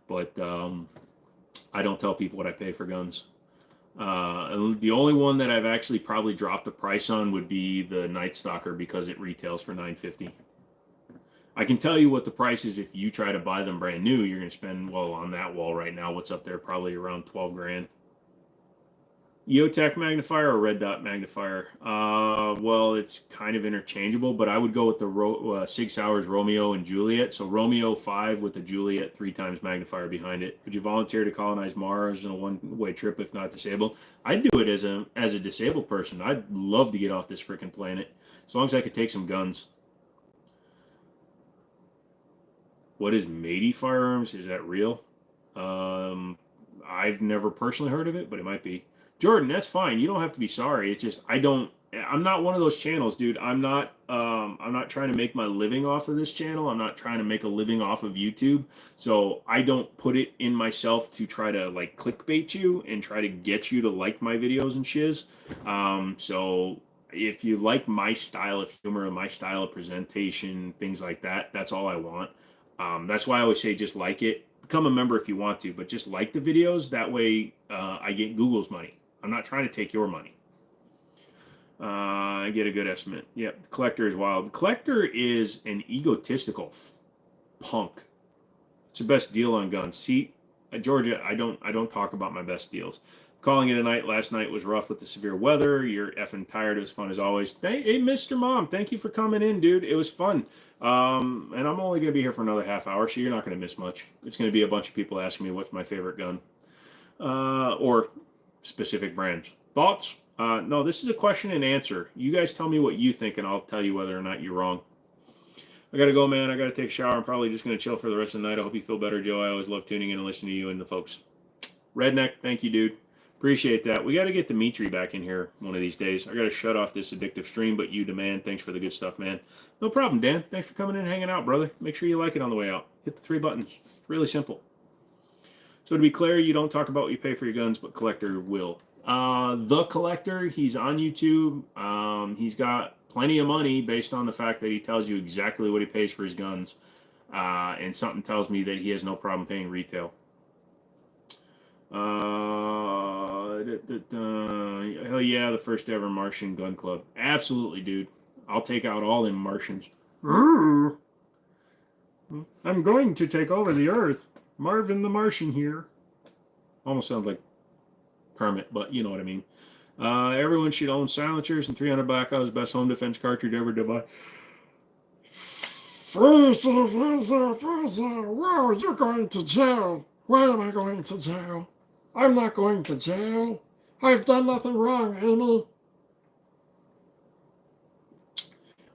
But I don't tell people what I pay for guns. And the only one that I've actually probably dropped the price on would be the Night Stalker because it retails for $950. I can tell you what the price is if you try to buy them brand new. You're going to spend, well, on that wall right now, what's up there, probably around 12 grand. EOTech magnifier or red dot magnifier? Well, it's kind of interchangeable, but I would go with the Sig Sauer's Romeo and Juliet. So Romeo 5 with the Juliet 3 times magnifier behind it. Would you volunteer to colonize Mars in a one-way trip if not disabled? I'd do it as a disabled person. I'd love to get off this freaking planet as long as I could take some guns. What is Matey Firearms? Is that real? I've never personally heard of it, but it might be. Jordan, that's fine. You don't have to be sorry. It's just I'm not one of those channels, dude. I'm not trying to make my living off of this channel. I'm not trying to make a living off of YouTube. So I don't put it in myself to try to like clickbait you and try to get you to like my videos and shiz. So if you like my style of humor and my style of presentation, things like that, that's all I want. That's why I always say just like it. Become a member if you want to, but just like the videos. That way I get Google's money. I'm not trying to take your money. I get a good estimate. Yep, the collector is wild. The collector is an egotistical punk. It's the best deal on guns. See, Georgia, I don't talk about my best deals. Calling it a night. Last night was rough with the severe weather. You're effing tired. It was fun as always. Hey, Mr. Mom, thank you for coming in, dude. It was fun. And I'm only going to be here for another half hour, so you're not going to miss much. It's going to be a bunch of people asking me what's my favorite gun. Or specific brands. Thoughts? No, this is a question and answer. You guys tell me what you think, and I'll tell you whether or not you're wrong. I got to go, man. I got to take a shower. I'm probably just going to chill for the rest of the night. I hope you feel better, Joe. I always love tuning in and listening to you and the folks. Redneck, thank you, dude. Appreciate that. We got to get Dimitri back in here one of these days. I got to shut off this addictive stream, but you demand. Thanks for the good stuff, man. No problem, Dan. Thanks for coming in and hanging out, brother. Make sure you like it on the way out. Hit the 3 buttons. It's really simple. So to be clear, you don't talk about what you pay for your guns, but Collector will. The Collector, he's on YouTube. He's got plenty of money based on the fact that he tells you exactly what he pays for his guns. And something tells me that he has no problem paying retail. Hell yeah, the first ever Martian gun club. Absolutely, dude. I'll take out all them Martians. I'm going to take over the Earth. Marvin the Martian here. Almost sounds like Kermit, but you know what I mean. Everyone should own silencers, and 300 Blackout's best home defense cartridge ever to buy. Freezer, whoa, you're going to jail. Why am I going to jail? I'm not going to jail. I've done nothing wrong, Amy.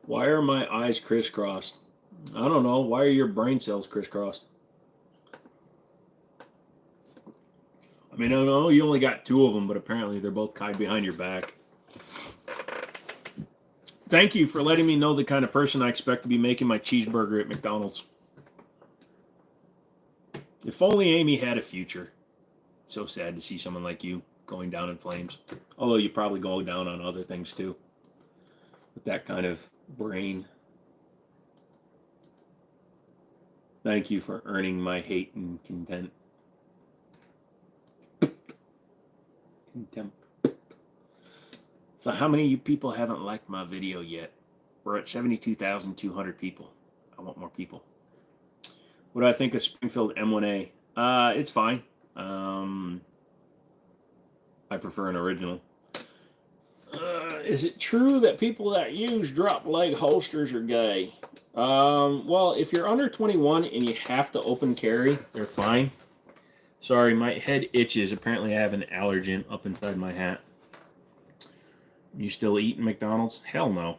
Why are my eyes crisscrossed? I don't know. Why are your brain cells crisscrossed? I mean, I don't know. You only got 2 of them, but apparently they're both tied behind your back. Thank you for letting me know the kind of person I expect to be making my cheeseburger at McDonald's. If only Amy had a future. So sad to see someone like you going down in flames. Although you probably go down on other things too. With that kind of brain. Thank you for earning my hate and contempt. So how many of you people haven't liked my video yet? We're at 72,200 people. I want more people. What do I think of Springfield M1A? It's fine. I prefer an original. Is it true that people that use drop leg holsters are gay? Well, if you're under 21 and you have to open carry, they're fine. Sorry, my head itches. Apparently I have an allergen up inside my hat. You still eating McDonald's? Hell no.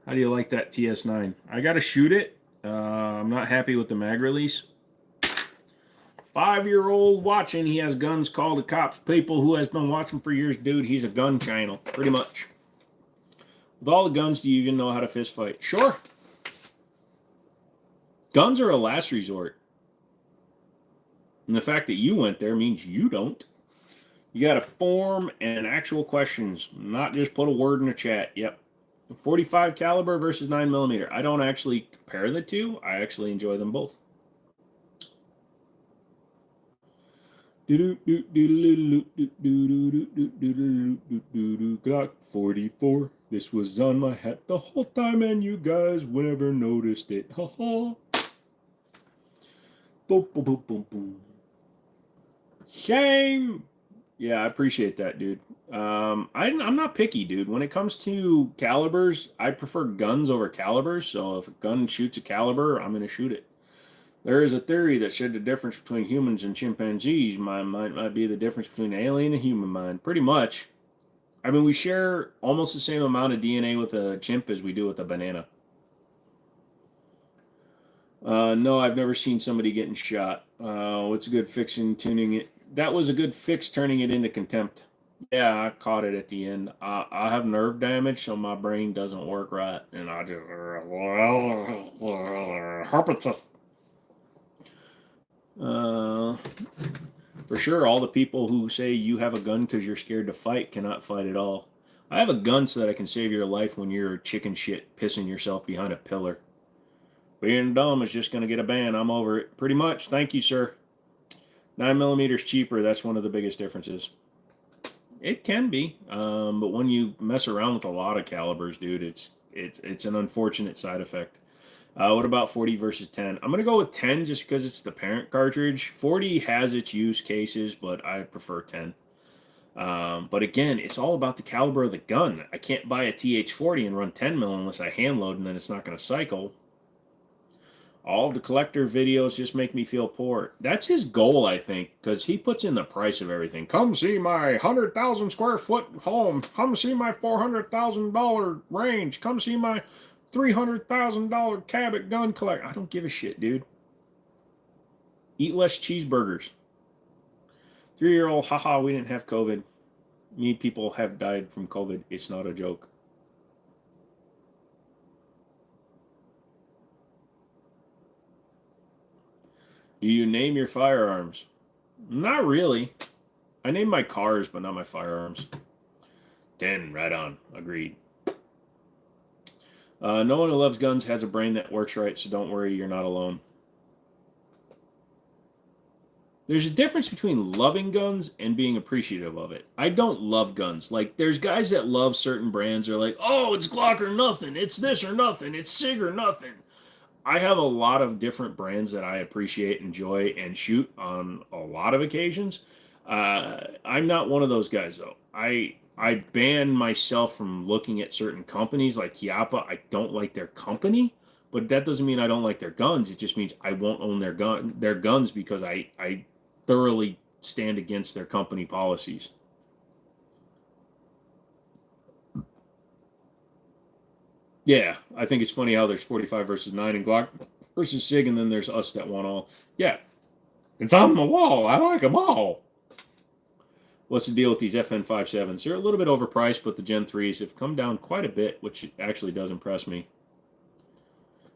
How do you like that TS9? I gotta shoot it. I'm not happy with the mag release. 5-year-old watching, he has guns, call the cops. People who has been watching for years, dude, he's a gun channel, pretty much. With all the guns, do you even know how to fist fight? Sure. Guns are a last resort. And the fact that you went there means you don't. You got to form and actual questions, not just put a word in the chat. Yep. 45 caliber versus 9mm. I don't actually compare the two. I actually enjoy them both. Glock 44. This was on my hat the whole time, and you guys never noticed it. Ha ha. Boom, boom, boom, boom, boom. Shame. Yeah, I appreciate that, dude. I'm not picky, dude. When it comes to calibers, I prefer guns over calibers. So if a gun shoots a caliber, I'm gonna shoot it. There is a theory that said the difference between humans and chimpanzees might be the difference between an alien and human mind. Pretty much. I mean, we share almost the same amount of DNA with a chimp as we do with a banana. No, I've never seen somebody getting shot. What's a good fix in tuning it? That was a good fix, turning it into contempt. Yeah, I caught it at the end. I have nerve damage, so my brain doesn't work right, and I just herpetous. For sure, all the people who say you have a gun because you're scared to fight cannot fight at all. I have a gun so that I can save your life when you're chicken shit pissing yourself behind a pillar. Being dumb is just going to get a ban. I'm over it. Pretty much. Thank you, sir. 9mm cheaper. That's one of the biggest differences. It can be. But when you mess around with a lot of calibers, dude, it's an unfortunate side effect. What about 40 versus 10? I'm going to go with 10 just because it's the parent cartridge. 40 has its use cases, but I prefer 10. But again, it's all about the caliber of the gun. I can't buy a TH40 and run 10mm unless I hand load, and then it's not going to cycle. All the collector videos just make me feel poor. That's his goal, I think, because he puts in the price of everything. Come see my 100,000 square foot home. Come see my $400,000 range. Come see my $300,000 Cabot gun collector. I don't give a shit, dude. Eat less cheeseburgers. 3-year-old, haha, we didn't have COVID. Me people have died from COVID. It's not a joke. Do you name your firearms? Not really. I name my cars, but not my firearms. 10, right on. Agreed. No one who loves guns has a brain that works right, so don't worry, you're not alone. There's a difference between loving guns and being appreciative of it. I don't love guns. Like, there's guys that love certain brands. They're like, oh, it's Glock or nothing. It's this or nothing. It's SIG or nothing. I have a lot of different brands that I appreciate, enjoy, and shoot on a lot of occasions. I'm not one of those guys, though. I ban myself from looking at certain companies like Chiappa. I don't like their company, but that doesn't mean I don't like their guns. It just means I won't own their guns because I thoroughly stand against their company policies. Yeah, I think it's funny how there's 45 versus 9 and Glock versus SIG, and then there's us that want all. Yeah, it's on the wall. I like them all. What's the deal with these FN57s? They're a little bit overpriced, but the Gen 3s have come down quite a bit, which actually does impress me.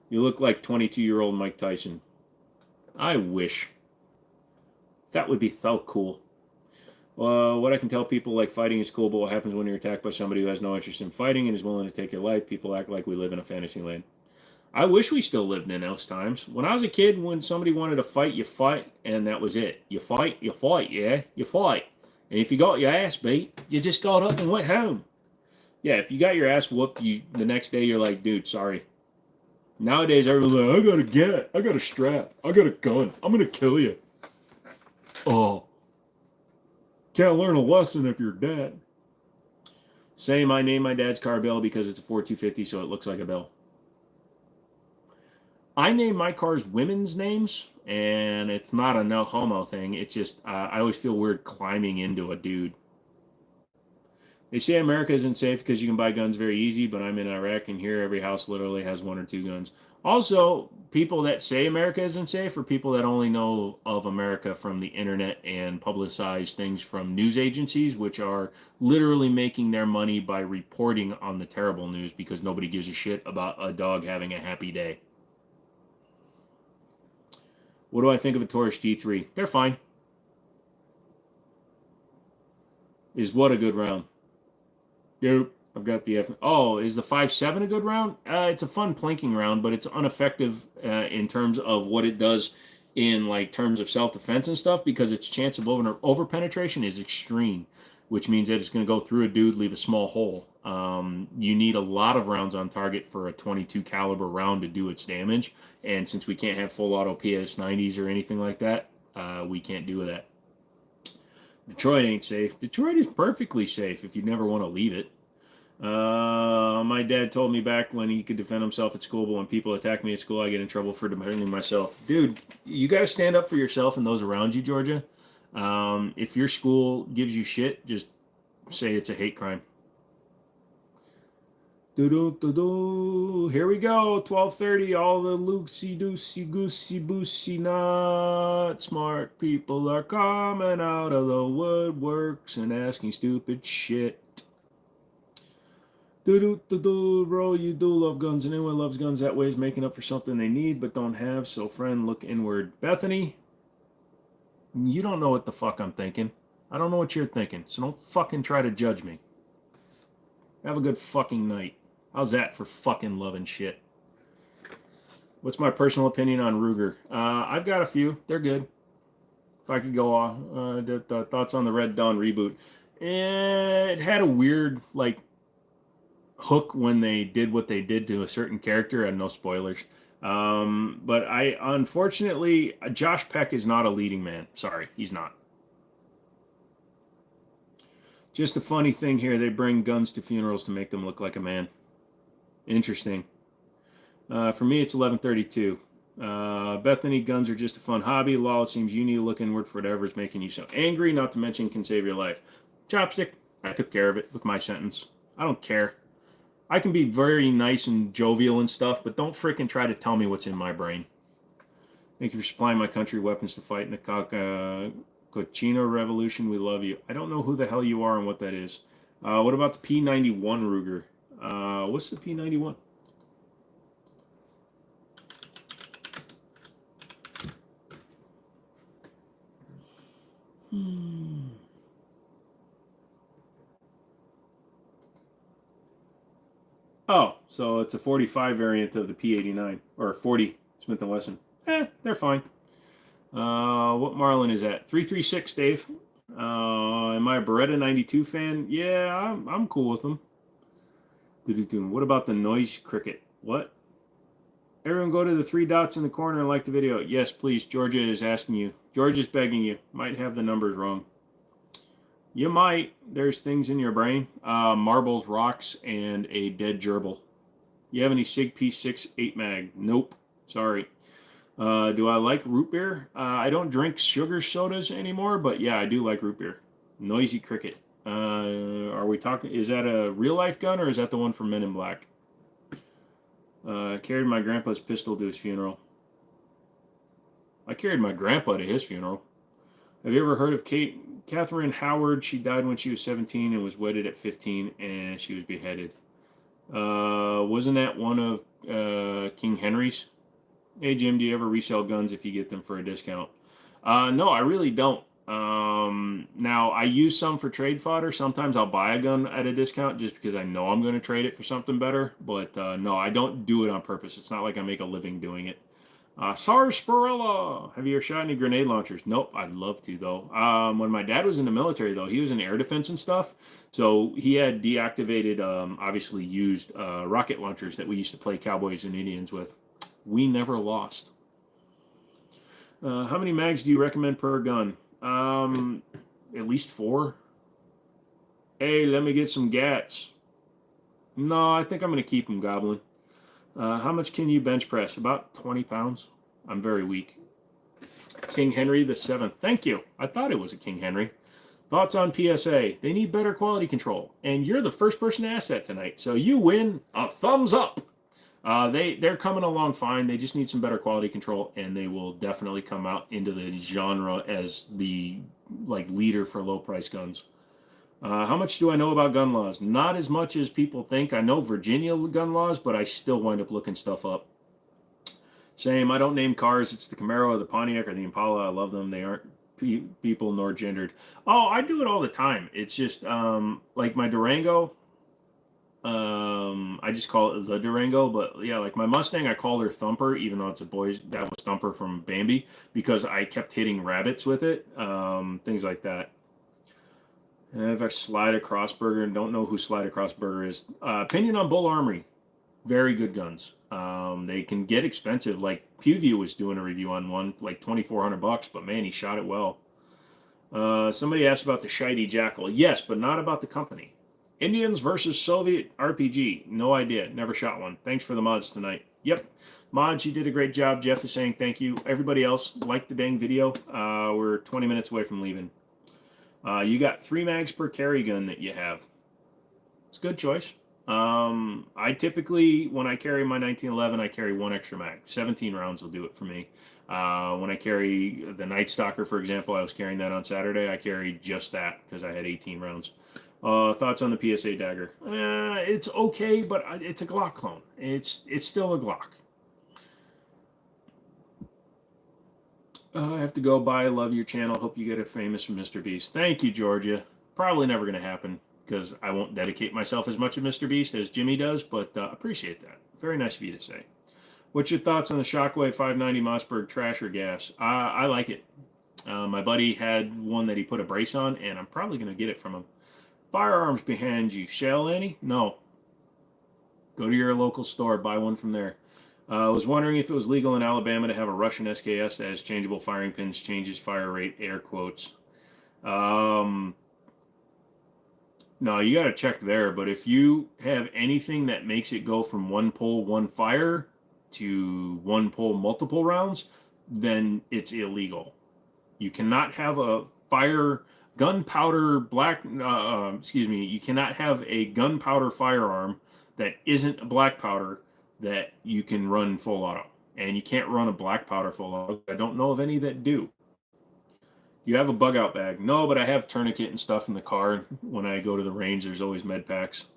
You look like 22-year-old Mike Tyson. I wish. That would be so cool. What I can tell people, like, fighting is cool, but what happens when you're attacked by somebody who has no interest in fighting and is willing to take your life? People act like we live in a fantasy land. I wish we still lived in those times. When I was a kid, when somebody wanted to fight, you fight, and that was it. You fight, yeah, you fight. And if you got your ass beat, you just got up and went home. Yeah, if you got your ass whooped, the next day you're like, dude, sorry. Nowadays, everyone's like, I got a gat, I got a strap, I got a gun, I'm going to kill you. Oh. Can't learn a lesson if you're dead. Same, I named my dad's car Bill because it's a Ford 250, so it looks like a Bill. I name my cars women's names, and it's not a no homo thing. It's just I always feel weird climbing into a dude. They say America isn't safe because you can buy guns very easy, but I'm in Iraq, and here every house literally has 1 or 2 guns. Also, people that say America isn't safe are people that only know of America from the internet and publicize things from news agencies, which are literally making their money by reporting on the terrible news because nobody gives a shit about a dog having a happy day. What do I think of a Taurus G3? They're fine. Is what a good round? Nope. I've got the F. Oh, is the 5.7 a good round? It's a fun planking round, but it's ineffective in terms of what it does in like terms of self-defense and stuff because its chance of over penetration is extreme, which means that it's going to go through a dude, leave a small hole. You need a lot of rounds on target for a 22 caliber round to do its damage, and since we can't have full auto PS90s or anything like that, we can't do that. Detroit ain't safe. Detroit is perfectly safe if you never want to leave it. My dad told me back when he could defend himself at school, but when people attack me at school, I get in trouble for defending myself. Dude, you got to stand up for yourself and those around you, Georgia. If your school gives you shit, just say it's a hate crime. Here we go. 12:30. All the loosey doosey goosey boosey not smart people are coming out of the woodworks and asking stupid shit. Bro, you do love guns, and anyone loves guns that way is making up for something they need but don't have. So, friend, look inward. Bethany, you don't know what the fuck I'm thinking. I don't know what you're thinking, so don't fucking try to judge me. Have a good fucking night. How's that for fucking loving shit? What's my personal opinion on Ruger? I've got a few. They're good. If I could go off, the thoughts on the Red Dawn reboot. It had a weird, like, hook when they did what they did to a certain character, and no spoilers. But unfortunately, Josh Peck is not a leading man. Sorry, he's not. Just a funny thing here, they bring guns to funerals to make them look like a man. Interesting. For me, it's 11:32. Bethany, guns are just a fun hobby. Lol, it seems you need to look inward for whatever is making you so angry, not to mention can save your life. Chopstick, I took care of it with my sentence. I don't care. I can be very nice and jovial and stuff, but don't freaking try to tell me what's in my brain. Thank you for supplying my country weapons to fight in the Cochino Revolution. We love you. I don't know who the hell you are and what that is. What about the P91 Ruger? What's the P91? Oh, so it's a 45 variant of the P89 or 40 Smith & Wesson. They're fine. What Marlin is that? 336, Dave. Am I a Beretta 92 fan? Yeah, I'm cool with them. What about the noise cricket? What? Everyone go to the 3 dots in the corner and like the video. Yes, please. Georgia is asking you. Georgia's begging you. Might have the numbers wrong. You might. There's things in your brain. Marbles, rocks, and a dead gerbil. You have any SIG P6 8 mag? Nope. Sorry. Do I like root beer? I don't drink sugar sodas anymore, but yeah, I do like root beer. Noisy cricket. Are we talking? Is that a real life gun or is that the one from Men in Black? Carried my grandpa's pistol to his funeral. I carried my grandpa to his funeral. Have you ever heard of Catherine Howard? She died when she was 17 and was wedded at 15, and she was beheaded. Wasn't that one of King Henry's? Hey Jim, do you ever resell guns if you get them for a discount? No, I really don't. Now I use some for trade fodder. Sometimes I'll buy a gun at a discount just because I know I'm going to trade it for something better. But no, I don't do it on purpose. It's not like I make a living doing it. Sarsaparilla, have you ever shot any grenade launchers? Nope, I'd love to though. When my dad was in the military though, he was in air defense and stuff. So he had deactivated, obviously used rocket launchers that we used to play cowboys and Indians with. We never lost. How many mags do you recommend per gun? At least 4. Hey, let me get some gats. No, I think I'm going to keep them, Goblin. How much can you bench press? About 20 pounds. I'm very weak. King Henry the 7th. Thank you. I thought it was a King Henry. Thoughts on PSA? They need better quality control. And you're the first person to ask that tonight. So you win a thumbs up. They're coming along fine. They just need some better quality control, and they will definitely come out into the genre as the leader for low price guns. How much do I know about gun laws? Not as much as people think. I know Virginia gun laws, but I still wind up looking stuff up. Same. I don't name cars. It's the Camaro or the Pontiac or the Impala. I love them. They aren't people nor gendered. Oh, I do it all the time. It's just like my Durango. I just call it the Durango, but yeah, like my Mustang, I call her Thumper, even though it's a boy's. That was Thumper from Bambi because I kept hitting rabbits with it. Things like that. If I Slide Across Burger, don't know who Slide Across Burger is. Opinion on Bull Armory, very good guns. They can get expensive. Like Pewview was doing a review on one, like $2,400, but man, he shot it well. Somebody asked about the Shiny Jackal. Yes, but not about the company. Indians versus Soviet RPG. No idea. Never shot one. Thanks for the mods tonight. Yep. Mods, you did a great job. Jeff is saying thank you. Everybody else, like the dang video. We're 20 minutes away from leaving. You got 3 mags per carry gun that you have. It's a good choice. I typically, when I carry my 1911, I carry 1 extra mag. 17 rounds will do it for me. When I carry the Night Stalker, for example, I was carrying that on Saturday. I carried just that because I had 18 rounds. Thoughts on the PSA dagger? It's okay, but it's a Glock clone. It's still a Glock. I have to go. Bye. Love your channel. Hope you get a famous Mr. Beast. Thank you, Georgia. Probably never going to happen because I won't dedicate myself as much to Mr. Beast as Jimmy does, but appreciate that. Very nice of you to say. What's your thoughts on the Shockwave 590 Mossberg Trasher gas? I like it. My buddy had one that he put a brace on, and I'm probably going to get it from him. Firearms behind you. Shell any? No. Go to your local store. Buy one from there. I was wondering if it was legal in Alabama to have a Russian SKS that has changeable firing pins, changes fire rate, air quotes. No, you got to check there. But if you have anything that makes it go from 1 pull, 1 fire to 1 pull, multiple rounds, then it's illegal. You cannot have a gunpowder you cannot have a gunpowder firearm that isn't a black powder that you can run full auto. And you can't run a black powder full auto. I don't know of any that do. You have a bug out bag? No, but I have tourniquet and stuff in the car. When I go to the range, there's always med packs.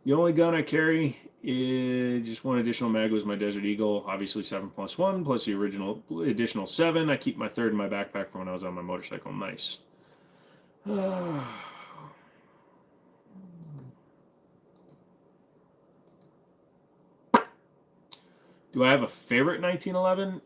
The only gun I carry is just 1 additional mag was my Desert Eagle, obviously 7+1, plus the original additional 7. I keep my 3rd in my backpack from when I was on my motorcycle. Nice. Do I have a favorite 1911?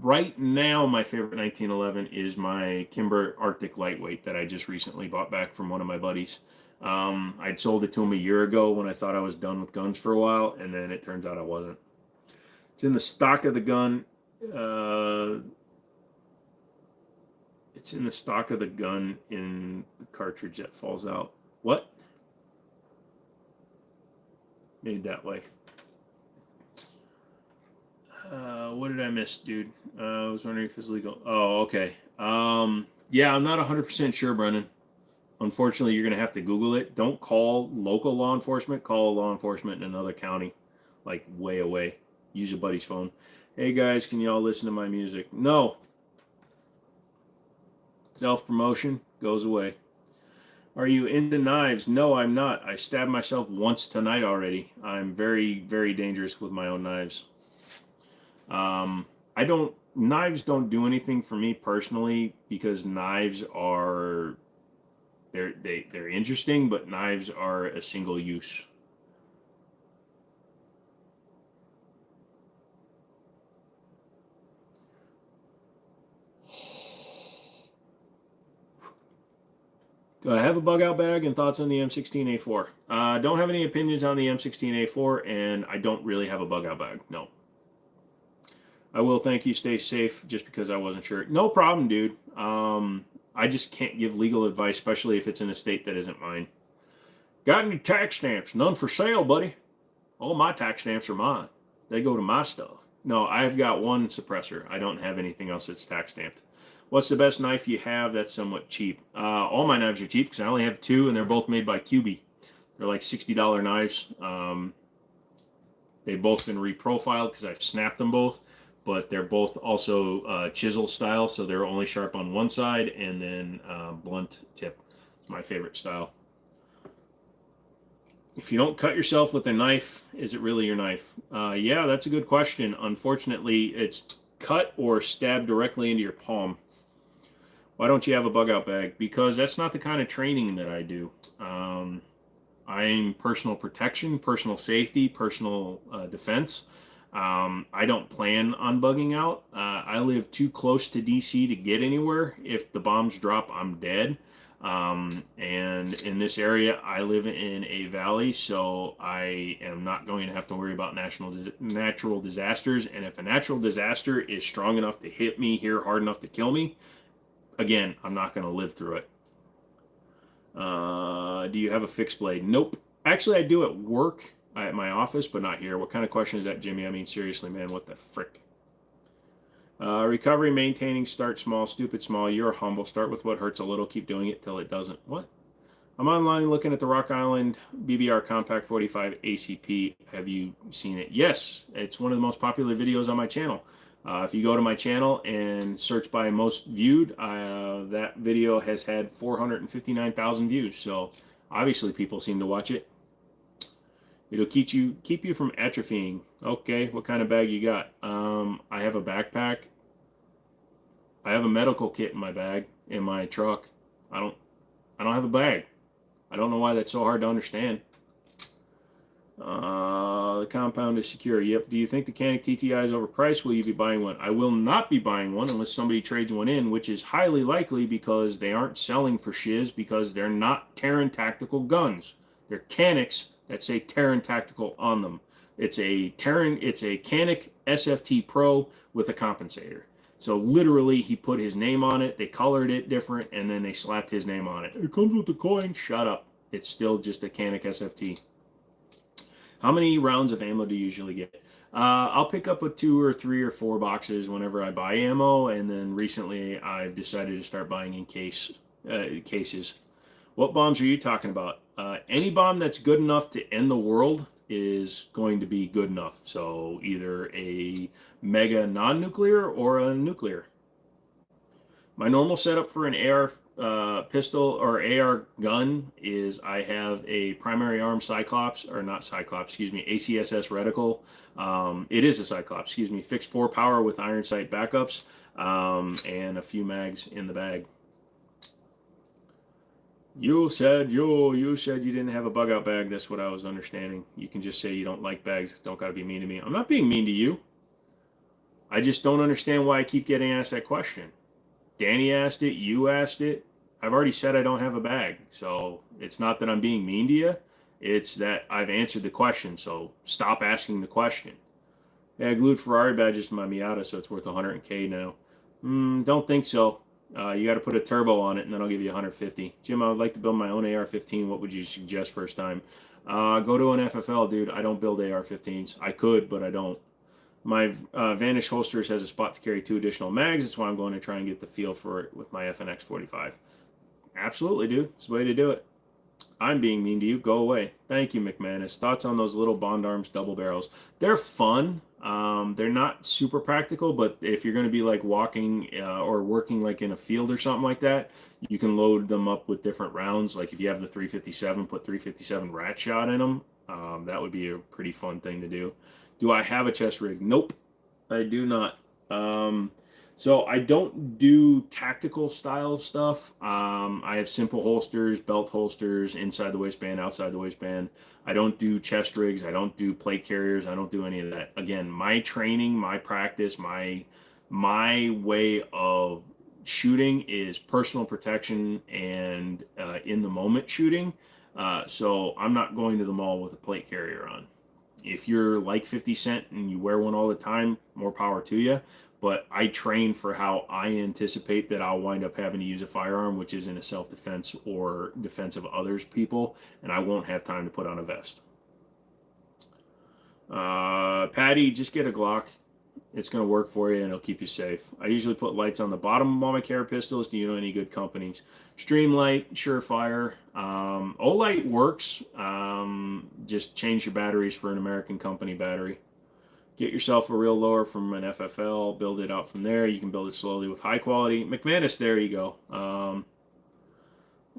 Right now, my favorite 1911 is my Kimber Arctic Lightweight that I just recently bought back from one of my buddies. I'd sold it to him a year ago when I thought I was done with guns for a while, and then it turns out I wasn't. It's in the stock of the gun. It's in the stock of the gun in the cartridge that falls out. What? Made that way. What did I miss, dude? I was wondering if it's legal. Oh, okay. Yeah, I'm not 100% sure, Brennan. Unfortunately, you're going to have to Google it. Don't call local law enforcement. Call law enforcement in another county, like way away. Use a buddy's phone. Hey, guys, can you all listen to my music? No. Self-promotion goes away. Are you into knives? No, I'm not. I stabbed myself once tonight already. I'm very, very dangerous with my own knives. Knives don't do anything for me personally because knives are, they're interesting, but knives are a single use. Do I have a bug out bag and thoughts on the M16A4? Don't have any opinions on the M16A4, and I don't really have a bug out bag. No. I will thank you. Stay safe just because I wasn't sure. No problem, dude. I just can't give legal advice, especially if it's in a state that isn't mine. Got any tax stamps? None for sale, buddy. All my tax stamps are mine. They go to my stuff. No, I've got one suppressor. I don't have anything else that's tax stamped. What's the best knife you have that's somewhat cheap? All my knives are cheap because I only have two, and they're both made by QB. They're like $60 knives. They've both been reprofiled because I've snapped them both, but they're both also chisel style, so they're only sharp on one side, and then blunt tip. It's my favorite style. If you don't cut yourself with a knife, is it really your knife? Yeah, that's a good question. Unfortunately, it's cut or stabbed directly into your palm. Why don't you have a bug out bag? Because that's not the kind of training that I do. I'm personal protection, personal safety, personal defense. I don't plan on bugging out. I live too close to DC to get anywhere. If the bombs drop, I'm dead. And in this area, I live in a valley, so I am not going to have to worry about natural disasters. And if a natural disaster is strong enough to hit me here hard enough to kill me, again, I'm not going to live through it. Do you have a fixed blade? Nope. Actually, I do at work, at my office, but not here. What kind of question is that, Jimmy? I mean, seriously, man, what the frick? Recovery, maintaining, start small, stupid small. You're humble. Start with what hurts a little. Keep doing it till it doesn't. What? I'm online looking at the Rock Island BBR Compact 45 ACP. Have you seen it? Yes. It's one of the most popular videos on my channel. If you go to my channel and search by most viewed, that video has had 459,000 views. So obviously people seem to watch it. It'll keep you from atrophying. Okay, what kind of bag you got? I have a backpack. I have a medical kit in my bag in my truck. I don't have a bag. I don't know why that's so hard to understand. The compound is secure. Yep. Do you think the Canik TTI is overpriced? Will you be buying one? I will not be buying one unless somebody trades one in, which is highly likely because they aren't selling for shiz because they're not Terran tactical guns. They're Caniks that say Terran Tactical on them. It's a Canik SFT Pro with a compensator. So literally, he put his name on it. They colored it different, and then they slapped his name on it. It comes with the coin. Shut up. It's still just a Canik SFT. How many rounds of ammo do you usually get? I'll pick up a 2 or 3 or 4 boxes whenever I buy ammo, and then recently I've decided to start buying in cases. What bombs are you talking about? Any bomb that's good enough to end the world is going to be good enough. So either a mega non-nuclear or a nuclear. My normal setup for an AR pistol or AR gun is I have a primary arm Cyclops, or not Cyclops, excuse me, ACSS reticle. It is a Cyclops, excuse me, fixed 4 power with iron sight backups, and a few mags in the bag. You said you didn't have a bug out bag. That's what I was understanding. You can just say you don't like bags. Don't gotta be mean to me. I'm not being mean to you. I just don't understand why I keep getting asked that question. Danny asked it. You asked it. I've already said I don't have a bag. So it's not that I'm being mean to you. It's that I've answered the question. So stop asking the question. Yeah, I glued Ferrari badges to my Miata, so it's worth 100K now. Don't think so. You got to put a turbo on it, and then I'll give you 150. Jim, I would like to build my own AR-15. What would you suggest first time? Go to an FFL, dude. I don't build AR-15s. I could, but I don't. My Vanish holsters has a spot to carry 2 additional mags. That's why I'm going to try and get the feel for it with my FNX 45. Absolutely, dude. It's the way to do it. I'm being mean to you. Go away. Thank you, McManus. Thoughts on those little Bond Arms double barrels? They're fun. They're not super practical, but if you're going to be like walking or working like in a field or something like that, you can load them up with different rounds. Like if you have the 357, put 357 rat shot in them. That would be a pretty fun thing to do. Do I have a chest rig? Nope, I do not. So I don't do tactical style stuff. I have simple holsters, belt holsters, inside the waistband, outside the waistband. I don't do chest rigs. I don't do plate carriers. I don't do any of that. Again, my training, my practice, my way of shooting is personal protection and in the moment shooting. So I'm not going to the mall with a plate carrier on. If you're like 50 Cent and you wear one all the time, more power to you. but I train for how I anticipate that I'll wind up having to use a firearm, which is in a self-defense or defense of others people, and I won't have time to put on a vest. Patty, just get a Glock. It's going to work for you and it'll keep you safe. I usually put lights on the bottom of all my Care pistols. Do you know any good companies? Streamlight, Surefire. Olight works. Just change your batteries for an American company battery. Get yourself a real lower from an FFL. Build it out from there. You can build it slowly with high quality. McManus, there you go.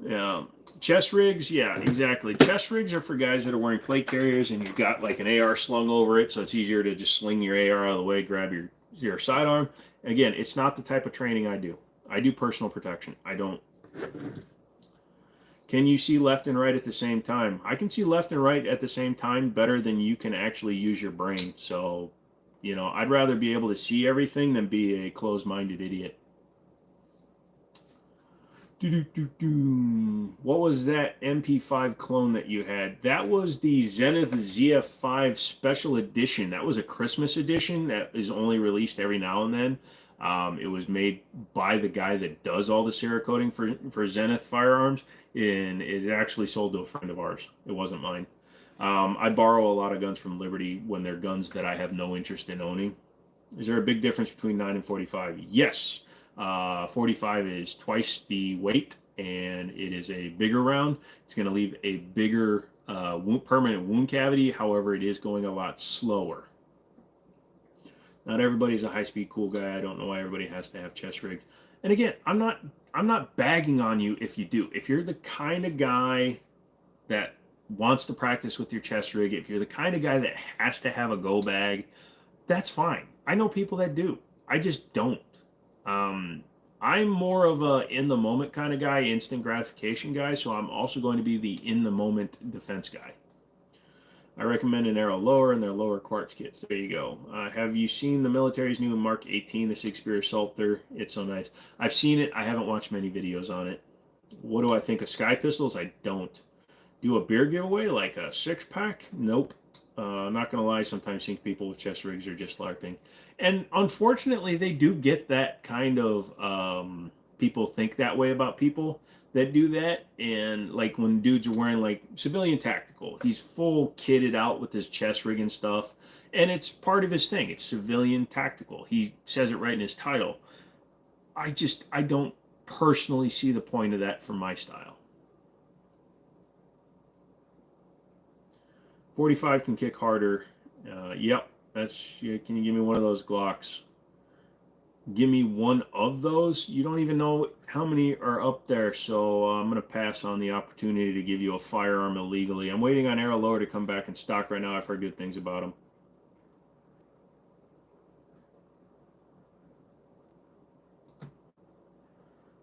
Yeah, chest rigs, yeah, exactly. Chest rigs are for guys that are wearing plate carriers and you've got like an AR slung over it, so it's easier to just sling your AR out of the way, grab your sidearm. Again, it's not the type of training I do. I do personal protection. I don't. Can you see left and right at the same time? I can see left and right at the same time better than you can actually use your brain. So, you know, I'd rather be able to see everything than be a closed-minded idiot. What was that MP5 clone that you had? That was the Zenith ZF5 Special Edition. That was a Christmas edition that is only released every now and then. It was made by the guy that does all the Cerakoting for Zenith firearms, and it actually sold to a friend of ours. It wasn't mine. I borrow a lot of guns from Liberty when they're guns that I have no interest in owning. Is there a big difference between 9 and 45? Yes. 45 is twice the weight, and it is a bigger round. It's going to leave a bigger permanent wound cavity. However, it is going a lot slower. Not everybody's a high-speed cool guy. I don't know why everybody has to have chest rigs. And again, I'm not bagging on you if you do. If you're the kind of guy that wants to practice with your chest rig, if you're the kind of guy that has to have a go bag, that's fine. I know people that do. I just don't. I'm more of a in the moment kind of guy, instant gratification guy, so I'm also going to be the in the moment defense guy. I recommend an arrow lower and their lower quartz kits. There you go. Have you seen the military's new Mark 18, the 6-spear assaulter? It's so nice. I've seen it. I haven't watched many videos on it. What do I think of Sky Pistols? I don't. Do a beer giveaway like a 6-pack? Nope. Not going to lie, sometimes think people with chest rigs are just LARPing. And unfortunately, they do get that kind of, people think that way about people that do that. And like when dudes are wearing like civilian tactical, he's full kitted out with his chest rig and stuff. And it's part of his thing. It's civilian tactical. He says it right in his title. I don't personally see the point of that for my style. 45 can kick harder. Yep. Can you give me one of those Glocks? Give me one of those? You don't even know how many are up there, so I'm going to pass on the opportunity to give you a firearm illegally. I'm waiting on Arrow Lower to come back in stock right now. I've heard good things about them.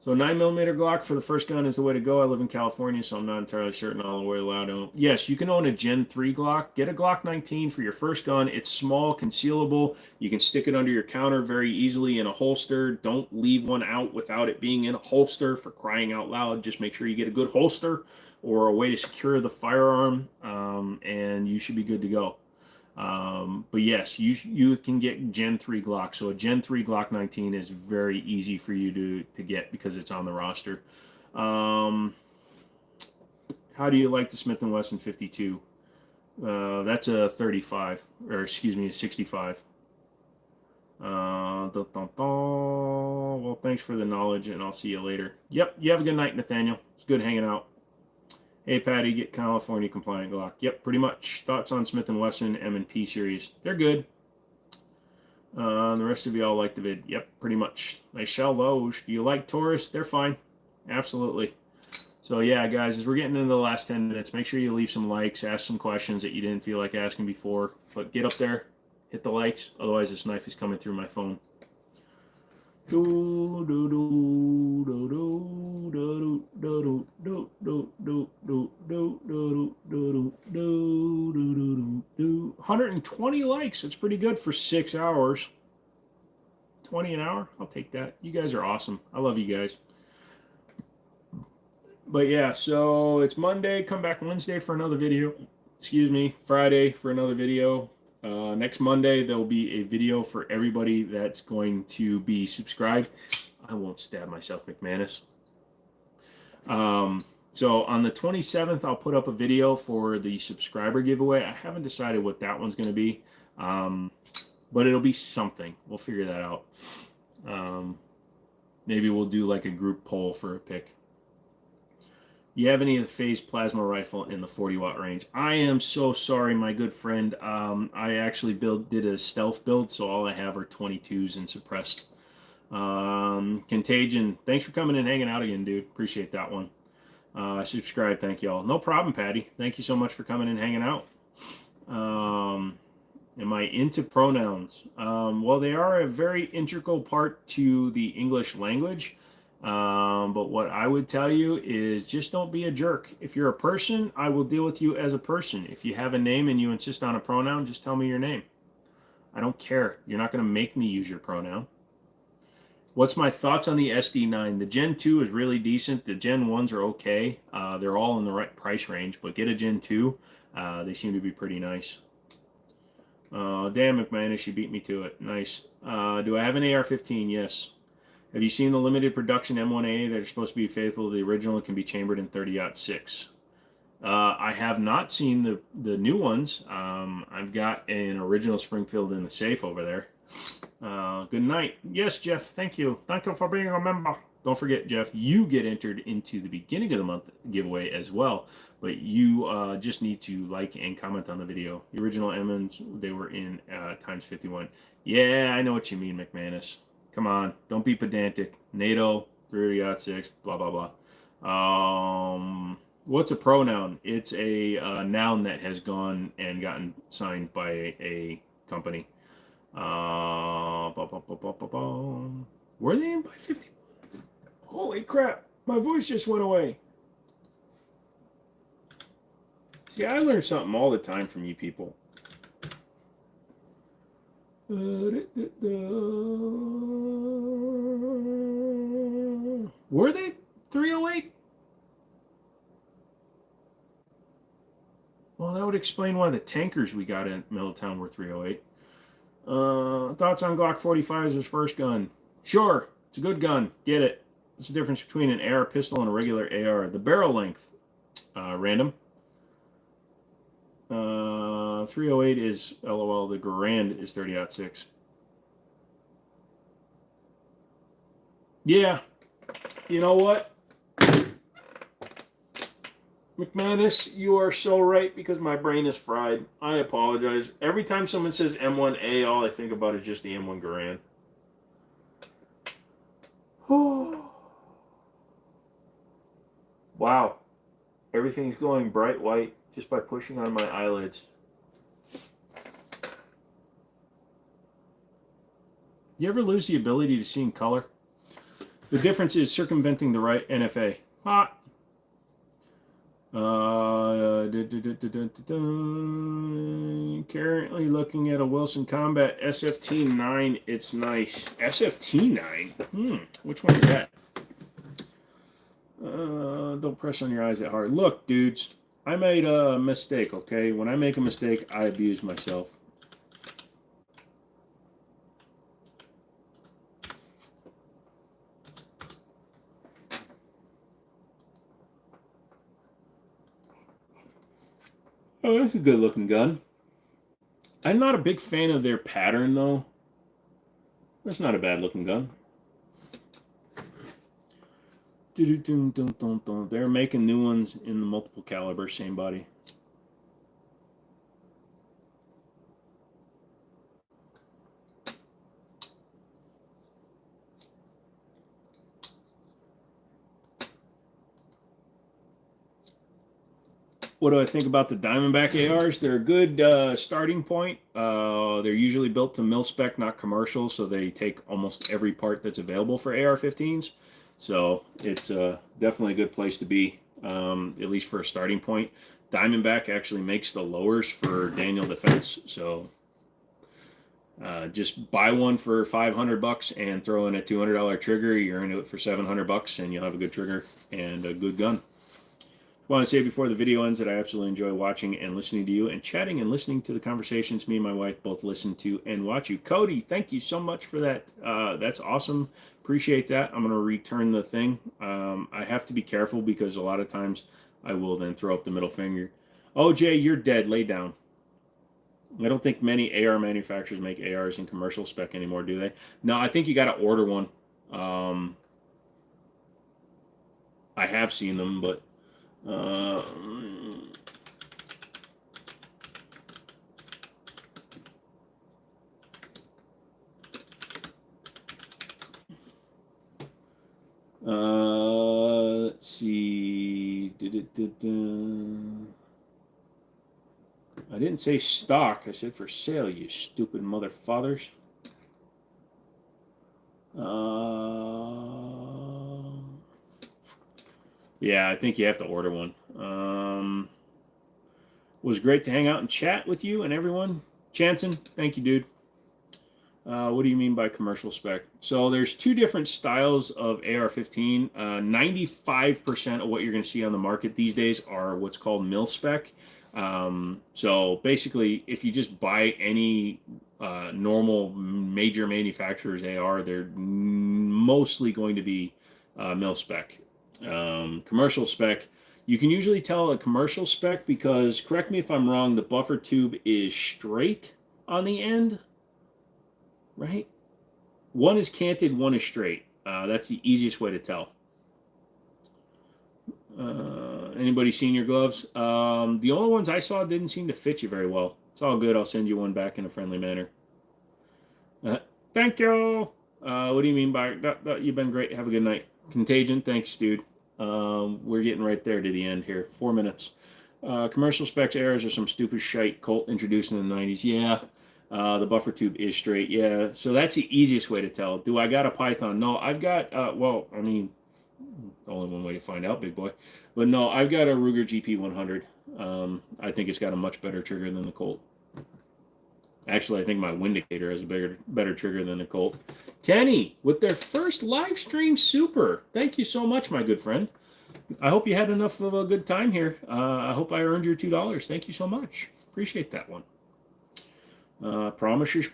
So 9mm Glock for the first gun is the way to go. I live in California, so I'm not entirely certain all the way allowed to own. Yes, you can own a Gen 3 Glock. Get a Glock 19 for your first gun. It's small, concealable. You can stick it under your counter very easily in a holster. Don't leave one out without it being in a holster, for crying out loud. Just make sure you get a good holster or a way to secure the firearm, and you should be good to go. But yes, you can get Gen 3 Glock. So a Gen 3 Glock 19 is very easy for you to get because it's on the roster. How do you like the Smith & Wesson 52? That's a 35, or excuse me, a 65. Well, thanks for the knowledge, and I'll see you later. Yep, you have a good night, Nathaniel. It's good hanging out. Hey, Patty, get California compliant Glock. Yep, pretty much. Thoughts on Smith & Wesson M&P series? They're good. The rest of y'all like the vid. Yep, pretty much. Nice shell Loge. Do you like Taurus? They're fine. Absolutely. So yeah, guys, as we're getting into the last 10 minutes, make sure you leave some likes, ask some questions that you didn't feel like asking before. But get up there, hit the likes. Otherwise, this knife is coming through my phone. 120 likes. It's pretty good for 6 hours. 20 an hour. I'll take that. You guys are awesome. I love you guys. But yeah, so it's Monday. Come back Wednesday for another video. Excuse me, Friday for another video. Next Monday, there will be a video for everybody that's going to be subscribed. I won't stab myself, McManus. So on the 27th, I'll put up a video for the subscriber giveaway. I haven't decided what that one's going to be, but it'll be something. We'll figure that out. Maybe we'll do like a group poll for a pick. You have any of the phase plasma rifle in the 40-watt range? I am so sorry, my good friend. I actually did a stealth build, so all I have are 22s and suppressed. Contagion, thanks for coming and hanging out again, dude. Appreciate that one. Subscribe, thank y'all. No problem, Patty. Thank you so much for coming and hanging out. Am I into pronouns? Well, they are a very integral part to the English language. But what I would tell you is just don't be a jerk. If you're a person, I will deal with you as a person. If you have a name and you insist on a pronoun, just tell me your name. I don't care. You're not going to make me use your pronoun. What's my thoughts on the SD9? The Gen 2 is really decent. The Gen 1s are okay. They're all in the right price range, but get a Gen 2. They seem to be pretty nice. Damn, McManus, you beat me to it. Nice. Do I have an AR-15? Yes. Have you seen the limited production M1A that are supposed to be faithful to the original and can be chambered in 30-06? I have not seen the new ones. I've got an original Springfield in the safe over there. Good night. Yes, Jeff, thank you. Thank you for being a member. Don't forget, Jeff, you get entered into the beginning of the month giveaway as well. But you just need to like and comment on the video. The original M&s, they were in times 51. Yeah, I know what you mean, McManus. Come on, don't be pedantic. NATO, 30-06, blah, blah, blah. What's a pronoun? It's a noun that has gone and gotten signed by a company. Were they in by 51? Holy crap, my voice just went away. See, I learn something all the time from you people. Were they 308? Well, that would explain why the tankers we got in Middletown were 308. Thoughts on Glock 45 as his first gun? Sure, it's a good gun. Get it. What's the difference between an AR pistol and a regular AR? The barrel length. Random. 308 is LOL. The Garand is 30-06. Yeah. You know what? McManus, you are so right because my brain is fried. I apologize. Every time someone says M1A, all I think about is just the M1 Garand. Wow. Everything's going bright white just by pushing on my eyelids. You ever lose the ability to see in color? The difference is circumventing the right NFA. Hot. Currently looking at a Wilson Combat SFT9. It's nice. SFT9? Which one is that? Don't press on your eyes that hard. Look, dudes, I made a mistake, okay? When I make a mistake, I abuse myself. Oh, that's a good looking gun. I'm not a big fan of their pattern, though. That's not a bad looking gun. They're making new ones in the multiple caliber, same body. What do I think about the Diamondback ARs? They're a good starting point. They're usually built to mil spec, not commercial, so they take almost every part that's available for AR-15s. So it's definitely a good place to be, at least for a starting point. Diamondback actually makes the lowers for Daniel Defense, so just buy one for $500 and throw in a $200 trigger. You're into it for $700, and you'll have a good trigger and a good gun. Want to say before the video ends that I absolutely enjoy watching and listening to you and chatting and listening to the conversations me and my wife both listen to and watch you. Cody, thank you so much for that. That's awesome. Appreciate that. I'm going to return the thing. I have to be careful because a lot of times I will then throw up the middle finger. Oh, Jay, you're dead. Lay down. I don't think many AR manufacturers make ARs in commercial spec anymore, do they? No, I think you got to order one. I have seen them, but uh, let's see. I didn't say stock. I said for sale, you stupid mother fathers. Yeah, I think you have to order one. Was great to hang out and chat with you and everyone. Chanson, thank you, dude. What do you mean by commercial spec? So there's two different styles of AR-15. 95% of what you're going to see on the market these days are what's called mil spec. So basically, if you just buy any normal major manufacturer's AR, they're mostly going to be mil spec. Commercial spec, you can usually tell a commercial spec because, correct me if I'm wrong, the buffer tube is straight on the end, right? One is canted, one is straight. That's the easiest way to tell. Anybody seen your gloves? The only ones I saw didn't seem to fit you very well. It's all good. I'll send you one back in a friendly manner. Thank you. What do you mean by that? You've been great. Have a good night. Contagion. Thanks, dude. We're getting right there to the end here. 4 minutes. Commercial specs errors are some stupid shite Colt introduced in the 90s. Yeah. The buffer tube is straight. Yeah. So that's the easiest way to tell. Do I got a Python? No, I've got, well, I mean, only one way to find out, big boy. But no, I've got a Ruger GP100. I think it's got a much better trigger than the Colt. Actually, I think my Windicator has a better trigger than the Colt. Kenny, with their first live stream super. Thank you so much, my good friend. I hope you had enough of a good time here. I hope I earned your $2. Thank you so much. Appreciate that one. Promises.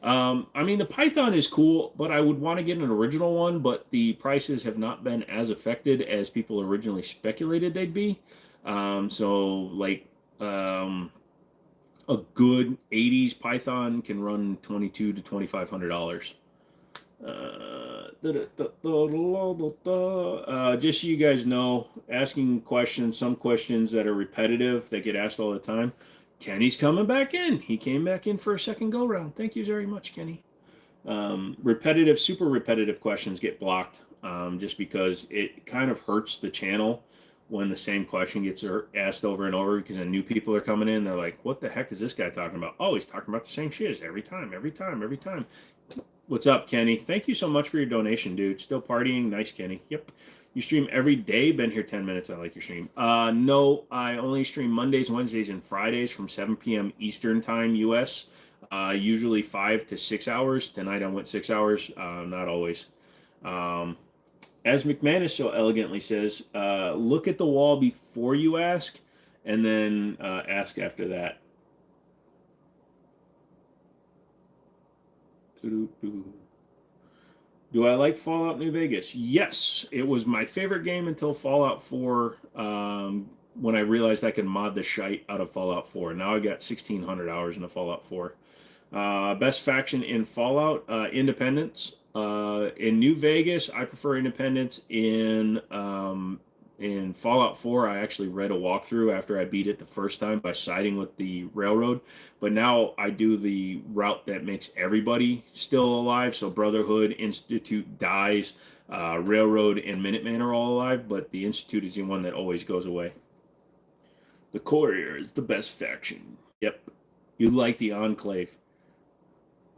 I mean, the Python is cool, but I would want to get an original one, but the prices have not been as affected as people originally speculated they'd be. So, like, a good 80s Python can run $2,200 to $2,500. Just so you guys know, asking questions, some questions that are repetitive, that get asked all the time. Kenny's coming back in. He came back in for a second go round. Thank you very much, Kenny. Repetitive, super repetitive questions get blocked just because it kind of hurts the channel when the same question gets asked over and over, because then new people are coming in. They're like, what the heck is this guy talking about? Oh, he's talking about the same shit every time. What's up, Kenny? Thank you so much for your donation, dude. Still partying? Nice, Kenny. Yep. You stream every day? Been here 10 minutes. I like your stream. No, I only stream Mondays, Wednesdays, and Fridays from 7 p.m. Eastern time, U.S. Usually 5 to 6 hours. Tonight I went 6 hours. Not always. As McManus so elegantly says, look at the wall before you ask, and then ask after that. Do I like Fallout New Vegas? Yes, it was my favorite game until Fallout 4, when I realized I could mod the shite out of Fallout 4. Now I got 1,600 hours into Fallout 4. Best faction in Fallout, Independence. In New Vegas, I prefer Independence. In Fallout 4, I actually read a walkthrough after I beat it the first time by siding with the Railroad. But now I do the route that makes everybody still alive. So Brotherhood, Institute dies, Railroad, and Minutemen are all alive. But the Institute is the one that always goes away. The Courier is the best faction. Yep. You like the Enclave.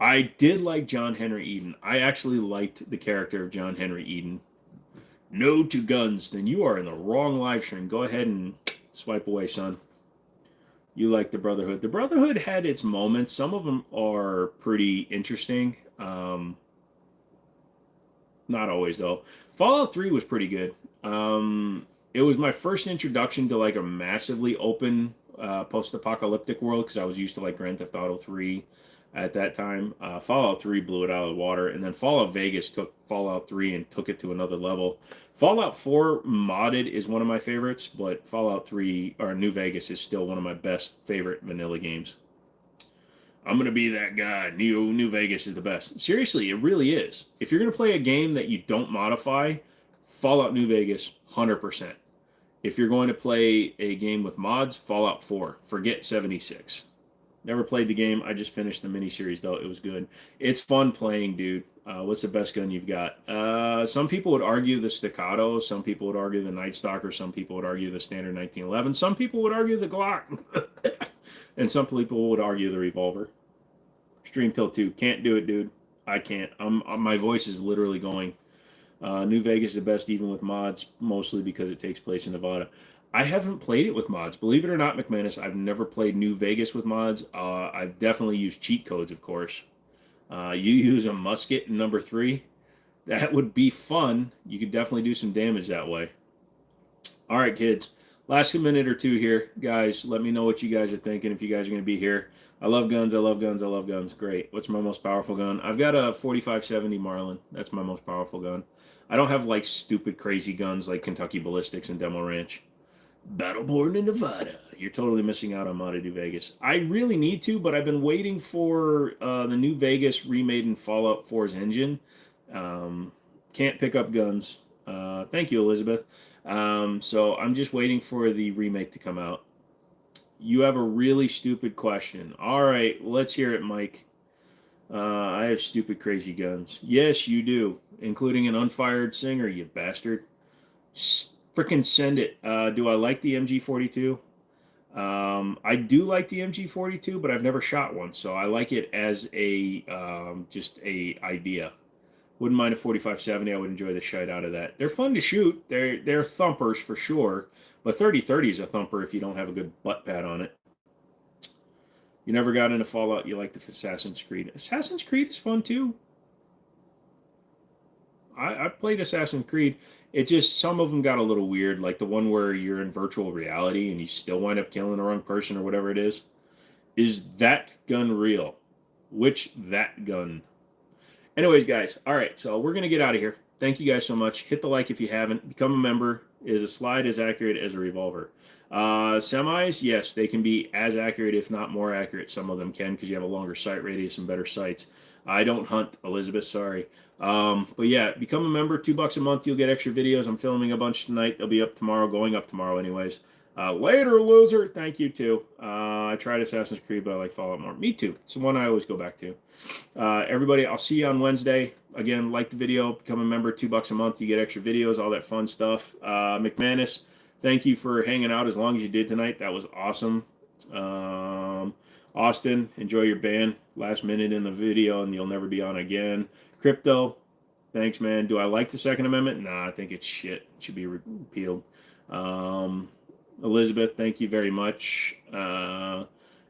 I did like John Henry Eden. I actually liked the character of John Henry Eden. No to guns, then you are in the wrong live stream. Go ahead and swipe away, son. You like the Brotherhood. The Brotherhood had its moments. Some of them are pretty interesting. Not always though. Fallout 3 was pretty good. It was my first introduction to like a massively open post-apocalyptic world because I was used to like Grand Theft Auto 3 at that time. Fallout 3 blew it out of the water, and then Fallout Vegas took Fallout 3 and took it to another level. Fallout 4 modded is one of my favorites, but Fallout 3 or New Vegas is still one of my best favorite vanilla games. I'm gonna be that guy. New Vegas is the best. Seriously, it really is. If you're gonna play a game that you don't modify, Fallout New Vegas, 100%. If you're going to play a game with mods, Fallout 4. Forget 76. Never played the game. I just finished the miniseries though. It was good. It's fun playing, dude. What's the best gun you've got? Some people would argue the Staccato. Some people would argue the Night Stalker. Some people would argue the standard 1911. Some people would argue the Glock. And some people would argue the revolver. Stream till 2. Can't do it, dude. I can't. My voice is literally going. New Vegas is the best even with mods, mostly because it takes place in Nevada. I haven't played it with mods. Believe it or not, McManus, I've never played New Vegas with mods. I've definitely used cheat codes, of course. You use a musket in number 3. That would be fun. You could definitely do some damage that way. All right, kids. Last minute or two here. Guys, let me know what you guys are thinking if you guys are going to be here. I love guns. I love guns. I love guns. Great. What's my most powerful gun? I've got a 4570 Marlin. That's my most powerful gun. I don't have like stupid crazy guns like Kentucky Ballistics and Demo Ranch. Battleborn in Nevada. You're totally missing out on modded New Vegas. I really need to, but I've been waiting for the New Vegas remade in Fallout 4's engine. Can't pick up guns. Thank you, Elizabeth. So I'm just waiting for the remake to come out. You have a really stupid question. All right, let's hear it, Mike. I have stupid, crazy guns. Yes, you do, including an unfired Singer, you bastard. Frickin' send it. Do I like the MG42? I do like the MG42, but I've never shot one, so I like it as a just a idea. Wouldn't mind a 4570. I would enjoy the shite out of that. They're fun to shoot. They're thumpers for sure, but 3030 is a thumper if you don't have a good butt pad on it. You never got into Fallout. You liked the Assassin's Creed. Assassin's Creed is fun too. I played Assassin's Creed. It just, some of them got a little weird, like the one where you're in virtual reality and you still wind up killing the wrong person or whatever it is. Is that gun real? Which that gun? Anyways, guys, all right, so we're going to get out of here. Thank you guys so much. Hit the like if you haven't. Become a member. Is a slide as accurate as a revolver? Semis, yes, they can be as accurate, if not more accurate. Some of them can because you have a longer sight radius and better sights. I don't hunt, Elizabeth, sorry. But yeah, become a member, $2 a month. You'll get extra videos. I'm filming a bunch tonight. They'll be up tomorrow, going up tomorrow anyways. Later, loser. Thank you, too. I tried Assassin's Creed, but I like Fallout more. Me, too. It's the one I always go back to. Everybody, I'll see you on Wednesday. Again, like the video, become a member, $2 a month. You get extra videos, all that fun stuff. McManus, thank you for hanging out as long as you did tonight. That was awesome. Austin, enjoy your ban. Last minute in the video, and you'll never be on again. Crypto, thanks, man. Do I like the Second Amendment? Nah, I think it's shit. It should be repealed. Elizabeth, thank you very much.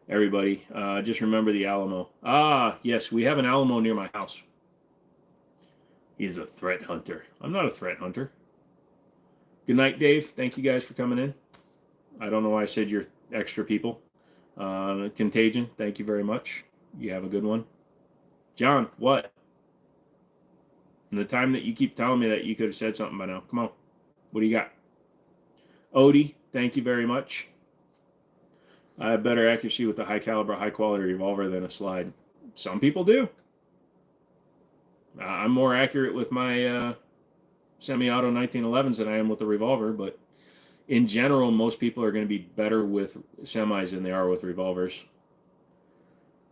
Everybody, just remember the Alamo. Ah, yes, we have an Alamo near my house. He's a threat hunter. I'm not a threat hunter. Good night, Dave. Thank you guys for coming in. I don't know why I said you're extra people. Contagion, thank you very much. You have a good one. John, what? In the time that you keep telling me that, you could have said something by now. Come on. What do you got? Odie, thank you very much. I have better accuracy with the high caliber, high quality revolver than a slide. Some people do. I'm more accurate with my semi-auto 1911s than I am with the revolver, but in general, most people are going to be better with semis than they are with revolvers.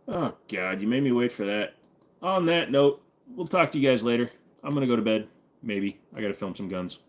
Oh, God, you made me wait for that. On that note, we'll talk to you guys later. I'm going to go to bed. Maybe. I got to film some guns.